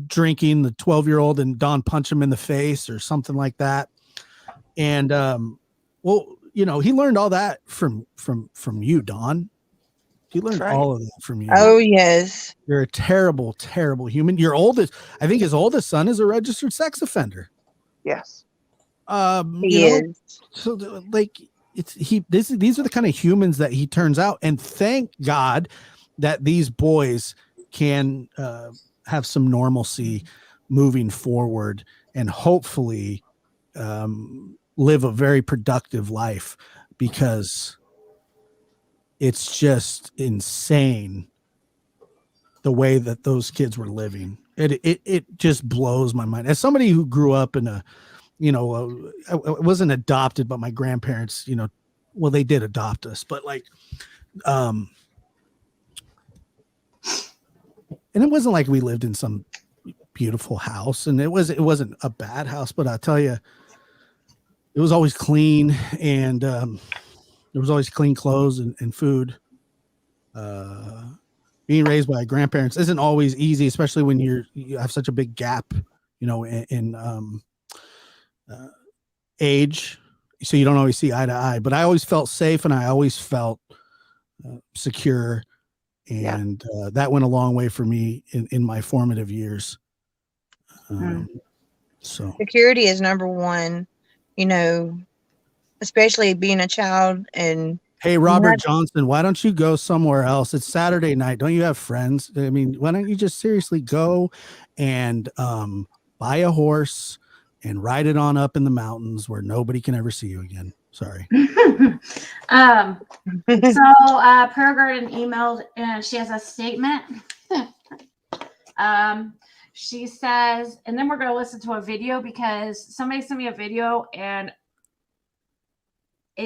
drinking, the 12-year-old, and Don punch him in the face or something like that. And, he learned all that from you, Don. He learned all of that from you. Oh, yes. You're a terrible, terrible human. I think his oldest son is a registered sex offender. Yes. He is. So like these are the kind of humans that he turns out, and thank God that these boys can have some normalcy moving forward and hopefully live a very productive life, because it's just insane the way that those kids were living. It just blows my mind. As somebody who grew up in a, I wasn't adopted, but my grandparents, well, they did adopt us, but like, and it wasn't like we lived in some beautiful house, and it wasn't a bad house, but I'll tell you, it was always clean, and there was always clean clothes and food. Being raised by grandparents isn't always easy, especially when you have such a big gap, in age, so you don't always see eye to eye. But I always felt safe, and I always felt secure, and that went a long way for me in my formative years. So Security is number one, especially being a child. And hey, Robert Johnson, why don't you go somewhere else? It's Saturday night. Don't you have friends? I mean, why don't you just seriously go and buy a horse and ride it on up in the mountains where nobody can ever see you again? Sorry. So Prayer Garden emailed, and she has a statement. She says, and then we're going to listen to a video, because somebody sent me a video, and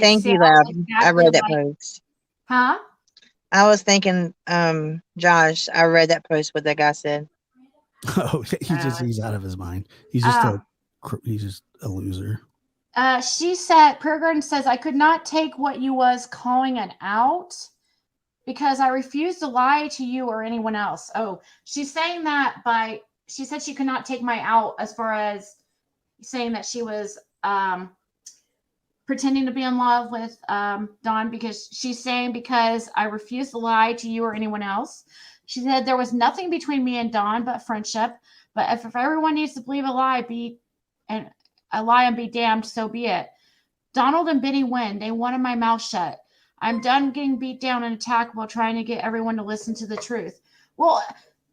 thank you, Lab. I read that post. Huh? I was thinking, Josh, I read that post, what that guy said. Oh, he's out of his mind. He's just a loser. She said, Prayer Garden says, I could not take what you was calling an out because I refuse to lie to you or anyone else. Oh, she's saying that she said she could not take my out as far as saying that she was pretending to be in love with Dawn, because she's saying, because I refuse to lie to you or anyone else. She said there was nothing between me and Dawn but friendship. But if everyone needs to believe a lie, and be damned, so be it. Donald and Benny win. They wanted my mouth shut. I'm done getting beat down and attacked while trying to get everyone to listen to the truth. Well,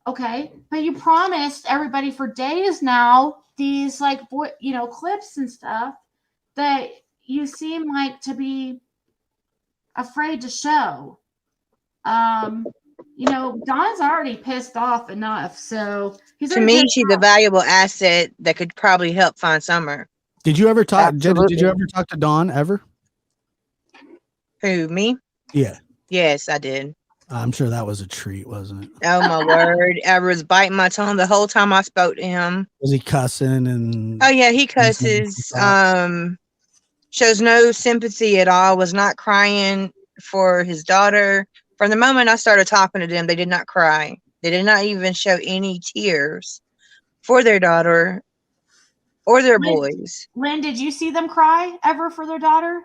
okay, but you promised everybody for days now these clips and stuff that you seem like to be afraid to show. Don's already pissed off enough, so to me, she's a valuable asset that could probably help find Summer. Did you ever talk? Jenna, did you ever talk to Dawn ever? Who, me? Yeah. Yes, I did. I'm sure that was a treat, wasn't it? Oh my word! I was biting my tongue the whole time I spoke to him. Was he cussing and? Oh yeah, he cusses. Shows no sympathy at all. Was not crying for his daughter. From the moment I started talking to them, they did not cry. They did not even show any tears for their daughter or their boys. Lynn, did you see them cry ever for their daughter?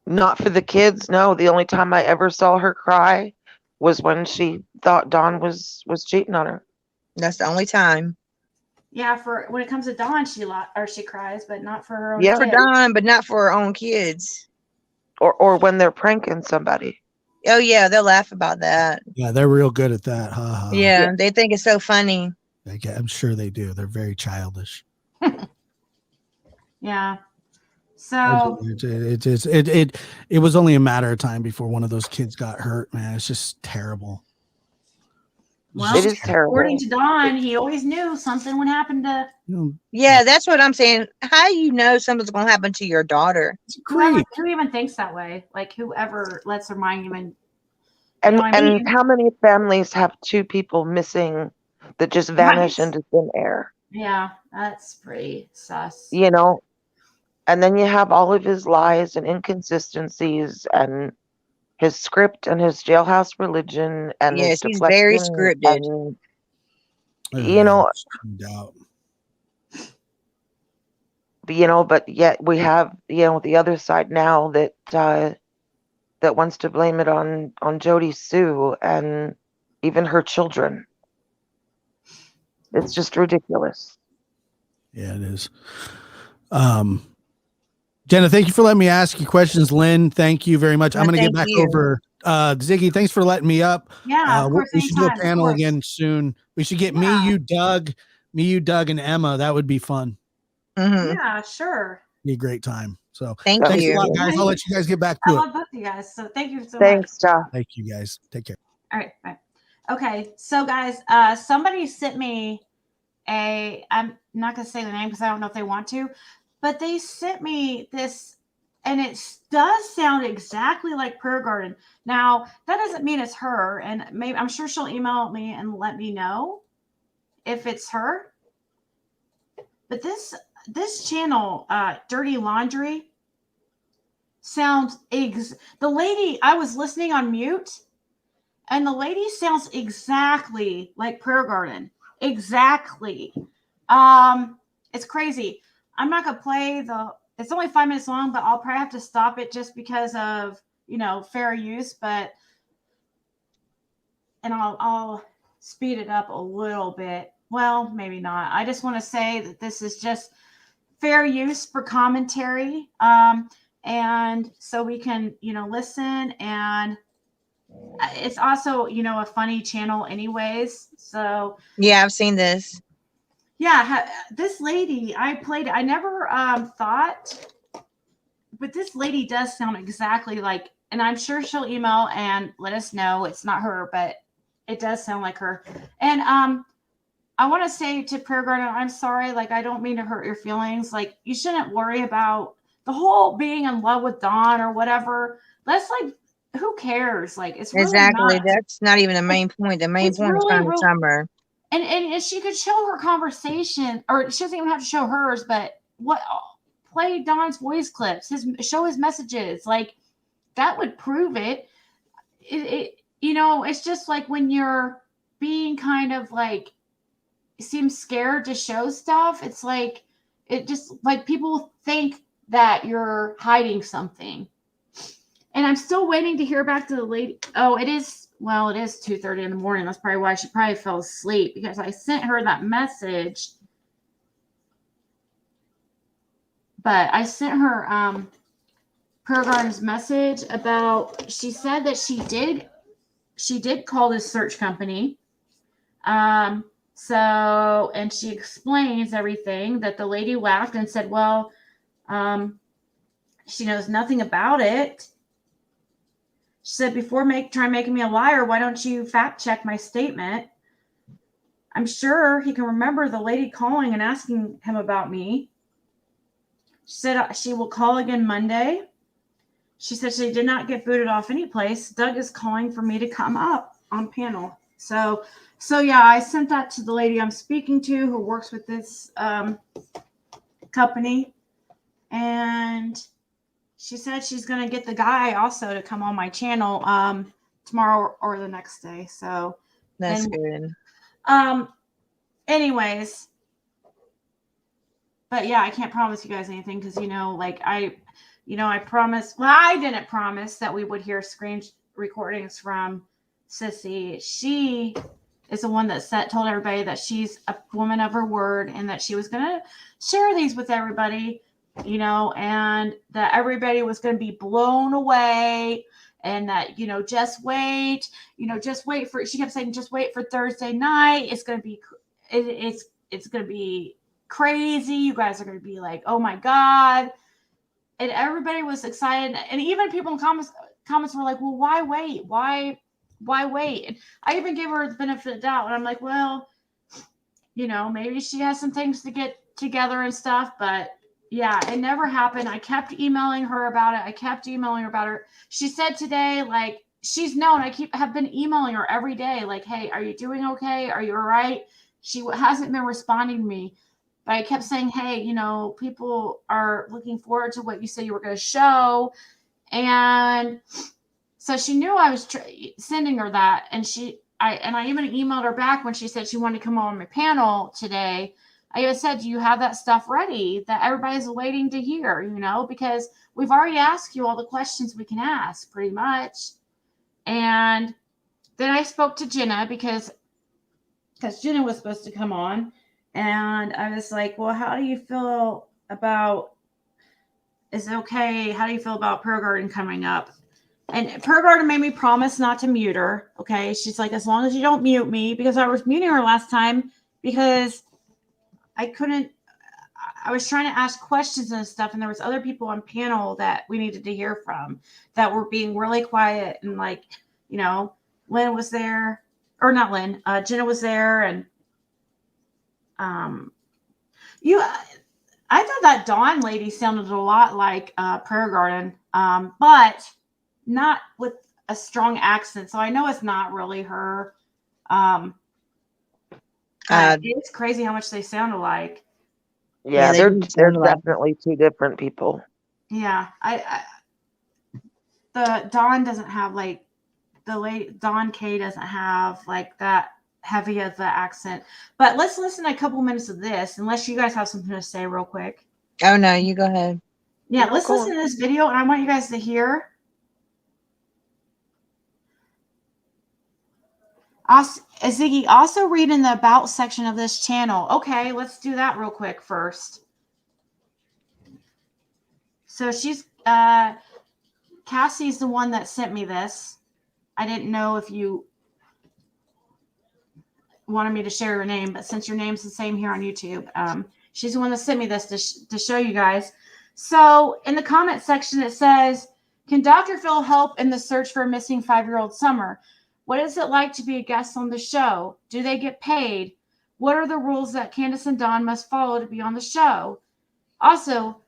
Not for the kids, no. The only time I ever saw her cry was when she thought Dawn was cheating on her. That's the only time. Yeah, for when it comes to Dawn, she cries, but not for her own kids. For Dawn, but not for her own kids. Or when they're pranking somebody. Oh yeah, they'll laugh about that. Yeah, they're real good at that. Ha ha. Yeah, they think it's so funny. I'm sure they do. They're very childish. Yeah. So it was only a matter of time before one of those kids got hurt, man. It's just terrible. Well, it is terrible. According to Dawn, he always knew something would happen to. Yeah, that's what I'm saying. How do you know something's going to happen to your daughter? Who even thinks that way? Like whoever lets their mind even. And how many families have two people missing that just vanish into thin air? Yeah, that's pretty sus. And then you have all of his lies and inconsistencies and his script and his jailhouse religion and yes, he's very scripted. But yet we have the other side now that wants to blame it on Jody Sue and even her children. It's just ridiculous. Yeah, it is. Jenna, thank you for letting me ask you questions. Lynn, thank you very much. I'm going to get thank back you. over. Ziggy, thanks for letting me up. Yeah, of course. We should do a anytime, of panel course. again soon. We should get Yeah. me, you, Doug, and Emma. That would be fun. Mhm. Yeah, sure. Be a great time. So Thank thanks you. a lot, guys. I'll let you guys get back I to it. love both of you guys. So thank you so much. Thanks, Ja. Thank you, guys. Take care. All right, bye. Okay, so guys, somebody sent me I'm not gonna say the name because I don't know if they want to, but they sent me this, and it does sound exactly like Prayer Garden. Now that doesn't mean it's her, and maybe I'm sure she'll email me and let me know if it's her. But this channel, Dirty Laundry, sounds the lady. I was listening on mute, and the lady sounds exactly like Prayer Garden. Exactly. It's crazy. I'm not gonna play it's only 5 minutes long, but I'll probably have to stop it just because of, fair use, and I'll speed it up a little bit. Well, maybe not. I just want to say that this is just fair use for commentary. And so we can, listen, and it's also, a funny channel anyways. So Yeah, I've seen this. yeah, this lady, I never thought, but this lady does sound exactly like, and I'm sure she'll email and let us know it's not her, but it does sound like her. And I want to say to Prayer Garden, I'm sorry, like, I don't mean to hurt your feelings. Like, you shouldn't worry about the whole being in love with Dawn or whatever. That's like, who cares? Like, it's really Exactly. not. That's not even the main point. The main point is finding Summer. And she could show her conversation, or she doesn't even have to show hers, but play Don's voice clips, show his messages, like that would prove it. It's just like when you're being kind of like seems scared to show stuff. It's like it just like people think that you're hiding something. And I'm still waiting to hear back to the lady. Oh, it is 2:30 in the morning. That's probably why she probably fell asleep, because I sent her that message. But I sent her Prayer Garden's message about, she said that she did call this search company. So, and she explains everything, that the lady laughed and said, well, she knows nothing about it. She said, before try making me a liar, why don't you fact check my statement? I'm sure he can remember the lady calling and asking him about me. She said she will call again Monday. She said she did not get booted off any place. Doug is calling for me to come up on panel. So yeah, I sent that to the lady I'm speaking to who works with this company. And she said she's going to get the guy also to come on my channel tomorrow or the next day. So that's good. Anyways, but yeah, I can't promise you guys anything because, I promised. Well, I didn't promise that we would hear screen recordings from Sissy. She is the one that told everybody that she's a woman of her word and that she was going to share these with everybody. And that everybody was going to be blown away, and that, just wait for, she kept saying, just wait for Thursday night. It's going to be, it's going to be crazy. You guys are going to be like, oh my God. And everybody was excited. And even people in comments were like, well, why wait? Why wait? And I even gave her the benefit of the doubt. And I'm like, well, maybe she has some things to get together and stuff, but yeah, it never happened. I kept emailing her about it. She said today, like, she's known, have been emailing her every day. Like, hey, are you doing okay? Are you all right? She hasn't been responding to me, but I kept saying, hey, people are looking forward to what you said you were going to show. And so she knew I was sending her that. And I even emailed her back when she said she wanted to come on my panel today. I even said, do you have that stuff ready that everybody's waiting to hear, because we've already asked you all the questions we can ask pretty much. And then I spoke to Jenna because Jenna was supposed to come on. And I was like, well, how do you feel about is it okay? How do you feel about Pearl Garden coming up? And Pearl Garden made me promise not to mute her. Okay. She's like, as long as you don't mute me, because I was muting her last time because I couldn't, I was trying to ask questions and stuff. And there was other people on panel that we needed to hear from that were being really quiet. And like, you know, Lynn was there, or not Lynn, Jenna was there. And I thought that Dawn lady sounded a lot like Prayer Garden, but not with a strong accent. So I know it's not really her. It's crazy how much they sound alike. Yeah, they're definitely two different people. Yeah, the Dawn doesn't have like the late Dawn K doesn't have like that heavy of the accent. But let's listen to a couple minutes of this, unless you guys have something to say real quick. Oh no, you go ahead. Yeah, let's listen to this video, and I want you guys to hear. Ziggy, also read in the about section of this channel. Okay, let's do that real quick first. So she's Cassie's the one that sent me this. I didn't know if you wanted me to share your name, but since your name's the same here on YouTube, she's the one that sent me this to show you guys. So in the comment section, it says, can Dr. Phil help in the search for a missing 5-year-old Summer? What is it like to be a guest on the show? Do they get paid? What are the rules that Candace and Dawn must follow to be on the show? Also,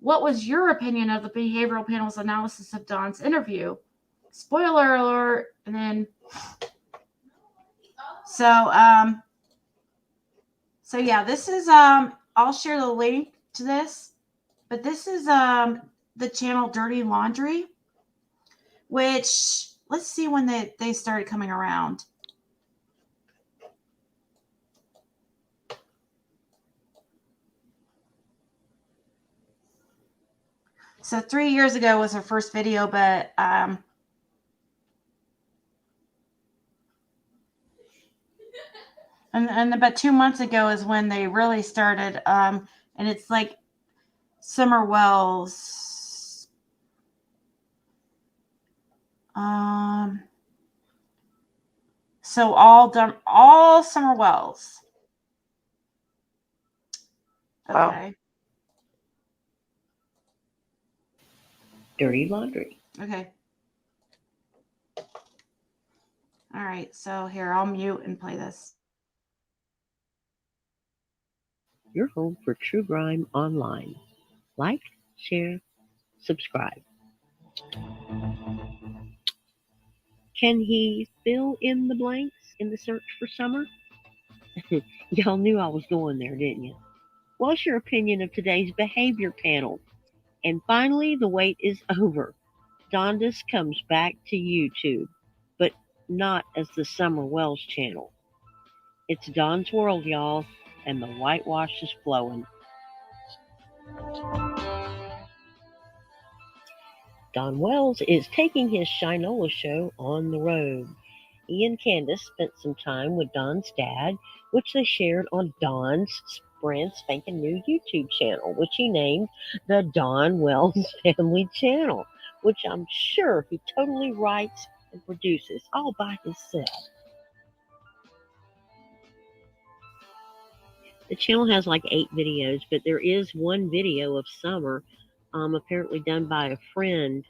what was your opinion of the behavioral panel's analysis of Dawn's interview? Spoiler alert. And then, so yeah, this is, I'll share the link to this, but this is, the channel Dirty Laundry, which let's see when they started coming around. So 3 years ago was her first video, but and about 2 months ago is when they really started. And it's like Summer Wells. So all Summer Wells. Okay. Wow. Dirty Laundry. Okay. All right. So here, I'll mute and play this. Your home for true crime online. Like, share, subscribe. Can he fill in the blanks in the search for Summer? Y'all knew I was going there, didn't you? What's your opinion of today's behavior panel? And finally, the wait is over. Candace comes back to YouTube, but not as the Summer Wells channel. It's Dawn's world, y'all, and the whitewash is flowing. Don Wells is taking his Shinola show on the road. He and Candace spent some time with Don's dad, which they shared on Don's brand spanking new YouTube channel, which he named the Don Wells Family Channel, which I'm sure he totally writes and produces all by himself. The channel has like 8 videos, but there is one video of Summer, apparently done by a friend.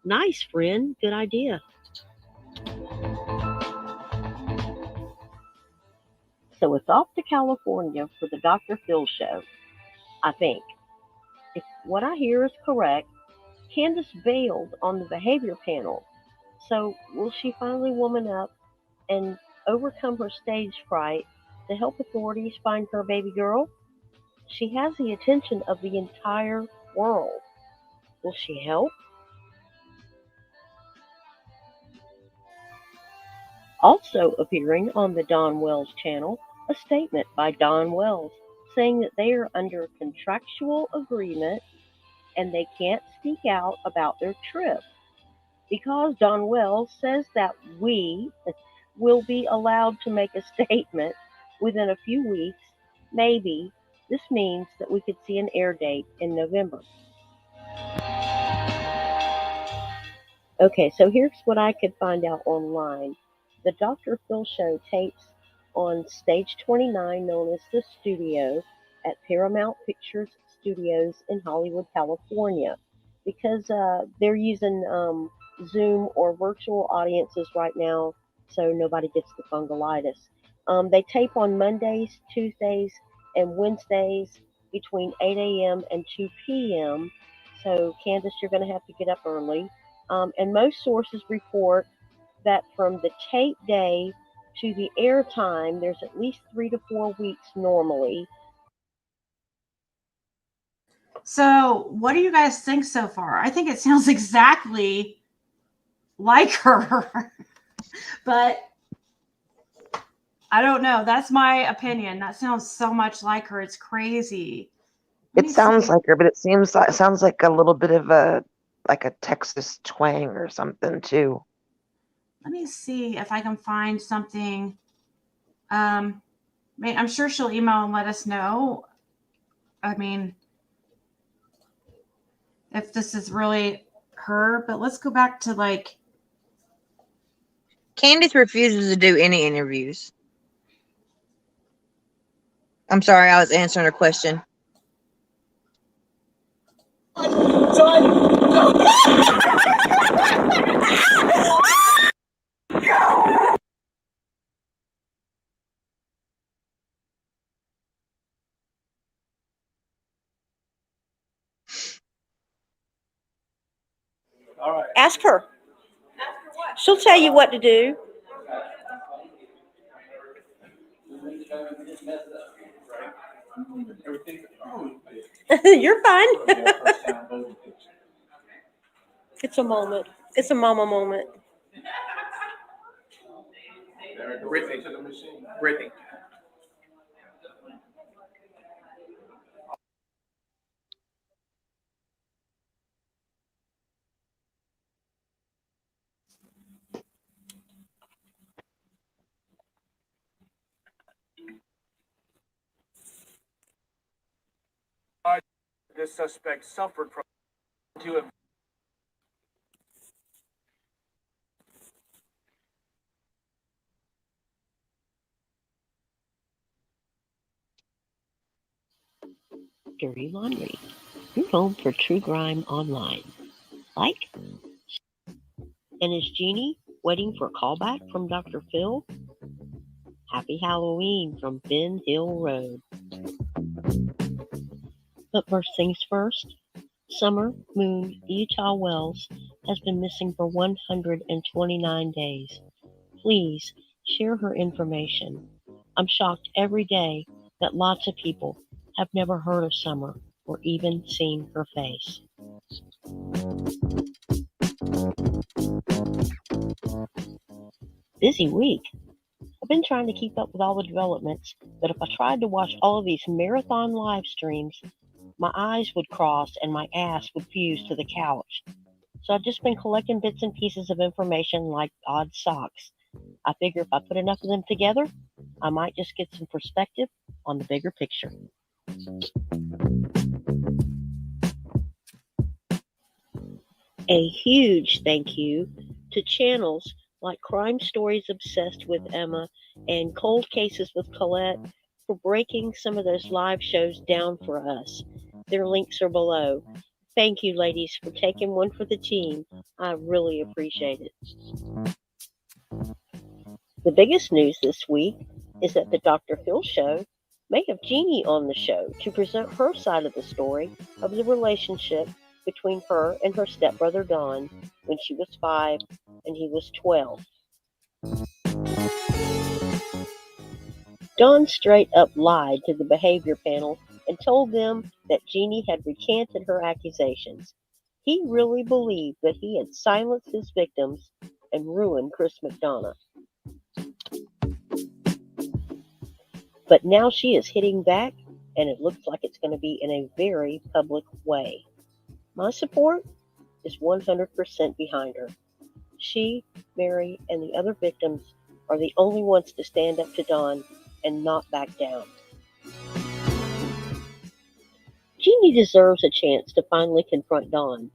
Nice friend, good idea. So it's off to California for the Dr. Phil show, I think. If what I hear is correct, Candace bailed on the behavior panel. So will she finally woman up and overcome her stage fright to help authorities find her baby girl? She has the attention of the entire world. Will she help? Also appearing on the Don Wells channel, a statement by Don Wells saying that they are under contractual agreement and they can't speak out about their trip. Because Don Wells says that we will be allowed to make a statement within a few weeks, maybe this means that we could see an air date in November. Okay, so here's what I could find out online. The Dr. Phil Show tapes on Stage 29, known as the Studio, at Paramount Pictures Studios in Hollywood, California, because they're using Zoom or virtual audiences right now, so nobody gets the fungalitis. They tape on Mondays, Tuesdays, and Wednesdays between 8 a.m. and 2 p.m. So, Candace, you're going to have to get up early. And most sources report that from the tape day to the air time, there's at least 3 to 4 weeks normally. So, what do you guys think so far? I think it sounds exactly like her, but I don't know. That's my opinion. That sounds so much like her. It's crazy. It sounds like her, but it sounds like a little bit of a Texas twang or something too. Let me see if I can find something. I'm sure she'll email and let us know. I mean, if this is really her, but let's go back to like. Candace refuses to do any interviews. I'm sorry, I was answering her question. Ask her. She'll tell you what to do. You're fine. It's a moment. It's a mama moment. Brittany to the machine. Brittany. The suspect suffered from Dirty Laundry. Your home for true crime online. Like? And is Jeannie waiting for a callback from Dr. Phil? Happy Halloween from Ben Hill Road. But first things first, Summer Moon Utah Wells has been missing for 129 days. Please share her information. I'm shocked every day that lots of people have never heard of Summer or even seen her face. Busy week. I've been trying to keep up with all the developments, but if I tried to watch all of these marathon live streams, my eyes would cross and my ass would fuse to the couch. So I've just been collecting bits and pieces of information like odd socks. I figure if I put enough of them together, I might just get some perspective on the bigger picture. A huge thank you to channels like Crime Stories Obsessed with Emma and Cold Cases with Colette for breaking some of those live shows down for us. Their links are below. Thank you, ladies, for taking one for the team. I really appreciate it. The biggest news this week is that the Dr. Phil Show may have Jeannie on the show to present her side of the story of the relationship between her and her stepbrother Don when she was 5 and he was 12. Don straight up lied to the behavior panel and told them that Jeannie had recanted her accusations. He really believed that he had silenced his victims and ruined Chris McDonough. But now she is hitting back, and it looks like it's going to be in a very public way. My support is 100% behind her. She, Mary, and the other victims are the only ones to stand up to Don and not back down. Jeannie deserves a chance to finally confront Don,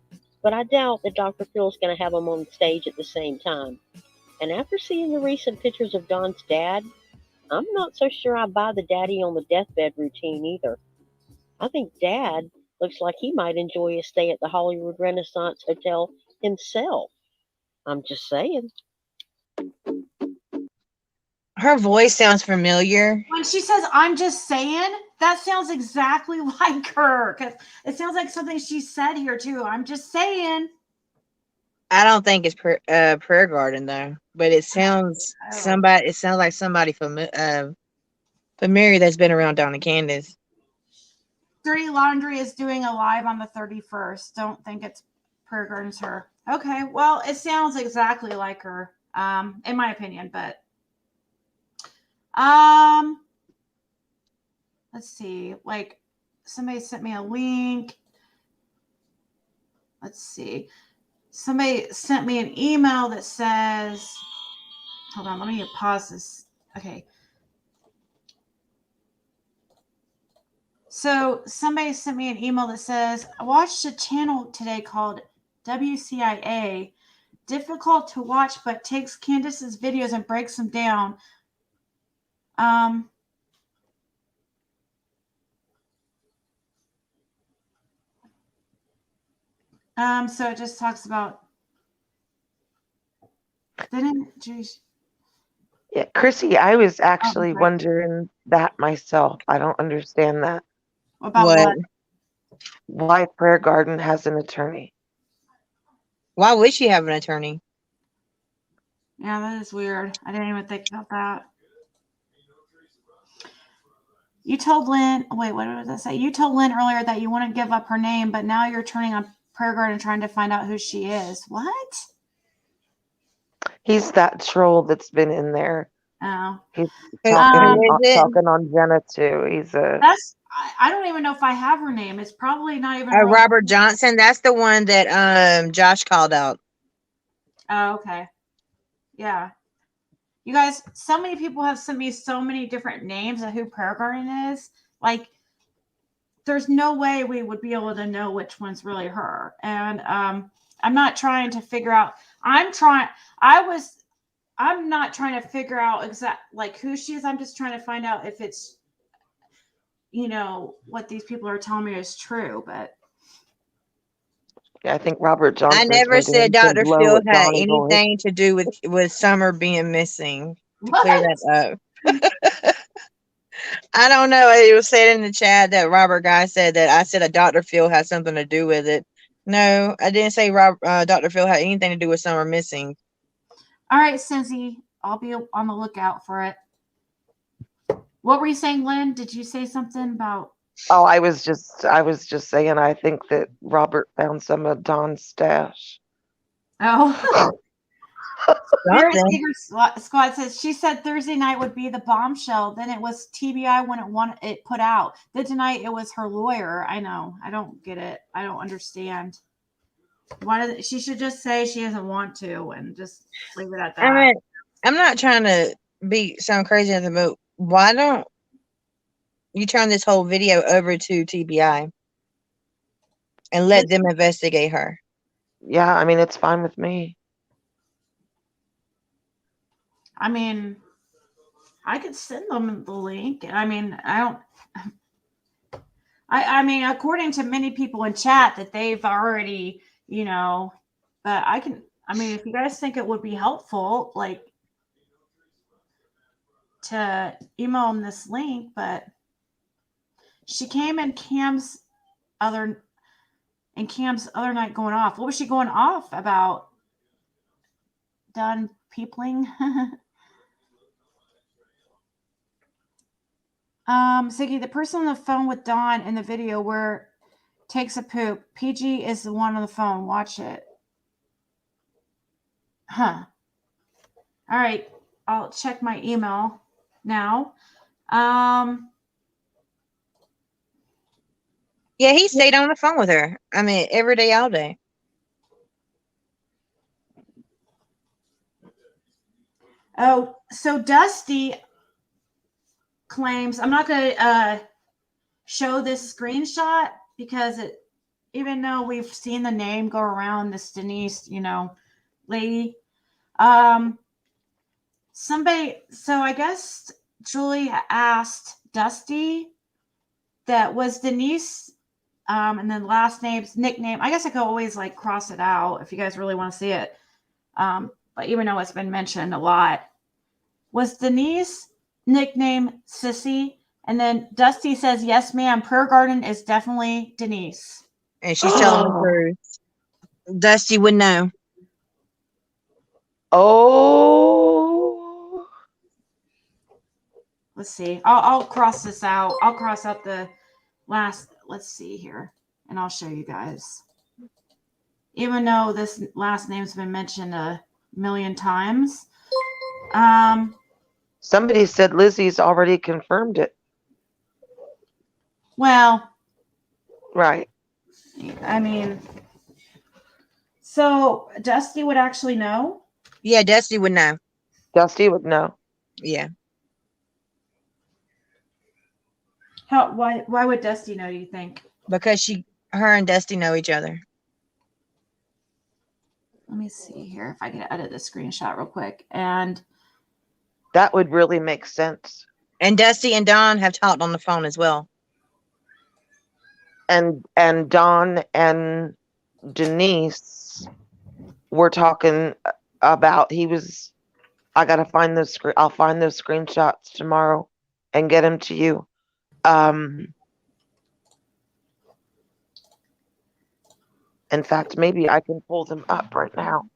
but I doubt that Dr. Phil's going to have them on stage at the same time. And after seeing the recent pictures of Don's dad, I'm not so sure I buy the daddy on the deathbed routine either. I think Dad looks like he might enjoy a stay at the Hollywood Renaissance Hotel himself. I'm just saying. Her voice sounds familiar. When she says, I'm just saying, that sounds exactly like her. Because it sounds like something she said here, too. I'm just saying. I don't think it's Prayer Garden, though. But it sounds somebody. It sounds like somebody familiar that's been around Donna Candace. Dirty Laundry is doing a live on the 31st. Don't think it's Prayer Garden's her. Okay, well, it sounds exactly like her, in my opinion, but let's see. Like, somebody sent me a link. Let's see. Somebody sent me an email that says, hold on, let me pause this. Okay. So somebody sent me an email that says, I watched a channel today called WCIA. Difficult to watch, but takes Candace's videos and breaks them down. So it just talks about, Yeah, Chrissy, I was actually wondering that myself. I don't understand that. About what? Why Prayer Garden has an attorney. Why would she have an attorney? Yeah, that is weird. I didn't even think about that. You told Lynn, wait, what did I say? You told Lynn earlier that you wouldn't give up her name, but now you're turning on Prayer Garden trying to find out who she is. What? He's that troll that's been in there. Oh. He's talking on Jenna too. I don't even know if I have her name. It's probably not even Robert Johnson. That's the one that Josh called out. Oh, okay. Yeah. You guys, so many people have sent me so many different names of who Prayer Garden is. Like, there's no way we would be able to know which one's really her. And I'm not trying to figure out. I'm not trying to figure out like who she is. I'm just trying to find out if it's, what these people are telling me is true. But yeah, I think Robert Johnson. I never said Dr. Phil had anything to do with Summer being missing. To clear that up. I don't know. It was said in the chat that Robert Guy said that I said a Dr. Phil had something to do with it. No, I didn't say Dr. Phil had anything to do with Summer missing. All right, Sissy, I'll be on the lookout for it. What were you saying, Lynn? Did you say something about? Oh, I was just saying I think that Robert found some of Don's stash. Oh. Squad says she said Thursday night would be the bombshell. Then it was TBI when it put out. Then tonight it was her lawyer. I know. I don't get it. I don't understand. She should just say she doesn't want to and just leave it at that. I mean, I'm not trying to sound crazy at the moment. Why don't you turn this whole video over to TBI and let them investigate her? Yeah, I mean, it's fine with me. I mean, I could send them the link. I mean, I mean, according to many people in chat that they've already, but if you guys think it would be helpful, like, to email them this link, but she came in Cam's other night going off. What was she going off about? Done peopling? Ziggy, the person on the phone with Dawn in the video where takes a poop. PG is the one on the phone. Watch it. Huh. All right. I'll check my email now. Yeah, he stayed on the phone with her. I mean, every day, all day. Oh, so Dusty claims, I'm not going to show this screenshot because even though we've seen the name go around, this Denise, lady, somebody, so I guess Julie asked Dusty that was Denise, and then last name's nickname. I guess I could always like cross it out if you guys really want to see it. But even though it's been mentioned a lot, was Denise nickname Sissy? And then Dusty says, yes, ma'am. Prayer Garden is definitely Denise. And she's telling the truth. Dusty would know. Oh. Let's see. I'll cross this out. I'll cross out the last. Let's see here. And I'll show you guys. Even though this last name's been mentioned a million times. Somebody said Lizzie's already confirmed it. Well. Right. I mean. So Dusty would actually know? Yeah, Dusty would know. Dusty would know. Yeah. Why would Dusty know, do you think? Because her and Dusty know each other. Let me see here if I can edit the screenshot real quick. And that would really make sense. And Dusty and Don have talked on the phone as well. And Don and Denise were talking about, I gotta find those. I'll find those screenshots tomorrow and get them to you. In fact, maybe I can pull them up right now.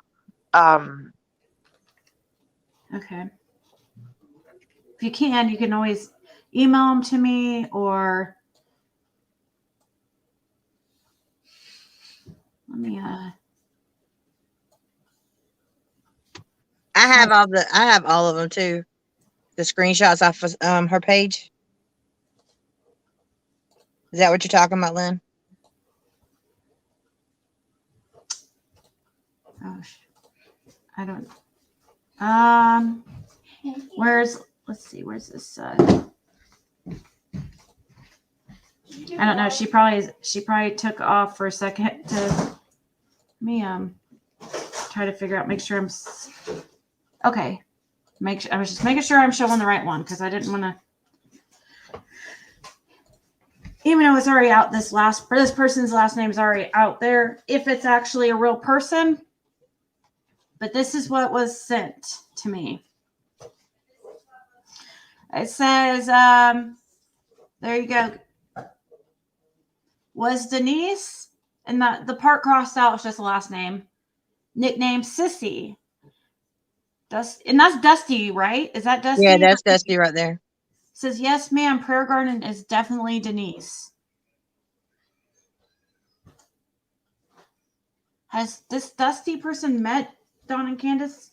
Okay. If you can always email them to me, or let me I have all of them too. The screenshots off of her page. Is that what you're talking about, Lynn? Oh, I don't. Let's see, where's this? I don't know. She probably took off for a second to let me try to figure out. Make sure I'm okay. I was just making sure I'm showing the right one because I didn't want to. Even though it's already out, this person's last name is already out there. If it's actually a real person, but this is what was sent to me. It says, there you go. Was Denise, and the part crossed out is just the last name. Nickname Sissy. And that's Dusty, right? Is that Dusty? Yeah, that's Dusty right there. Says, yes, ma'am. Prayer Garden is definitely Denise. Has this Dusty person met Dawn and Candace?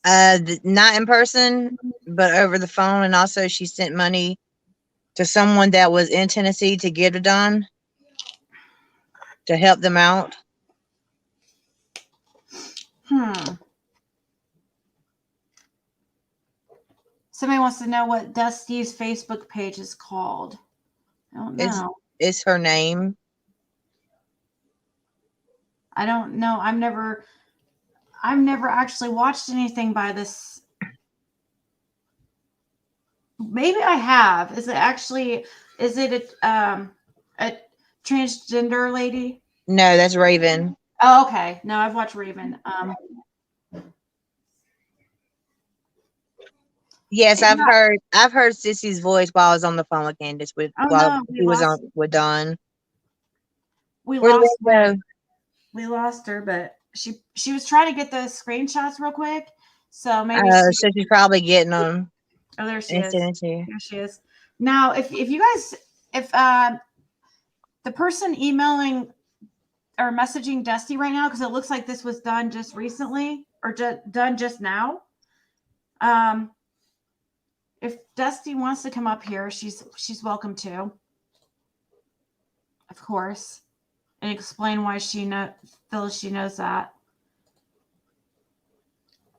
Not in person, but over the phone. And also she sent money to someone that was in Tennessee to give to Dawn to help them out. Somebody wants to know what Dusty's Facebook page is called. I don't know. It's her name. I don't know. I've never actually watched anything by this. Maybe I have. Is it a transgender lady? No, that's Raven. Oh, okay. No, I've watched Raven. Yes, I've heard Sissy's voice while I was on the phone with Candace with Dawn. We lost her, but she was trying to get the screenshots real quick. So maybe so she's probably getting them. Oh, there she is. There she is. Now, if you guys, the person emailing or messaging Dusty right now, because it looks like this was done just recently or done just now. If Dusty wants to come up here, she's welcome to, of course, and explain why she feels she knows that.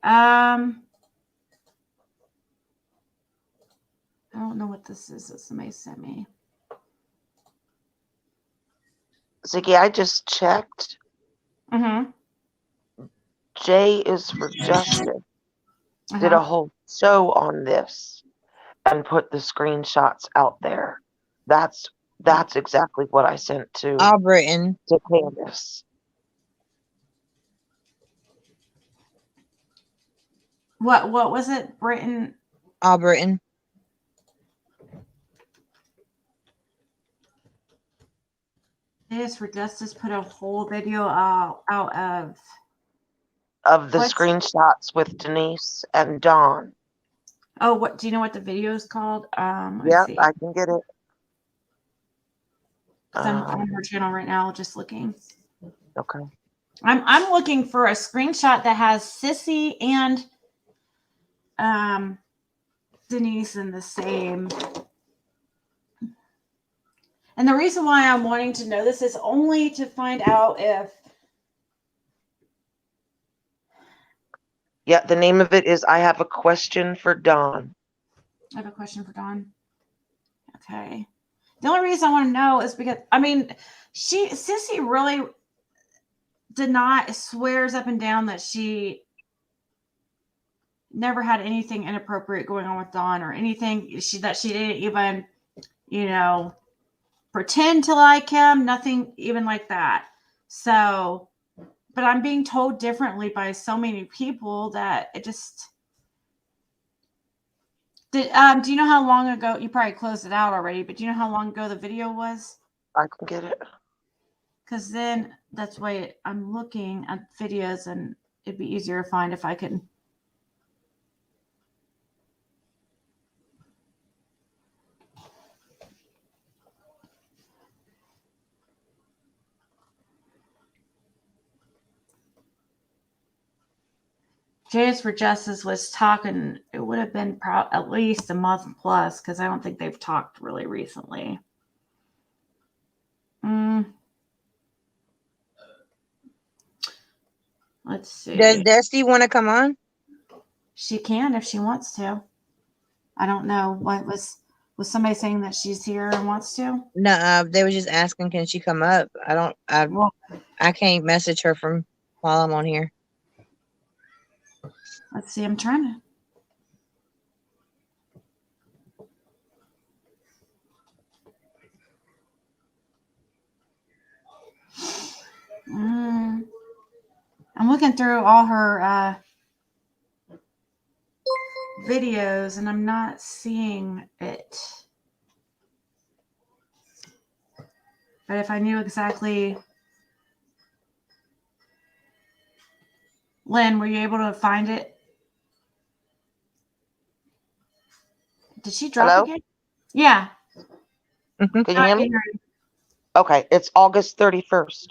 I don't know what this is that somebody sent me. Ziggy, I just checked. Mm-hmm. J is for Justice. Did a whole show on this and put the screenshots out there. That's exactly what I sent to All Britain. Candace. What was it, Britain? All Britain. This for Justice put a whole video out of the What's- screenshots with Denise and Dawn. Oh, what do you know what the video is called? Yeah, I can get it. 'Cause I'm on her channel right now, just looking. Okay. I'm looking for a screenshot that has Sissy and Denise in the same. And the reason why I'm wanting to know this is only to find out if. Yeah, the name of it is I Have a Question for Dawn. I have a question for Dawn. Okay. The only reason I want to know is because, I mean, Sissy really swears up and down that she never had anything inappropriate going on with Dawn or anything that she didn't even, pretend to like him, nothing even like that. So, but I'm being told differently by so many people that it just. Do you know how long ago, you probably closed it out already, but do you know how long ago the video was? I can get it. Because then that's why I'm looking at videos and it'd be easier to find if I could. Justice for Justice was talking, it would have been at least a month plus, because I don't think they've talked really recently. Let's see. Does Dusty want to come on? She can if she wants to. I don't know. What was somebody saying that she's here and wants to? No, they were just asking, can she come up? I can't message her from while I'm on here. Let's see. I'm trying to. I'm looking through all her videos and I'm not seeing it. But if I knew exactly. Lynn, were you able to find it? Did she drop Hello? again? Yeah. Can you hear me? Okay, it's August 31st.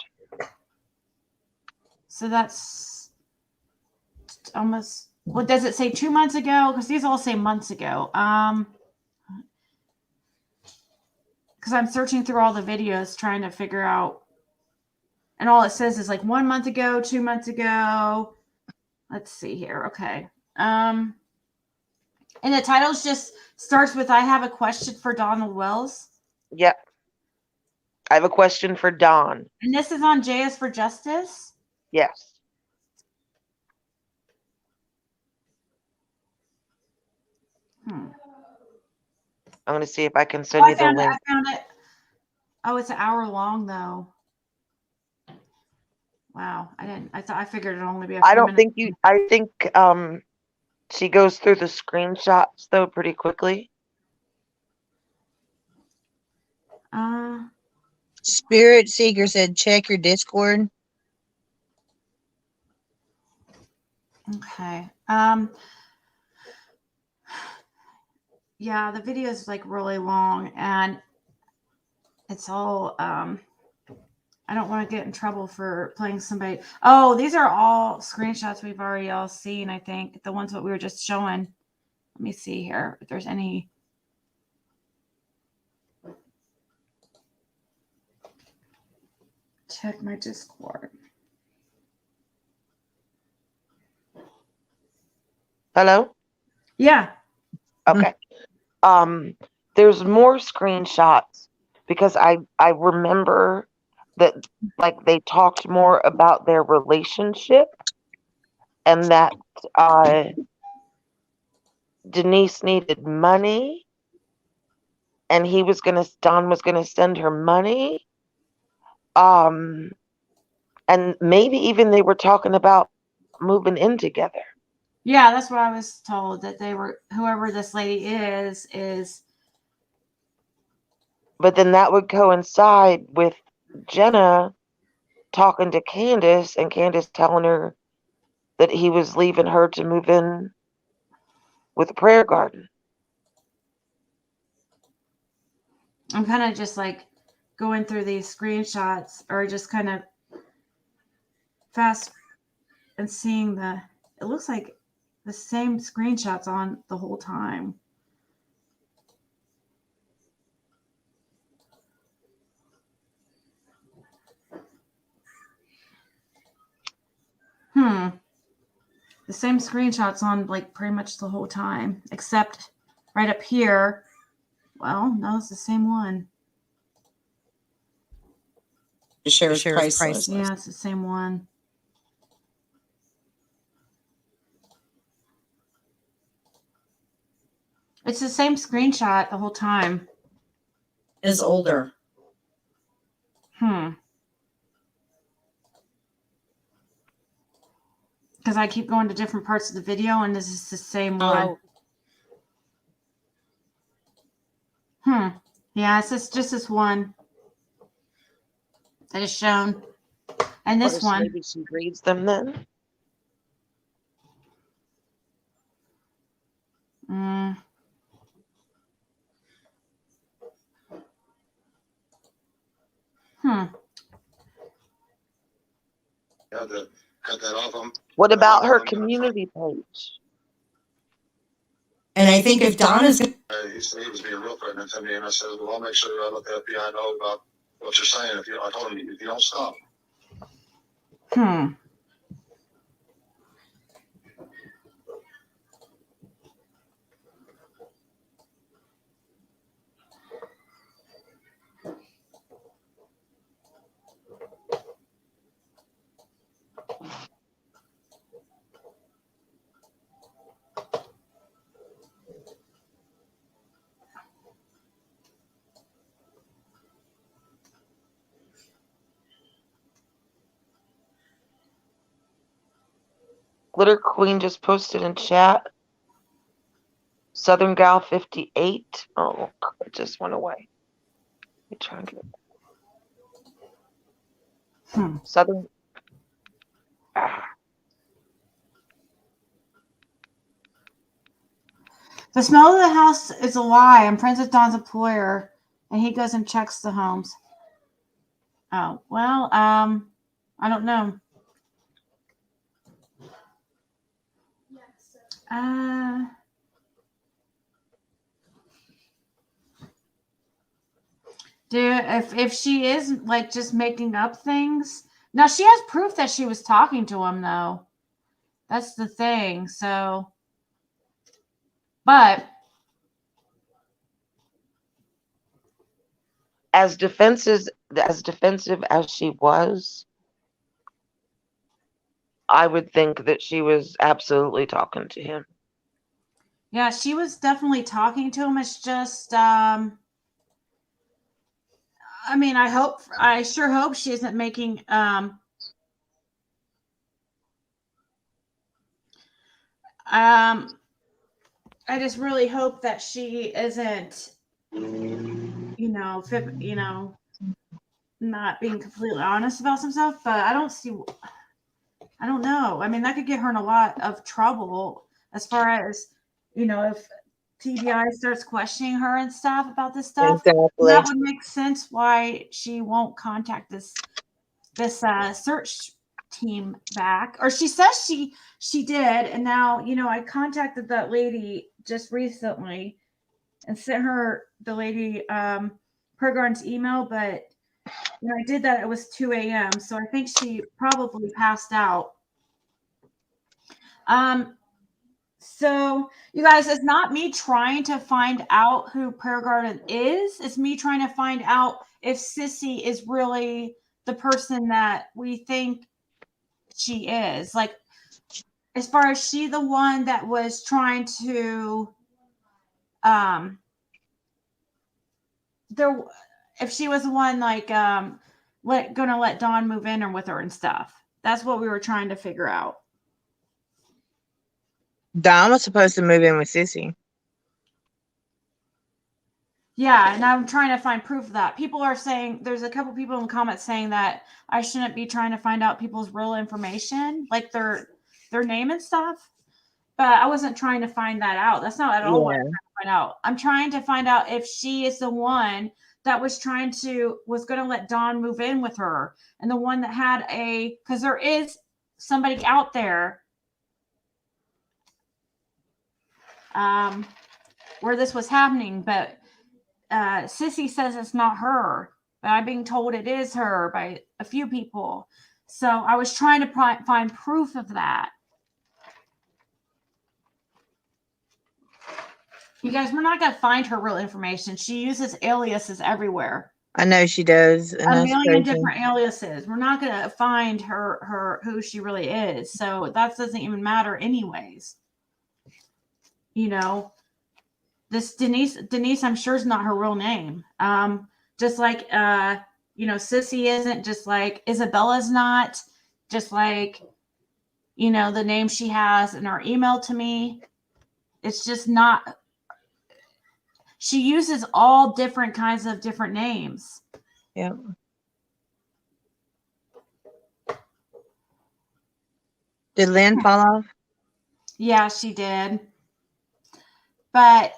So that's almost, what does it say, 2 months ago? Because these all say months ago. Because I'm searching through all the videos trying to figure out, and all it says is like 1 month ago, 2 months ago. Let's see here. Okay. And the titles just starts with, I have a question for Donald Wells. Yep. I have a question for Dawn. And this is on JS for Justice? Yes. I'm going to see if I can send you the link. I found it. Oh, it's an hour long though. Wow. I figured it'd only be a few minutes. I think she goes through the screenshots though pretty quickly. Spirit Seeker said, check your Discord. Okay. Yeah, the video is like really long and it's all, I don't want to get in trouble for playing somebody. Oh, these are all screenshots we've already all seen, I think. The ones that we were just showing. Let me see here if there's any. Check my Discord. Hello? Yeah. Okay. There's more screenshots because I remember that like they talked more about their relationship, and that Denise needed money, and Don was gonna send her money. And maybe even they were talking about moving in together. Yeah, that's what I was told, that whoever this lady is. But then that would coincide with Jenna talking to Candace, and Candace telling her that he was leaving her to move in with the prayer garden. I'm kind of just like going through these screenshots, or just kind of fast and seeing it looks like the same screenshots on the whole time. The same screenshots on like pretty much the whole time, except right up here. Well, no, it's the same one. The share is priceless. Yeah, it's the same one. It's the same screenshot the whole time. Is older. Because I keep going to different parts of the video, and this is the same one. Yeah, it's just this one that is shown. And this one. Maybe she reads them then? What about her community page? And I think if Donna's he was being real threatening to me, and I said, well, I'll make sure I let the FBI know about what you're saying. I told him, if you don't stop. Glitter Queen just posted in chat. Southern Gal 58. Oh, it just went away. Let me try and get it. Southern. The smell of the house is a lie. I'm friends with Don's employer, and he goes and checks the homes. Oh, well, I don't know. Dude, if she is like just making up things. Now she has proof that she was talking to him, though. That's the thing. So, but as defensive as she was, I would think that she was absolutely talking to him. Yeah, she was definitely talking to him. It's just, I mean, I sure hope she isn't making, I just really hope that she isn't, not being completely honest about some stuff, but I don't know. I mean, that could get her in a lot of trouble as far as, if TBI starts questioning her and stuff about this stuff. Exactly. That would make sense why she won't contact this search team back. Or she says she did, and now, I contacted that lady just recently and sent her the lady Pergarn's email, but when I did that, it was 2 a.m. So I think she probably passed out. So you guys, it's not me trying to find out who Prayer Garden is. It's me trying to find out if Sissy is really the person that we think she is. Like, as far as she the one that was trying to there, if she was the one like gonna let Dawn move in or with her and stuff. That's what we were trying to figure out. Dawn was supposed to move in with Sissy. Yeah, and I'm trying to find proof of that. People are saying, there's a couple people in the comments saying that I shouldn't be trying to find out people's real information, like their name and stuff. But I wasn't trying to find that out. That's not at all what I'm trying to find out. I'm trying to find out if she is the one that was going to let Dawn move in with her, and the one that had because there is somebody out there where this was happening, but Sissy says it's not her, but I'm being told it is her by a few people. So I was trying to find proof of that. You guys, we're not going to find her real information. She uses aliases everywhere. I know she does. And a million different aliases. We're not going to find her who she really is. So that doesn't even matter anyways. You know, this Denise, I'm sure is not her real name. Just like, Sissy isn't, just like Isabella's not, just like, the name she has in her email to me. It's just not. She uses all different kinds of different names. Yep. Did Lynn fall off? Yeah, she did. But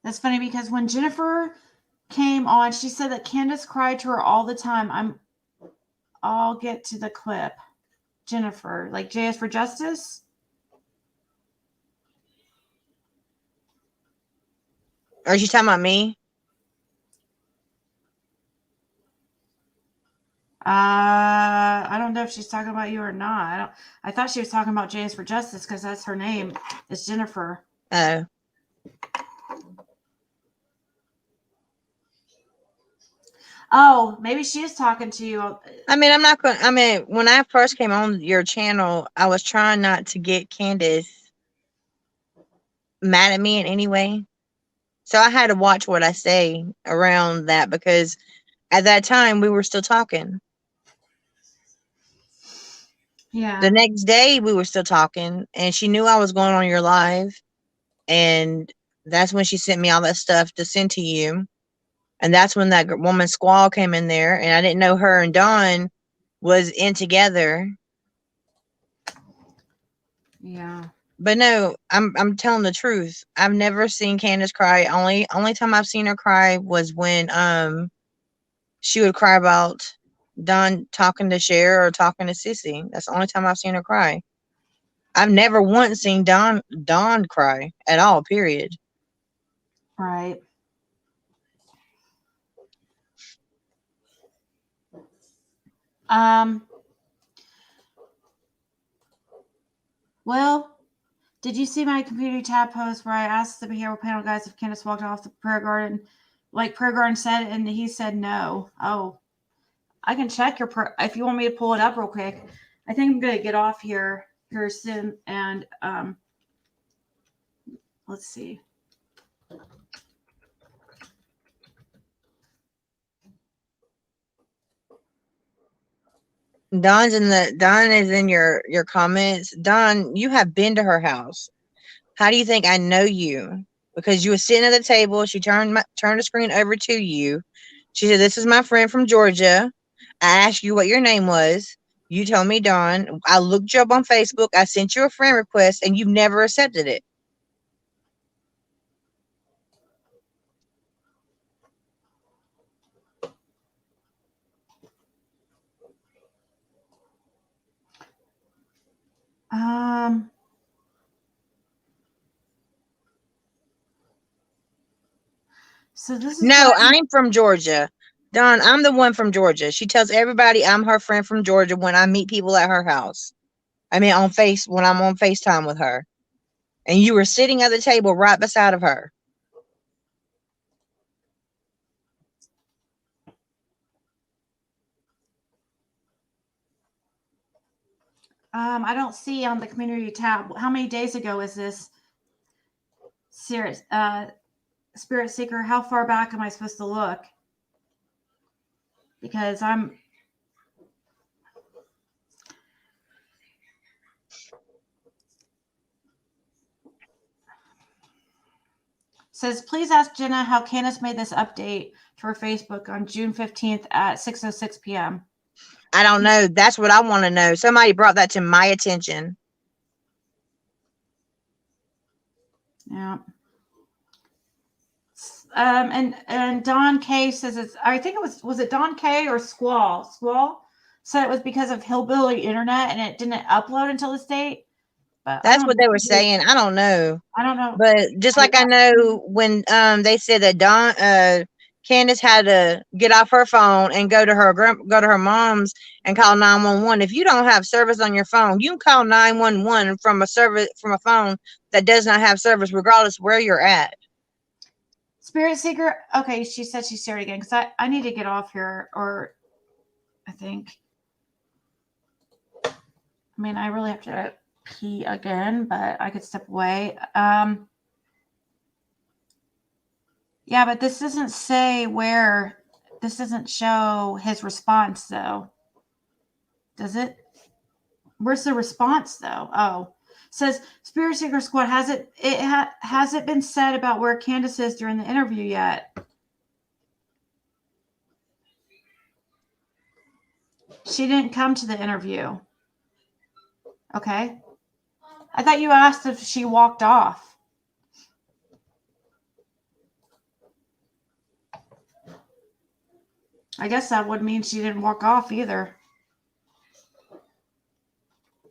that's funny because when Jennifer came on, she said that Candace cried to her all the time. I'll get to the clip. Jennifer, like JS for Justice. Are you talking about me? I don't know if she's talking about you or not. I thought she was talking about JS for Justice because that's her name. It's Jennifer. Oh. Oh, maybe she is talking to you. When I first came on your channel, I was trying not to get Candace mad at me in any way. So I had to watch what I say around that because at that time we were still talking. Yeah. The next day we were still talking and she knew I was going on your live. And that's when she sent me all that stuff to send to you. And that's when that woman Squall came in there and I didn't know her and Dawn was in together. Yeah. But no, I'm telling the truth. I've never seen Candace cry. Only time I've seen her cry was when she would cry about Dawn talking to Cher or talking to Sissy. That's the only time I've seen her cry. I've never once seen Dawn cry at all, period. Right. Well, did you see my community tab post where I asked the behavioral panel guys if Candace walked off the prayer garden, like prayer garden said, and he said no? Oh, I can check if you want me to pull it up real quick. I think I'm going to get off here soon, and let's see. Dawn is in your comments. Dawn, you have been to her house. How do you think I know you? Because you were sitting at the table. She turned the screen over to you. She said, "This is my friend from Georgia." I asked you what your name was. You told me Dawn. I looked you up on Facebook. I sent you a friend request, and you've never accepted it. So this is no, I'm from Georgia. Dawn, I'm the one from Georgia. She tells everybody I'm her friend from Georgia when I meet people at her house. I mean, when I'm on FaceTime with her. And you were sitting at the table right beside of her. I don't see on the community tab. How many days ago is this? Spirit Seeker, how far back am I supposed to look? Because I'm... Says, please ask Jenna how Candace made this update to her Facebook on June 15th at 6:06 p.m. I don't know. That's what I want to know. Somebody brought that to my attention. Yeah. And Don K says it's, I think it was it Don K or Squall? Squall said it was because of hillbilly internet and it didn't upload until this date. But That's what they were saying. I don't know. I don't know. But just like I know when they said that Candace had to get off her phone and go to her mom's and call 911. If you don't have service on your phone, you can call 911 from a phone that does not have service, regardless where you're at. Spirit Seeker. Okay, she said she's shared again because I need to get off here, or I think. I mean, I really have to pee again, but I could step away. Yeah, but this doesn't say where. This doesn't show his response, though. Does it? Where's the response, though? Oh, it says Spirit Seeker Squad. Has it been said about where Candace is during the interview yet? She didn't come to the interview. Okay. I thought you asked if she walked off. I guess that would mean she didn't walk off either.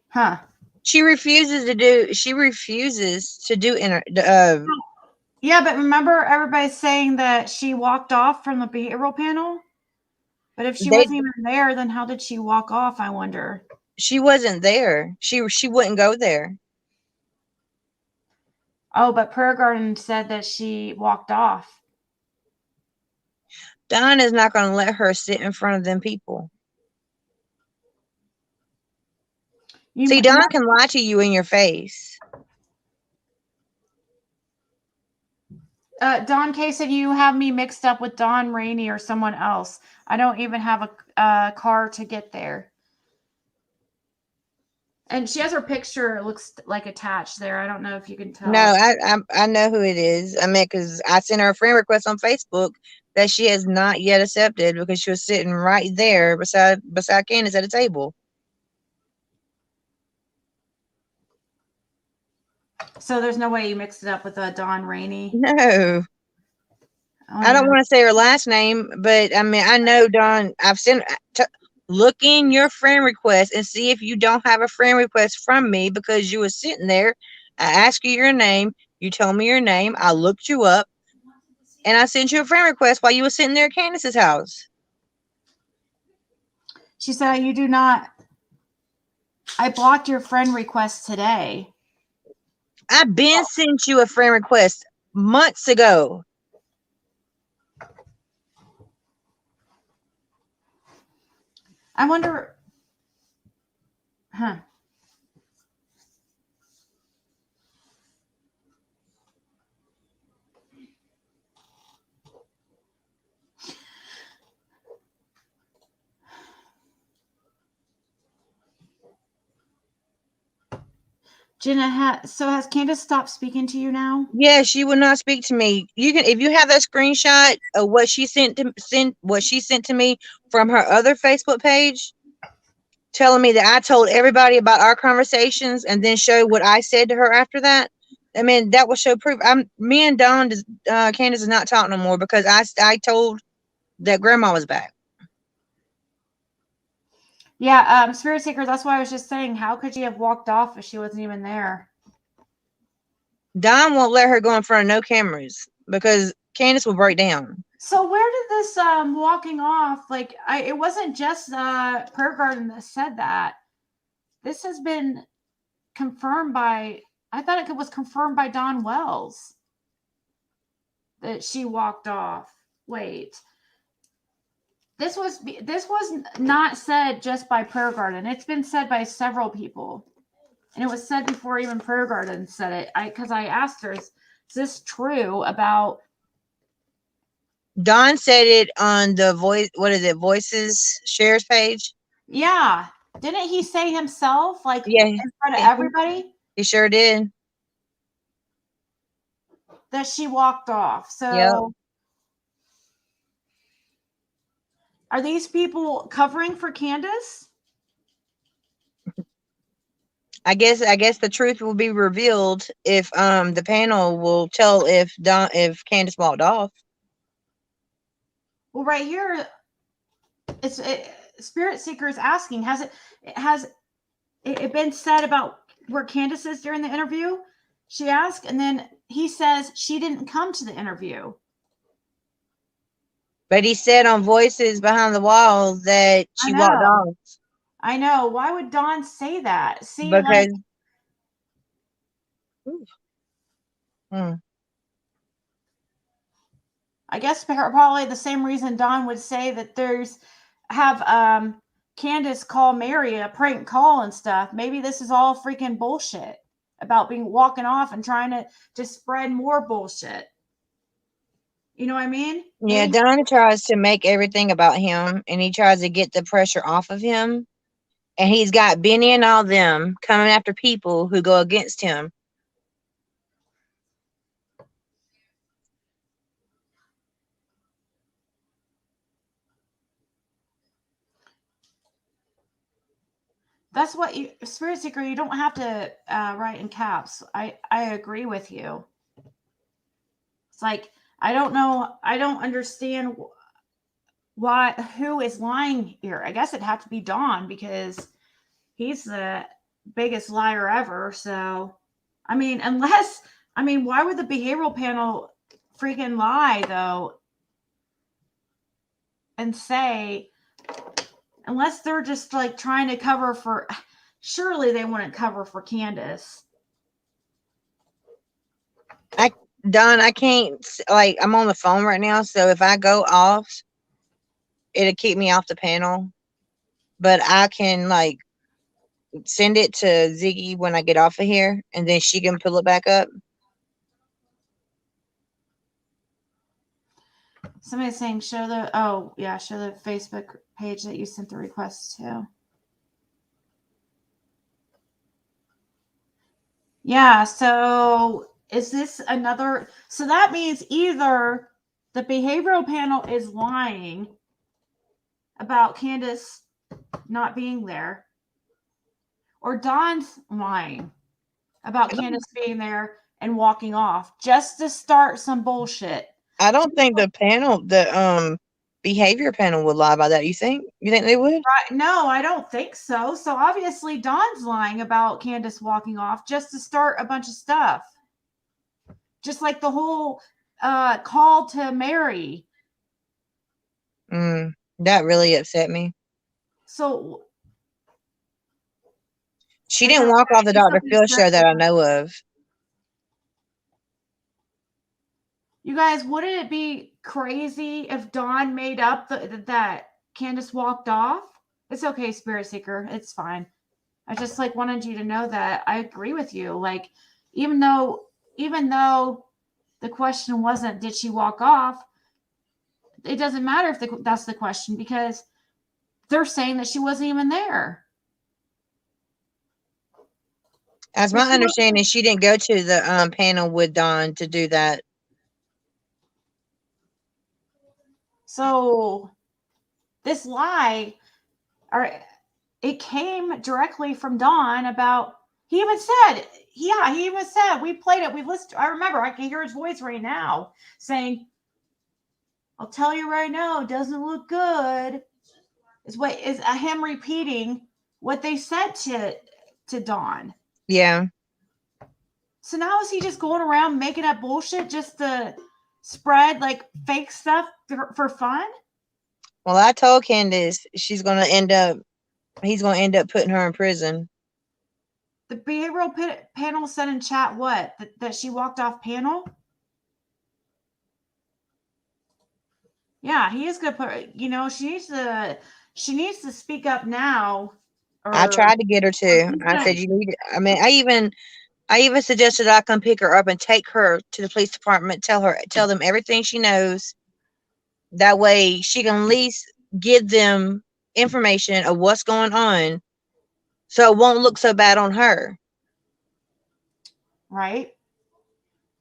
Huh. She refuses to do Yeah, but remember everybody's saying that she walked off from the behavioral panel? But if she wasn't even there, then how did she walk off, I wonder? She wasn't there. She wouldn't go there. Oh, but Prayer Garden said that she walked off. Don is not going to let her sit in front of them people. See, Don can lie to you in your face. Don K said you have me mixed up with Don Rainey or someone else. I don't even have a car to get there. And she has her picture, it looks like attached there. I don't know if you can tell. No, I know who it is. I mean, because I sent her a friend request on Facebook that she has not yet accepted because she was sitting right there beside Candace at a table. So there's no way you mixed it up with Don Rainey? No. I don't want to say her last name, but I mean, I know Don. I've sent look in your friend request and see if you don't have a friend request from me because you were sitting there. I asked you your name. You told me your name. I looked you up and I sent you a friend request while you were sitting there at Candace's house. She said, you do not. I blocked your friend request today. I've been sent you a friend request months ago. I wonder, huh? Jenna, so has Candace stopped speaking to you now? Yeah, she would not speak to me. You can, if you have that screenshot of what she sent to me from her other Facebook page, telling me that I told everybody about our conversations and then show what I said to her after that. I mean, that will show proof. Me and Candace does not talk no more because I told that grandma was back. Yeah, Spirit Seeker, that's why I was just saying, how could she have walked off if she wasn't even there? Don won't let her go in front of no cameras because Candace will break down. So where did this walking off, like, it wasn't just Prayer Garden that said that. This has been confirmed by, I thought it was confirmed by Dawn Wells that she walked off. Wait. this was not said just by Prayer Garden. It's been said by several people, and it was said before even Prayer Garden said it. Because I asked her, is this true about? Don said it on the Voices shares page. Yeah, didn't he say himself, like, Yeah, in front of everybody? He sure did. That she walked off. So. Yep. Are these people covering for Candace? I guess the truth will be revealed if the panel will tell if Candace walked off. Well, right here, Spirit Seeker is asking, has it been said about where Candace is during the interview? She asked, and then he says she didn't come to the interview. But he said on Voices Behind the Wall that she walked off. I know. Why would Dawn say that? See, because I guess probably the same reason Dawn would say that have Candace call Mary a prank call and stuff. Maybe this is all freaking bullshit about walking off and trying to just spread more bullshit. You know what I mean? Yeah, Don tries to make everything about him, and he tries to get the pressure off of him. And he's got Benny and all them coming after people who go against him. That's what Spirit Seeker, you don't have to write in caps. I agree with you. It's like, I don't know. I don't understand who is lying here. I guess it'd have to be Don because he's the biggest liar ever. So, I mean, why would the behavioral panel freaking lie though? And say, unless they're just like trying to cover for, surely they wouldn't cover for Candace. Don, I can't, like, I'm on the phone right now, so if I go off, it'll keep me off the panel. But I can, like, send it to Ziggy when I get off of here, and then she can pull it back up. Somebody's saying show the Facebook page that you sent the request to. Yeah, so is this another? So that means either the behavioral panel is lying about Candace not being there, or Don's lying about Candace being there and walking off just to start some bullshit. I don't think the behavior panel would lie about that. You think they would? No, I don't think so. So obviously Don's lying about Candace walking off just to start a bunch of stuff. Just like the whole call to Mary. That really upset me. So she didn't walk off the Dr. Phil show that I know of. You guys, wouldn't it be crazy if Dawn made up that Candace walked off? It's okay, Spirit Seeker. It's fine. I just like wanted you to know that I agree with you. Like, even though the question wasn't did she walk off, it doesn't matter if that's the question because they're saying that she wasn't even there. As my understanding, she didn't go to the panel with Dawn to do that. So this lie, it came directly from Dawn about, he even said, we played it, we listened. I remember, I can hear his voice right now saying, I'll tell you right now, it doesn't look good. Is him repeating what they said to Dawn. Yeah. So now is he just going around making up bullshit just to spread like fake stuff for fun? Well, I told Candace he's going to end up putting her in prison. The behavioral panel said in chat what? That she walked off panel? Yeah, he is gonna put. She needs to speak up now. I tried to get her to. I said you need. I even suggested I come pick her up and take her to the police department. Tell them everything she knows. That way, she can at least give them information of what's going on, so it won't look so bad on her. Right.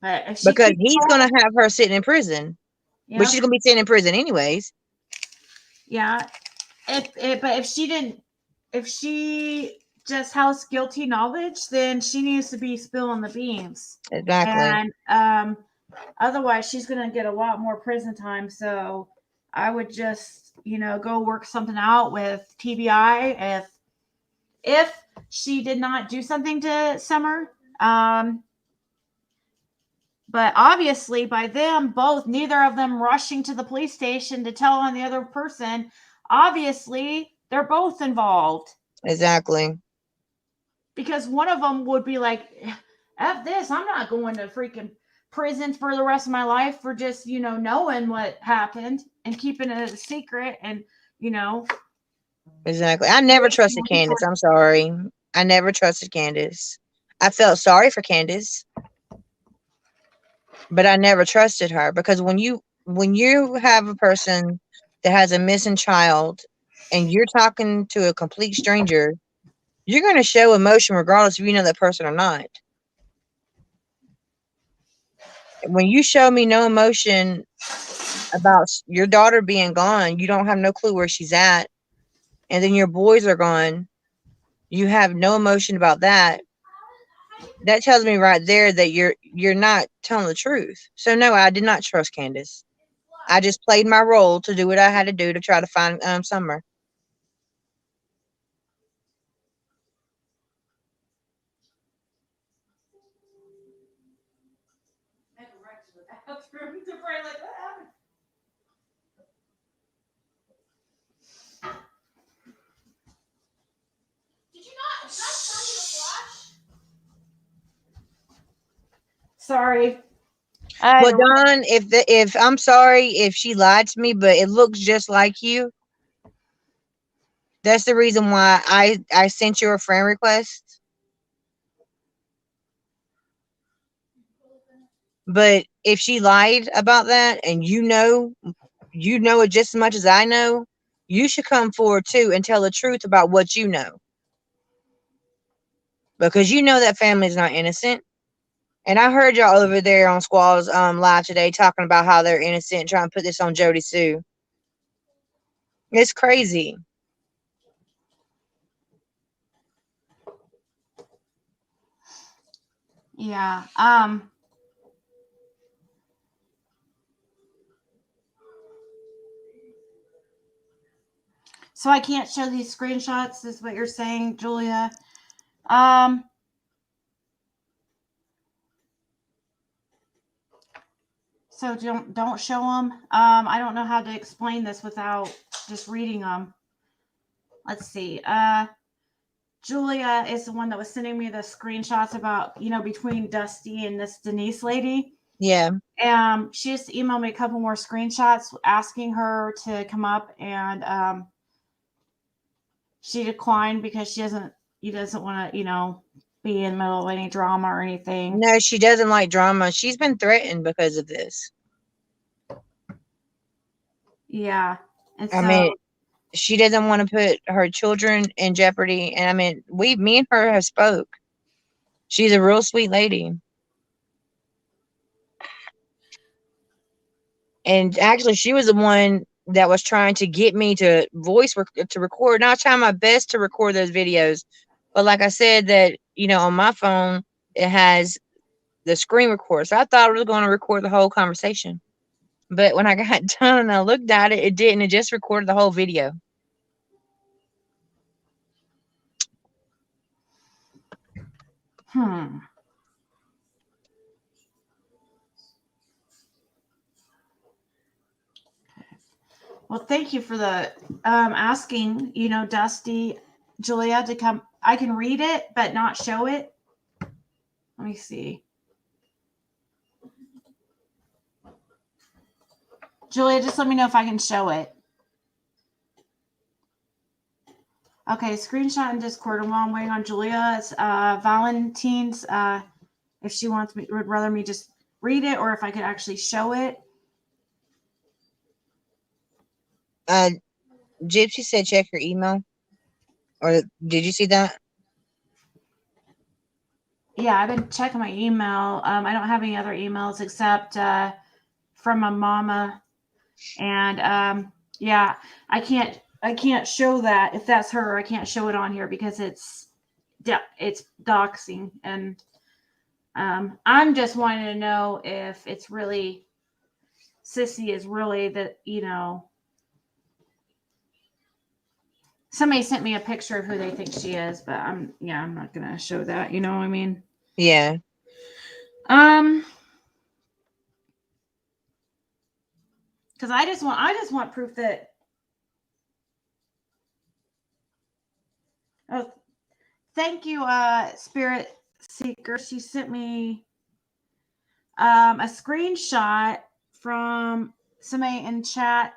But if she Because keeps he's going, gonna have her sitting in prison, yeah, but she's gonna be sitting in prison anyways. yeah. But if she just has guilty knowledge, then she needs to be spilling the beans. Exactly. And otherwise, she's gonna get a lot more prison time. So I would just go work something out with TBI if she did not do something to Summer. But obviously, by them both, neither of them rushing to the police station to tell on the other person, obviously, they're both involved. Exactly. Because one of them would be like, F this, I'm not going to freaking prison for the rest of my life for just, knowing what happened and keeping it a secret and, Exactly. I never trusted Candace. I'm sorry. I never trusted Candace. I felt sorry for Candace, but I never trusted her because when you have a person that has a missing child and you're talking to a complete stranger, you're going to show emotion regardless if you know that person or not. When you show me no emotion about your daughter being gone, you don't have no clue where she's at, and then your boys are gone, you have no emotion about that. That tells me right there that you're not telling the truth. So no, I did not trust Candace. I just played my role to do what I had to do to try to find Summer. Sorry. Well, Dawn, if I'm sorry if she lied to me, but it looks just like you. That's the reason why I sent you a friend request. But if she lied about that and you know it just as much as I know, you should come forward too and tell the truth about what you know. Because you know that family is not innocent. And I heard y'all over there on Squall's live today talking about how they're innocent, trying to put this on Jody Sue. It's crazy. Yeah. So I can't show these screenshots, is what you're saying, Julia. So don't show them. I don't know how to explain this without just reading them. Let's see. Julia is the one that was sending me the screenshots about, between Dusty and this Denise lady. Yeah. She just emailed me a couple more screenshots asking her to come up, and she declined because she doesn't want to, be in the middle of any drama or anything. No, she doesn't like drama. She's been threatened because of this. Yeah. And I mean, she doesn't want to put her children in jeopardy. And I mean, me and her have spoke. She's a real sweet lady. And actually, she was the one that was trying to get me to to record. And I was trying my best to record those videos. But like I said, that, on my phone, it has the screen record. So I thought I was going to record the whole conversation. But when I got done and I looked at it, it didn't. It just recorded the whole video. Well, thank you for the asking, Dusty, Julia to come. I can read it, but not show it. Let me see. Julia, just let me know if I can show it. Okay, screenshot in Discord. And while I'm waiting on Julia, it's Valentine's. If she wants me, would rather me just read it, or if I could actually show it. Gypsy said check your email. Or did you see that? Yeah, I've been checking my email. I don't have any other emails except from my mama, and yeah, I can't show that. If that's her, I can't show it on here because it's doxing, and I'm just wanting to know if it's really Sissy is really the, somebody sent me a picture of who they think she is, but I'm not gonna show that. You know what I mean? Yeah. Because I just want proof that. Oh, thank you, Spirit Seeker. She sent me a screenshot from somebody in chat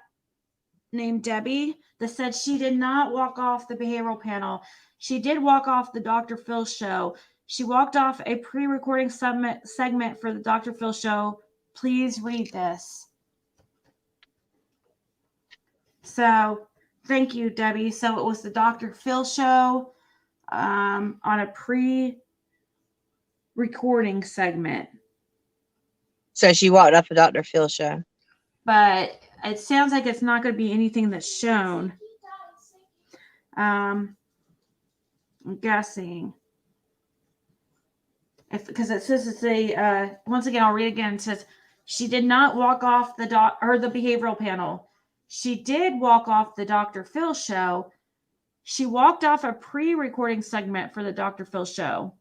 named Debbie that said she did not walk off the behavioral panel. She did walk off the Dr. Phil show. She walked off a pre-recording segment for the Dr. Phil show. Please read this. So thank you, Debbie. So it was the Dr. Phil show on a pre-recording segment. So she walked off the Dr. Phil show. But it sounds like it's not going to be anything that's shown. I'm guessing. Because it says it's a, once again, I'll read it again. It says, she did not walk off the behavioral panel. She did walk off the Dr. Phil show. She walked off a pre-recording segment for the Dr. Phil show.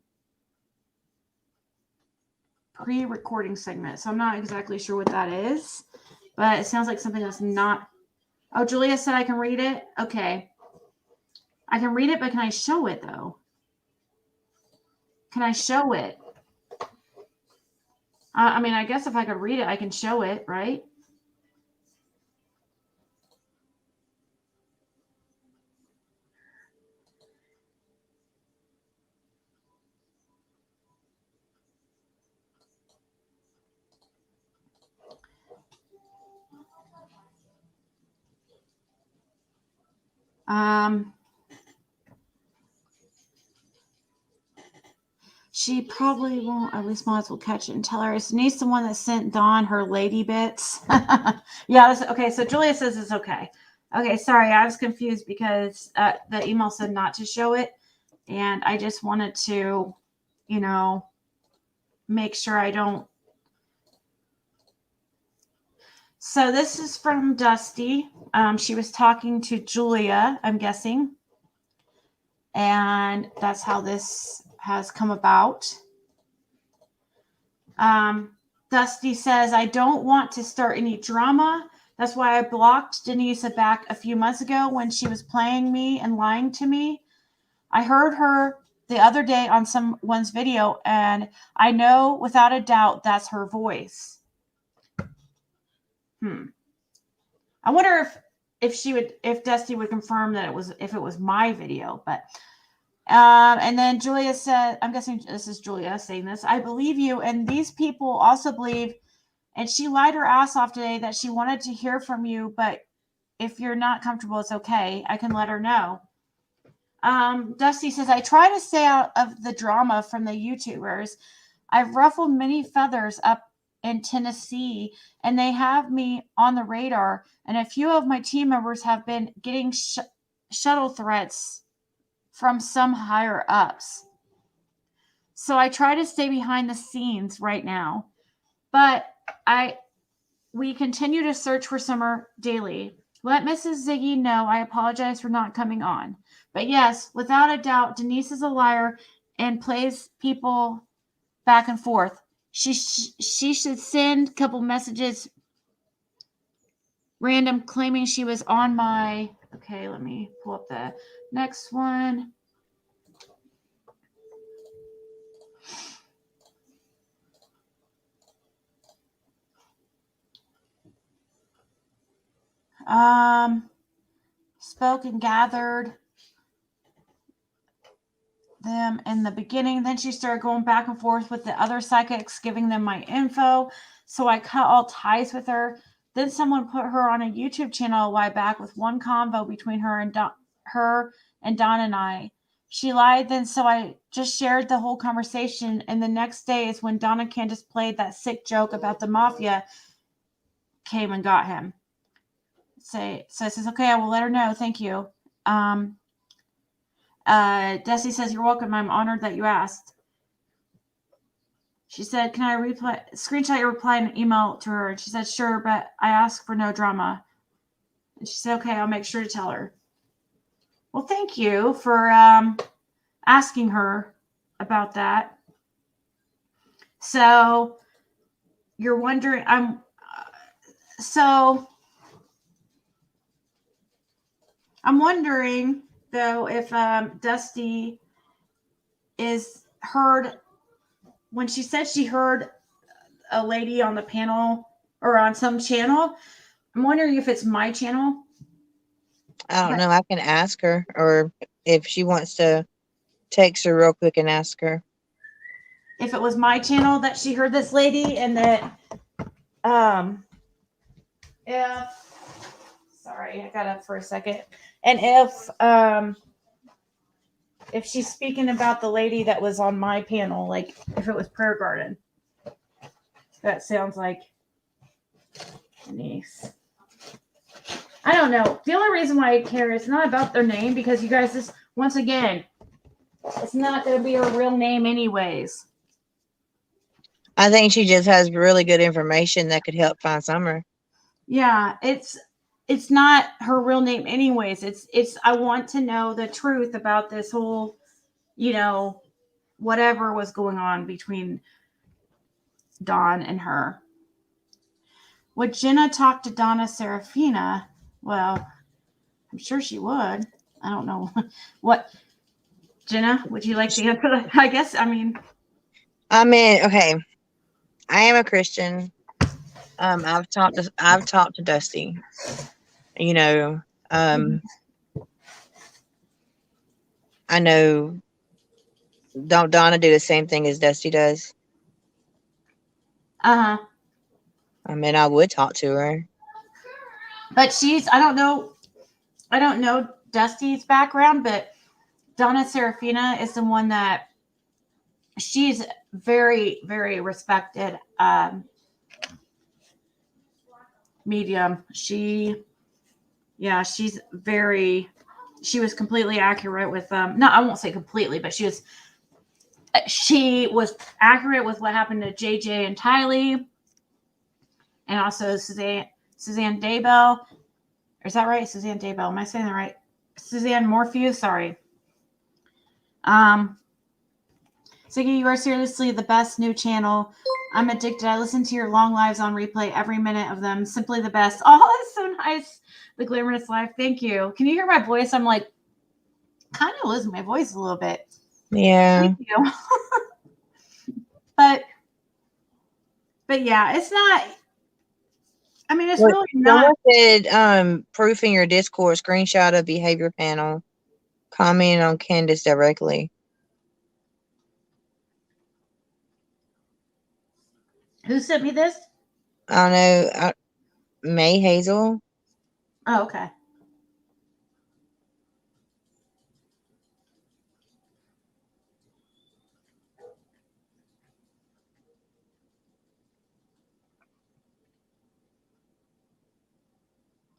Pre-recording segment. So I'm not exactly sure what that is, but it sounds like something that's not. Oh, Julia said I can read it. Okay. I can read it, but can I show it though? Can I show it? I mean, I guess if I could read it, I can show it, right? She probably won't. At least might as well catch it and tell her. It's Denise, the one that sent Dawn her lady bits. Yeah. Okay. So Julia says it's okay. Okay. Sorry, I was confused because the email said not to show it, and I just wanted to, make sure I don't. So this is from Dusty. She was talking to Julia, I'm guessing, and that's how this has come about. Dusty says, I don't want to start any drama. That's why I blocked Denise back a few months ago when she was playing me and lying to me. I heard her the other day on someone's video, and I know without a doubt that's her voice. I wonder if Dusty would confirm that if it was my video, but and then Julia said, I'm guessing this is Julia saying this. I believe you, and these people also believe, and she lied her ass off today that she wanted to hear from you, but if you're not comfortable, it's okay. I can let her know. Dusty says, I try to stay out of the drama from the YouTubers. I've ruffled many feathers up in Tennessee, and they have me on the radar, and a few of my team members have been getting shuttle threats from some higher ups. So I try to stay behind the scenes right now, but we continue to search for Summer daily. Let Mrs. Ziggy know I apologize for not coming on. But yes, without a doubt, Denise is a liar and plays people back and forth. She should send a couple messages random claiming she was on my. Okay, let me pull up the next one. spoke and gathered them in the beginning. Then she started going back and forth with the other psychics, giving them my info. So I cut all ties with her. Then someone put her on a YouTube channel a while back with one convo between her and Don and I. She lied then, so I just shared the whole conversation. And the next day is when Don and Candace played that sick joke about the mafia came and got him. So it says, okay, I will let her know. Thank you. Desi says, you're welcome. I'm honored that you asked. She said, can I screenshot your reply and email to her? And she said, sure, but I asked for no drama. And she said, okay, I'll make sure to tell her. Well, thank you for asking her about that. So you're wondering, I'm wondering though if Dusty is heard when she said she heard a lady on the panel or on some channel. I'm wondering if it's my channel. I don't know. I can ask her, or if she wants to text her real quick and ask her. If it was my channel that she heard this lady, and that, sorry, I got up for a second. And if she's speaking about the lady that was on my panel, like if it was Prayer Garden, that sounds like Denise. I don't know. The only reason why I care is not about their name, because you guys, this once again, it's not going to be her real name anyways. I think she just has really good information that could help find Summer. Yeah, it's not her real name anyways. It's I want to know the truth about this whole, whatever was going on between Dawn and her. Would Jenna talk to Donna Serafina? Well, I'm sure she would. I don't know. What, Jenna, would you like to answer that? I guess, okay. I am a Christian. I've talked to Dusty. I know. Don't Donna do the same thing as Dusty does? I would talk to her. But I don't know Dusty's background, but Donna Serafina is the one that she's very, very respected medium. She was completely accurate with no, I won't say completely, but she was accurate with what happened to JJ and Tylee, and also Suzanne Daybell. Is that right? Suzanne Daybell. Am I saying that right? Suzanne Morphew. Sorry. Ziggy, you are seriously the best new channel. I'm addicted. I listen to your long lives on replay, every minute of them. Simply the best. Oh, that's so nice. The glamorous life. Thank you. Can you hear my voice? I'm like kind of losing my voice a little bit. Yeah. Thank you. but yeah, it's not. It's really not. Someone said, proof in your Discord, screenshot of behavior panel, comment on Candace directly. Who sent me this? I don't know. May Hazel. Oh, okay.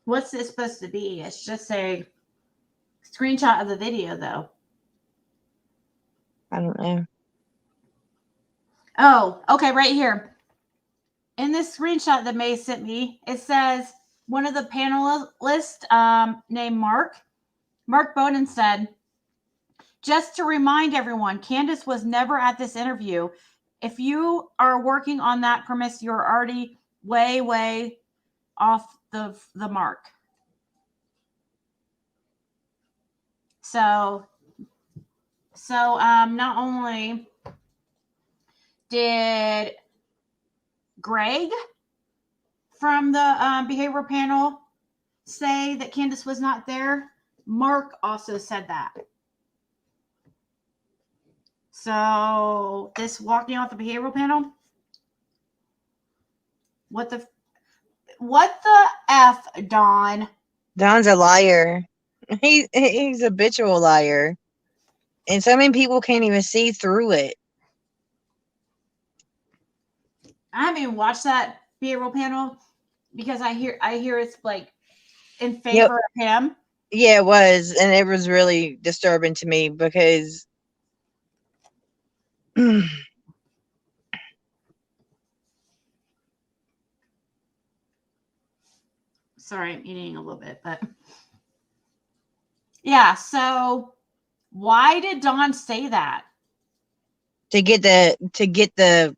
What's this supposed to be? It's just a screenshot of the video, though. I don't know. Oh, okay, right here. In this screenshot that May sent me, it says one of the panelists named Mark Bowden said, just to remind everyone, Candace was never at this interview. If you are working on that premise, you're already way, way off the mark. So not only did Greg from the behavior panel say that Candace was not there, Mark also said that. So this walking off the behavioral panel, what the F, Don? Don's a liar. He's a habitual liar. And so many people can't even see through it. I haven't even watched that behavioral panel because I hear it's like in favor of him. Yeah, it was. And it was really disturbing to me because sorry, I'm eating a little bit, but yeah, so why did Dawn say that? To get the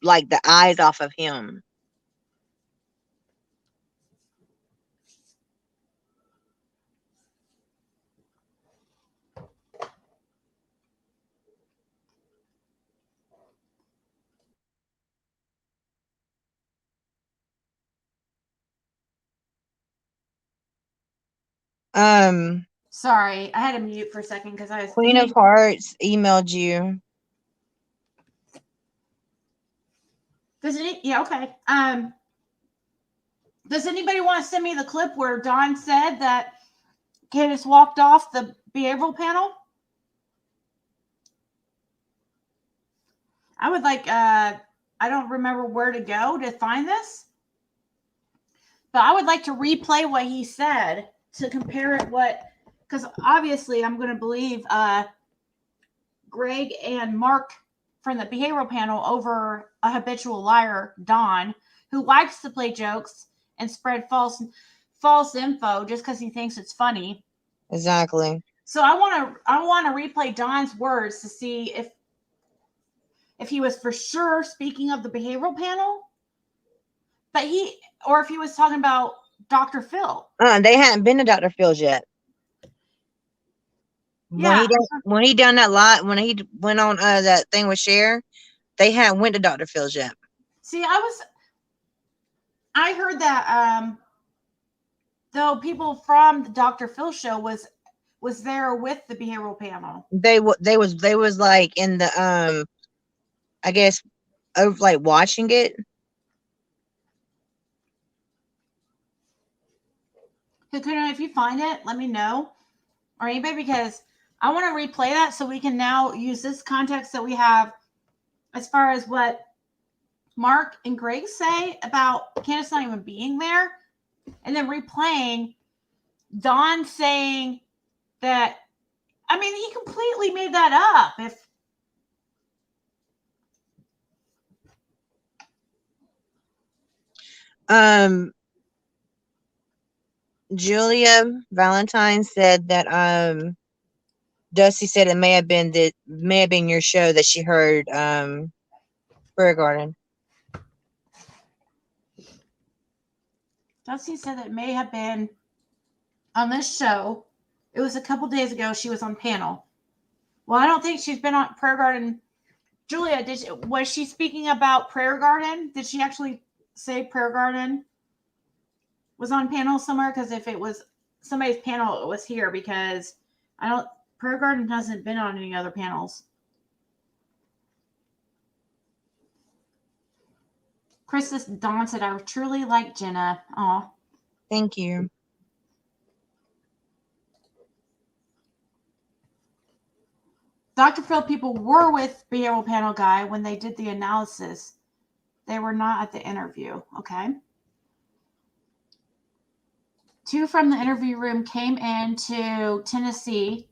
like the eyes off of him. Sorry, I had to mute for a second because I was Queen of Hearts emailed you. Yeah, okay. Does anybody want to send me the clip where Dawn said that Candace walked off the behavioral panel? I would like, I don't remember where to go to find this, but I would like to replay what he said to compare it because obviously I'm going to believe Greg and Mark from the behavioral panel over a habitual liar, Dawn, who likes to play jokes and spread false info just because he thinks it's funny. Exactly. So I want to replay Dawn's words to see if he was for sure speaking of the behavioral panel, or if he was talking about Dr. Phil. They hadn't been to Dr. Phil's yet. Yeah. When he done that lot, when he went on that thing with Cher, they hadn't went to Dr. Phil's yet. See, I heard that though people from the Dr. Phil show was there with the behavioral panel. They was like in the I guess of like watching it. If you find it, let me know, or anybody, because I want to replay that so we can now use this context that we have as far as what Mark and Greg say about Candace not even being there, and then replaying Dawn saying that. I mean, he completely made that up. Julia Valentine said that Dusty said it may have been your show that she heard Prayer Garden. Dusty said that it may have been on this show. It was a couple days ago. She was on panel. Well, I don't think she's been on Prayer Garden. Julia, was she speaking about Prayer Garden? Did she actually say Prayer Garden was on panel somewhere? Because if it was somebody's panel, it was here, because Prayer Garden hasn't been on any other panels. Chris Dawn said, I truly like Jenna. Oh, thank you. Dr. Phil people were with behavioral panel guy when they did the analysis. They were not at the interview. Okay. 2 from the interview room came into Tennessee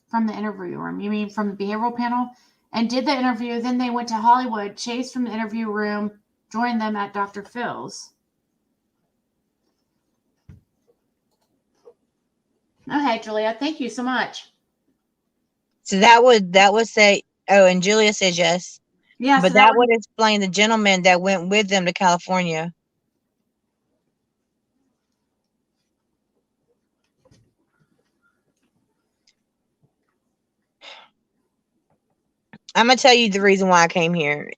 from the interview room. You mean from the behavioral panel? And did the interview. Then they went to Hollywood. Chase from the interview room joined them at Dr. Phil's. Okay, Julia. Thank you so much. So that would say, oh, and Julia says yes. Yeah, but so that would explain the gentleman that went with them to California. I'm gonna tell you the reason why I came here.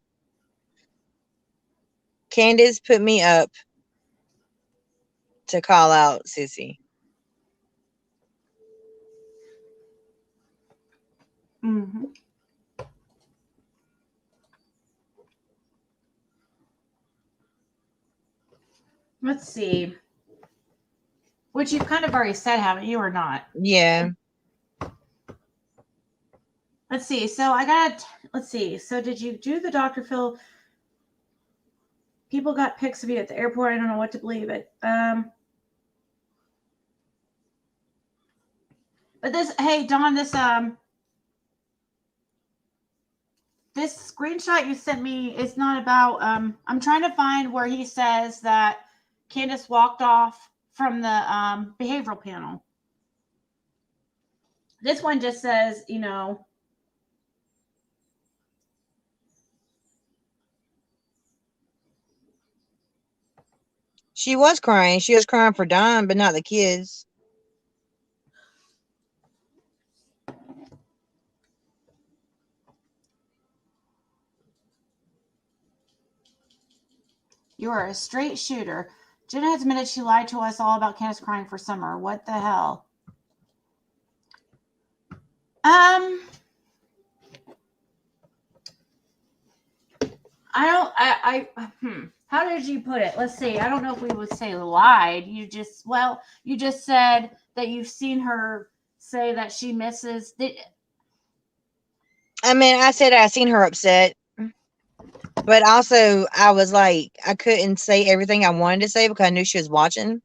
Candace put me up to call out Sissy. Mm-hmm. Let's see. Which you've kind of already said, haven't you, or not? Yeah. Let's see. So let's see. So did you do the Dr. Phil? People got pics of you at the airport. I don't know what to believe it. But hey, Dawn, this screenshot you sent me is not about, I'm trying to find where he says that Candace walked off from the behavioral panel. This one just says, you know, she was crying. She was crying for Don, but not the kids. You are a straight shooter. Jenna has admitted she lied to us all about Candace crying for Summer. What the hell? How did you put it? Let's see. I don't know if we would say lied. You just said that you've seen her say that she misses. I mean, I said I seen her upset, but also I was like, I couldn't say everything I wanted to say because I knew she was watching.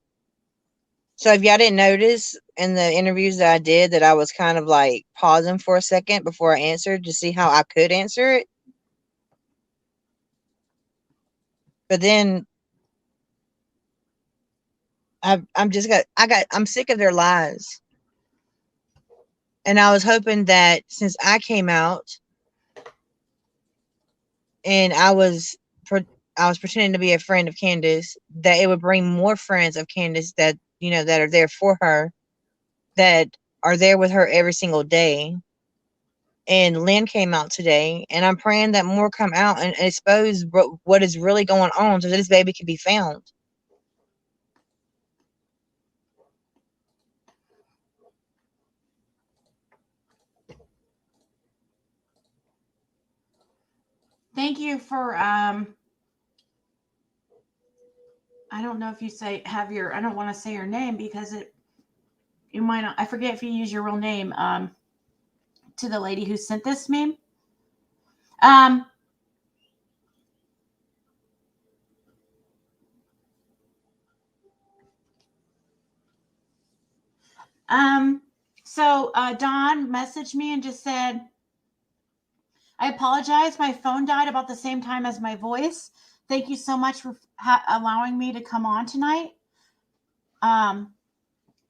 So if y'all didn't notice in the interviews that I did that I was kind of like pausing for a second before I answered to see how I could answer it. But then I'm sick of their lies. And I was hoping that since I came out and I was pretending to be a friend of Candace, that it would bring more friends of Candace that, you know, that are there for her, that are there with her every single day. And Lynn came out today, and I'm praying that more come out and expose what is really going on so that this baby can be found. Thank you for I don't know if you I don't want to say your name because you might not, I forget if you use your real name to the lady who sent this meme. So Dawn messaged me and just said, I apologize. My phone died about the same time as my voice. Thank you so much for allowing me to come on tonight.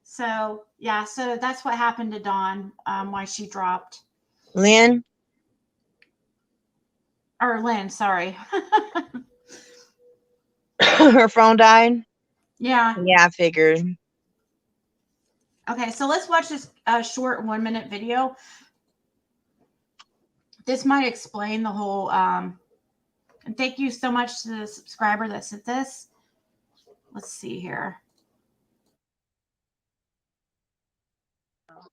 So yeah, so that's what happened to Dawn, why she dropped. Lynn? Or Lynn, sorry. Her phone died? Yeah. Yeah, I figured. Okay, so let's watch this short 1-minute video. This might explain the whole, and thank you so much to the subscriber that sent this. Let's see here.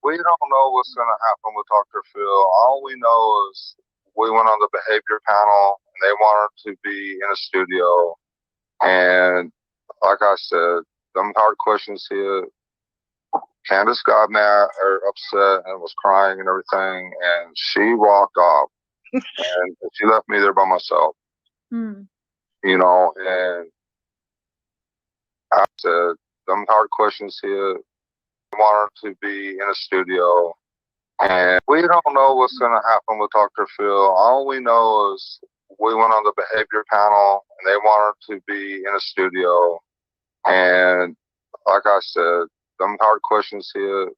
We don't know what's going to happen with Dr. Phil. All we know is we went on the behavior panel and they want her to be in a studio. And like I said, them hard questions here. Candace got mad or upset and was crying and everything. And she walked off and she left me there by myself. You know, and I said, them hard questions here. Want her to be in a studio, and we don't know what's going to happen with Dr. Phil. All we know is we went on the behavior panel and they want her to be in a studio. And like I said, them hard questions here.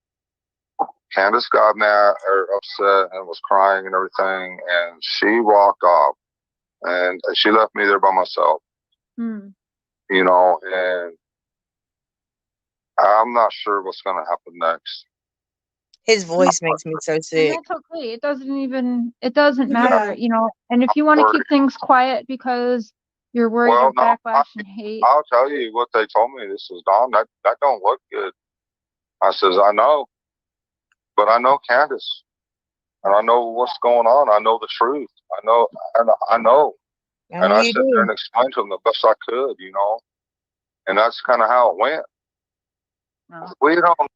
Candace got mad or upset and was crying and everything, and she walked off and she left me there by myself. You know, and I'm not sure what's going to happen next. His voice makes me so sick. And that's okay. It doesn't matter, you know. And if you want to keep things quiet because You're worried Well, of no, backlash and hate. I'll tell you what they told me. This is Don. That don't look good. I says, I know, but I know Candace, and I know what's going on. I know the truth. I know, and I know. And I you sat there do. and explained to them the best I could, you know. And that's kind of how it went. We don't.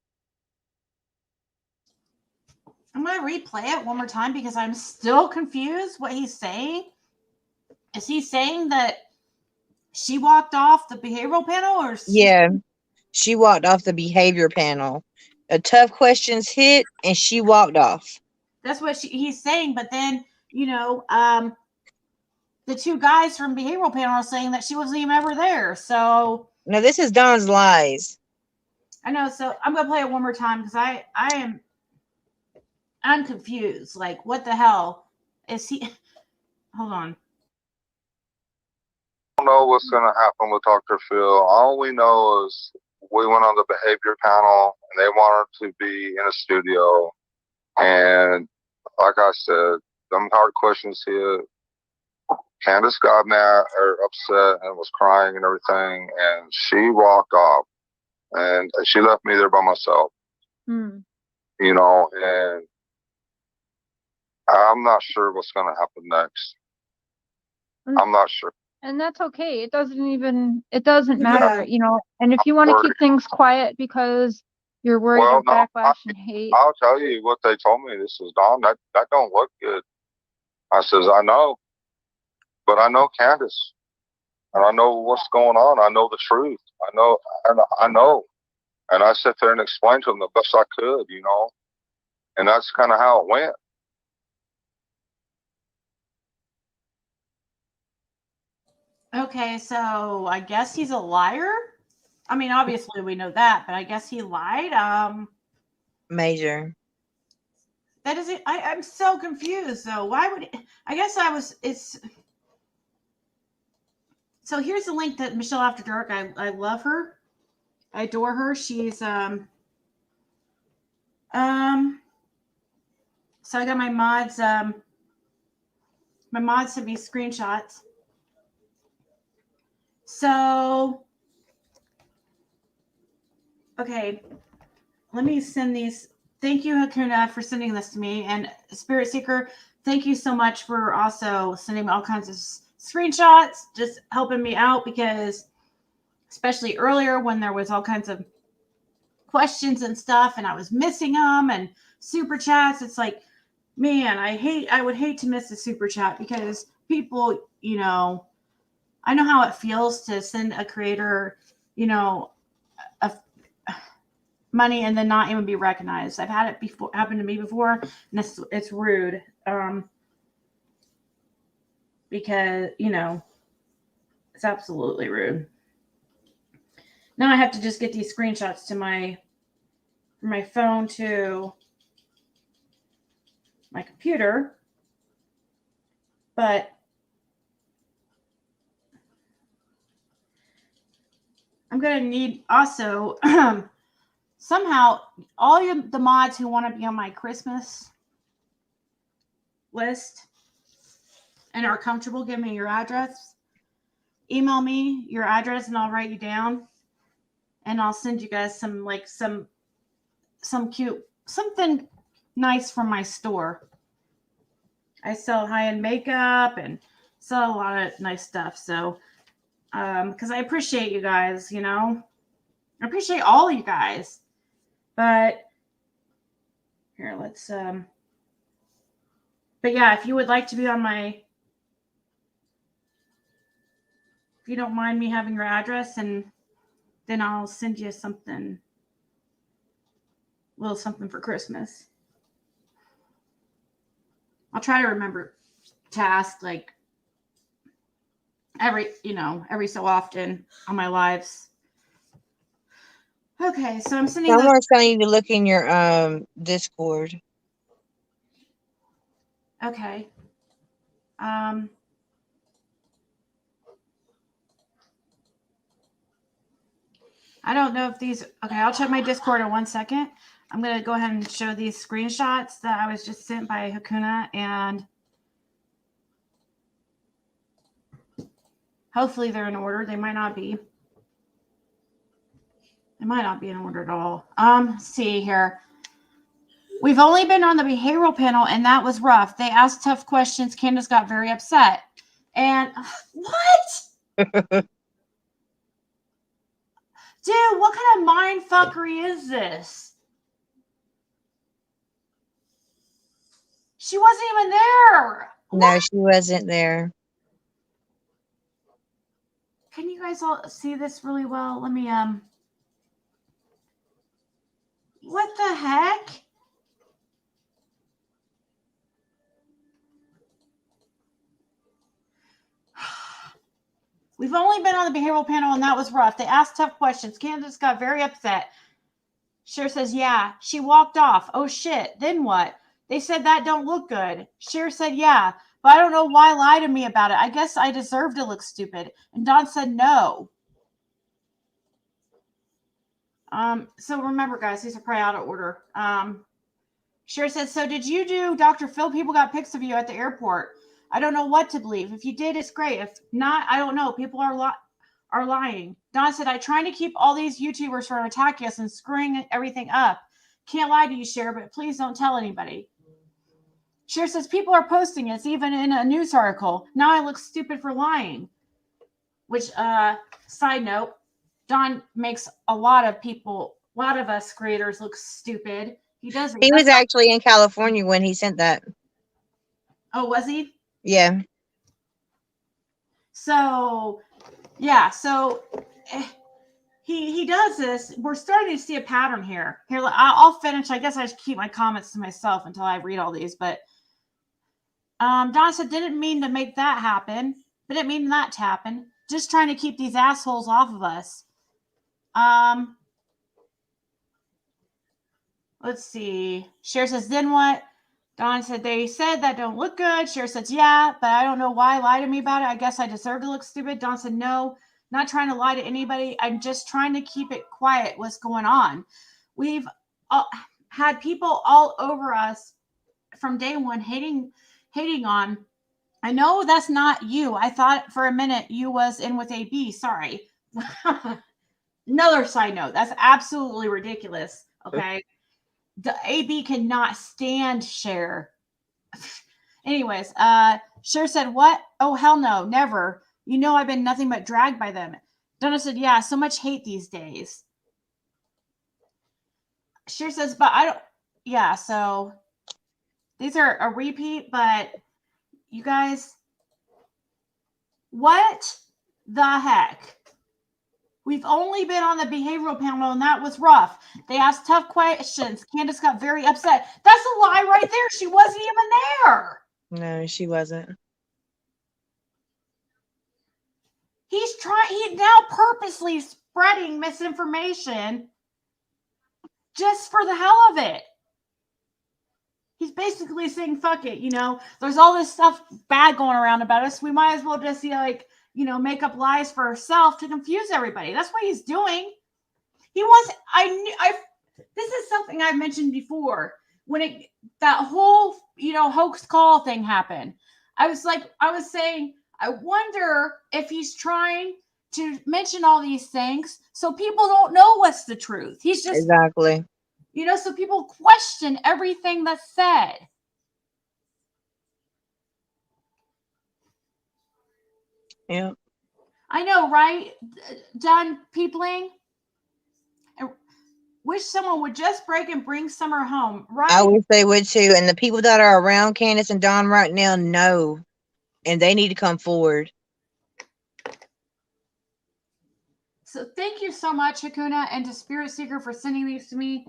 I'm going to replay it one more time because I'm still confused what he's saying. Is he saying that she walked off the behavioral panel, or Yeah, she walked off the behavior panel. A tough questions hit, and she walked off. That's what he's saying? But then, you know, the two guys from behavioral panel are saying that she wasn't even ever there. So No, this is Don's lies. I know. So I'm going to play it one more time because I'm confused. Like, what the hell is he? Hold on. Don't know what's going to happen with Dr. Phil. All we know is we went on the behavior panel and they wanted to be in a studio. And like I said, them hard questions hit. Candace got mad or upset and was crying and everything. And she walked off and she left me there by myself, you know, and I'm not sure what's going to happen next. I'm not sure. And that's okay. It doesn't matter, you know. And if you want to keep things quiet because you're worried of backlash and hate. I'll tell you what they told me. This is Don. That don't look good. I says, I know, but I know Candace, and I know what's going on. I know the truth. I know, and I sat there and explained to them the best I could, you know, and that's kind of how it went. Okay, so I guess he's a liar. I mean, obviously we know that, but I guess he lied. Major. That is it. I'm so confused. So why would I guess I was? It's so here's the link to Michelle After Dark. I love her. I adore her. She's So I got my mods. My mods sent me screenshots. So, okay, let me send these. Thank you, Hakuna, for sending this to me. And Spirit Seeker, thank you so much for also sending me all kinds of screenshots, just helping me out because, especially earlier when there was all kinds of questions and stuff and I was missing them and super chats, it's like, man, I would hate to miss a super chat because people, you know, I know how it feels to send a creator, you know, money and then not even be recognized. I've had it before, happen to me before, and it's rude. Because, you know, it's absolutely rude. Now I have to just get these screenshots to my phone to my computer. But I'm going to need also somehow all the mods who want to be on my Christmas list and are comfortable, give me your address. Email me your address and I'll write you down. And I'll send you guys some cute, something nice from my store. I sell high-end makeup and sell a lot of nice stuff. So, because I appreciate you guys, you know, I appreciate all you guys. But here, let's, but yeah, if you would like to be on my, if you don't mind me having your address, and then I'll send you something, a little something for Christmas. I'll try to remember to ask like every so often on my lives. Okay, so I'm sending. Someone's telling you to look in your Discord. Okay. I don't know if these. Okay, I'll check my Discord in 1 second. I'm gonna go ahead and show these screenshots that I was just sent by Hakuna, and Hopefully they're in order. They might not be. They might not be in order at all. See here. We've only been on the behavioral panel, and that was rough. They asked tough questions. Candace got very upset. And what? Dude, what kind of mind fuckery is this? She wasn't even there. No, she wasn't there. Can you guys all see this really well? Let me, what the heck? We've only been on the behavioral panel, and that was rough. They asked tough questions. Candace got very upset. Cher says, yeah. She walked off. Oh, shit. Then what? They said that don't look good. Cher said, yeah. But I don't know why lie to me about it. I guess I deserve to look stupid. And Dawn said no. So remember, guys, these are probably out of order. Cher said, so did you do Dr. Phil? People got pics of you at the airport. I don't know what to believe. If you did, it's great. If not, I don't know. People are lying. Dawn said, I'm trying to keep all these YouTubers from attacking us and screwing everything up. Can't lie to you, Cher, but please don't tell anybody. Cher says, people are posting it. It's even in a news article. Now I look stupid for lying. Which, side note, Dawn makes a lot of us creators look stupid. He doesn't. He was actually in California when he sent that. Oh, was he? Yeah. So, yeah. So he does this. We're starting to see a pattern here. Here, I'll finish. I guess I should keep my comments to myself until I read all these. But Dawn said, didn't mean to make that happen. But didn't mean that to happen. Just trying to keep these assholes off of us. Let's see. Cher says, then what? Dawn said, they said that don't look good. Cher says, yeah, but I don't know why lie to me about it. I guess I deserve to look stupid. Dawn said, no, not trying to lie to anybody. I'm just trying to keep it quiet. What's going on? We've had people all over us from day one hating on. I know that's not you. I thought for a minute you was in with AB. Sorry. Another side note. That's absolutely ridiculous. Okay. The AB cannot stand Cher. Anyways, Cher said, what? Oh, hell no, never. You know I've been nothing but dragged by them. Donna said, yeah, so much hate these days. Cher says, but I don't, yeah, so these are a repeat, but you guys, what the heck? We've only been on the behavioral panel, and that was rough. They asked tough questions. Candace got very upset. That's a lie right there. She wasn't even there. No, she wasn't. He's now purposely spreading misinformation just for the hell of it. He's basically saying, fuck it, there's all this stuff bad going around about us. We might as well just make up lies for ourselves to confuse everybody. That's what he's doing. This is something I've mentioned before when that whole, hoax call thing happened. I was saying, I wonder if he's trying to mention all these things so people don't know what's the truth. He's just exactly, so people question everything that's said. Yeah. I know, right? Done peopling. I wish someone would just break and bring Summer home, right? I wish they would too. And the people that are around Candace and Dawn right now know, and they need to come forward. So thank you so much, Hakuna, and to Spirit Seeker for sending these to me.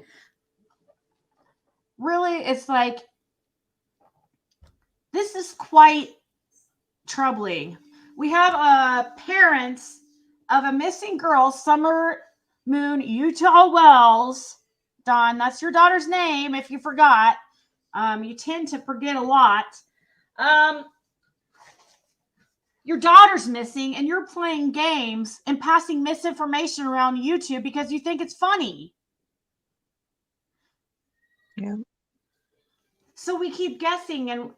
Really, it's like, this is quite troubling. We have parents of a missing girl, Summer Moon Utah Wells. Dawn, that's your daughter's name, if you forgot. You tend to forget a lot. Your daughter's missing, and you're playing games and passing misinformation around YouTube because you think it's funny. Yeah. So we keep guessing, and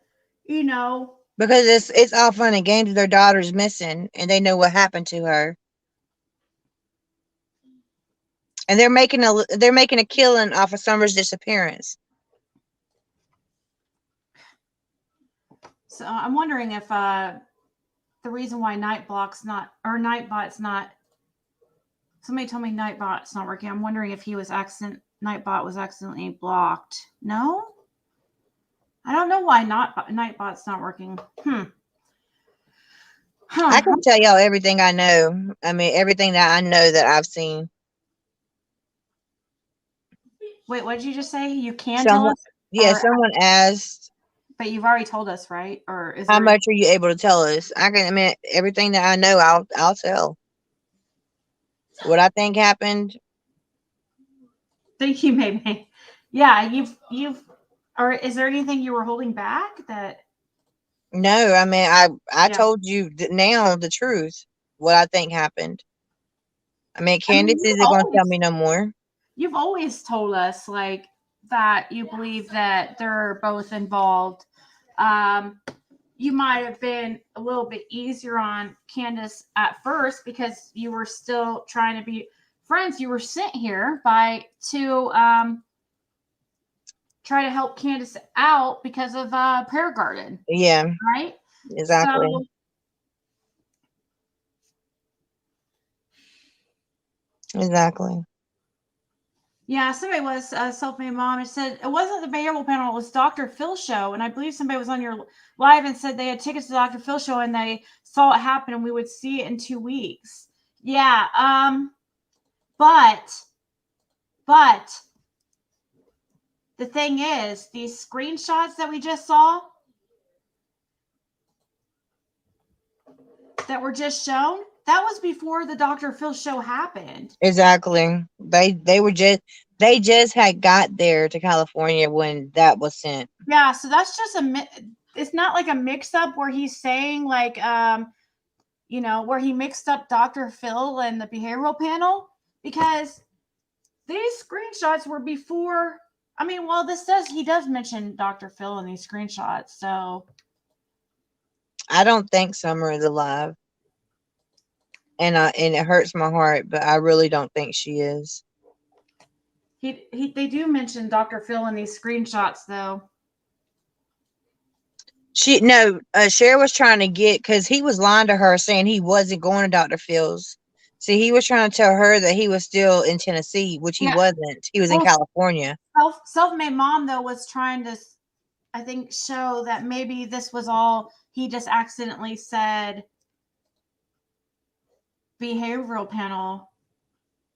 Because it's all fun and games. Their daughter's missing, and they know what happened to her, and they're making a killing off of Summer's disappearance. So I'm wondering if the reason why Nightbot's not. Somebody told me Nightbot's not working. I'm wondering if Nightbot was accidentally blocked. No, I don't know why Nightbot's not working. I can tell y'all everything I know. I mean, everything that I know that I've seen. Wait, what did you just say? You can tell us? Yeah, someone asked. But you've already told us, right? Or is how much are you able to tell us? I mean, everything that I know, I'll tell. What I think happened. Thank you, maybe. Yeah, you've. Or is there anything you were holding back that? No, I mean, I told you now the truth. What I think happened. I mean, Candace isn't going to tell me no more. You've always told us like that you believe that they're both involved. You might have been a little bit easier on Candace at first because you were still trying to be friends. You were sent here to try to help Candace out because of Prayer Garden. Yeah. Right? Exactly. Exactly. Yeah, somebody was self-made mom. It said it wasn't the behavioral panel; it was Dr. Phil's show, and I believe somebody was on your live and said they had tickets to Dr. Phil's show and they saw it happen, and we would see it in 2 weeks. Yeah, but the thing is, these screenshots that we just saw that were just shown, that was before the Dr. Phil show happened. Exactly. They just had got there to California when that was sent. Yeah, so that's just it's not like a mix up where he's saying like where he mixed up Dr. Phil and the behavioral panel, because these screenshots were before. I mean, well, he does mention Dr. Phil in these screenshots, so I don't think Summer is alive. And it hurts my heart, but I really don't think she is. They do mention Dr. Phil in these screenshots, though. Cher was trying to get, because he was lying to her saying he wasn't going to Dr. Phil's. See, he was trying to tell her that he was still in Tennessee, which he wasn't. He was in California. Self-made mom, though, was trying to, I think, show that maybe this was all he just accidentally said. Behavioral panel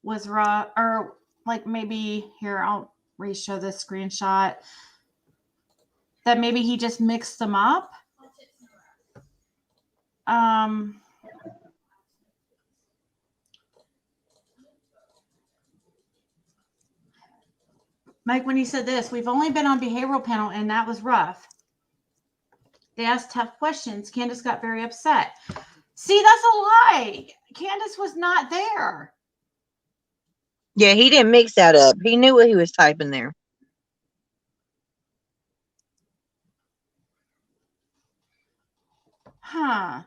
was raw, or like maybe here, I'll re-show this screenshot. That maybe he just mixed them up. Mike, when he said this, we've only been on behavioral panel and that was rough. They asked tough questions. Candace got very upset. See, that's a lie. Candace was not there. Yeah, he didn't mix that up. He knew what he was typing there. Huh.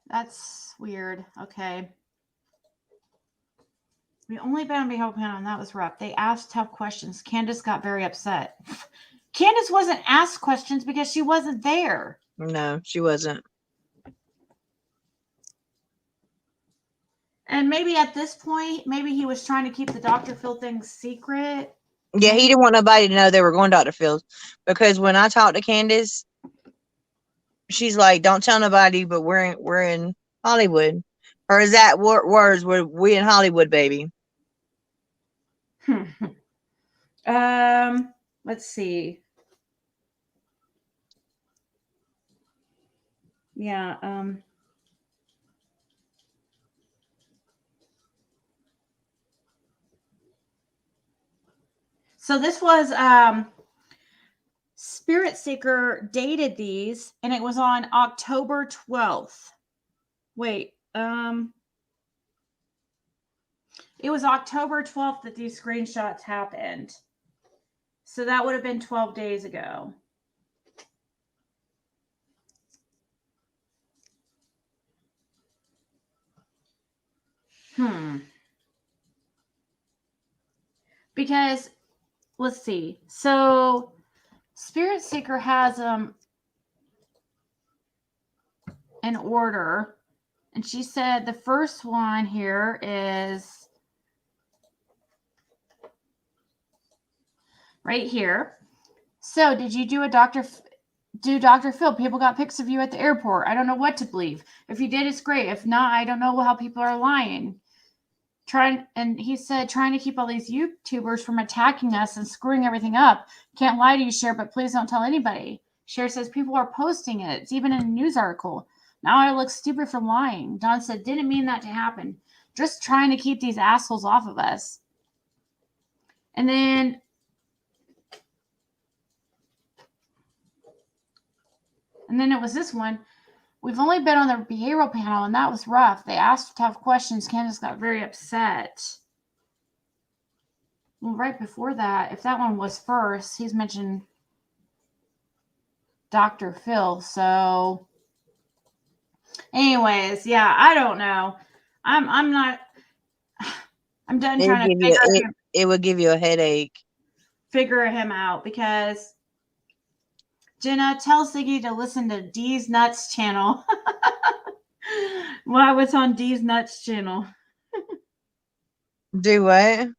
That's weird. Okay. We only been on behavioral panel and that was rough. They asked tough questions. Candace got very upset. Candace wasn't asked questions because she wasn't there. No, she wasn't. And maybe at this point, maybe he was trying to keep the Dr. Phil thing secret. Yeah, he didn't want nobody to know they were going to Dr. Phil's, because when I talked to Candace, she's like, "Don't tell nobody, but we're in Hollywood." Her exact words were, "We in Hollywood, baby." Let's see. Yeah, so this was Spirit Seeker dated these, and it was on October 12th. Wait, it was October 12th that these screenshots happened. So that would have been 12 days ago. Because let's see. So Spirit Seeker has an order, and she said the first one here is right here. So did you do Dr. Phil? People got pics of you at the airport. I don't know what to believe. If you did, it's great. If not, I don't know how people are lying. And he said, trying to keep all these YouTubers from attacking us and screwing everything up. Can't lie to you, Cher, but please don't tell anybody. Cher says people are posting it. It's even in a news article. Now I look stupid for lying. Don said, didn't mean that to happen. Just trying to keep these assholes off of us. And then it was this one. We've only been on the behavioral panel, and that was rough. They asked tough questions. Candace got very upset. Well, right before that, if that one was first, he's mentioned Dr. Phil. So, anyways, yeah, I don't know. I'm not. I'm done trying to figure him. It would give you a headache. Figure him out because Jenna, tell Ziggy to listen to D's Nuts channel. Well, what's on D's Nuts channel? Do what?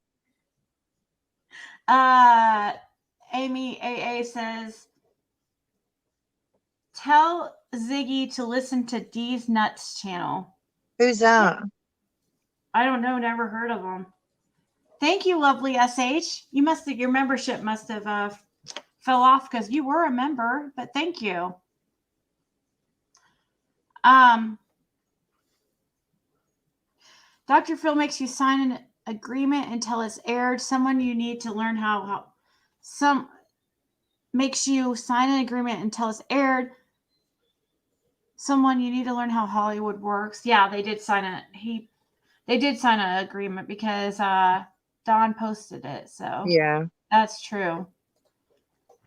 Amy AA says, tell Ziggy to listen to D's Nuts channel. Who's that? I don't know. Never heard of them. Thank you, lovely SH. Your membership must have fell off because you were a member, but thank you. Dr. Phil makes you sign an agreement until it's aired. Someone you need to learn makes you sign an agreement until it's aired. Someone you need to learn how Hollywood works. Yeah, they did sign an agreement because Dawn posted it. So yeah, that's true.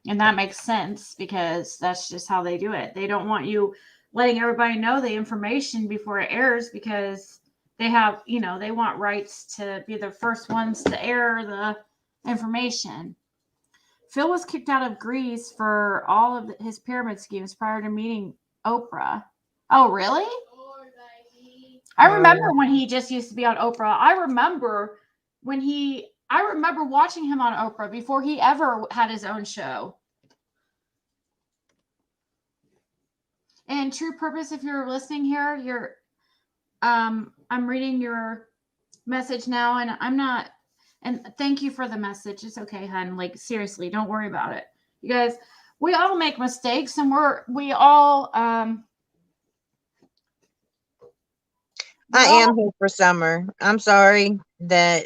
And that makes sense because that's just how they do it. They don't want you letting everybody know the information before it airs because they have, they want rights to be the first ones to air the information. Phil was kicked out of Greece for all of his pyramid schemes prior to meeting Oprah. Oh, really? I remember when he just used to be on Oprah. I remember watching him on Oprah before he ever had his own show. And True Purpose, if you're listening here, I'm reading your message now, and thank you for the message. It's okay, hun. Like, seriously, don't worry about it. You guys, we all make mistakes, and we all I am here for summer. I'm sorry that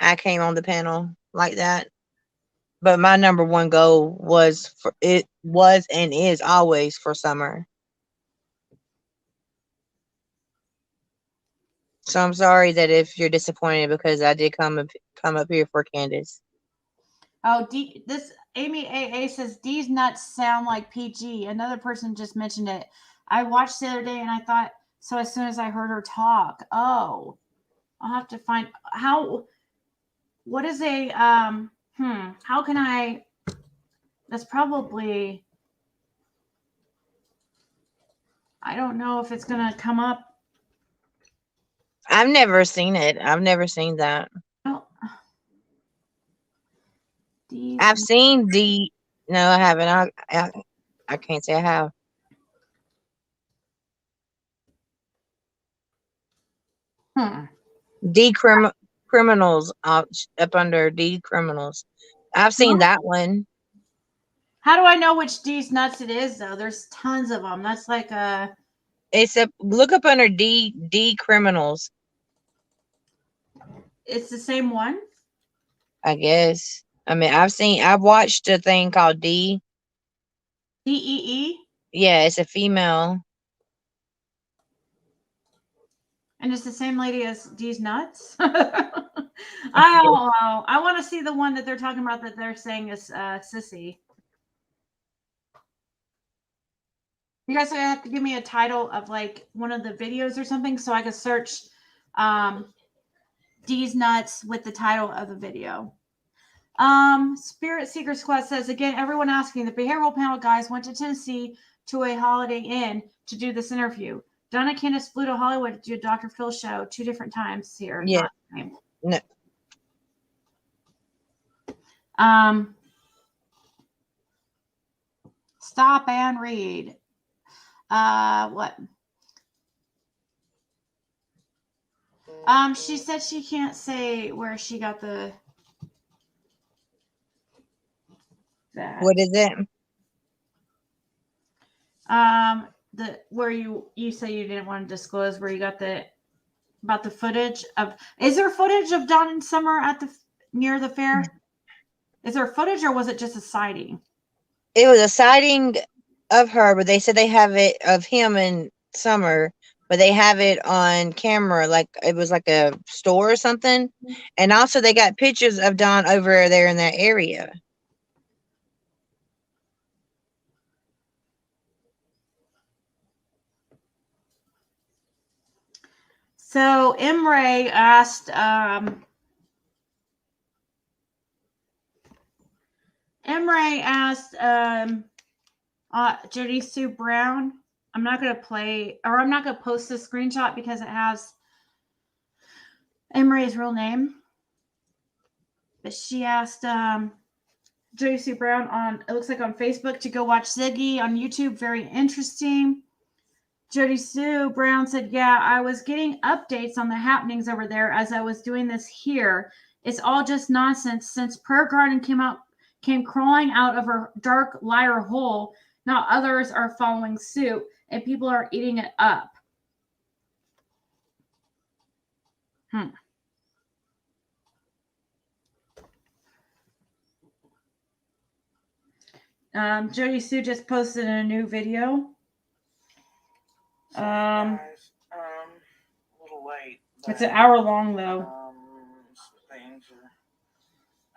I came on the panel like that, but my number one goal was and is always for summer. So I'm sorry that if you're disappointed because I did come up here for Candace. Oh, this Amy AA says D's Nuts sound like PG. Another person just mentioned it. I watched the other day and I thought so. As soon as I heard her talk, I'll have to find what is a how can I? That's probably, I don't know if it's gonna come up. I've never seen it. I've never seen that. Oh. I've seen D. No, I haven't. I can't say I have. D criminals up under D criminals. I've seen that one. How do I know which D's Nuts it is though? There's tons of them. That's like look up under D criminals. It's the same one? I guess. I mean, I've watched a thing called D. DEE? Yeah, it's a female. And it's the same lady as D's Nuts? I don't know. I want to see the one that they're talking about that they're saying is Sissy. You guys have to give me a title of like one of the videos or something so I can search D's nuts with the title of the video. Spirit Seeker Squad says again, everyone asking, the behavioral panel guys went to Tennessee to a Holiday Inn to do this interview. Donna and Candace flew to Hollywood to do a Dr. Phil show 2 different times here. Yeah. No. Stop and read. What? She said she can't say where she got that. What is it? The where you say you didn't want to disclose where you got about the footage of. Is there footage of Dawn and Summer at near the fair? Is there footage or was it just a sighting? It was a sighting of her, but they said they have it of him and Summer, but they have it on camera, like it was like a store or something. And also they got pictures of Dawn over there in that area. So Emre asked Jody Sue Brown. I'm not going to post this screenshot because it has Emre's real name. But she asked Jody Sue Brown it looks like on Facebook to go watch Ziggy on YouTube. Very interesting. Jody Sue Brown said, yeah, I was getting updates on the happenings over there as I was doing this here. It's all just nonsense since Prayer Garden came crawling out of her dark liar hole. Now others are following suit and people are eating it up. Jody Sue just posted a new video. Guys, a little late. It's an hour long though. Things are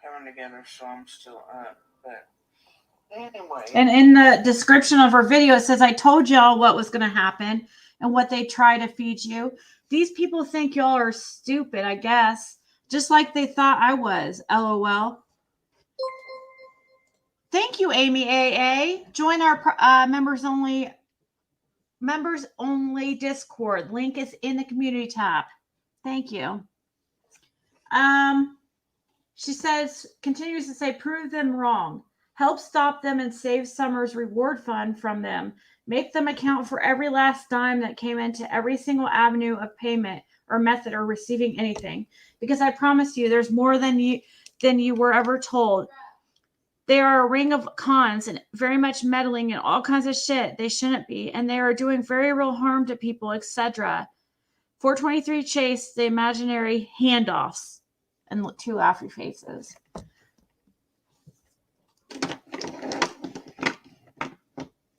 coming together, so I'm still up. But anyway. And in the description of her video, it says, I told y'all what was going to happen and what they try to feed you. These people think y'all are stupid, I guess. Just like they thought I was. LOL. Thank you, Amy AA. Join our members only Discord. Link is in the community tab. Thank you. She continues to say, prove them wrong. Help stop them and save Summer's reward fund from them. Make them account for every last dime that came into every single avenue of payment or method or receiving anything. Because I promise you, there's more than you were ever told. They are a ring of cons and very much meddling in all kinds of shit they shouldn't be. And they are doing very real harm to people, etc. 423 Chase, the imaginary handoffs. And 2 laughy faces.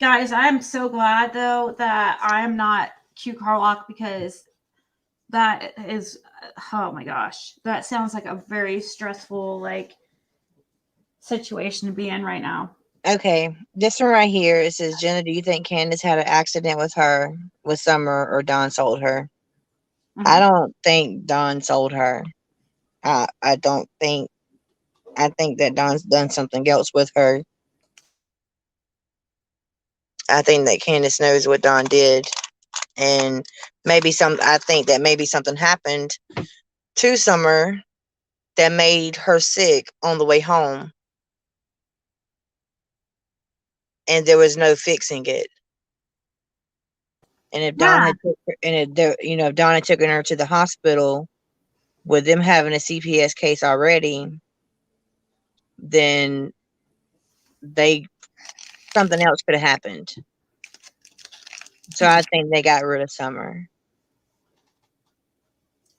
Guys, I'm so glad, though, that I'm not Q Carlock because that is, oh my gosh. That sounds like a very stressful, situation to be in right now. Okay, this one right here, it says, Jenna, do you think Candace had an accident with Summer, or Dawn sold her? Mm-hmm. I don't think Dawn sold her. I think that Dawn's done something else with her. I think that Candace knows what Dawn did, and I think that maybe something happened to Summer that made her sick on the way home, and there was no fixing it. And if Dawn if Dawn had taken her to the hospital with them having a CPS case already, then something else could have happened. So I think they got rid of Summer.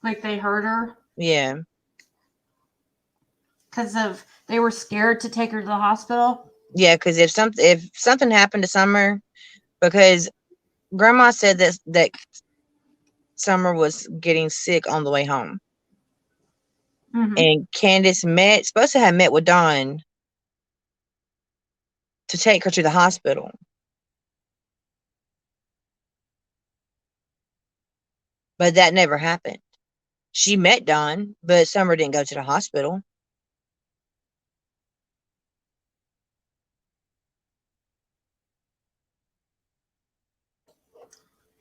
Like they hurt her? Yeah. Because they were scared to take her to the hospital? Yeah, because if something happened to Summer, because Grandma said that Summer was getting sick on the way home. And Candace supposed to have met with Dawn to take her to the hospital. But that never happened. She met Dawn, but Summer didn't go to the hospital.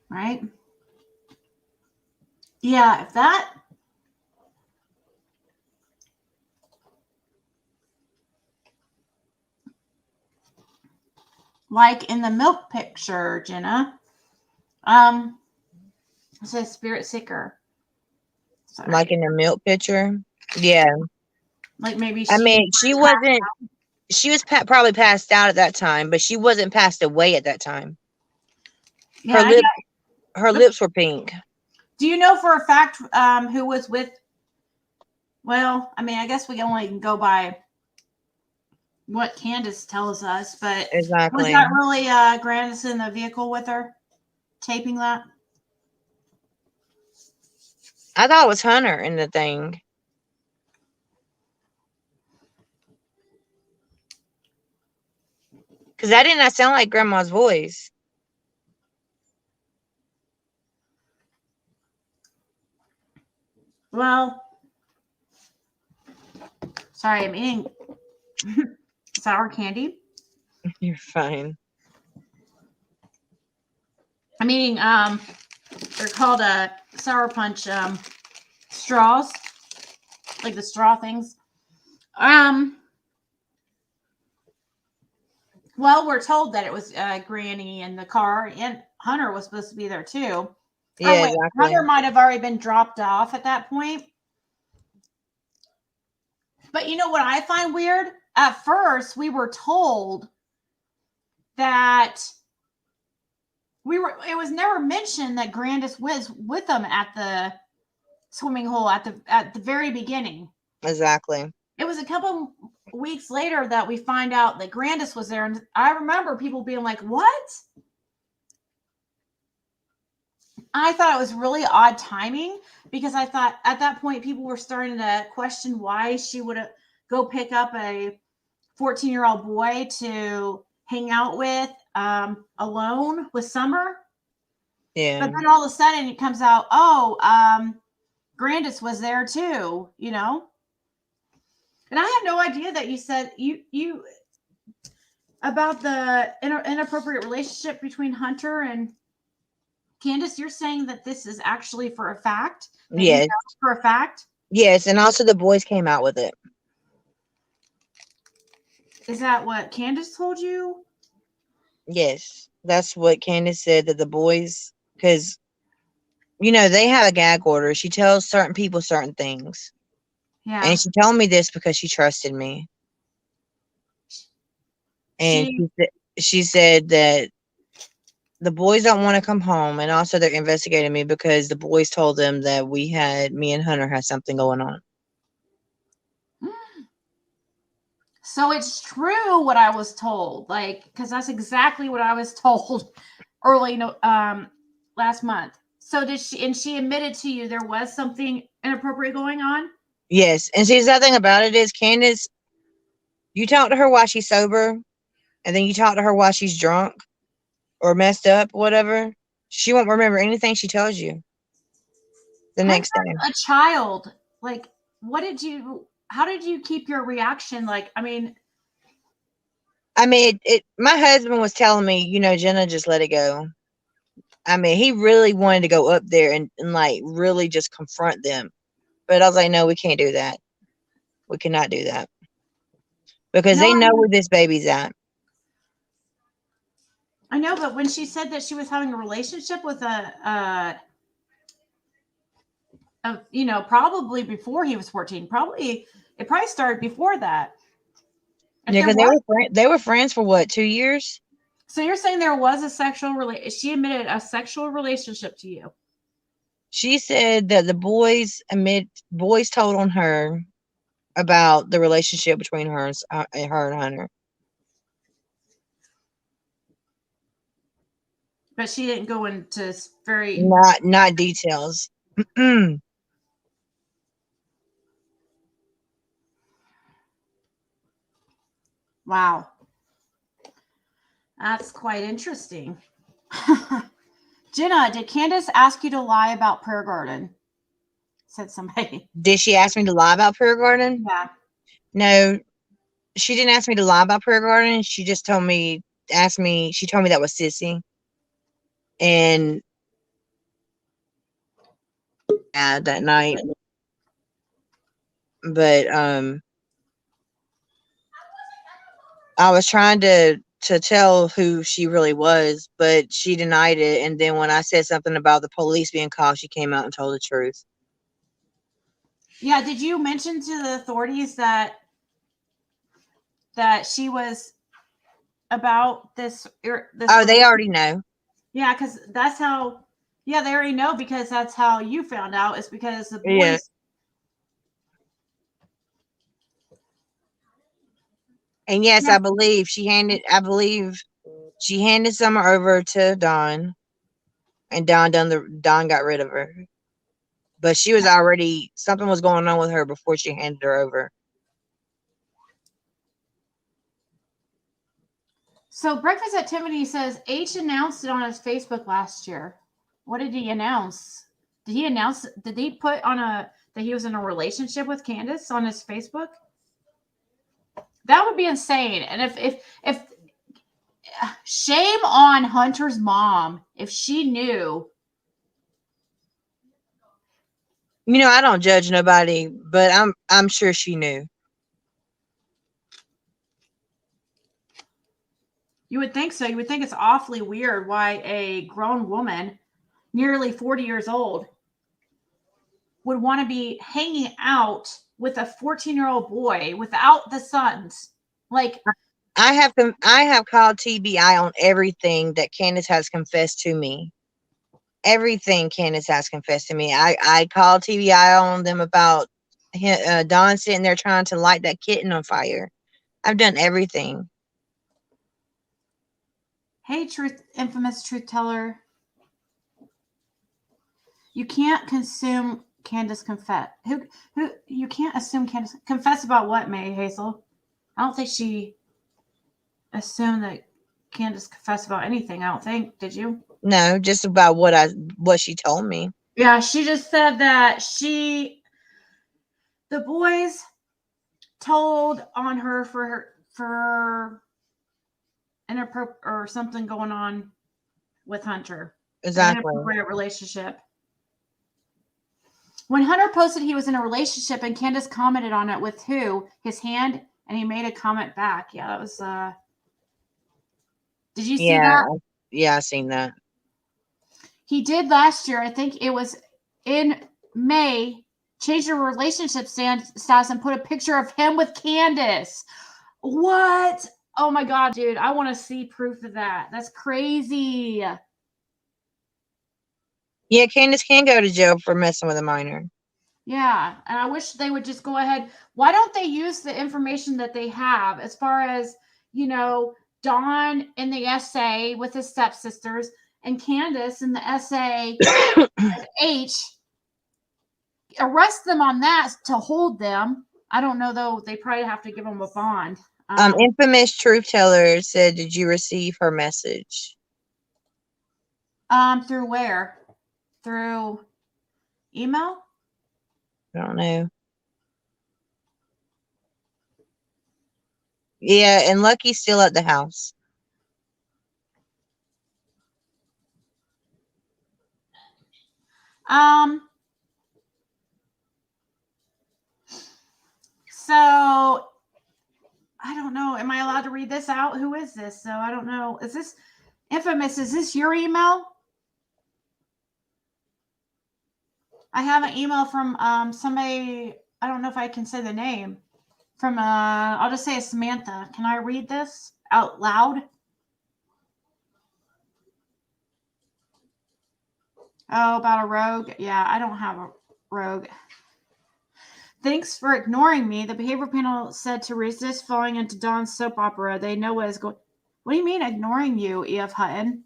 Right? Yeah, if that like in the milk picture, Jenna, it says spirit seeker. Sorry. Like in the milk picture. Yeah. Like maybe I mean, she was probably passed out at that time, but she wasn't passed away at that time. Yeah, her lips were pink. Do you know for a fact who was with? Well, I mean, I guess we only can go by what Candace tells us, but exactly. Was that really Grandis in the vehicle with her, taping that? I thought it was Hunter in the thing. Because that did not sound like Grandma's voice. Well, sorry, I'm eating sour candy. You're fine. I'm eating they're called sour punch straws, like the straw things. Well, we're told that it was Granny in the car, and Hunter was supposed to be there too. Yeah, exactly. Hunter might have already been dropped off at that point. But you know what I find weird? At first, we were told that it was never mentioned that Grandis was with them at the swimming hole at the very beginning. Exactly. It was a couple weeks later that we find out that Grandis was there, and I remember people being like, "What?" I thought it was really odd timing because I thought at that point people were starting to question why she would go pick up a 14-year-old boy to hang out with alone with Summer. Yeah. But then all of a sudden it comes out, Grandis was there too, you know? And I had no idea that you said you about the inappropriate relationship between Hunter and Candace. You're saying that this is actually for a fact? Yes. For a fact? Yes, and also the boys came out with it. Is that what Candace told you? Yes, that's what Candace said, that the boys, because, you know, they have a gag order. She tells certain people certain things. Yeah. And she told me this because she trusted me. And she said that the boys don't want to come home. And also they're investigating me because the boys told them that me and Hunter had something going on. So it's true what I was told, like, because that's exactly what I was told early last month. So she admitted to you there was something inappropriate going on? Yes. And see, the thing about it is, Candace, you talk to her while she's sober, and then you talk to her while she's drunk or messed up, whatever. She won't remember anything she tells you the next day. A child, like, how did you keep your reaction? Like, I mean, my husband was telling me, you know, Jenna, just let it go. I mean, he really wanted to go up there and like really just confront them. But I was like, no, we can't do that. We cannot do that. Because they know where this baby's at. I know, but when she said that she was having a relationship with you know, probably before he was 14, it probably started before that. Yeah, because they were friends for what, 2 years? So you're saying there was a she admitted a sexual relationship to you? She said that the boys told on her about the relationship between her and Hunter. But she didn't go into very not details. Wow. That's quite interesting. Jenna, did Candace ask you to lie about Prayer Garden? Said somebody. Did she ask me to lie about Prayer Garden? Yeah. No, she didn't ask me to lie about Prayer Garden. She just told me, she told me that was Sissy. And that night. But I was trying to tell who she really was, but she denied it. And then when I said something about the police being called, she came out and told the truth. Yeah, did you mention to the authorities that she was about this? Oh, they already know. Yeah, because that's how. Yeah, they already know because that's how you found out. Is because the boys. Yeah. And yes, yeah. I believe she handed Summer over to Dawn, and Dawn got rid of her. But she was already, something was going on with her before she handed her over. So Breakfast at Tiffany says H announced it on his Facebook last year. What did he announce? Did he put on that he was in a relationship with Candace on his Facebook? That would be insane. And if shame on Hunter's mom if she knew. You know, I don't judge nobody, but I'm sure she knew. You would think so. You would think it's awfully weird why a grown woman, nearly 40 years old, would want to be hanging out with a 14-year-old boy without the sons. Like, I have called TBI on everything that Candace has confessed to me. Everything Candace has confessed to me. I called TBI on them about Dawn sitting there trying to light that kitten on fire. I've done everything. Hey, infamous truth teller. You can't consume Candace confess. Who you can't assume Candace confess about what, May Hazel? I don't think she assumed that Candace confessed about anything. I don't think. Did you? No, just about what she told me. Yeah, she just said that the boys told on her for inappropriate or something going on with Hunter. Exactly. An inappropriate relationship. When Hunter posted he was in a relationship and Candace commented on it with his hand, and he made a comment back. Yeah, that was Did you see that? Yeah, I seen that. He did last year. I think it was in May. Changed her relationship status and put a picture of him with Candace. What? Oh my God, dude. I want to see proof of that. That's crazy. Yeah, Candace can go to jail for messing with a minor. Yeah, and I wish they would just go ahead. Why don't they use the information that they have as far as, Dawn in the essay with his stepsisters and Candace in the essay with H? Arrest them on that to hold them. I don't know, though. They probably have to give them a bond. Infamous truth teller said, did you receive her message? Through where? Through email? I don't know. Yeah, and Lucky's still at the house. So I don't know. Am I allowed to read this out? Who is this? So I don't know. Is this infamous? Is this your email? I have an email from somebody. I don't know if I can say the name. From I'll just say Samantha. Can I read this out loud? Oh, about a rogue. Yeah, I don't have a rogue. Thanks for ignoring me. The behavior panel said to resist falling into Dawn's soap opera. They know what is going. What do you mean ignoring you, E.F. Hutton?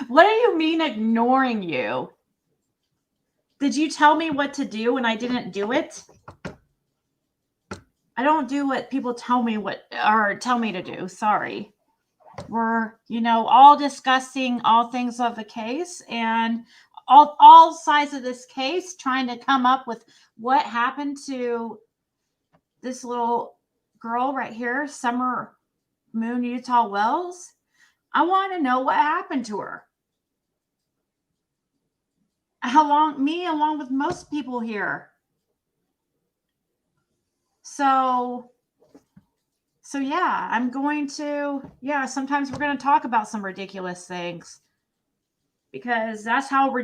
What do you mean ignoring you? Did you tell me what to do and I didn't do it? I don't do what people tell me to do. Sorry. We're, all discussing all things of the case and all sides of this case, trying to come up with what happened to this little girl right here, Summer Moon Utah Wells. I want to know what happened to her. Along with most people here. So yeah, I'm going to, sometimes we're going to talk about some ridiculous things because that's how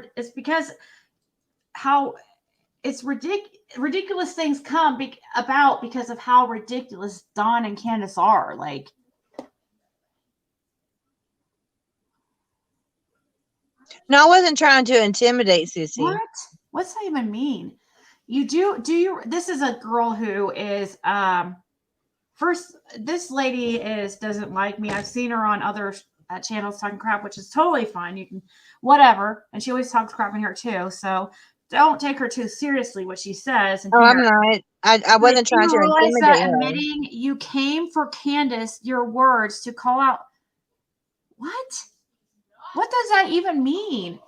it's ridiculous things come about because of how ridiculous Dawn and Candace are. Like, no, I wasn't trying to intimidate Sissy. What? What's that even mean? This is a girl who is, first, this lady doesn't like me. I've seen her on other channels talking crap, which is totally fine. You can, whatever. And she always talks crap in here too. So don't take her too seriously what she says. Oh, I'm not. I wasn't trying to intimidate her. Admitting you came for Candace, your words to call out. What? What does that even mean?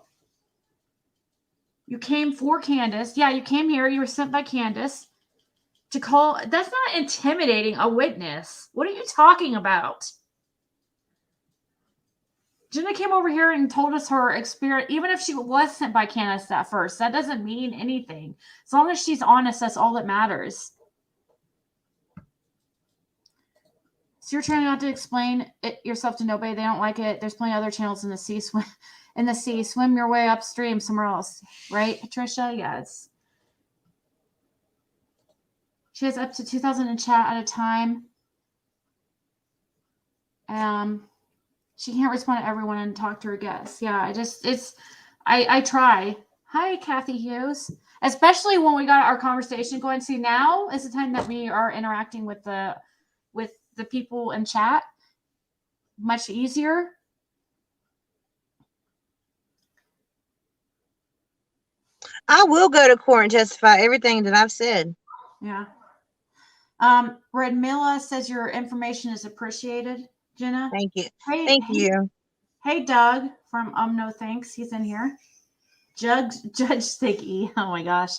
You came for Candace. Yeah, you came here. You were sent by Candace to call. That's not intimidating a witness. What are you talking about? Jenna came over here and told us her experience. Even if she was sent by Candace at first, that doesn't mean anything. As long as she's honest, that's all that matters. So you're trying not to explain yourself to nobody. They don't like it. There's plenty of other channels in the sea. Swim your way upstream somewhere else. Right, Patricia? Yes. She has up to 2,000 in chat at a time. She can't respond to everyone and talk to her guests. Yeah, I try. Hi, Kathy Hughes. Especially when we got our conversation going. See, now is the time that we are interacting with the people in chat. Much easier. I will go to court and testify everything that I've said. Yeah. Red Milla says your information is appreciated, Jenna. Thank you. Thank you. Hey, Doug from No Thanks. He's in here. Judge Ziggy. Oh my gosh.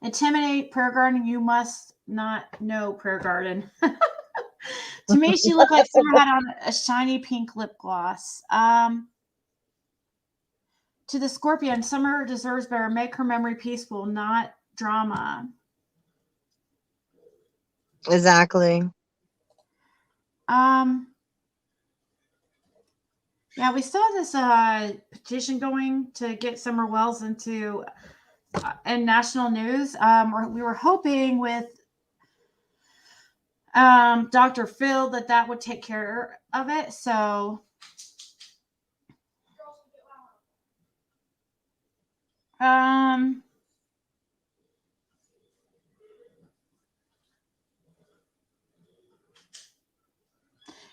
Intimidate Prayer Garden. You must not know Prayer Garden. To me, she looked like someone had on a shiny pink lip gloss. To the Scorpion, Summer deserves better. Make her memory peaceful, not drama. Exactly. Yeah, we saw this petition going to get Summer Wells into in national news. We were hoping with Dr. Phil that would take care of it. So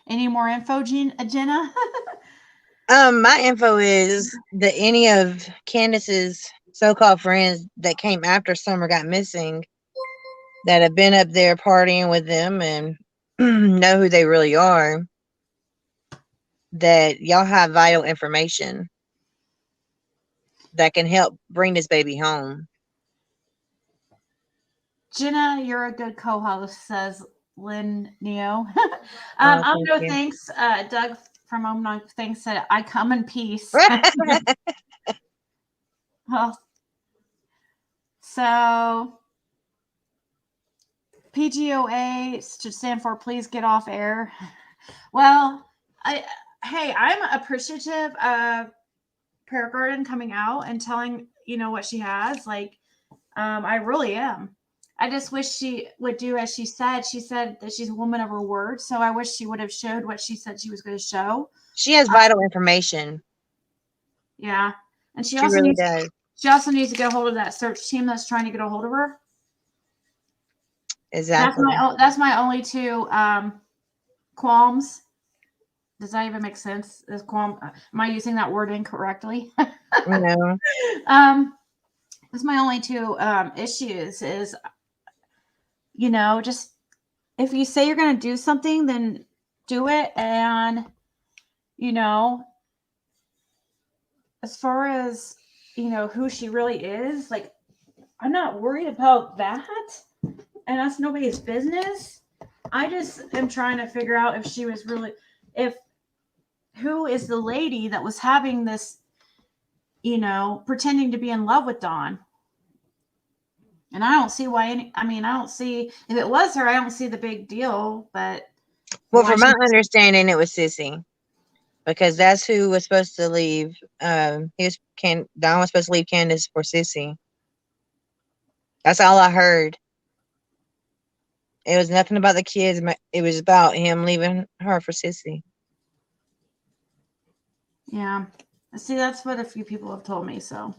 any more info, Jenna? My info is that any of Candace's so-called friends that came after Summer got missing, that have been up there partying with them and know who they really are, that y'all have vital information that can help bring this baby home. Jenna, you're a good co-host, says Lynn Neo. No thanks. Doug from No Thanks said, I come in peace. Well, so PGOA should stand for please get off air. Well, I'm appreciative of Prayer Garden coming out and telling what she has. Like, I really am. I just wish she would do as she said. She said that she's a woman of her word. So I wish she would have showed what she said she was going to show. She has vital information. Yeah. And she also really does. She also needs to get a hold of that search team that's trying to get a hold of her. Exactly. That's my only two qualms. Does that even make sense? Am I using that word incorrectly? No. That's my only two issues is, just if you say you're going to do something, then do it. And, as far as, who she really is, like, I'm not worried about that. And that's nobody's business. I just am trying to figure out if she was really, who is the lady that was having this, pretending to be in love with Dawn. And I don't see why I don't see, if it was her, I don't see the big deal, but. Well, from my understanding, it was Sissy. Because that's who was supposed to leave. Don was supposed to leave Candace for Sissy. That's all I heard. It was nothing about the kids. It was about him leaving her for Sissy. Yeah. See, that's what a few people have told me. So,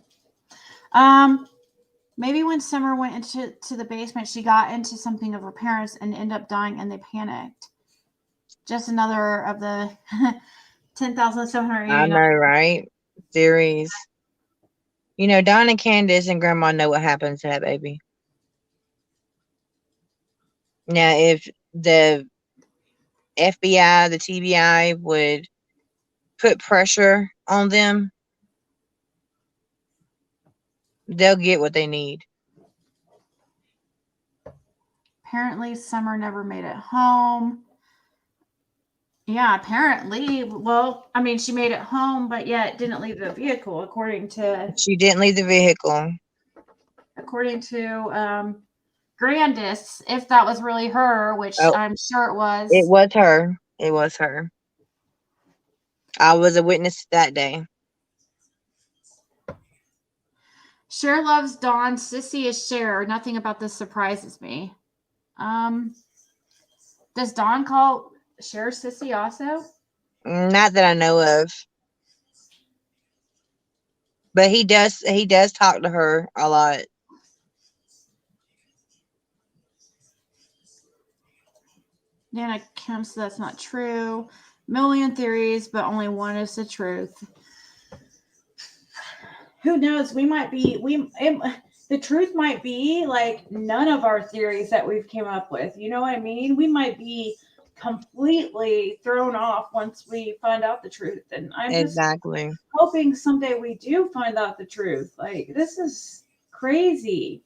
maybe when Summer went into the basement, she got into something of her parents and ended up dying, and they panicked. Just another of the 10,780. I know, right? Theories. Don and Candace and Grandma know what happened to that baby. Now, if the FBI, the TBI would put pressure on them, they'll get what they need. Apparently, Summer never made it home. Yeah, apparently. Well, she made it home, but yet didn't leave the vehicle, according to. She didn't leave the vehicle. According to Candace, if that was really her, which I'm sure it was. It was her. It was her. I was a witness that day. Cher loves Dawn. Sissy is Cher. Nothing about this surprises me. Does Dawn call Cher Sissy also? Not that I know of. But he does talk to her a lot. Nana Kim says that's not true. Million theories, but only one is the truth. Who knows? The truth might be like none of our theories that we've came up with. You know what I mean? We might be completely thrown off once we find out the truth. And I'm exactly just hoping someday we do find out the truth. Like, this is crazy.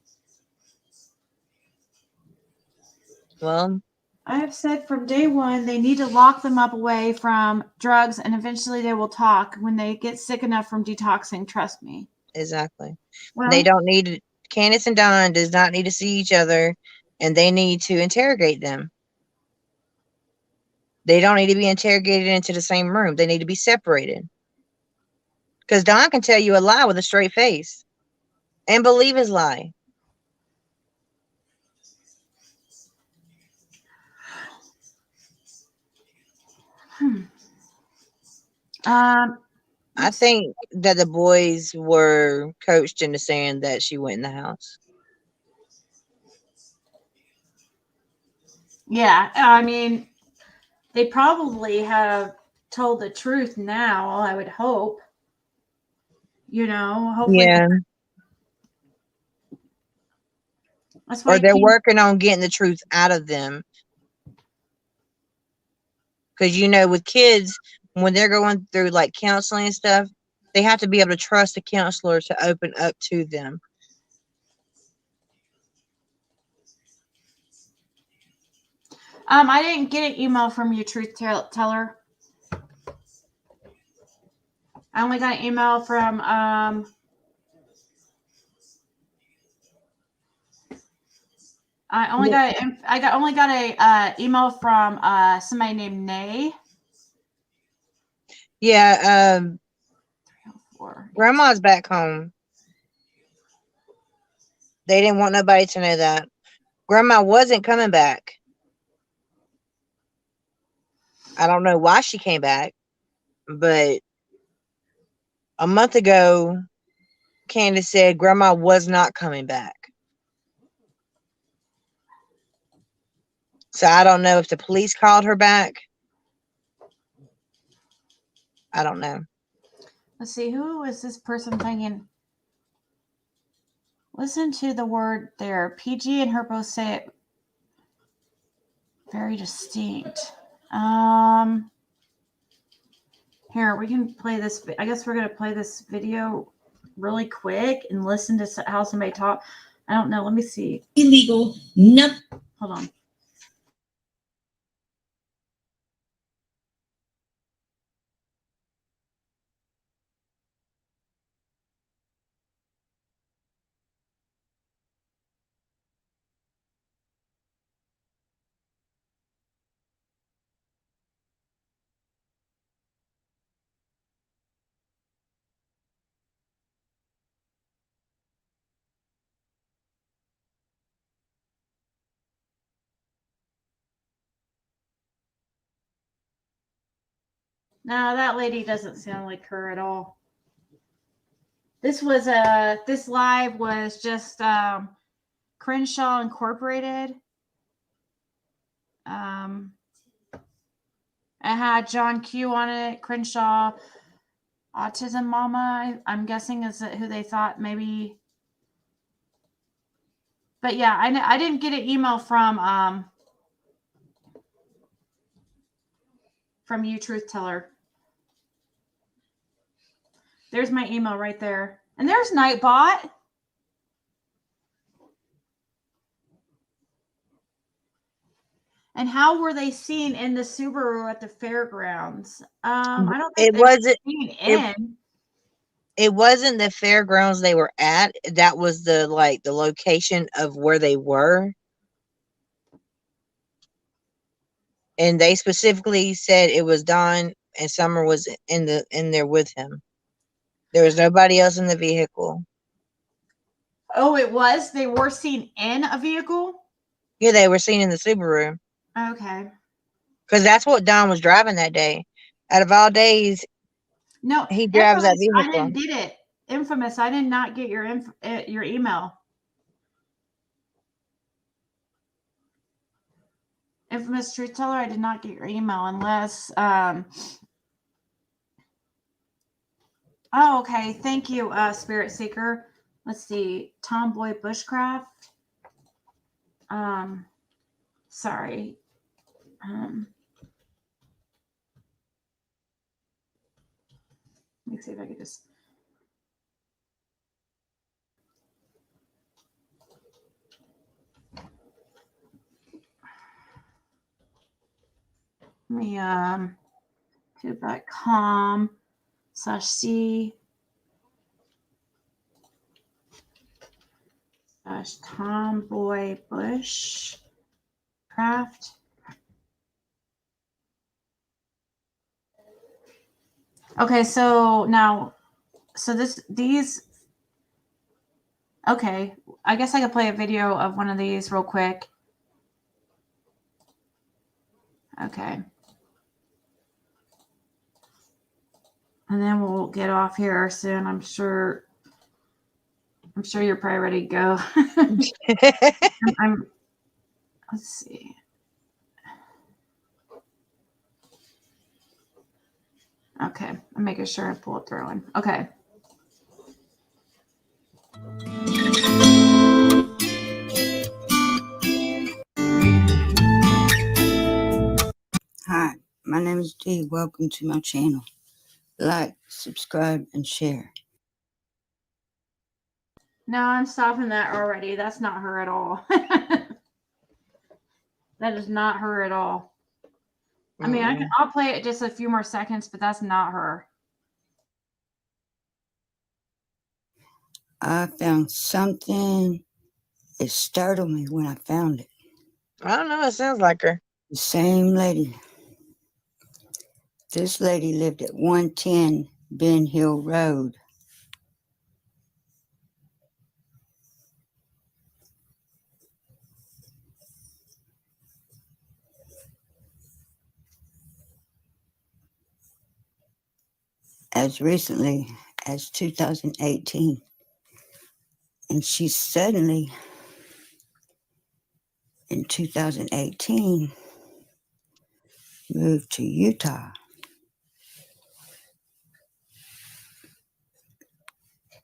Well, I have said from day one, they need to lock them up away from drugs, and eventually they will talk when they get sick enough from detoxing. Trust me. Exactly. Well, they don't need, Candace and Don does not need to see each other, and they need to interrogate them. They don't need to be interrogated into the same room. They need to be separated. Because Don can tell you a lie with a straight face and believe his lie. I think that the boys were coached into saying that she went in the house. Yeah, they probably have told the truth now, I would hope. Hopefully. Yeah. That's why or they're working on getting the truth out of them. Because, with kids, when they're going through like counseling and stuff, they have to be able to trust the counselor to open up to them. I didn't get an email from you, truth teller. I only got an email from I only got a email from somebody named Nay. Yeah, Grandma's back home. They didn't want nobody to know that. Grandma wasn't coming back. I don't know why she came back, but a month ago, Candace said Grandma was not coming back. So I don't know if the police called her back I don't know. Let's see. Who is this person thinking? Listen to the word there. PG and her both say it very distinct. Here, we can play this. I guess we're going to play this video really quick and listen to how somebody talk. I don't know. Let me see. Illegal. No. Hold on. No, that lady doesn't sound like her at all. This was this live was just Crenshaw Incorporated. It had John Q on it. Crenshaw Autism Mama, I'm guessing is who they thought maybe. But yeah, I didn't get an email from you, Truth Teller. There's my email right there. And there's Nightbot. And how were they seen in the Subaru at the fairgrounds? I don't think It wasn't seen in. It wasn't the fairgrounds they were at. That was the location of where they were. And they specifically said it was Don and Summer was in there with him. There was nobody else in the vehicle. Oh, it was? They were seen in a vehicle? Yeah, they were seen in the Subaru. Okay. Because that's what Don was driving that day. Out of all days, no, he drives that Infamous, vehicle. I didn't get it. Infamous, I did not get your email. Infamous Truth Teller, I did not get your email unless oh, okay. Thank you, Spirit Seeker. Let's see. Tomboy Bushcraft. Sorry. Let me see if I could just. Let me tube.com/C /Tomboy Bushcraft. Okay, so now, these. Okay, I guess I could play a video of one of these real quick. Okay. And then we'll get off here soon. I'm sure you're probably ready to go. Let's see. Okay, I'm making sure I pull it through. Okay. Hi, my name is Dee. Welcome to my channel. Like, subscribe, and share. No, I'm stopping that already. That's not her at all. That is not her at all. I mean, I'll play it just a few more seconds, but that's not her. I found something. It startled me when I found it. I don't know. It sounds like her. The same lady. This lady lived at 110 Ben Hill Road. As recently as 2018. And she suddenly, in 2018, moved to Utah.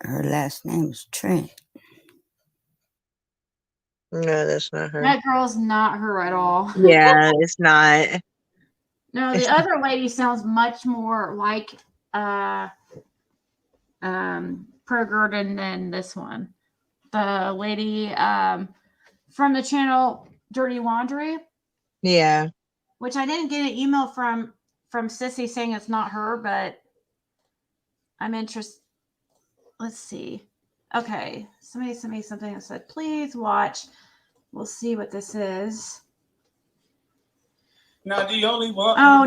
Her last name is Trent. No, that's not her. That girl's not her at all. Yeah, it's not. No, the other lady sounds much more like Pergurden than this one. The lady from the channel Dirty Laundry. Yeah. Which I didn't get an email from Sissy saying it's not her, but I'm interested. Let's see. Okay. Somebody sent me something that said, please watch. We'll see what this is. Now the only one. Oh,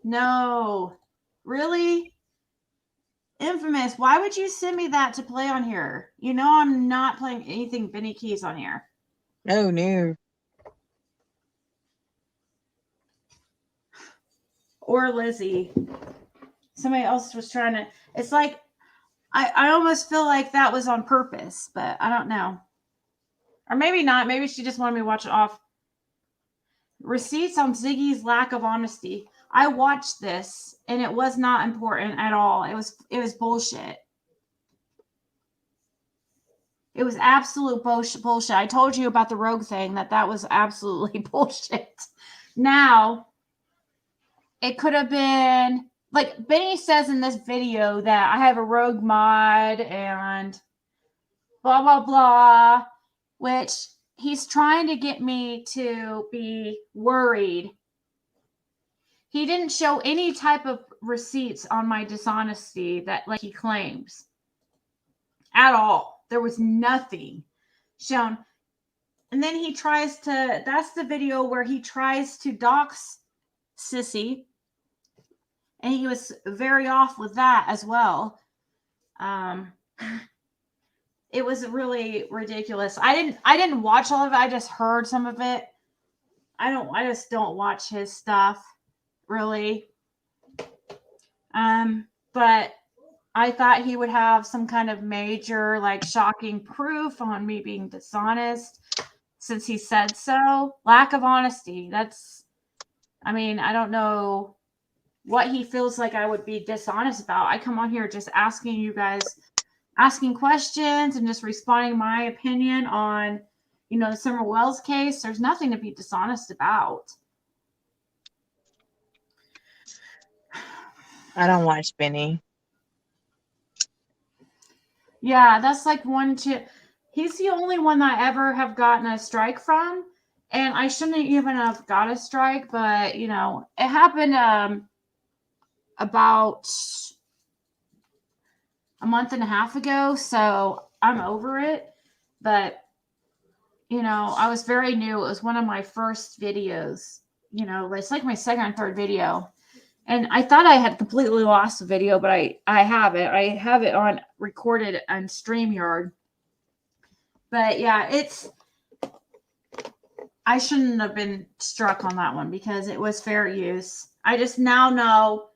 no. Really? Infamous. Why would you send me that to play on here? You know I'm not playing anything Benny Keys on here. Oh, no. Or Lizzie. Somebody else was trying to. It's like I almost feel like that was on purpose, but I don't know. Or maybe not. Maybe she just wanted me to watch it off. Receipts on Ziggy's lack of honesty. I watched this and it was not important at all. It was bullshit. It was absolute bullshit. I told you about the rogue thing that was absolutely bullshit. Now, it could have been like Benny says in this video that I have a rogue mod and blah, blah, blah, which he's trying to get me to be worried. He didn't show any type of receipts on my dishonesty that like he claims at all. There was nothing shown. And then he tries to, that's the video where he tries to dox Sissy. And he was very off with that as well. It was really ridiculous. I didn't watch all of it. I just heard some of it. I just don't watch his stuff really. But I thought he would have some kind of major, like, shocking proof on me being dishonest since he said so. Lack of honesty. I don't know what he feels like I would be dishonest about. I come on here just asking you guys, asking questions and just responding my opinion on, the Summer Wells case. There's nothing to be dishonest about. I don't watch Benny. Yeah, that's like he's the only one that I ever have gotten a strike from. And I shouldn't even have got a strike, but, it happened about a month and a half ago. So I'm over it. But, I was very new. It was one of my first videos. It's like my second or third video. And I thought I had completely lost the video, but I have it. I have it on recorded on StreamYard. But yeah, I shouldn't have been struck on that one because it was fair use. I just now know,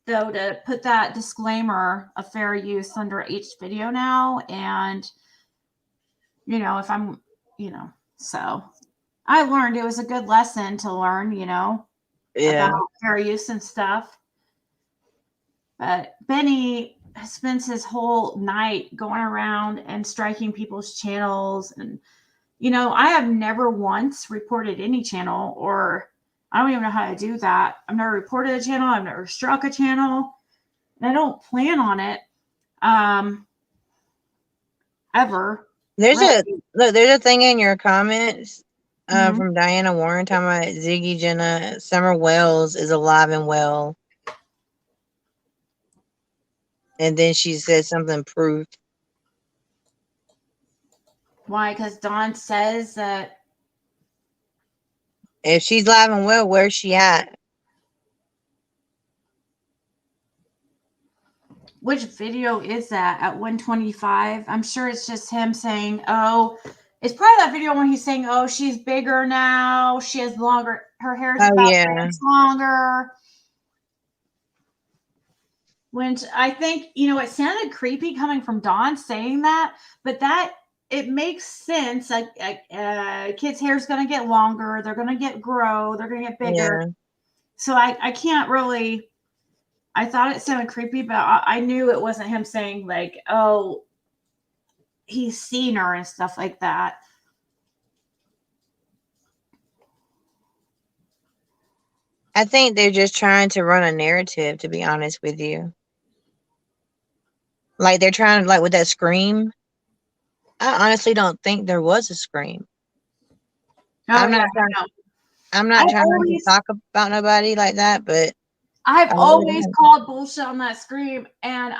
though, to put that disclaimer of fair use under each video now. And, if I'm, so I learned it was a good lesson to learn, about fair use and stuff. But Benny spends his whole night going around and striking people's channels. And, I have never once reported any channel, or I don't even know how to do that. I've never reported a channel. I've never struck a channel. And I don't plan on it ever. There's a thing in your comments from Diana Warren talking about Ziggy, Jenna, Summer Wells is alive and well. And then she said something proof. Why? Because Dawn says that. If she's alive and well, where's she at? Which video is that at 125? I'm sure it's just him saying, it's probably that video when he's saying, she's bigger now. She has longer, her hair's about 3 inches longer. Which I think, it sounded creepy coming from Dawn saying that, but it makes sense. Like, kids' hair's going to get longer. They're going to grow. They're going to get bigger. Yeah. So I I thought it sounded creepy, but I knew it wasn't him saying like, oh, he's seen her and stuff like that. I think they're just trying to run a narrative, to be honest with you. Like they're trying, like with that scream. I honestly don't think there was a scream. Oh, I'm yeah, not trying to talk about nobody like that, but I've always called bullshit on that scream, and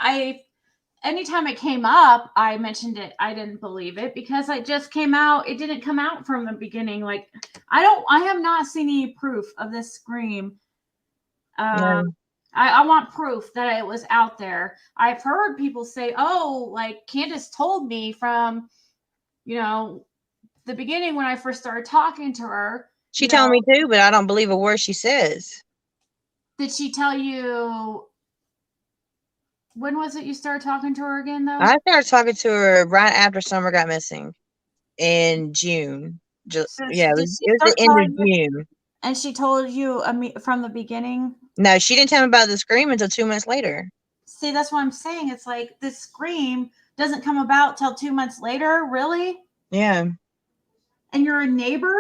anytime it came up, I mentioned it. I didn't believe it because it just came out. It didn't come out from the beginning. Like I have not seen any proof of this scream. I want proof that it was out there. I've heard people say, oh, like Candace told me from, the beginning when I first started talking to her. She told me too, but I don't believe a word she says. Did she tell you? When was it you started talking to her again, though? I started talking to her right after Summer got missing in June. It was the end of June. And she told you from the beginning? No, she didn't tell me about the scream until 2 months later. See, that's what I'm saying. It's like this scream doesn't come about till 2 months later. Really? Yeah. And you're a neighbor?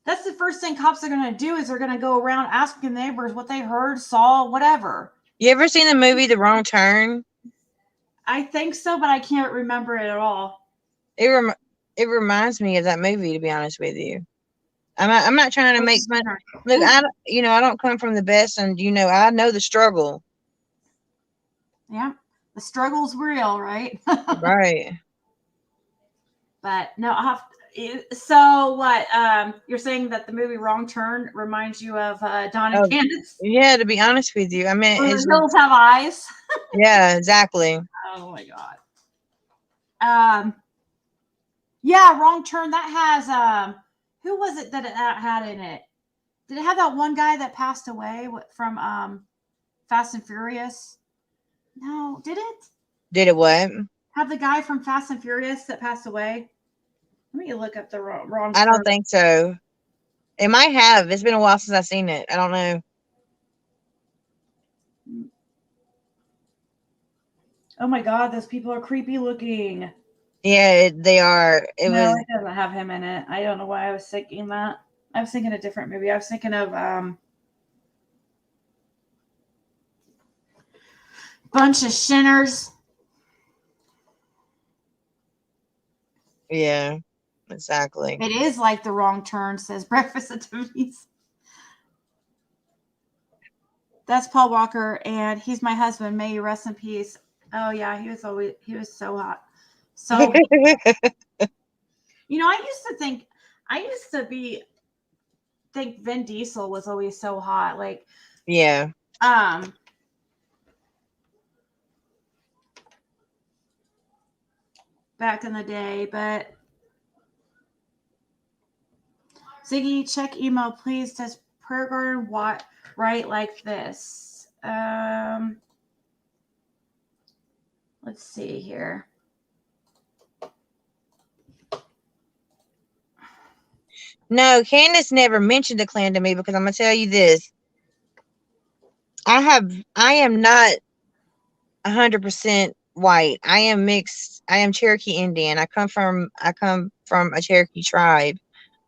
That's the first thing cops are going to do is they're going to go around asking neighbors what they heard, saw, whatever. You ever seen the movie The Wrong Turn? I think so, but I can't remember it at all. It reminds me of that movie, to be honest with you. I'm not trying to make fun. Look, I don't come from the best, and I know the struggle. Yeah, the struggle's real, right? Right. But no, so what? You're saying that the movie Wrong Turn reminds you of Dawn and Candace? Yeah, to be honest with you, I mean, the hills have eyes. Yeah, exactly. Oh my god. Yeah, Wrong Turn. That has who was it that it had in it? Did it have that one guy that passed away from Fast and Furious? No, did it? Did it what? Have the guy from Fast and Furious that passed away? Let me look up the wrong. I don't think so. It might have. It's been a while since I've seen it. I don't know. Oh my god, those people are creepy looking. Yeah, they are. It doesn't have him in it. I don't know why I was thinking that. I was thinking a different movie. I was thinking of Bunch of Shinners. Yeah, exactly. It is like The Wrong Turn, says Breakfast at Tiffany's. That's Paul Walker, and he's my husband. May you rest in peace. Oh yeah, he was so hot. So I used to think Vin Diesel was always so hot. Like yeah. Back in the day, but Ziggy, check email, please. Does Prayer Garden write like this? Let's see here. No, Candace never mentioned the clan to me because I'm gonna tell you this. I am not 100% white. I am mixed. I am Cherokee Indian. I come from a Cherokee tribe.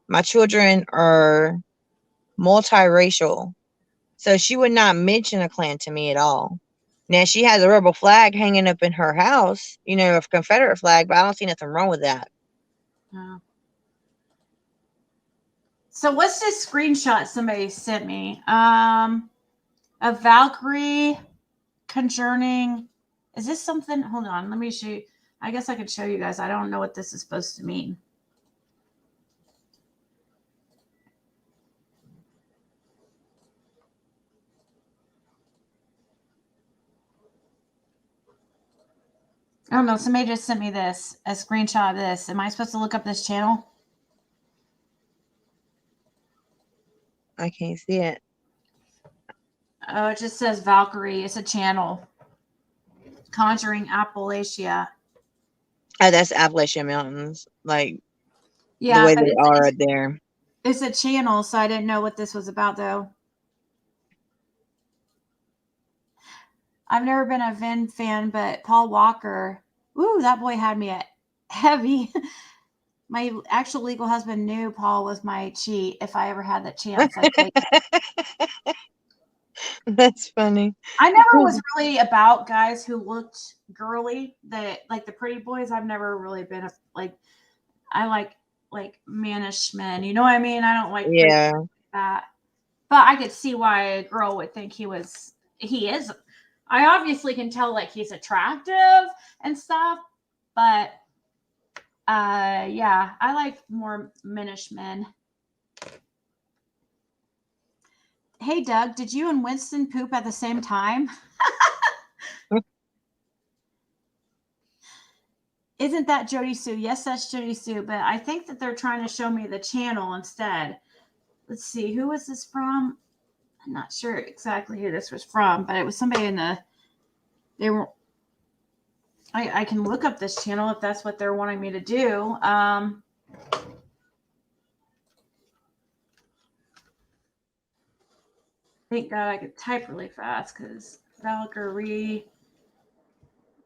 My children are multiracial. So she would not mention a clan to me at all. Now she has a rebel flag hanging up in her house, a Confederate flag, but I don't see nothing wrong with that. Oh. So what's this screenshot somebody sent me? A Valkyrie conjuring. Is this something? Hold on, let me show you. I guess I could show you guys. I don't know what this is supposed to mean. I don't know. Somebody just sent me this, a screenshot of this. Am I supposed to look up this channel? I can't see it. Oh, it just says Valkyrie. It's a channel. Conjuring Appalachia. Oh, that's Appalachian Mountains. Like, yeah, the way they are there. It's a channel, so I didn't know what this was about, though. I've never been a Vin fan, but Paul Walker, ooh, that boy had me at heavy. My actual legal husband knew Paul was my cheat. If I ever had that chance, I'd take it. That's funny. I never was really about guys who looked girly, that like the pretty boys. I've never really been I like mannish men. You know what I mean? I don't like Yeah. like that. But I could see why a girl would think he is. I obviously can tell like he's attractive and stuff, but yeah, I like more mannish men. Hey Doug, did you and Winston poop at the same time? Isn't that Jody Sue? Yes, that's Jody Sue, but I think that they're trying to show me the channel instead. Let's see, who was this from? I'm not sure exactly who this was from, but it was somebody I can look up this channel if that's what they're wanting me to do. Thank God I could type really fast because Valkyrie.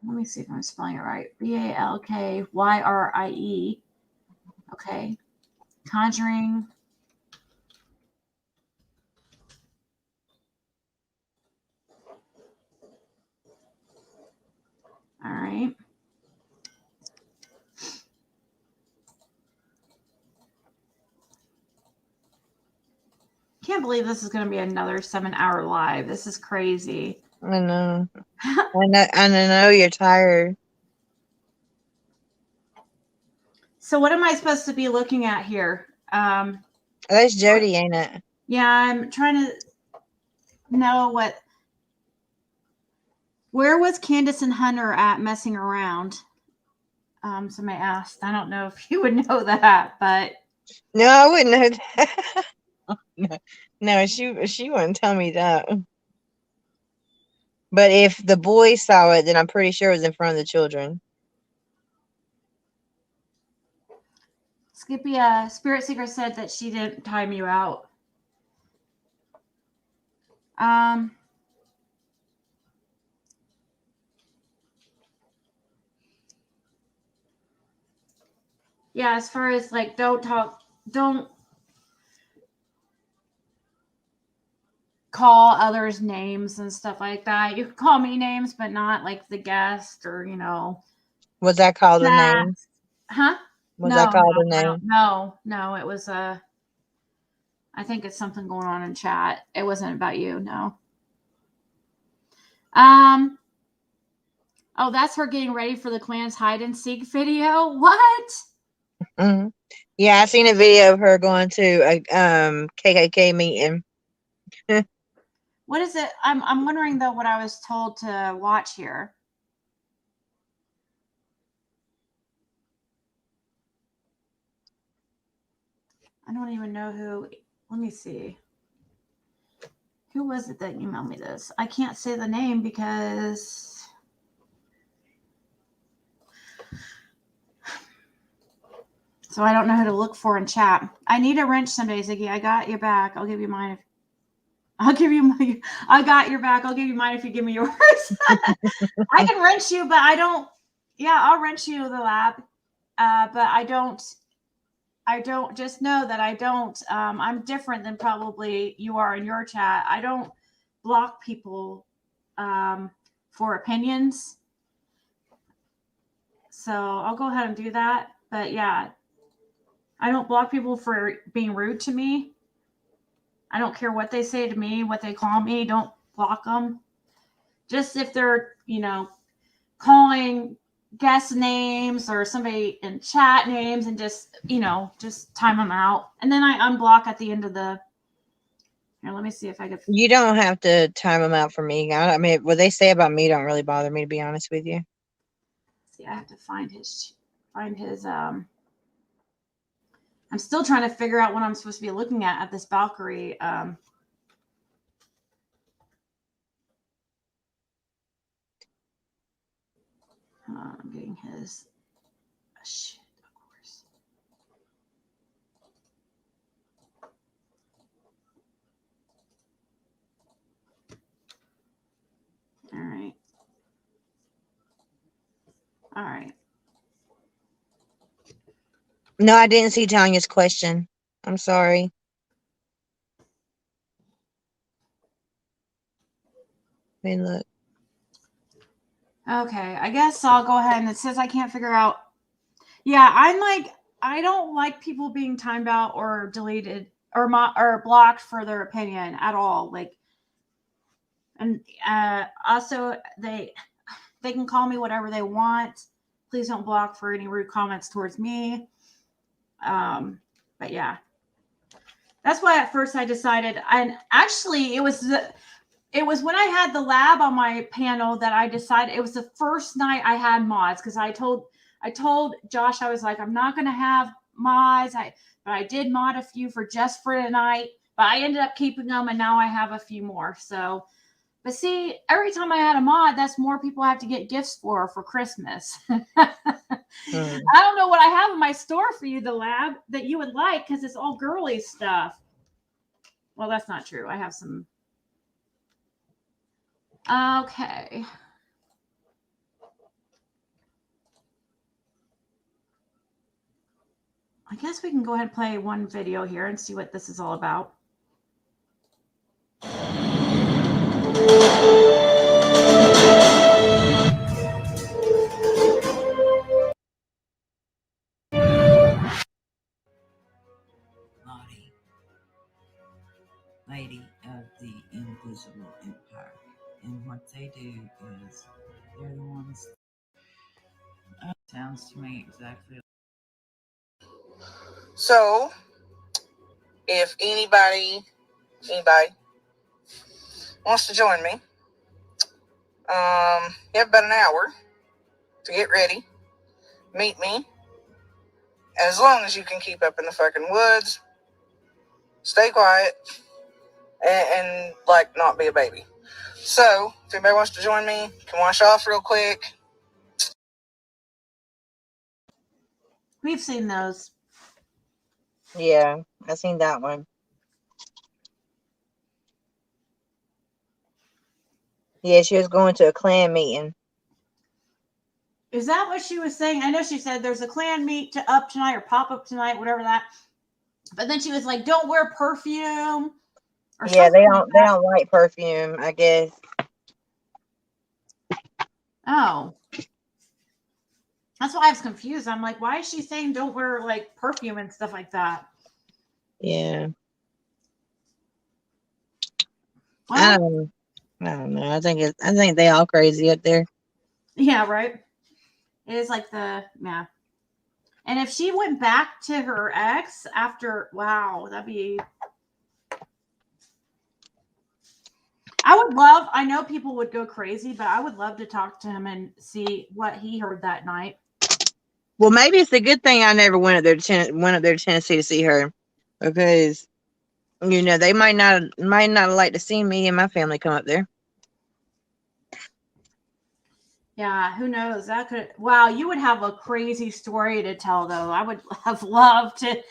Let me see if I'm spelling it right. Balkyrie. Okay. Conjuring. All right. Can't believe this is going to be another 7-hour live. This is crazy. I know. I know you're tired. So what am I supposed to be looking at here? That's Jody, ain't it? Yeah, I'm trying to know where was Candace and Hunter at messing around? Somebody asked. I don't know if you would know that, but no, I wouldn't know that. no, she wouldn't tell me that. But if the boys saw it, then I'm pretty sure it was in front of the children. Skippy, Spirit Seeker said that she didn't time you out. Yeah, as far as like don't call others names and stuff like that. You can call me names, but not like the guest or Was that called a name? Huh? Was that called a name? No, it was I think it's something going on in chat. It wasn't about you, no. Oh, that's her getting ready for the clan's hide and seek video. What? Mm-hmm. Yeah, I seen a video of her going to a KKK meeting. What is it? I'm wondering though what I was told to watch here. I don't even know who. Let me see. Who was it that emailed me this? I can't say the name because so I don't know who to look for in chat. I need a wrench someday, Ziggy. I got your back. I'll give you mine. I got your back. I'll give you mine if you give me yours. I can wrench you, but I don't. Yeah, I'll wrench you the lab. But I don't just know that I don't. I'm different than probably you are in your chat. I don't block people for opinions. So I'll go ahead and do that. But yeah, I don't block people for being rude to me. I don't care what they say to me, what they call me. Don't block them. Just if they're, calling guest names or somebody in chat names and just time them out. And then I unblock at the end of the. Here, let me see if I can. You don't have to time them out for me. I mean, what they say about me don't really bother me, to be honest with you. See, I have to find his. I'm still trying to figure out what I'm supposed to be looking at this Valkyrie. I'm getting his. Shit, of course. All right. All right. No, I didn't see Tanya's question. I'm sorry. Let me look. Okay, I guess I'll go ahead, and it says I can't figure out. Yeah, I don't like people being timed out or deleted or blocked for their opinion at all. Like, and also they can call me whatever they want. Please don't block for any rude comments towards me. But yeah, that's why at first I decided, and actually it was when I had the lab on my panel that I decided. It was the first night I had mods, because I told Josh, I was like, I'm not going to have mods. But I did mod a few just for tonight, but I ended up keeping them, and now I have a few more. So, but see, every time I add a mod, that's more people I have to get gifts for Christmas. I don't know what I have in my store for you, the lab, that you would like, because it's all girly stuff. Well, that's not true. I have some. Okay. I guess we can go ahead and play one video here and see what this is all about. Lady of the Invisible Empire. And what they do is they're the ones. Sounds to me exactly. So, if anybody wants to join me, you have about an hour to get ready. Meet me. As long as you can keep up in the fucking woods, stay quiet, and like not be a baby. So, if anybody wants to join me, can wash off real quick. We've seen those. Yeah, I've seen that one. Yeah, she was going to a clan meeting. Is that what she was saying? I know she said there's a clan meet up tonight or pop up tonight, whatever that. But then she was like, "Don't wear perfume." Yeah, they don't like perfume, I guess. Oh, that's why I was confused. I'm like, why is she saying don't wear like perfume and stuff like that? Yeah. Well, I don't know. I think they all crazy up there. Yeah, right. It is like yeah. And if she went back to her ex after, wow, that'd be. I know people would go crazy, but I would love to talk to him and see what he heard that night. Well, maybe it's a good thing I never went up there to Tennessee to see her, because they might not like to see me and my family come up there. Yeah, who knows? That could. Wow, you would have a crazy story to tell, though. I would have loved to,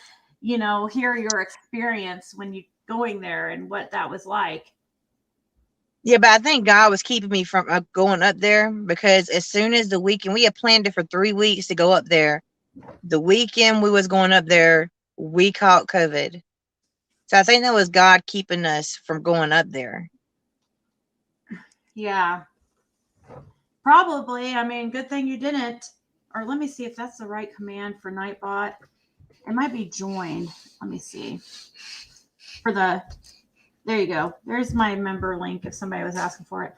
hear your experience when you going there and what that was like. Yeah, but I think God was keeping me from going up there, because as soon as the weekend, we had planned it for 3 weeks to go up there. The weekend we was going up there, we caught COVID. So I think that was God keeping us from going up there. Yeah. Probably. I mean, good thing you didn't. Or let me see if that's the right command for Nightbot. It might be joined. Let me see. There you go. There's my member link if somebody was asking for it.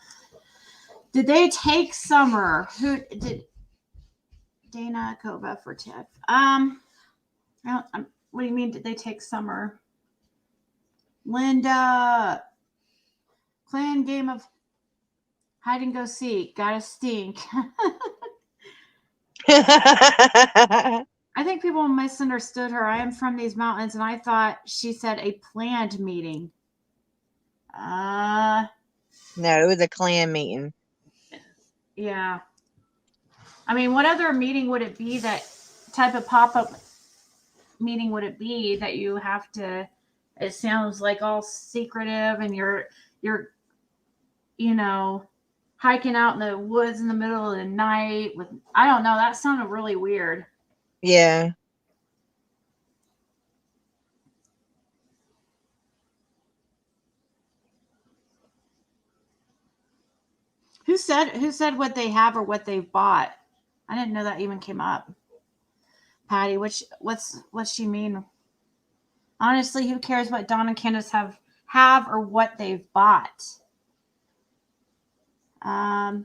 Did they take Summer? Who did? Dana Kova for Tiff. What do you mean? Did they take Summer? Linda. Clan game of hide and go seek. Gotta stink. I think people misunderstood her. I am from these mountains, and I thought she said a planned meeting. No, it was a clan meeting. Yeah. I mean, what other meeting would it be? That type of pop-up meeting would it be that you have to? It sounds like all secretive, and you're hiking out in the woods in the middle of the night with, I don't know, that sounded really weird. Yeah. Who said what they have or what they've bought? I didn't know that even came up. Patty, what's she mean? Honestly, who cares what Dawn and Candace have or what they've bought? I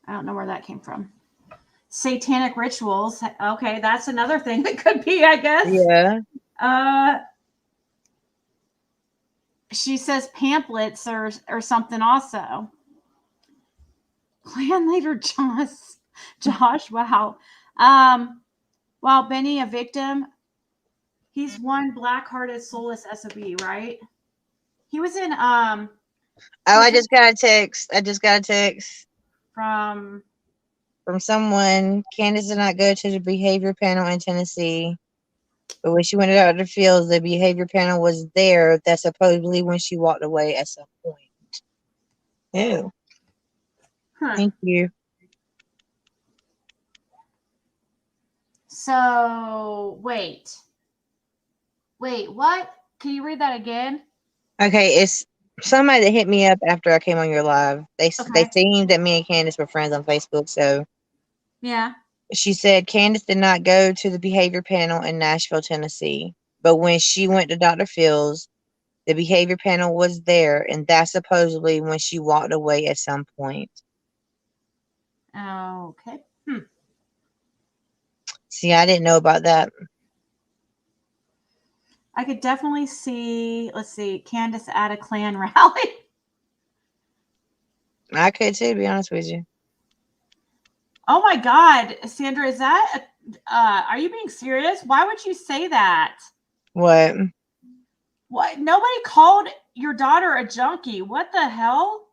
don't know where that came from. Satanic rituals. Okay, that's another thing that could be, I guess. Yeah. She says pamphlets or something also. Clan leader Josh, wow. While Benny a victim, he's one black-hearted, soulless SOB, right? He was in Oh, I just got a text. From someone. Candace did not go to the behavior panel in Tennessee. But when she went out to the fields, the behavior panel was there. That's supposedly when she walked away at some point. Ew. Thank you. So, wait, what? Can you read that again? Okay, it's somebody that hit me up after I came on your live. They seen that me and Candace were friends on Facebook, so yeah. She said Candace did not go to the behavior panel in Nashville, Tennessee, but when she went to Dr. Phil's, the behavior panel was there, and that's supposedly when she walked away at some point. Okay. See, I didn't know about that. I could definitely see, let's see, Candace at a Klan rally. I could too, to be honest with you. Oh my God, Sandra, is that, are you being serious? Why would you say that? What? What? Nobody called your daughter a junkie. What the hell?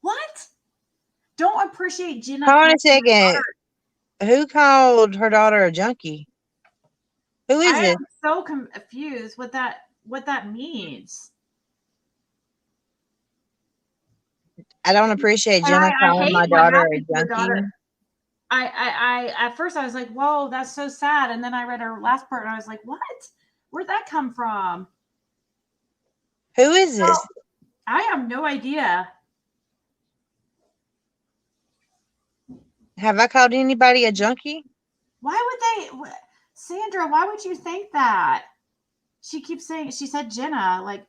What? Don't appreciate Jenna. Hold on a second. Who called her daughter a junkie? Who is it? I am so confused what that means. I don't appreciate Jenna calling my daughter a junkie. I at first I was like, whoa, that's so sad. And then I read her last part and I was like, what? Where'd that come from? Who is this? I have no idea. Have I called anybody a junkie? Why would they, Sandra, why would you think that? She keeps saying, she said Jenna, like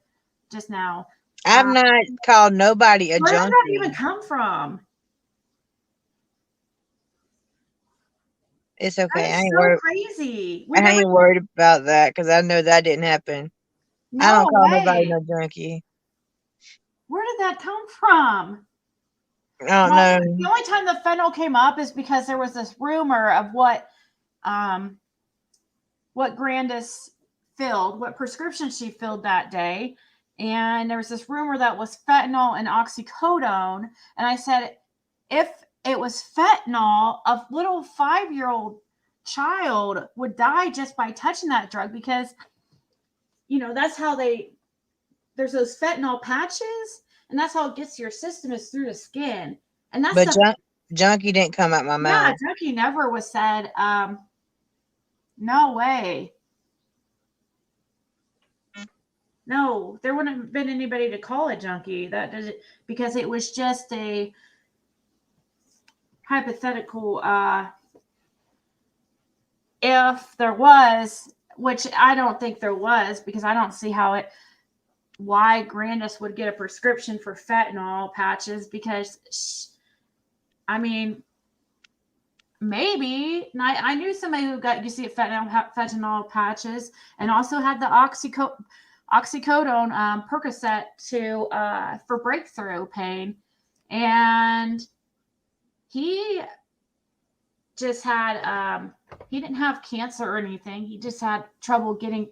just now. I've not called nobody a junkie. Where did that even come from? It's okay. That is I ain't so worried. crazy. I ain't worried about that because I know that didn't happen. No I don't call way. nobody no junkie. Where did that come from? I don't know. The only time the fentanyl came up is because there was this rumor of what Candace filled, what prescription she filled that day. And there was this rumor that was fentanyl and oxycodone. And I said, if it was fentanyl, a little 5-year-old child would die just by touching that drug because, that's how there's those fentanyl patches and that's how it gets to your system is through the skin. And that's junkie didn't come out my mouth. Yeah, junkie never was said. No way. No, there wouldn't have been anybody to call it junkie. That does it because it was just a hypothetical. If there was, which I don't think there was, because I don't see why Candace would get a prescription for fentanyl patches because, maybe. I knew somebody who got fentanyl patches and also had the oxycodone Percocet for breakthrough pain, and he just had he didn't have cancer or anything. He just had trouble getting.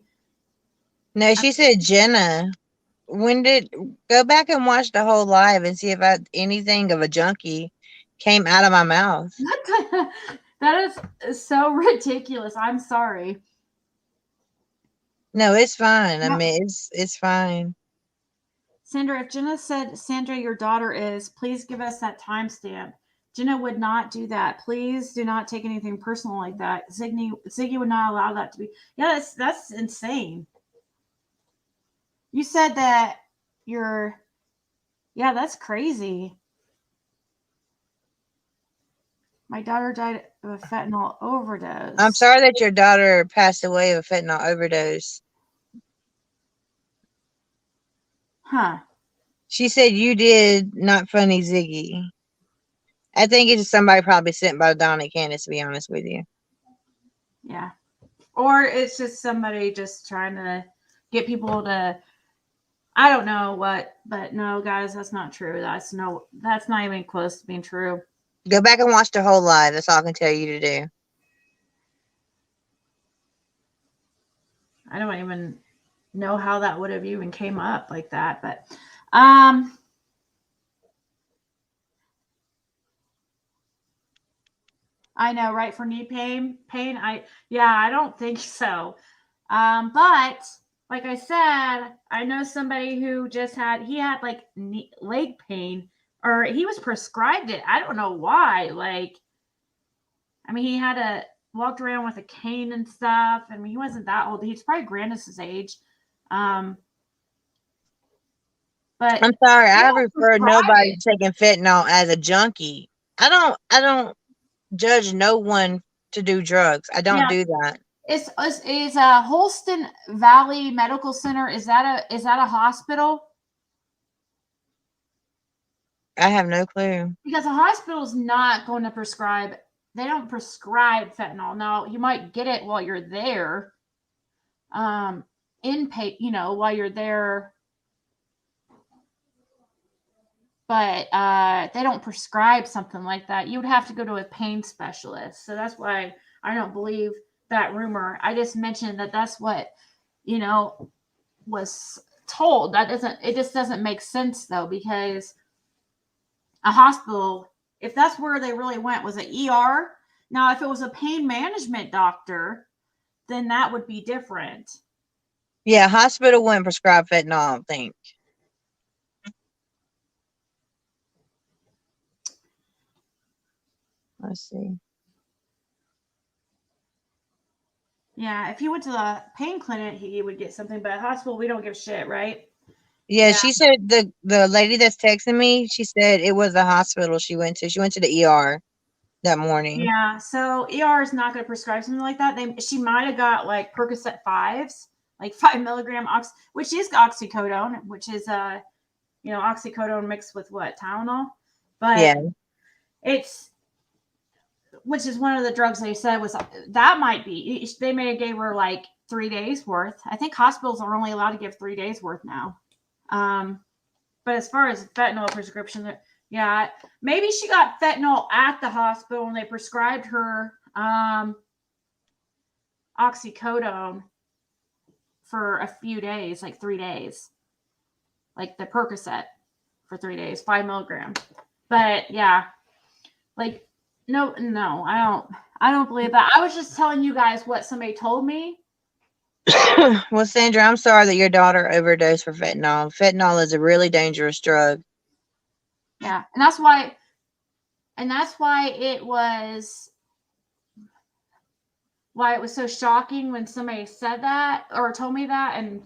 No, she said Jenna. Go back and watch the whole live and see if anything of a junkie came out of my mouth. That is so ridiculous. I'm sorry. No, it's fine. I mean, it's fine. Sandra, if Jenna said, Sandra, your daughter is, please give us that timestamp. Jenna would not do that. Please do not take anything personal like that. Ziggy would not allow that to be. Yeah, that's insane. You said that yeah, that's crazy. My daughter died of a fentanyl overdose. I'm sorry that your daughter passed away of a fentanyl overdose. Huh. She said you did, not funny, Ziggy. I think it's somebody probably sent by Donna and Candace, to be honest with you. Yeah. Or it's just somebody just trying to get people to, I don't know what, but no, guys, that's not true. That's not even close to being true. Go back and watch the whole live. That's all I can tell you to do. I don't even know how that would have even came up like that, but I know, right? For knee pain. I don't think so. But like I said, I know somebody who he had like leg pain, or he was prescribed it. I don't know why. Like, I mean, he walked around with a cane and stuff. I mean, he wasn't that old. He's probably Grandis's age. But I'm sorry, I refer nobody taking fentanyl as a junkie. I don't judge no one to do drugs. I don't do that. Is Holston Valley Medical Center, is that a hospital? I have no clue. Because a hospital is not going to prescribe. They don't prescribe fentanyl. Now, you might get it while you're there, while you're there, but they don't prescribe something like that. You would have to go to a pain specialist. So that's why I don't believe that rumor. I just mentioned that that's what, was told. It just doesn't make sense though, because a hospital, if that's where they really went, was an ER. Now, if it was a pain management doctor, then that would be different. Yeah, hospital wouldn't prescribe fentanyl, I think. Let's see. Yeah, if he went to the pain clinic, he would get something, but at hospital, we don't give shit, right? Yeah, she said the lady that's texting me, she said it was a hospital she went to. She went to the ER that morning. Yeah, so ER is not going to prescribe something like that. She might have got like Percocet 5s, like 5 milligram which is oxycodone, which is oxycodone mixed with what, Tylenol, but yeah, which is one of the drugs they said was that might be. They may have gave her like 3 days worth. I think hospitals are only allowed to give 3 days worth now. But as far as fentanyl prescription, yeah, maybe she got fentanyl at the hospital and they prescribed her oxycodone for a few days, like 3 days, like the Percocet for 3 days, 5 milligram. But yeah, like no, I don't believe that. I was just telling you guys what somebody told me. Well, Sandra, I'm sorry that your daughter overdosed for fentanyl. Fentanyl is a really dangerous drug. Yeah, and that's why it was so shocking when somebody said that or told me that, and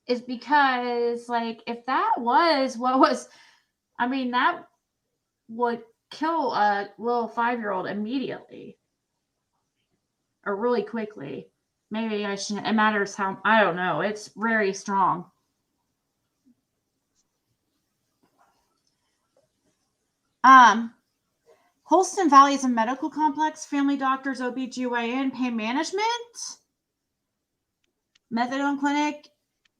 is because like if that was what was, I mean, that would kill a little 5-year-old immediately or really quickly. Maybe I shouldn't. It matters how. I don't know. It's very strong. Holston Valley is a medical complex. Family doctors, OBGYN, pain management, methadone clinic,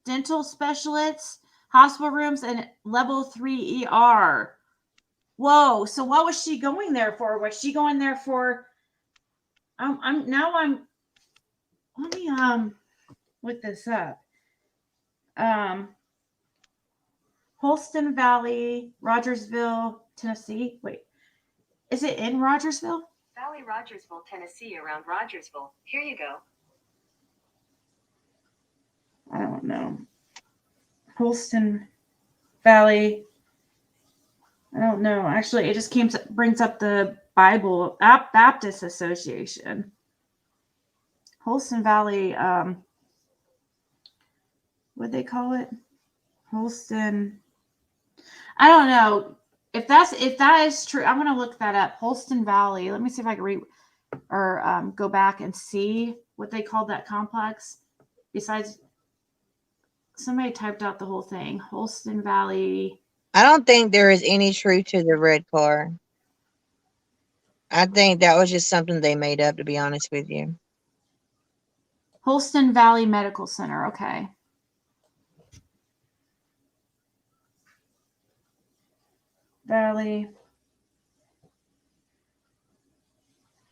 dental specialists, hospital rooms, and level 3 ER. Whoa! So what was she going there for? Was she going there for? Let me look this up. Holston Valley, Rogersville, Tennessee. Wait, is it in Rogersville? Valley, Rogersville, Tennessee, around Rogersville. Here you go. I don't know. Holston Valley. I don't know. Actually, it just brings up the Bible Baptist Association. Holston Valley, what'd they call it? Holston. I don't know. If that is true, I'm gonna look that up. Holston Valley. Let me see if I can read or go back and see what they called that complex. Besides, somebody typed out the whole thing. Holston Valley. I don't think there is any truth to the red car. I think that was just something they made up, to be honest with you. Holston Valley Medical Center. Okay. Valley.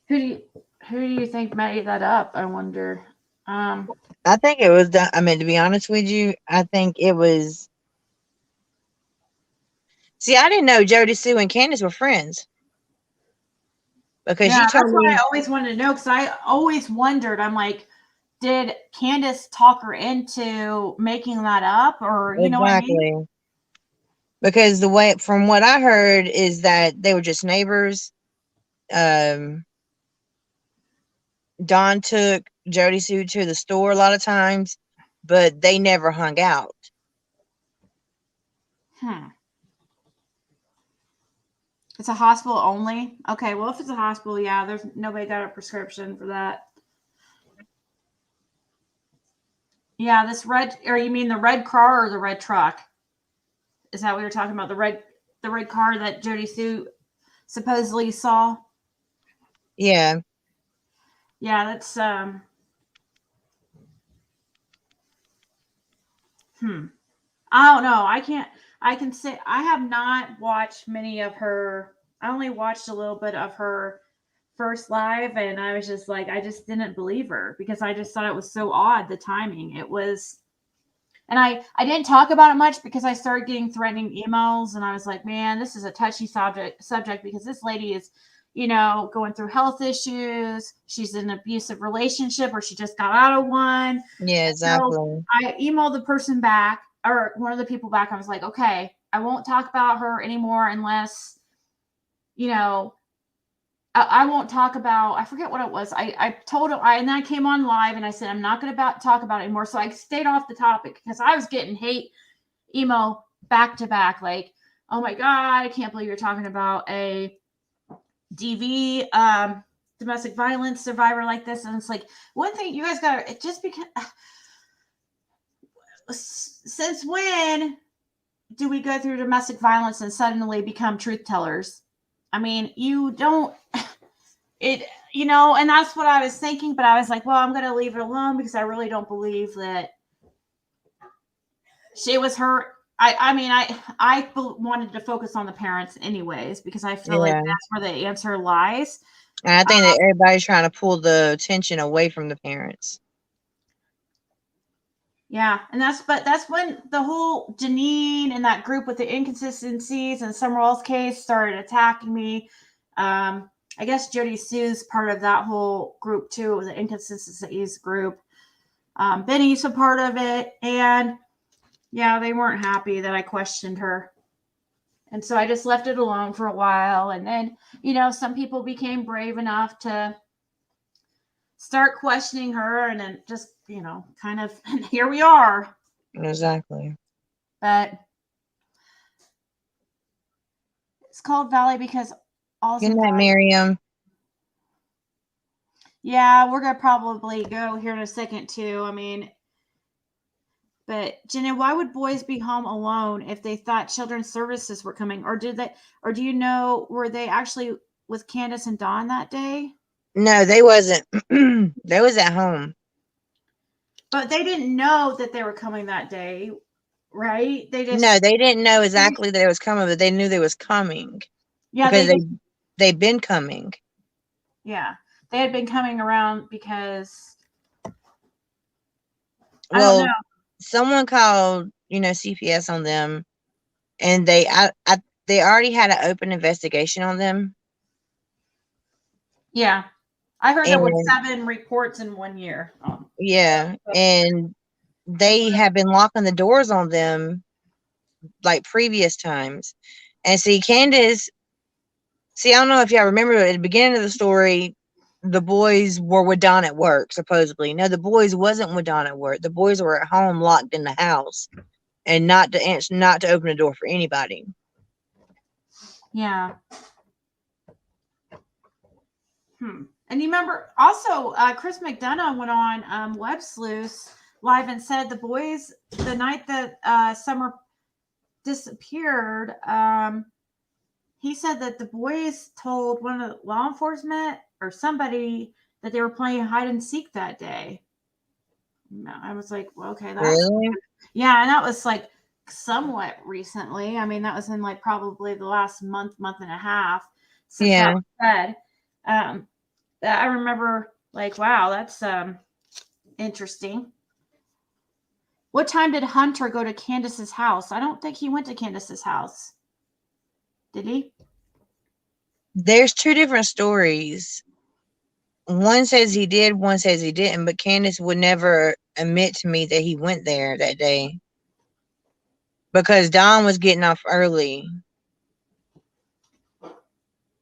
Who do you think made that up? I wonder. I think it was done. I mean, to be honest with you, I think it was. See, I didn't know Jody Sue and Candace were friends. Because yeah, you told that's what me. I always wanted to know. Because I always wondered. I'm like, did Candace talk her into making that up, or you know what I mean? Because the way, from what I heard, is that they were just neighbors. Dawn took Jody Sue to the store a lot of times, but they never hung out. It's a hospital only. Okay, well, if it's a hospital, yeah, there's nobody got a prescription for that. Yeah, this red, or you mean the red car or the red truck? Is that what you're talking about? The red car that Jody Sue supposedly saw? Yeah. Yeah, that's I don't know. I can say I have not watched many of her. I only watched a little bit of her first live, and I was just like, I just didn't believe her because I just thought it was so odd, the timing. It was, and I didn't talk about it much because I started getting threatening emails, and I was like, man, this is a touchy subject because this lady is, going through health issues. She's in an abusive relationship, or she just got out of one. Yeah, exactly. So I emailed the person back, or one of the people back. I was like, okay, I won't talk about her anymore unless, I won't talk about, I forget what it was. I told him, and then I came on live and I said, I'm not going to talk about it anymore. So I stayed off the topic because I was getting hate email back to back. Like, oh my God, I can't believe you're talking about a DV, domestic violence survivor like this. And it's like, one thing you guys got to, just because, since when do we go through domestic violence and suddenly become truth tellers? I mean, you don't, and that's what I was thinking, but I was like, well, I'm going to leave it alone because I really don't believe that she was hurt. I wanted to focus on the parents anyways, because I feel like that's where the answer lies. And I think that everybody's trying to pull the attention away from the parents. Yeah, and that's when the whole Janine and that group with the inconsistencies and Summerall's case started attacking me. I guess Jody Sue's part of that whole group too, the inconsistencies group. Benny's a part of it, and yeah, they weren't happy that I questioned her. And so I just left it alone for a while, and then some people became brave enough to start questioning her, and then just kind of, and here we are. Exactly. But it's called Valley because also. Good night, Miriam. Yeah, we're gonna probably go here in a second too. I mean, but Jenna, why would boys be home alone if they thought children's services were coming, or do you know, were they actually with Candace and Dawn that day? No, they wasn't. They was at home. But they didn't know that they were coming that day, right? They didn't know exactly that it was coming, but they knew they was coming. Yeah, because they've been coming. Yeah, they had been coming around because I don't know. Someone called, CPS on them, and they already had an open investigation on them. Yeah, I heard there were 7 reports in 1 year. Yeah, and they have been locking the doors on them like previous times. And see, Candace, I don't know if y'all remember at the beginning of the story, the boys were with Don at work, supposedly. No, the boys wasn't with Don at work. The boys were at home locked in the house and not to open the door for anybody. Yeah. And you remember also Chris McDonough went on Web Sleuths live and said the boys, the night that Summer disappeared, he said that the boys told one of the law enforcement or somebody that they were playing hide and seek that day. I was like, well, okay, that's really? Yeah, and that was like somewhat recently. I mean, that was in like probably the last month and a half since that was said. I remember like, wow, that's interesting. What time did Hunter go to Candace's house? I don't think he went to Candace's house. Did he? There's two different stories. One says he did, one says he didn't, but Candace would never admit to me that he went there that day because Don was getting off early.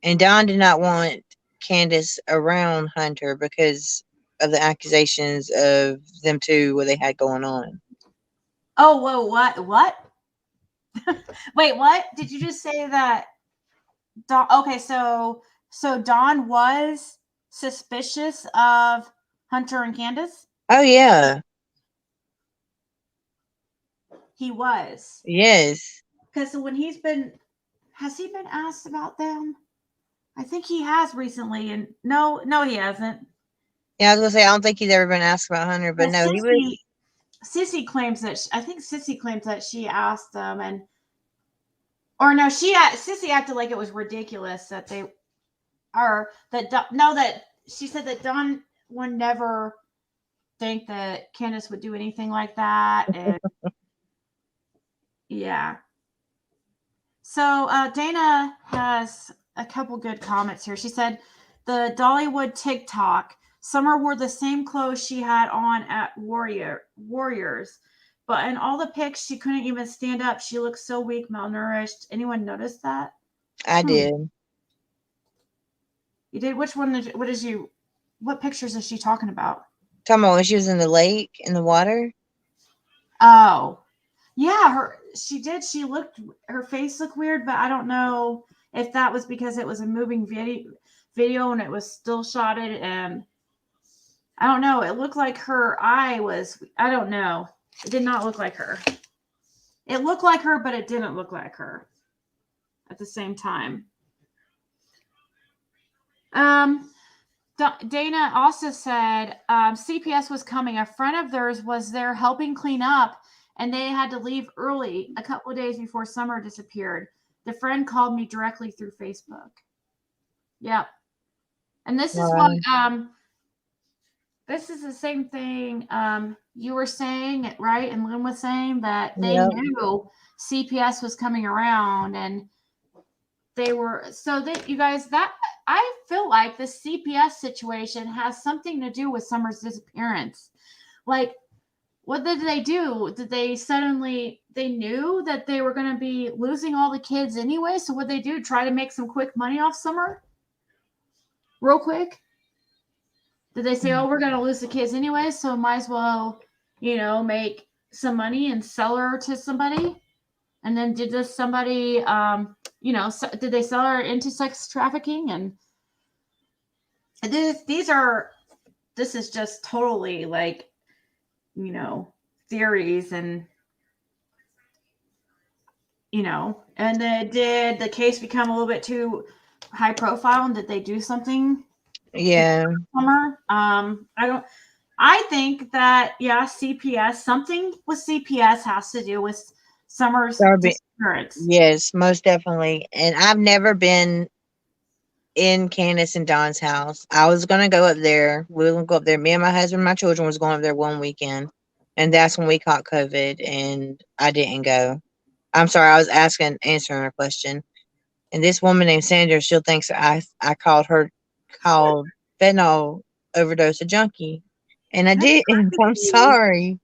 And Don did not want Candace around Hunter because of the accusations of them two, what they had going on. Oh, whoa, what? Wait, what? Did you just say that? Okay, so Don was suspicious of Hunter and Candace? Oh, yeah. He was. Yes. Because when has he been asked about them? I think he has recently, and no, he hasn't. Yeah, I was gonna say I don't think he's ever been asked about Hunter, but no, he was. Sissy claims that I think Sissy claims that she asked them, Sissy acted like it was ridiculous that they are that she said that Don would never think that Candace would do anything like that, and yeah. So Dana has a couple good comments here. She said, the Dollywood TikTok, Summer wore the same clothes she had on at Warriors, but in all the pics, she couldn't even stand up. She looked so weak, malnourished. Anyone notice that? I did. You did? Which one? What pictures is she talking about? Talking about when she was in the lake, in the water? Oh. Yeah, she did. Her face looked weird, but I don't know if that was because it was a moving video and it was still shotted, and I don't know. It looked like her eye was, I don't know. It did not look like her. It looked like her, but it didn't look like her at the same time. Dana also said CPS was coming. A friend of theirs was there helping clean up, and they had to leave early a couple of days before Summer disappeared. The friend called me directly through Facebook. Yep. And this is what this is the same thing you were saying, right? And Lynn was saying that they knew CPS was coming around, and they were you guys, that I feel like the CPS situation has something to do with Summer's disappearance. Like, what did they do? Did they they knew that they were going to be losing all the kids anyway? So what they do? Try to make some quick money off Summer? Real quick? Did they say, oh, we're going to lose the kids anyway, so might as well, make some money and sell her to somebody? And then did this somebody, did they sell her into sex trafficking? And this is just totally like, theories and, and then did the case become a little bit too high profile, and did they do something? Yeah. Summer? I think that, CPS, something with CPS has to do with Summer's disappearance. Yes, most definitely. And I've never been in Candace and Don's house. I was going to go up there. We were going to go up there. Me and my husband and my children was going up there one weekend. And that's when we caught COVID, and I didn't go. I'm sorry, I was answering her question. And this woman named Sandra, she thinks I called fentanyl overdose a junkie. And I didn't. I'm sorry.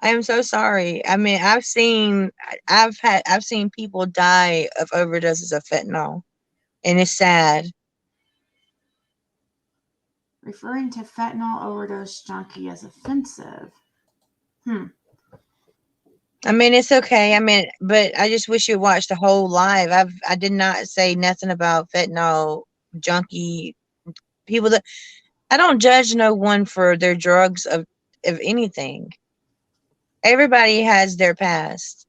I am so sorry. I mean, I've seen people die of overdoses of fentanyl, and it's sad. Referring to fentanyl overdose junkie as offensive. I mean, it's okay. I mean, but I just wish you watched the whole live. I did not say nothing about fentanyl junkie people. That I don't judge no one for their drugs of anything. Everybody has their past.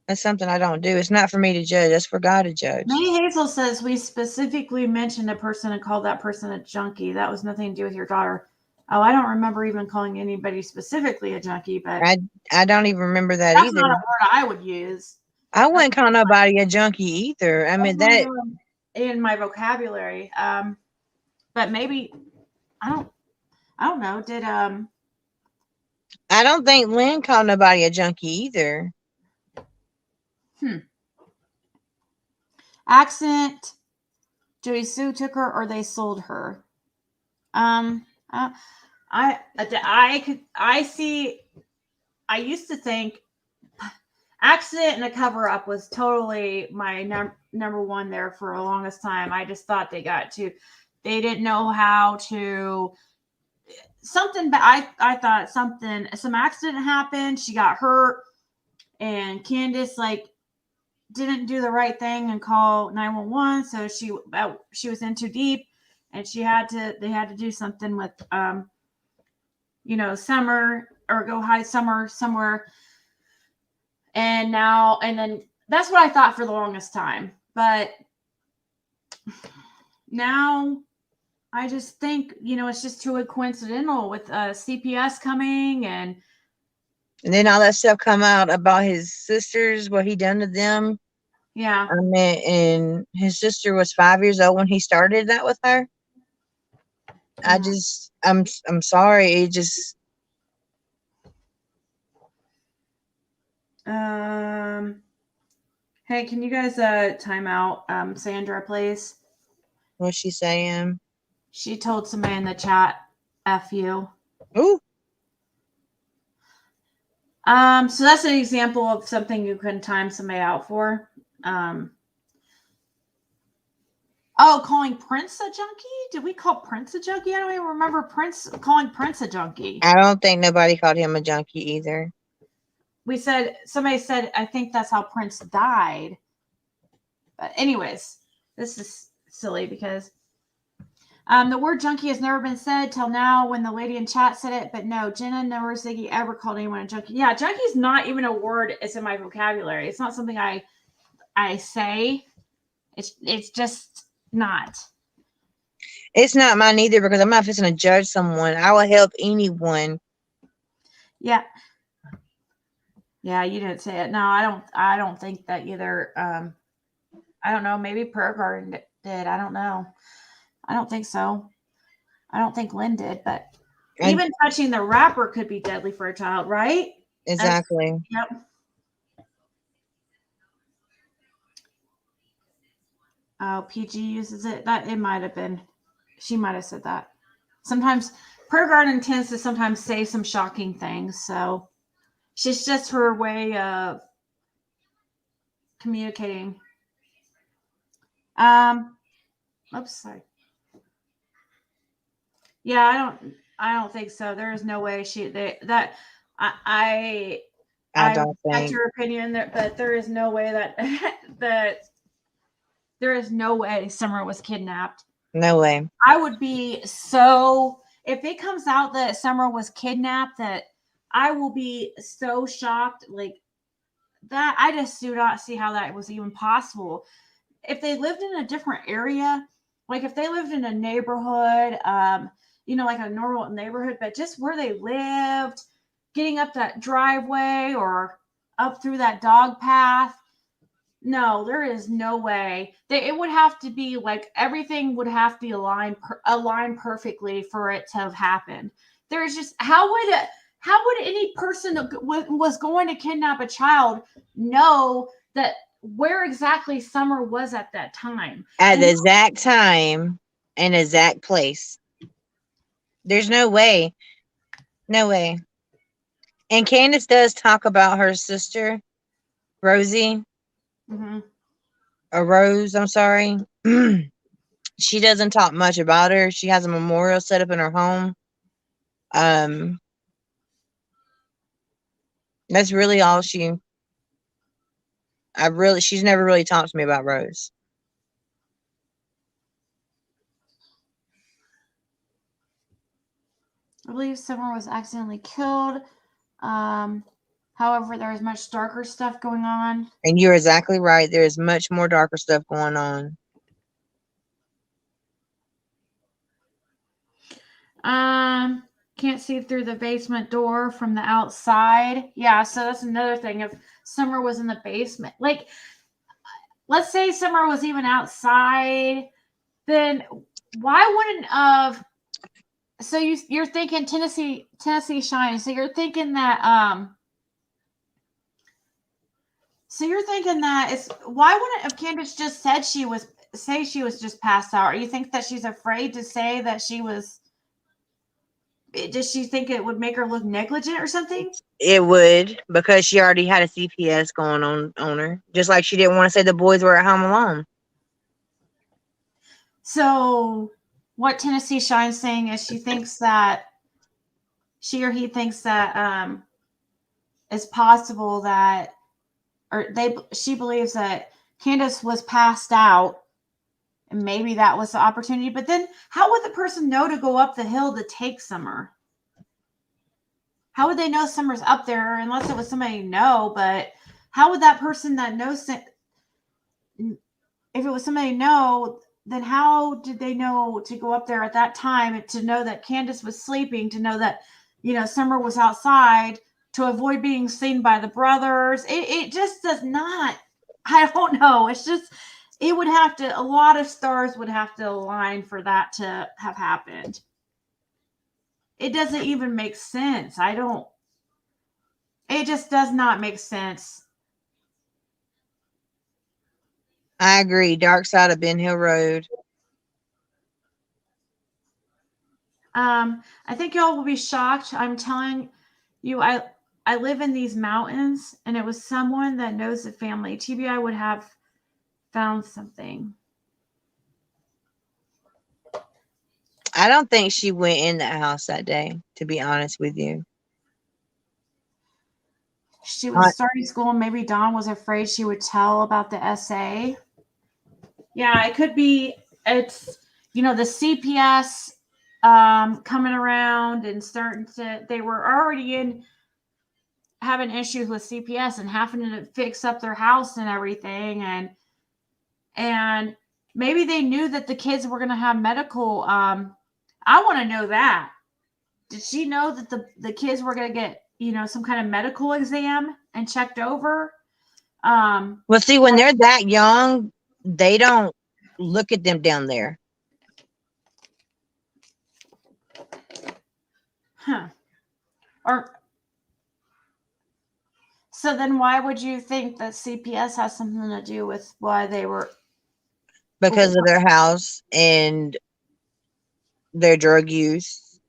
That's something I don't do. It's not for me to judge. That's for God to judge. May Hazel says we specifically mentioned a person and called that person a junkie. That was nothing to do with your daughter. Oh, I don't remember even calling anybody specifically a junkie, but I don't even remember that that's either. not a word I would use. I wouldn't call nobody a junkie either. I mean that in my vocabulary. But maybe I don't know. Did I don't think Lynn called nobody a junkie either. Accent. Joey Sue took her, or they sold her. I used to think accident and a cover up was totally my number one there for the longest time. I just thought they didn't know how to something, but I thought some accident happened. She got hurt, and Candace didn't do the right thing and call 911. So she was in too deep, and they had to do something with Summer, or go hide Summer somewhere. And then that's what I thought for the longest time. But now I just think, it's just too coincidental with CPS coming and then all that stuff come out about his sisters, what he done to them. Yeah. I mean, and his sister was 5 years old when he started that with her. Yeah. I'm sorry. It just. Hey, can you guys time out Sandra, please? What's she saying? She told somebody in the chat, F you. Ooh. So that's an example of something you can time somebody out for. Calling Prince a junkie? Did we call Prince a junkie? I don't even remember calling Prince a junkie. I don't think nobody called him a junkie either. Somebody said, I think that's how Prince died. But anyways, this is silly because the word junkie has never been said till now when the lady in chat said it, but no, Jenna nor Ziggy ever called anyone a junkie. Yeah, junkie is not even a word. It's in my vocabulary. It's not something I say. It's just not. It's not mine either, because I'm not fixing to judge someone. I will help anyone. Yeah. Yeah, you didn't say it. No, I don't think that either. I don't know. Maybe Prayer Garden did. I don't know. I don't think so. I don't think Lynn did, but even touching the wrapper could be deadly for a child, right? Exactly. Yep. Oh, PG uses it. That it might have been. She might have said that. Sometimes Prayer Garden tends to sometimes say some shocking things, so it's just her way of communicating. Oops, sorry. Yeah, I don't think so. There is no way I don't think your opinion there, but there is no way that there is no way Summer was kidnapped. No way. I would be so, if it comes out that Summer was kidnapped, that I will be so shocked. Like that, I just do not see how that was even possible. If they lived in a different area, like if they lived in a neighborhood, like a normal neighborhood, but just where they lived, getting up that driveway or up through that dog path, no, there is no way. It would have to be like everything would have to be aligned perfectly for it to have happened. There's just how would any person that was going to kidnap a child know that where exactly Summer was at that time? At the exact time and exact place. There's no way. No way. And Candace does talk about her sister, Rosie. Or Rose, I'm sorry. She doesn't talk much about her. She has a memorial set up in her home. That's really all she's never really talked to me about Rose. I believe Summer was accidentally killed. However, there is much darker stuff going on. And you're exactly right. There is much more darker stuff going on. Can't see through the basement door from the outside. Yeah, so that's another thing. If Summer was in the basement, like, let's say Summer was even outside, then why wouldn't of? So you're thinking Tennessee Shine. So you're thinking that So you're thinking that it's why wouldn't if Candace just said she was just passed out? Or you think that she's afraid to say that she was? Does she think it would make her look negligent or something? It would, because she already had a CPS going on her. Just like she didn't want to say the boys were at home alone. So what Tennessee Shine's saying is she thinks that she or he thinks that it's possible that she believes that Candace was passed out and maybe that was the opportunity. But then how would the person know to go up the hill to take Summer? How would they know Summer's up there unless it was somebody you know? But how would that person that knows, if it was somebody you know, then how did they know to go up there at that time to know that Candace was sleeping, to know that, Summer was outside, to avoid being seen by the brothers? It just does not, I don't know. It's just, it would have to, a lot of stars would have to align for that to have happened. It doesn't even make sense. It just does not make sense. I agree. Dark side of Ben Hill Road. I think y'all will be shocked. I'm telling you, I live in these mountains, and it was someone that knows the family. TBI would have found something. I don't think she went in that house that day, to be honest with you. She was starting school, and maybe Dawn was afraid she would tell about the essay. Yeah, it could be. It's, the CPS coming around and starting to, they were already having issues with CPS and having to fix up their house and everything. And maybe they knew that the kids were going to have medical. I want to know that. Did she know that the kids were going to get, some kind of medical exam and checked over? Well, see, when they're that young, they don't look at them down there. Huh. So then why would you think that CPS has something to do with why they were? Because of their house and their drug use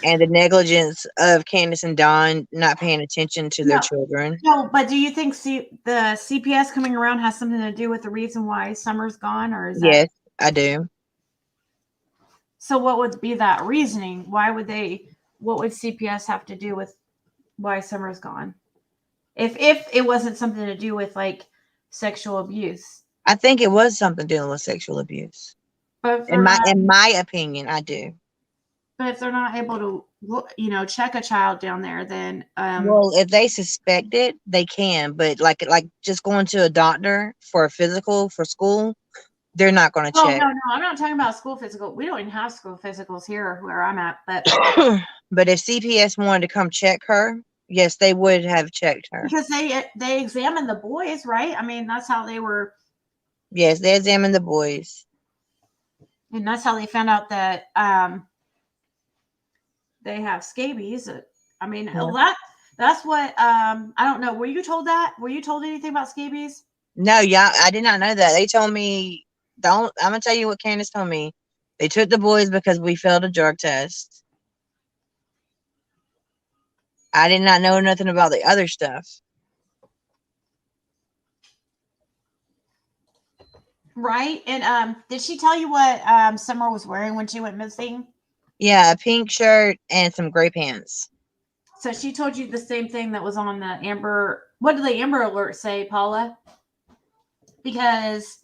and the negligence of Candace and Dawn not paying attention to their children. No, but do you think the CPS coming around has something to do with the reason why Summer's gone, or is that? Yes, I do. So what would be that reasoning? What would CPS have to do with why Summer's gone? If it wasn't something to do with like sexual abuse. I think it was something dealing with sexual abuse. But in my opinion, I do. But if they're not able to, check a child down there, then well, if they suspect it, they can. But like just going to a doctor for a physical for school, they're not going to check. No, I'm not talking about school physical. We don't even have school physicals here where I'm at. But but if CPS wanted to come check her, yes, they would have checked her. Because they examined the boys, right? I mean, that's how they were. Yes, they examined the boys. And that's how they found out that they have scabies. I mean, that's what I don't know. Were you told that? Were you told anything about scabies? No, yeah, I did not know that. They told me, I'm gonna tell you what Candace told me. They took the boys because we failed a drug test. I did not know nothing about the other stuff. Right? And did she tell you what Summer was wearing when she went missing? Yeah, a pink shirt and some gray pants. So she told you the same thing that was on the Amber. What did the Amber Alert say, Paula? Because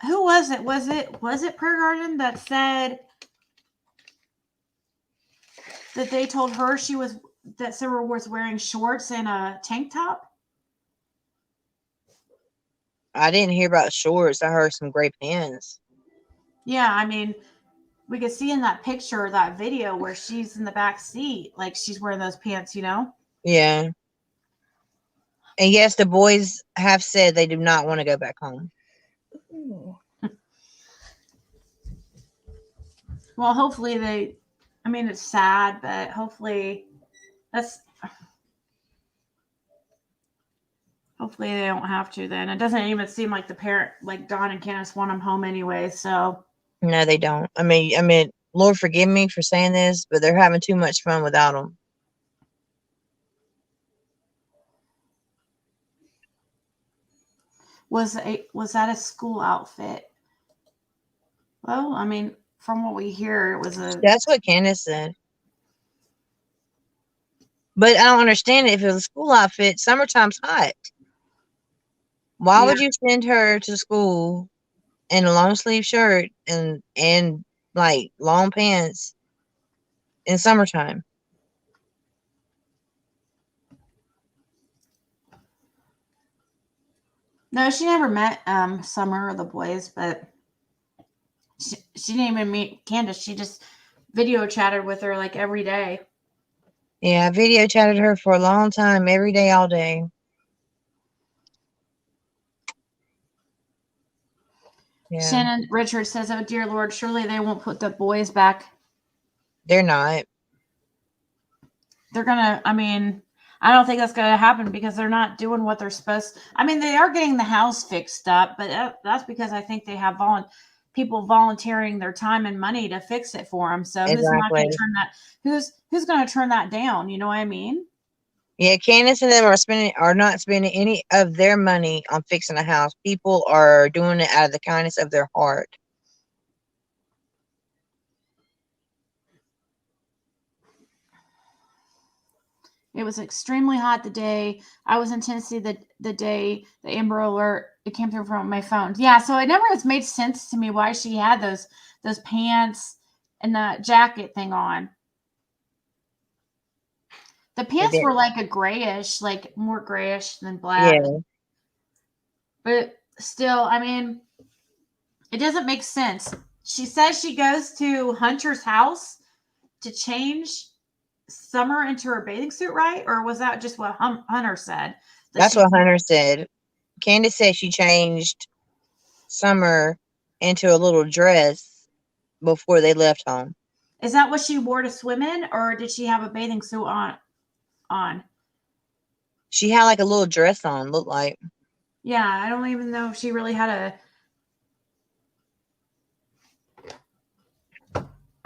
who was it? Was it Prayer Garden that said that they told her that Summer was wearing shorts and a tank top? I didn't hear about shorts. I heard some gray pants. Yeah, I mean, we could see in that picture, that video, where she's in the back seat, like she's wearing those pants, you know? Yeah. And yes, the boys have said they do not want to go back home. Well, hopefully I mean, it's sad, but hopefully hopefully they don't have to then. It doesn't even seem like the parent, like Dawn and Candace, want them home anyway, so. No, they don't. I mean, Lord forgive me for saying this, but they're having too much fun without them. Was that a school outfit? Well, I mean, from what we hear, it was a. That's what Candace said. But I don't understand it. If it was a school outfit, summertime's hot. Why would you send her to school in a long sleeve shirt and like long pants in summertime? No, she never met Summer or the boys, but she didn't even meet Candace. She just video chatted with her like every day. Yeah, I video chatted her for a long time, every day, all day. Yeah. Shannon Richards says, "Oh dear Lord, surely they won't put the boys back." They're not. They're gonna. I mean, I don't think that's gonna happen because they're not doing what they're supposed. I mean, they are getting the house fixed up, but that's because I think they have people volunteering their time and money to fix it for them. So Exactly. who's not going to turn that? Who's going to turn that down? You know what I mean? Yeah, Candace and them are not spending any of their money on fixing a house. People are doing it out of the kindness of their heart. It was extremely hot the day I was in Tennessee. The day the Amber Alert it came through from my phone. Yeah, so it never has made sense to me why she had those pants and the jacket thing on. The pants were like a grayish, like more grayish than black. Yeah. But still, I mean, it doesn't make sense. She says she goes to Hunter's house to change Summer into her bathing suit, right? Or was that just what Hunter said? That's what Hunter said. Candace said she changed Summer into a little dress before they left home. Is that what she wore to swim in, or did she have a bathing suit on? She had like a little dress on, looked like. Yeah, I don't even know if she really had a.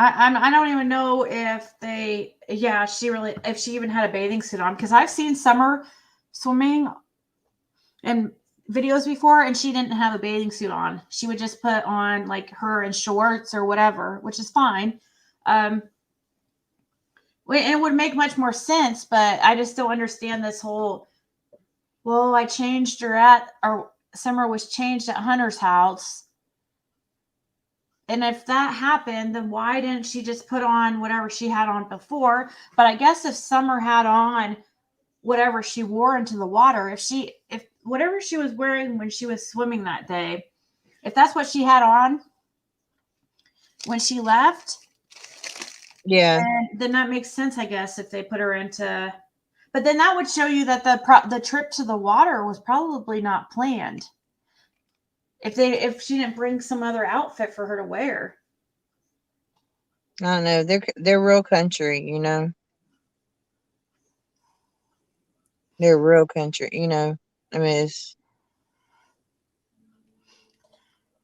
I don't even know if they. Yeah, if she even had a bathing suit on, because I've seen Summer swimming in videos before, and she didn't have a bathing suit on. She would just put on like her in shorts or whatever, which is fine. It would make much more sense, but I just don't understand this whole. Well, I changed her or Summer was changed at Hunter's house. And if that happened, then why didn't she just put on whatever she had on before? But I guess if Summer had on whatever she wore into the water, if whatever she was wearing when she was swimming that day, if that's what she had on when she left, yeah, then that makes sense, I guess, if they put her into. But then that would show you that the trip to the water was probably not planned. If she didn't bring some other outfit for her to wear. I don't know. They're real country, you know. They're real country, you know. I mean,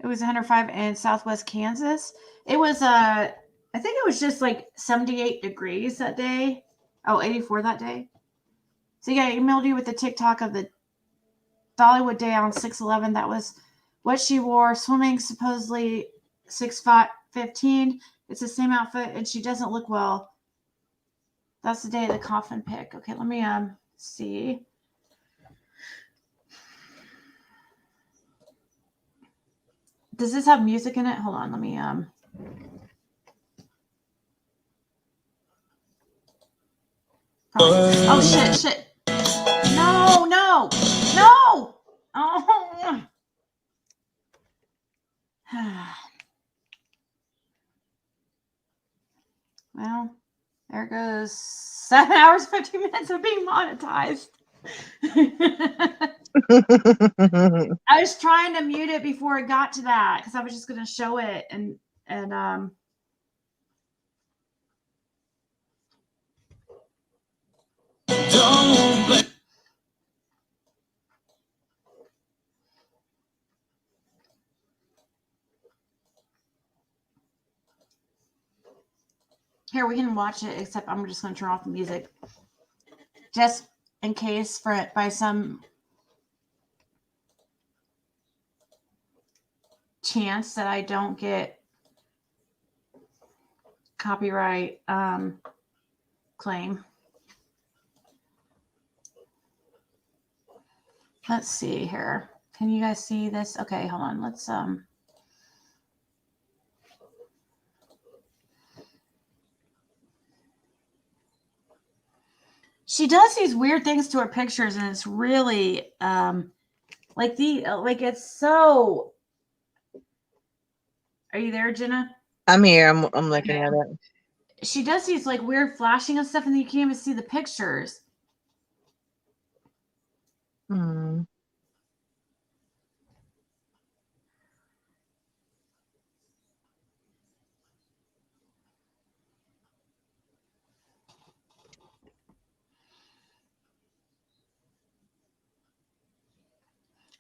It was 105 in Southwest Kansas. It was I think it was just like 78 degrees that day. Oh, 84 that day. So yeah, I emailed you with the TikTok of the Dollywood day on 6/11. That was what she wore. Swimming supposedly 6/15. It's the same outfit, and she doesn't look well. That's the day of the coffin pick. Okay, let me see. Does this have music in it? Hold on, let me Oh shit. No. Oh. Well, there goes 7 hours, 15 minutes of being monetized. I was trying to mute it before it got to that because I was just going to show it and here we can watch it, except I'm just going to turn off the music just in case by some chance that I don't get copyright claim. Let's see here. Can you guys see this? Okay, hold on. Let's she does these weird things to her pictures, and it's really like it's so. Are you there, Jenna? I'm here. I'm looking at it. She does these like weird flashing and stuff, and you can't even see the pictures.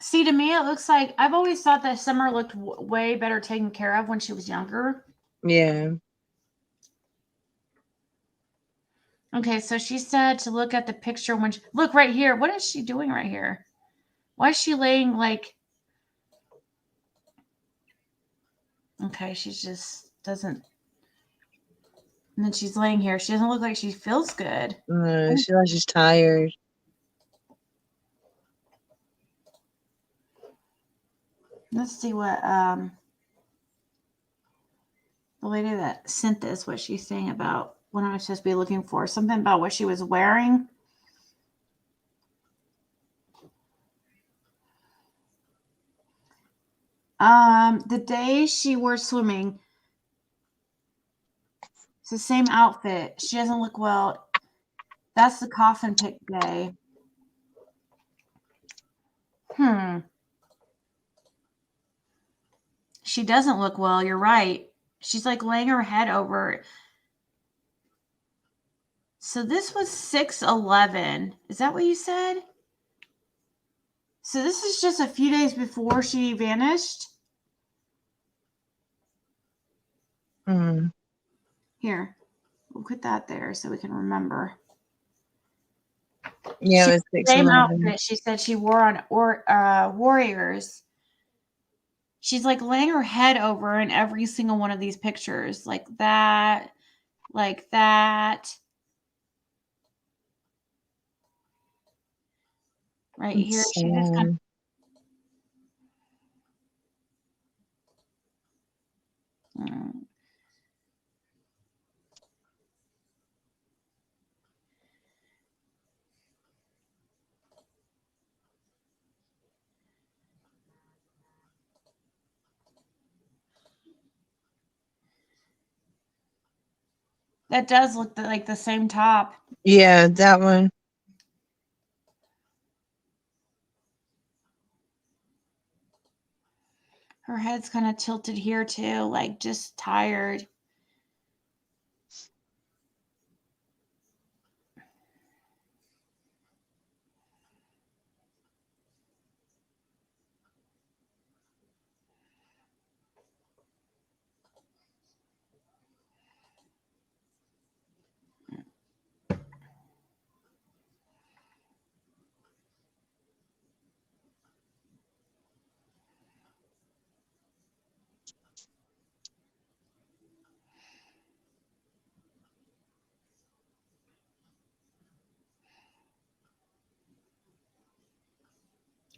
See, to me, it looks like I've always thought that Summer looked way better taken care of when she was younger. Yeah. Okay, so she said to look at the picture when look right here. What is she doing right here? Why is she laying like? Okay, she just doesn't. And then she's laying here. She doesn't look like she feels good. No, she looks just tired. Let's see what the lady that sent this, what she's saying about what I'm supposed to be looking for. Something about what she was wearing. The day she wore swimming, it's the same outfit. She doesn't look well. That's the coffin pick day. She doesn't look well. You're right. She's like laying her head over. So this was 6/11. Is that what you said? So this is just a few days before she vanished. Here, we'll put that there so we can remember. Yeah, it was same 6/11. outfit she said she wore on Warriors. She's like laying her head over in every single one of these pictures, like that, like that. Right here, she just kind of. That does look like the same top. Yeah, that one. Her head's kind of tilted here too, like just tired.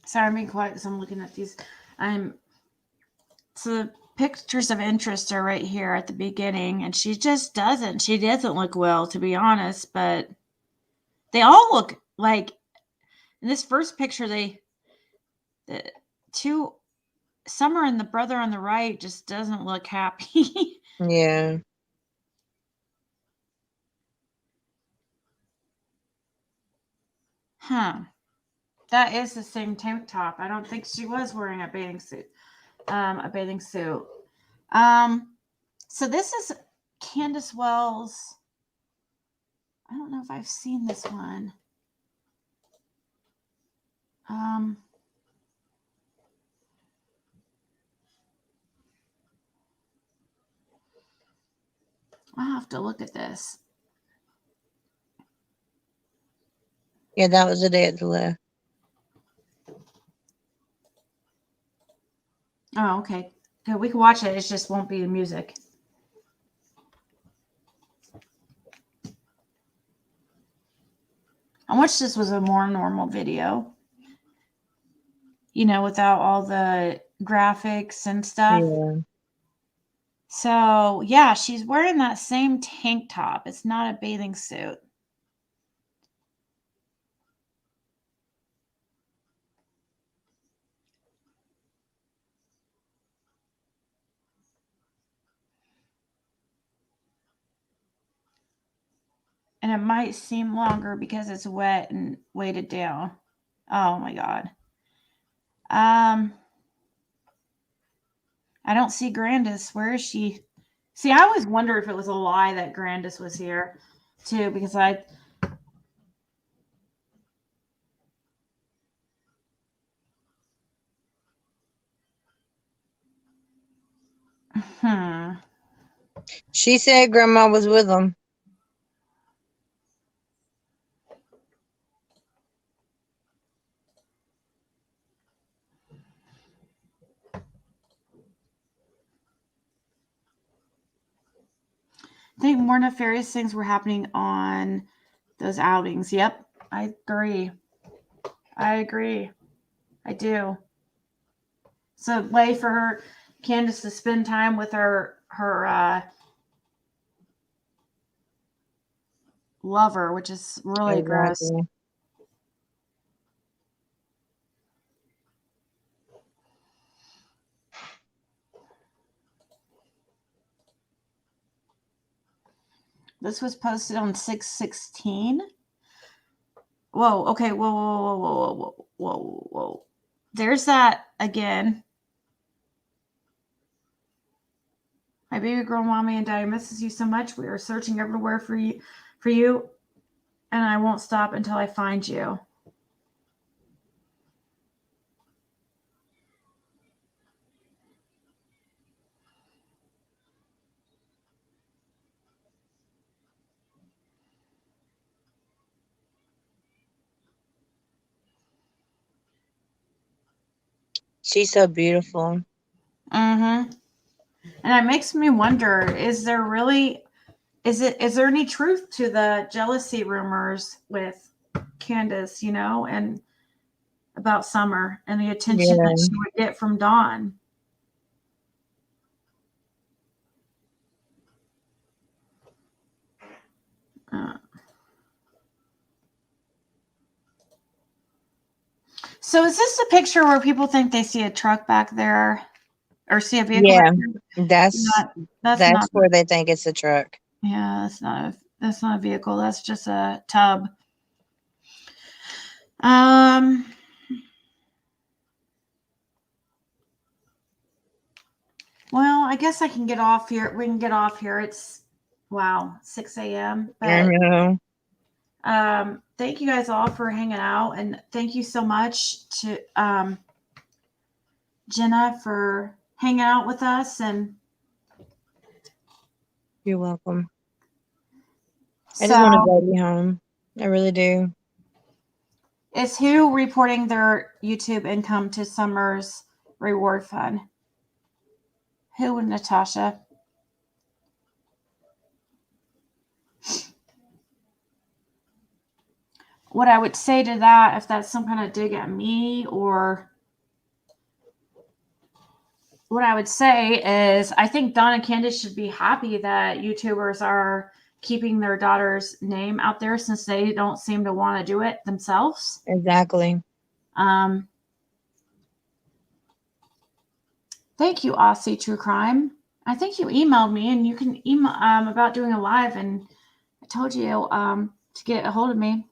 Sorry, I'm being quiet because I'm looking at these. So the pictures of interest are right here at the beginning, and she just doesn't. She doesn't look well, to be honest, but they all look like in this first picture, the two, Summer and the brother on the right just doesn't look happy. Yeah. Huh. That is the same tank top. I don't think she was wearing a bathing suit. So this is Candace Wells. I don't know if I've seen this one. I'll have to look at this. Yeah, that was the day at the left. Oh, okay. Good. We can watch it. It just won't be the music. I wish this was a more normal video. You know, without all the graphics and stuff. Yeah. So, yeah, she's wearing that same tank top. It's not a bathing suit. And it might seem longer because it's wet and weighted down. Oh my God. I don't see Candace. Where is she? See, I always wonder if it was a lie that Candace was here too, because I She said grandma was with them. think more nefarious things were happening on those outings. Yep, I agree. I do. It's a way for her, Candace, to spend time with her lover, which is really gross. Exactly. This was posted on 6/16. Whoa, okay, whoa. There's that again. My baby girl, mommy and daddy misses you so much. We are searching everywhere for you, and I won't stop until I find you. She's so beautiful. Mm-hmm. And it makes me wonder, is there any truth to the jealousy rumors with Candace, and about Summer and the attention that she would get from Dawn? So is this a picture where people think they see a truck back there or see a vehicle? Yeah, back there? that's not where they think it's a truck. Yeah, that's not a vehicle. That's just a tub. Well, I guess I can get off here. We can get off here. It's 6 a.m. I know. Thank you guys all for hanging out, and thank you so much to Jenna for hanging out with us. And you're welcome. I just want to go be home. I really do. Is who reporting their YouTube income to Summer's reward fund? Who and Natasha? what I would say to that, if that's some kind of dig at me, or what I would say is, I think Dawn and Candace should be happy that YouTubers are keeping their daughter's name out there, since they don't seem to want to do it themselves. Exactly. Thank you, Aussie True Crime. I think you emailed me, and you can email about doing a live, and I told you to get a hold of me.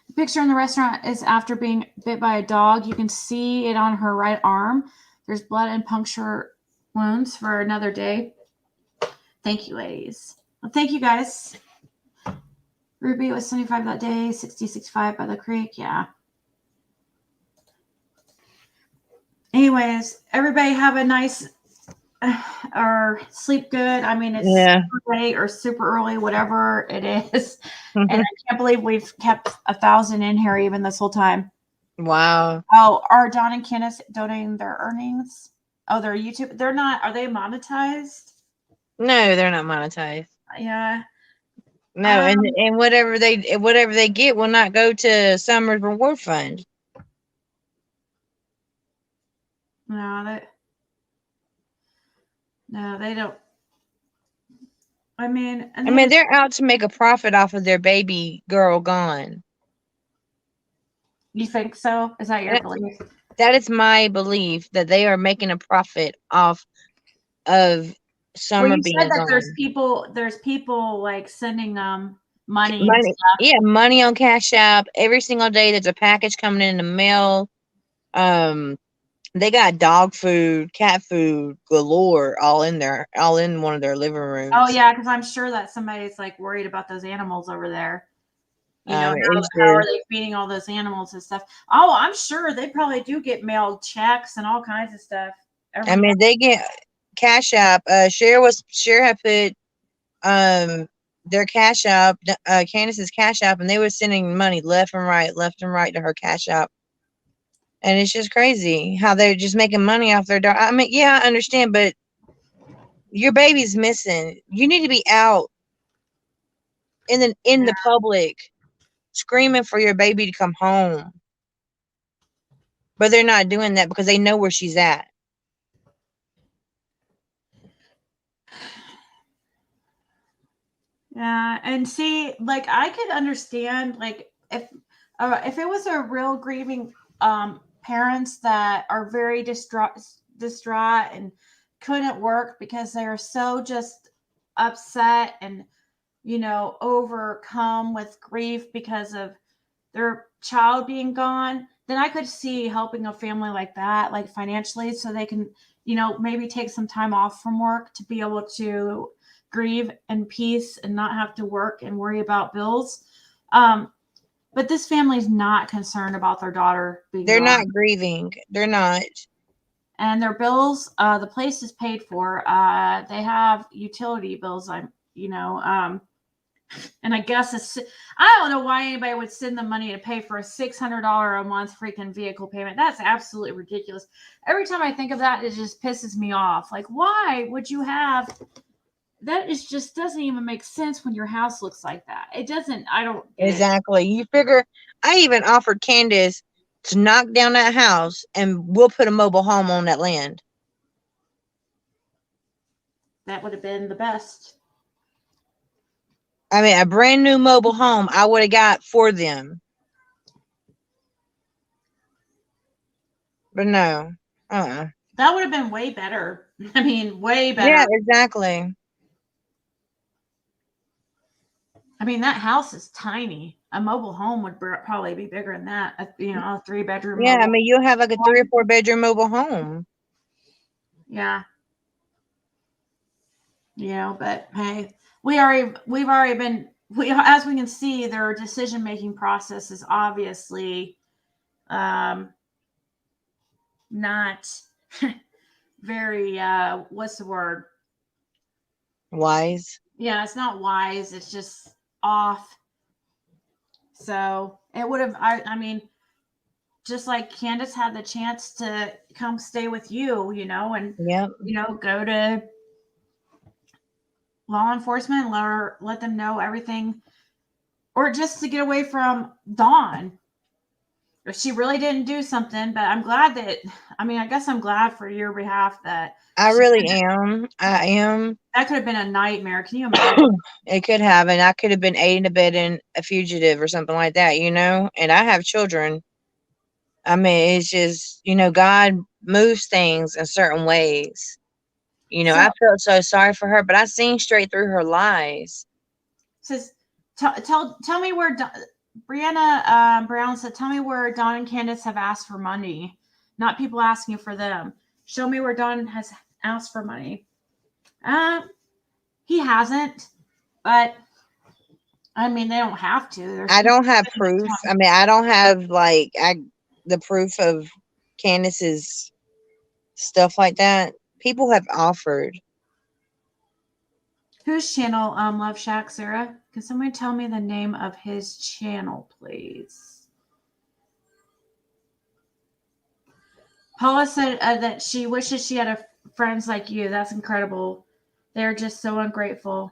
The picture in the restaurant is after being bit by a dog. You can see it on her right arm. There's blood and puncture wounds for another day. Thank you, ladies. Well, thank you, guys. Ruby was 75 that day, 65 by the creek. Yeah. Anyways, everybody have a nice or sleep good. I mean, it's super late or super early, whatever it is. And I can't believe we've kept 1,000 in here even this whole time. Wow. Oh, are Dawn and Candace donating their earnings? Oh, they're YouTube. They're not. Are they monetized? No, they're not monetized. Yeah. No, and whatever they get will not go to Summer's reward fund. No, they don't. I mean, they're out to make a profit off of their baby girl gone. You think so? Is that your belief? That is my belief, that they are making a profit off of Summer being said that gone. there's people like sending them money and stuff. Yeah, money on Cashapp every single day. There's a package coming in the mail. They got dog food, cat food galore, all in one of their living rooms. Oh yeah, because I'm sure that somebody's like worried about those animals over there. You know, how are they feeding all those animals and stuff? Oh, I'm sure they probably do get mailed checks and all kinds of stuff. They get Cashapp. Cher had put their Cashapp, Candace's Cashapp, and they were sending money left and right to her Cashapp. And it's just crazy how they're just making money off their dog. I mean, yeah, I understand, but your baby's missing. You need to be out in the public screaming for your baby to come home. But they're not doing that because they know where she's at. Yeah, and see, like I could understand, like if it was a real grieving parents that are very distraught and couldn't work because they are so just upset and overcome with grief because of their child being gone, then I could see helping a family like that, like financially, so they can maybe take some time off from work to be able to grieve in peace and not have to work and worry about bills. But this family's not concerned about their daughter being They're gone. not grieving. They're not. And their bills, the place is paid for. They have utility bills. And I guess I don't know why anybody would send them money to pay for a $600 a month freaking vehicle payment. That's absolutely ridiculous. Every time I think of that, it just pisses me off. Like, why would you have that? Is just doesn't even make sense when your house looks like that. It doesn't. I don't get exactly. You figure I even offered Candace to knock down that house and we'll put a mobile home on that land. That would have been the best. I mean, a brand new mobile home I would have got for them. But no. That would have been way better. I mean, way better. Yeah, exactly. I mean, that house is tiny. A mobile home would probably be bigger than that. A 3-bedroom. Yeah, I mean, you'll have like a 3 or 4 bedroom mobile home. Yeah. But hey, we've already been, as we can see, their decision-making process is obviously not very, what's the word? Wise. Yeah, it's not wise. It's just off. So it would have, I mean, just like Candace had the chance to come stay with you, and, go to law enforcement, let them know everything or just to get away from Dawn. If she really didn't do something, but I'm glad that, I guess I'm glad for your behalf that I really am. I am. That could have been a nightmare. Can you imagine? It could have, and I could have been aiding and abetting a fugitive or something like that, you know? And I have children. I mean, it's just, you know, God moves things in certain ways. You know, I felt so sorry for her, but I seen straight through her lies. Says, tell me where Brianna Brown said, tell me where Dawn and Candace have asked for money, not people asking for them. Show me where Dawn has asked for money. He hasn't, but I mean, they don't have to. I don't have proof. I mean, I don't have like the proof of Candace's stuff like that. People have offered. Whose channel, Love Shack, Sarah? Can someone tell me the name of his channel, please? Paula said that she wishes she had friends like you. That's incredible. They're just so ungrateful.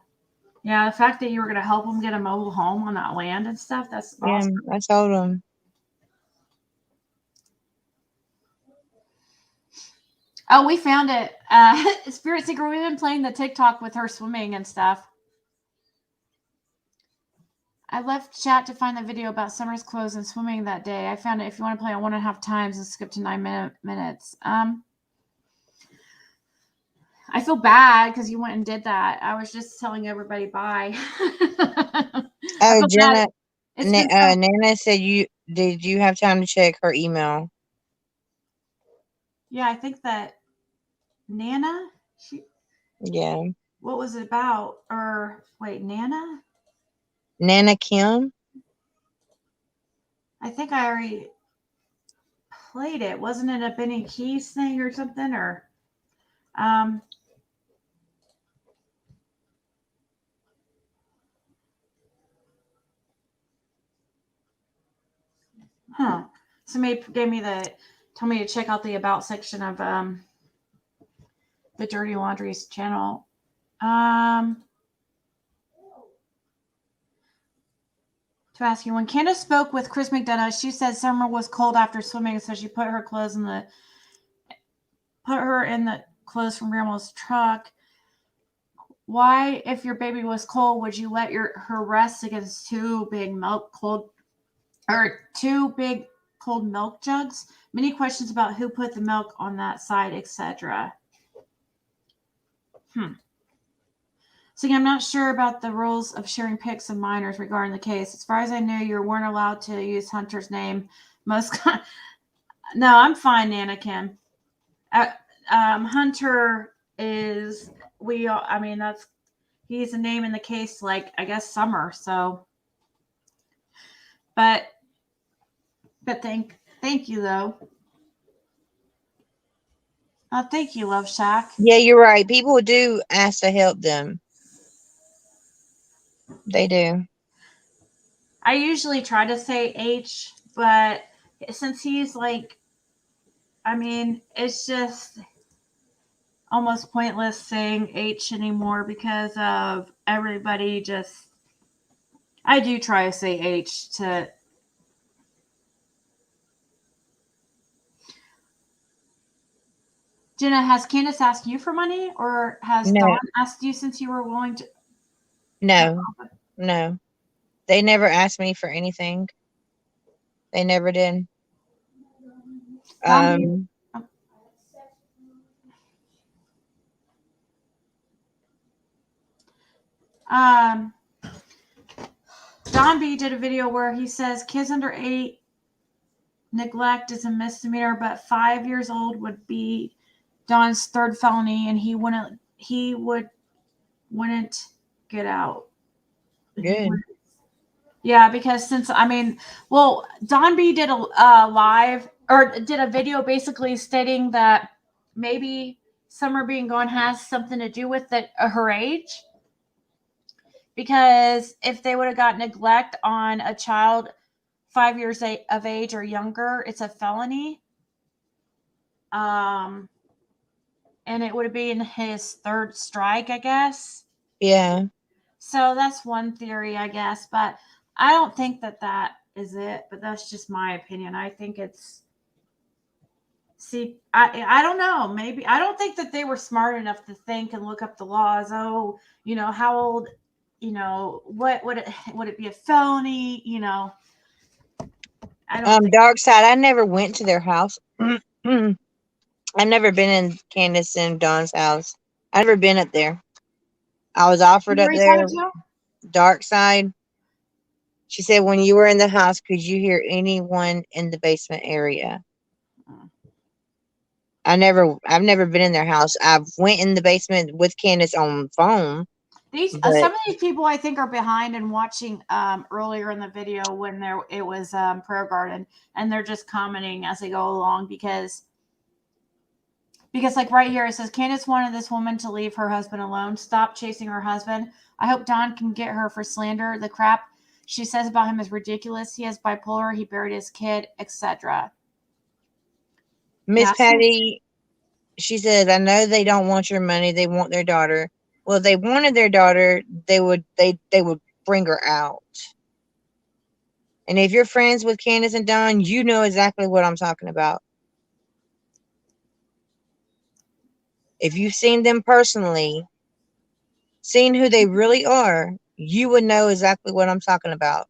Yeah, the fact that you were going to help them get a mobile home on that land and stuff, that's awesome. Yeah, I told them. Oh, we found it. Spirit Seeker, we've been playing the TikTok with her swimming and stuff. I left chat to find the video about Summer's clothes and swimming that day. I found it. If you want to play on 1.5 times and skip to 9 minutes. I feel bad because you went and did that. I was just telling everybody bye. Oh, Jenna, Nana said did you have time to check her email? Yeah, I think that Nana. Yeah. What was it about? Or wait, Nana? Nana Kim? I think I already played it. Wasn't it a Benny Keys thing or something? Or somebody told me to check out the about section of the Dirty Laundry's channel. To ask you, when Candace spoke with Chris McDonough, she said Summer was cold after swimming, so she put her in the clothes from Grandma's truck. Why, if your baby was cold, would you let her rest against two big cold milk jugs? Many questions about who put the milk on that side, etc. So I'm not sure about the rules of sharing pics of minors regarding the case. As far as I knew, you weren't allowed to use Hunter's name. No, I'm fine, Nana Kim. Hunter is he's a name in the case, like I guess Summer. So, but thank you though. Thank you, Love Shack. Yeah, you're right. People do ask to help them. They do. I usually try to say H, but since he's like, it's just almost pointless saying H anymore because of everybody I do try to say H to. Jenna, has Candace asked you for money or has Dawn asked you since you were willing to? No. They never asked me for anything. They never did. Don B did a video where he says kids under 8 neglect is a misdemeanor, but 5 years old would be Don's third felony, and he wouldn't get out. Good. Yeah, because Don B did a live or did a video basically stating that maybe Summer being gone has something to do with her age. Because if they would have got neglect on a child 5 years of age or younger, it's a felony. And it would have been his third strike, I guess. Yeah. So that's one theory, I guess. But I don't think that is it, but that's just my opinion. I think it's. See, I don't know. Maybe I don't think that they were smart enough to think and look up the laws. Oh, how old, what would it be a felony? I don't think. Dark side. I never went to their house. I've never been in Candace and Dawn's house. I've never been up there. I was offered up there. Dark side. She said, when you were in the house, could you hear anyone in the basement area? I've never been in their house. I've went in the basement with Candace on phone. Some of these people I think are behind and watching earlier in the video when it was prayer garden, and they're just commenting as they go along because like right here it says Candace wanted this woman to leave her husband alone, stop chasing her husband. I hope Dawn can get her for slander. The crap she says about him is ridiculous. He has bipolar. He buried his kid, etc. Miss Patty, she says, I know they don't want your money. They want their daughter. Well, if they wanted their daughter, they would bring her out. And if you're friends with Candace and Dawn, you know exactly what I'm talking about. If you've seen them personally, seen who they really are, you would know exactly what I'm talking about.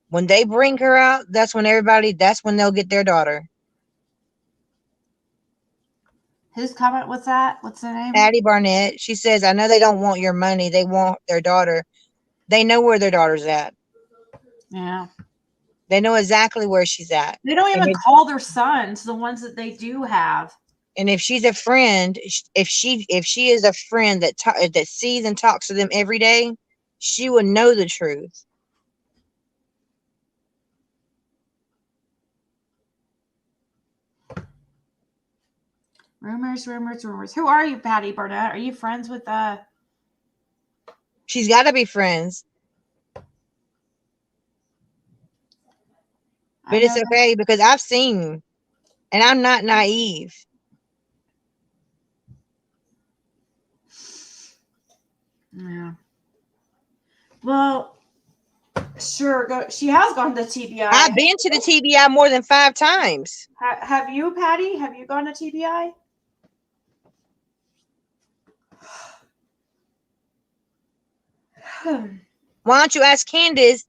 When they bring her out, that's when they'll get their daughter. Whose comment was that? What's the name? Patty Barnett. She says, I know they don't want your money. They want their daughter. They know where their daughter's at. Yeah. They know exactly where she's at. They don't even call their sons, the ones that they do have. And if she's a friend, if she is a friend that sees and talks to them every day, she would know the truth. Rumors. Who are you, Patty Barnett? Are you friends with She's got to be friends. But it's okay because I've seen, and I'm not naive. Yeah. Well, sure. She has gone to TBI. I've been to the TBI more than 5 times. Have you, Patty? Have you gone to TBI? Why don't you ask Candace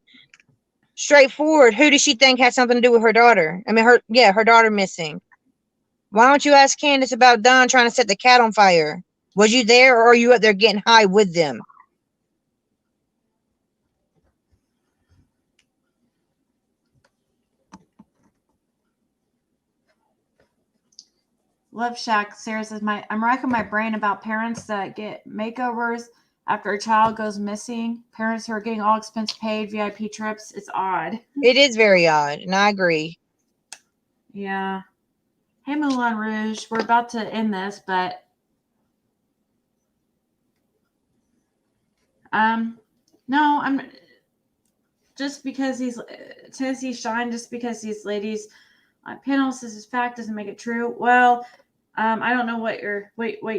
straightforward? Who does she think had something to do with her daughter? I mean, her daughter missing. Why don't you ask Candace about Don trying to set the cat on fire? Was you there, or are you up there getting high with them? Love Shack. Sarah says, I'm racking my brain about parents that get makeovers after a child goes missing. Parents who are getting all expense paid, VIP trips. It's odd. It is very odd, and I agree. Yeah. Hey, Moulin Rouge. We're about to end this, but no, I'm just because he's Tennessee Shine, just because these ladies on panels, this is fact, doesn't make it true. Well, I don't know what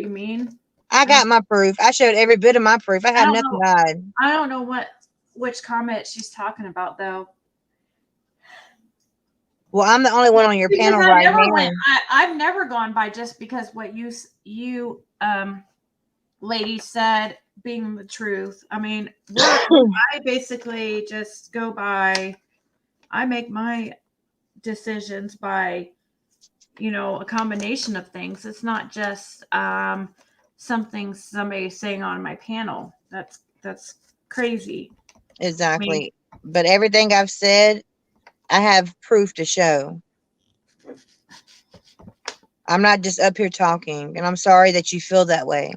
you mean. I got my proof. I showed every bit of my proof. I have nothing to hide. I don't know which comment she's talking about, though. Well, I'm the only one on your panel right now. I've never gone by just because what you lady said being the truth. I mean, I basically just go by. I make my decisions by, a combination of things. It's not just something somebody's saying on my panel. That's crazy. Exactly. But everything I've said, I have proof to show. I'm not just up here talking, and I'm sorry that you feel that way.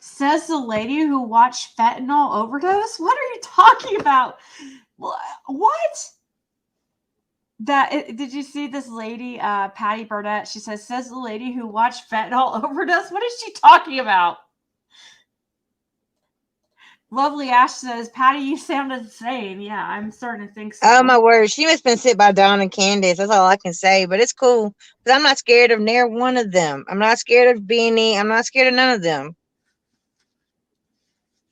Says the lady who watched fentanyl overdose. What are you talking about? What? Did you see this lady, Patty Burnett? She says the lady who watched fentanyl overdose. What is she talking about? Lovely Ash says, Patty, you sound insane. Yeah, I'm starting to think so. Oh my word, she must have been sit by Dawn and Candace. That's all I can say. But it's cool because I'm not scared of near one of them. I'm not scared of Beanie. I'm not scared of none of them.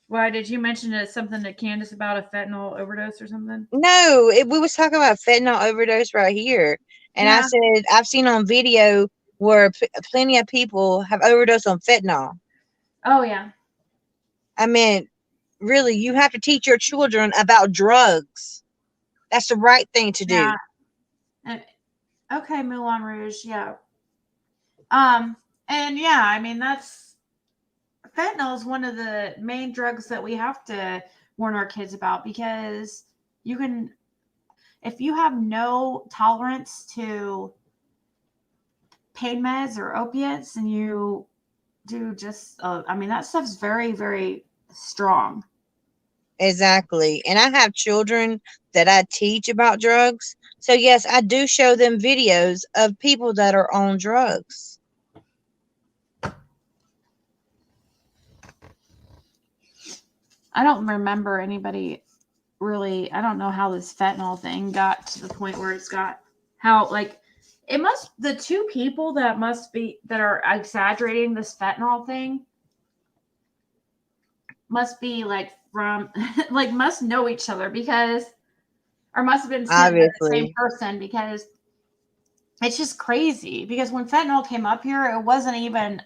Why did you mention something to Candace about a fentanyl overdose or something? No, we was talking about fentanyl overdose right here, and I said I've seen on video where plenty of people have overdosed on fentanyl. Oh yeah. I mean, really, you have to teach your children about drugs. That's the right thing to do. Yeah. Okay, Moulin Rouge, yeah. And yeah, I mean fentanyl is one of the main drugs that we have to warn our kids about, because if you have no tolerance to pain meds or opiates, and you do just, that stuff's very, very strong. Exactly. And I have children that I teach about drugs. So yes, I do show them videos of people that are on drugs. I don't remember anybody really. I don't know how this fentanyl thing got to the point where it's got the two people that are exaggerating this fentanyl thing must be must know each other, or must have been the same person, because it's just crazy. Because when fentanyl came up here, it wasn't even,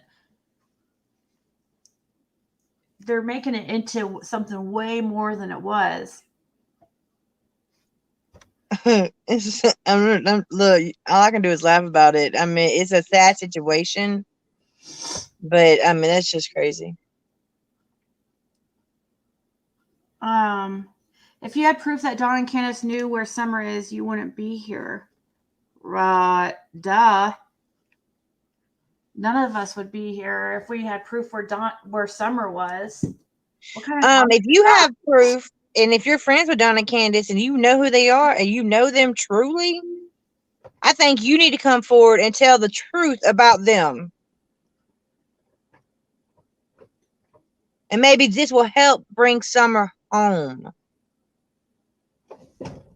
they're making it into something way more than it was. Look, all I can do is laugh about it. I mean, it's a sad situation, but I mean, that's just crazy. If you had proof that Dawn and Candace knew where Summer is, you wouldn't be here. Duh. None of us would be here if we had proof where Summer was. What kind of if you have proof, and if you're friends with Dawn and Candace, and you know who they are, and you know them truly, I think you need to come forward and tell the truth about them. And maybe this will help bring Summer home.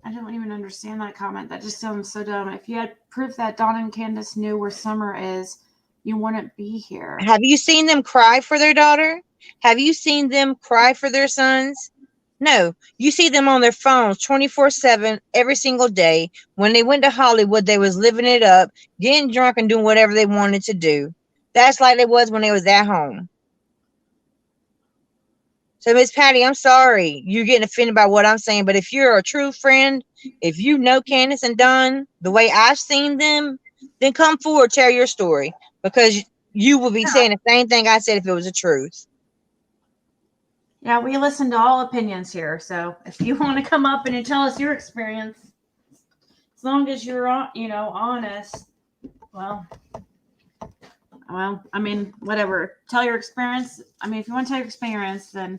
I don't even understand that comment. That just sounds so dumb. If you had proof that Dawn and Candace knew where Summer is, you wouldn't be here. Have you seen them cry for their daughter? Have you seen them cry for their sons? No. You see them on their phones 24/7 every single day. When they went to Hollywood, they was living it up, getting drunk and doing whatever they wanted to do. That's like it was when they was at home. So, Miss Patty, I'm sorry you're getting offended by what I'm saying, but if you're a true friend, if you know Candace and Dawn the way I've seen them, then come forward, tell your story, because you will be saying the same thing I said if it was the truth. Yeah, we listen to all opinions here. So if you want to come up and tell us your experience, as long as you're honest, well, I mean, whatever. Tell your experience. I mean, if you want to tell your experience, then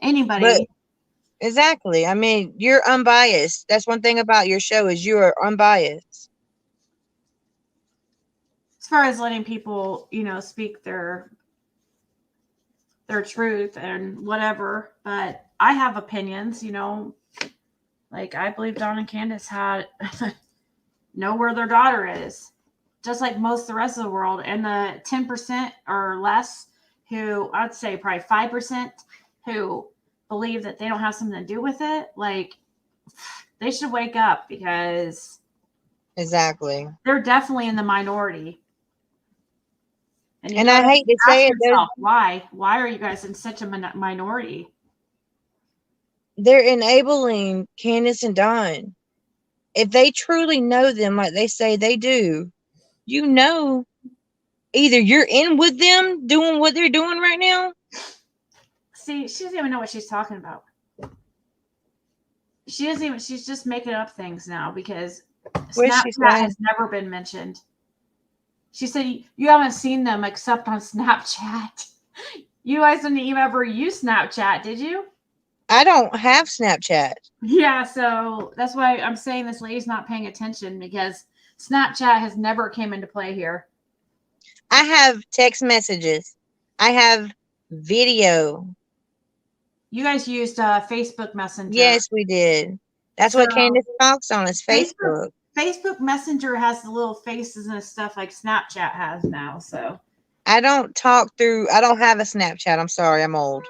anybody. But, exactly. I mean, you're unbiased. That's one thing about your show, is you are unbiased. As far as letting people, speak their truth and whatever, but I have opinions, like I believe Dawn and Candace know where their daughter is, just like most of the rest of the world. And the 10% or less who, I'd say probably 5%, who believe that they don't have something to do with it, like they should wake up, because exactly, they're definitely in the minority. And I hate to say it, why are you guys in such a minority? They're enabling Candace and Dawn. If they truly know them like they say they do, either you're in with them doing what they're doing right now. See, she doesn't even know what she's talking about. She's just making up things now, because Snapchat has never been mentioned. She said you haven't seen them except on Snapchat. You guys didn't even ever use Snapchat, did you? I don't have Snapchat. Yeah, so that's why I'm saying this lady's not paying attention, because Snapchat has never came into play here. I have text messages. I have video. You guys used Facebook Messenger. Yes, we did. That's what Candace talks on, is Facebook. Facebook Messenger has the little faces and stuff like Snapchat has now. So I don't have a Snapchat. I'm sorry, I'm old.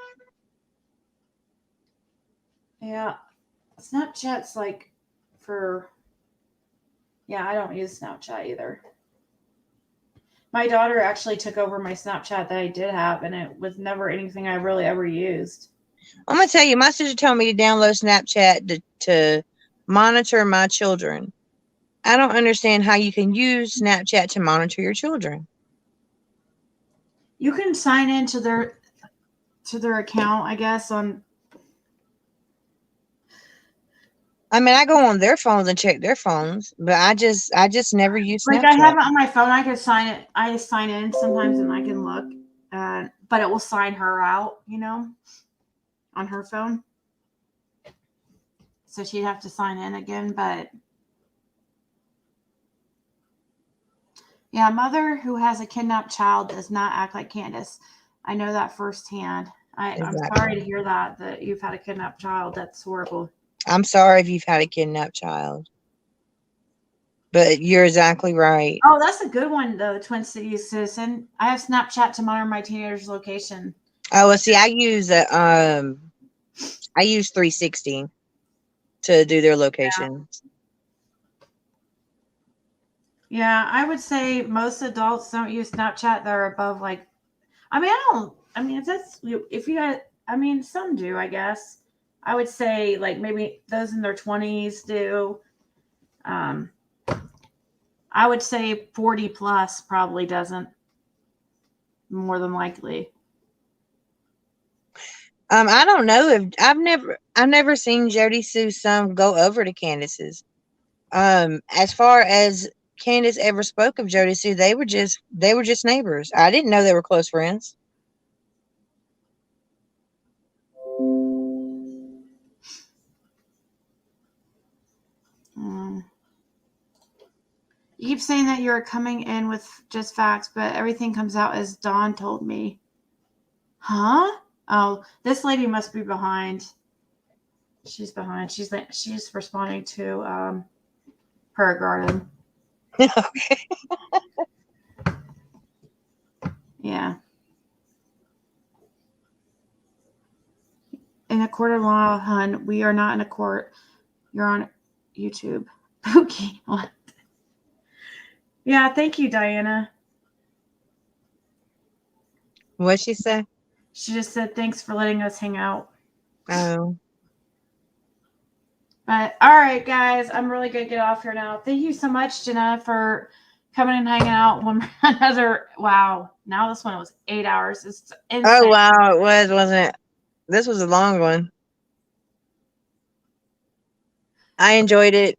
Yeah. Snapchat's like for, yeah, I don't use Snapchat either. My daughter actually took over my Snapchat that I did have, and it was never anything I really ever used. I'm gonna tell you, my sister told me to download Snapchat to monitor my children. I don't understand how you can use Snapchat to monitor your children. You can sign into their account, I guess, on. I mean, I go on their phones and check their phones, but I just never use Snapchat. Like I have it on my phone. I can sign it. I sign in sometimes, and I can look, but it will sign her out, on her phone. So she'd have to sign in again, but yeah, a mother who has a kidnapped child does not act like Candace. I know that firsthand. I'm sorry to hear that you've had a kidnapped child. That's horrible. I'm sorry if you've had a kidnapped child, but you're exactly right. Oh, that's a good one, though, Twin Cities Citizen. I have Snapchat to monitor my teenager's location. Oh, well, see, I use 360 to do their locations. Yeah, I would say most adults don't use Snapchat. They're above if you got, some do, I guess. I would say like maybe those in their 20s do. I would say 40 plus probably doesn't, more than likely. I don't know if I've never seen Jody Sue's son go over to Candace's. As far as Candace ever spoke of Jody Sue, they were just neighbors. I didn't know they were close friends. You keep saying that you're coming in with just facts, but everything comes out as Dawn told me. Huh? Oh, this lady must be behind. She's behind. She's responding to her garden. Okay. Yeah. In a court of law, hun, we are not in a court. You're on YouTube. Okay. What? Yeah, thank you, Diana. What'd she say? She just said thanks for letting us hang out. Oh. But all right, guys, I'm really gonna get off here now. Thank you so much, Jenna, for coming and hanging out. Wow. Now this one was 8 hours. It's insane. Oh wow, it was, wasn't it? This was a long one. I enjoyed it,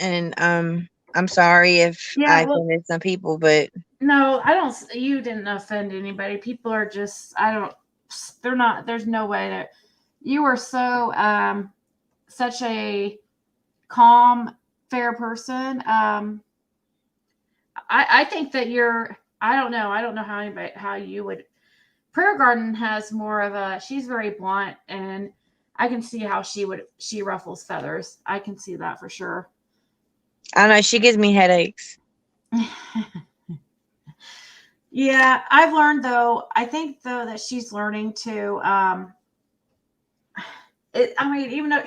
and I'm sorry if I offended some people, but no, I don't. You didn't offend anybody. People are just. They're not. There's no way that you were so such a calm, fair person. I think that you're. I don't know how you would. Prayer Garden has more of a. She's very blunt, and I can see how she ruffles feathers. I can see that for sure. I know she gives me headaches. Yeah, I've learned though. I think though that she's learning to. Even though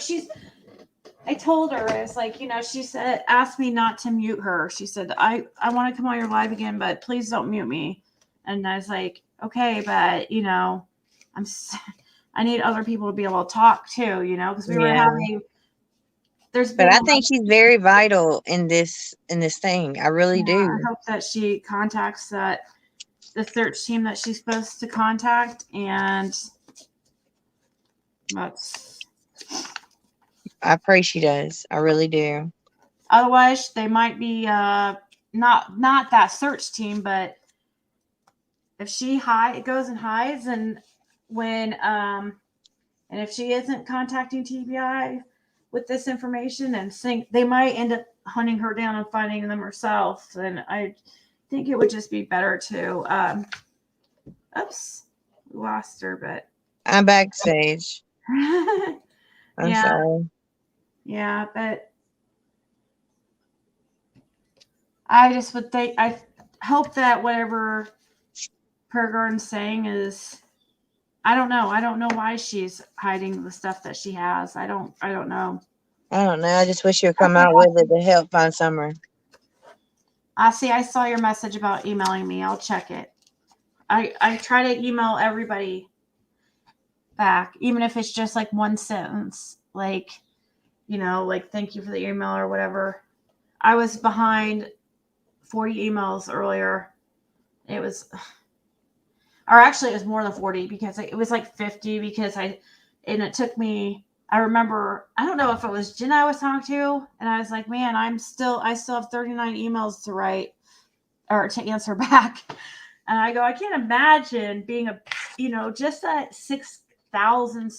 I told her it's like she said, asked me not to mute her. She said, I want to come on your live again, but please don't mute me. And I was like, okay, but I need other people to be able to talk too, because we were having. But I think she's very vital in this thing. I really do. I hope that she contacts the search team that she's supposed to contact, and I pray she does. I really do. Otherwise, they might be not that search team, but if she goes and hides, and when and if she isn't contacting TBI with this information, and they might end up hunting her down and finding them herself. And I think it would just be better to oops, we lost her, but I'm backstage. I'm sorry. Yeah, but I just would think, I hope that whatever Prayer Garden's saying is I don't know. I don't know why she's hiding the stuff that she has. I don't know. I don't know. I just wish you would come out with it to help find Summer. I see. I saw your message about emailing me. I'll check it. I try to email everybody back, even if it's just like one sentence, like, you know, like thank you for the email or whatever. I was behind 40 emails earlier. It was, or actually it was more than 40 because it was like 50 because and it took me, I remember, I don't know if it was Jenna I was talking to, and I was like, man, I still have 39 emails to write or to answer back. And I go, I can't imagine being just at 6,000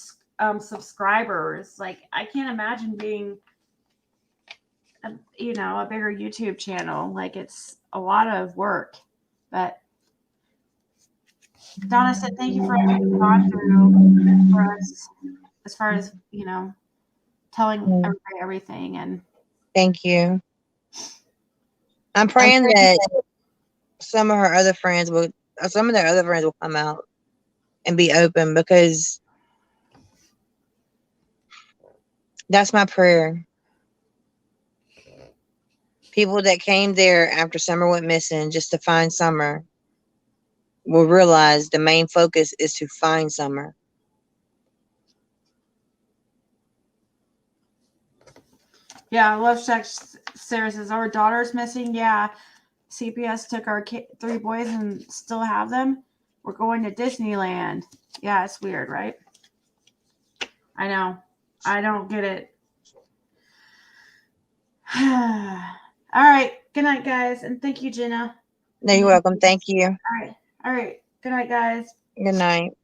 subscribers. Like, I can't imagine being, a bigger YouTube channel. Like, it's a lot of work. But Donna said, thank you for everything you've gone through for us, as far as, telling everybody everything. And thank you. I'm praying that some of their other friends will come out and be open, because that's my prayer. People that came there after Summer went missing just to find Summer will realize the main focus is to find Summer. yeah, Love Shack Sarah says, our daughter's missing. Yeah. CPS took our 3 boys and still have them. We're going to Disneyland. Yeah, it's weird, right? I know. I don't get it. All right. Good night, guys. And thank you, Jenna. No, you're welcome. Thank you. All right. Good night, guys. Good night.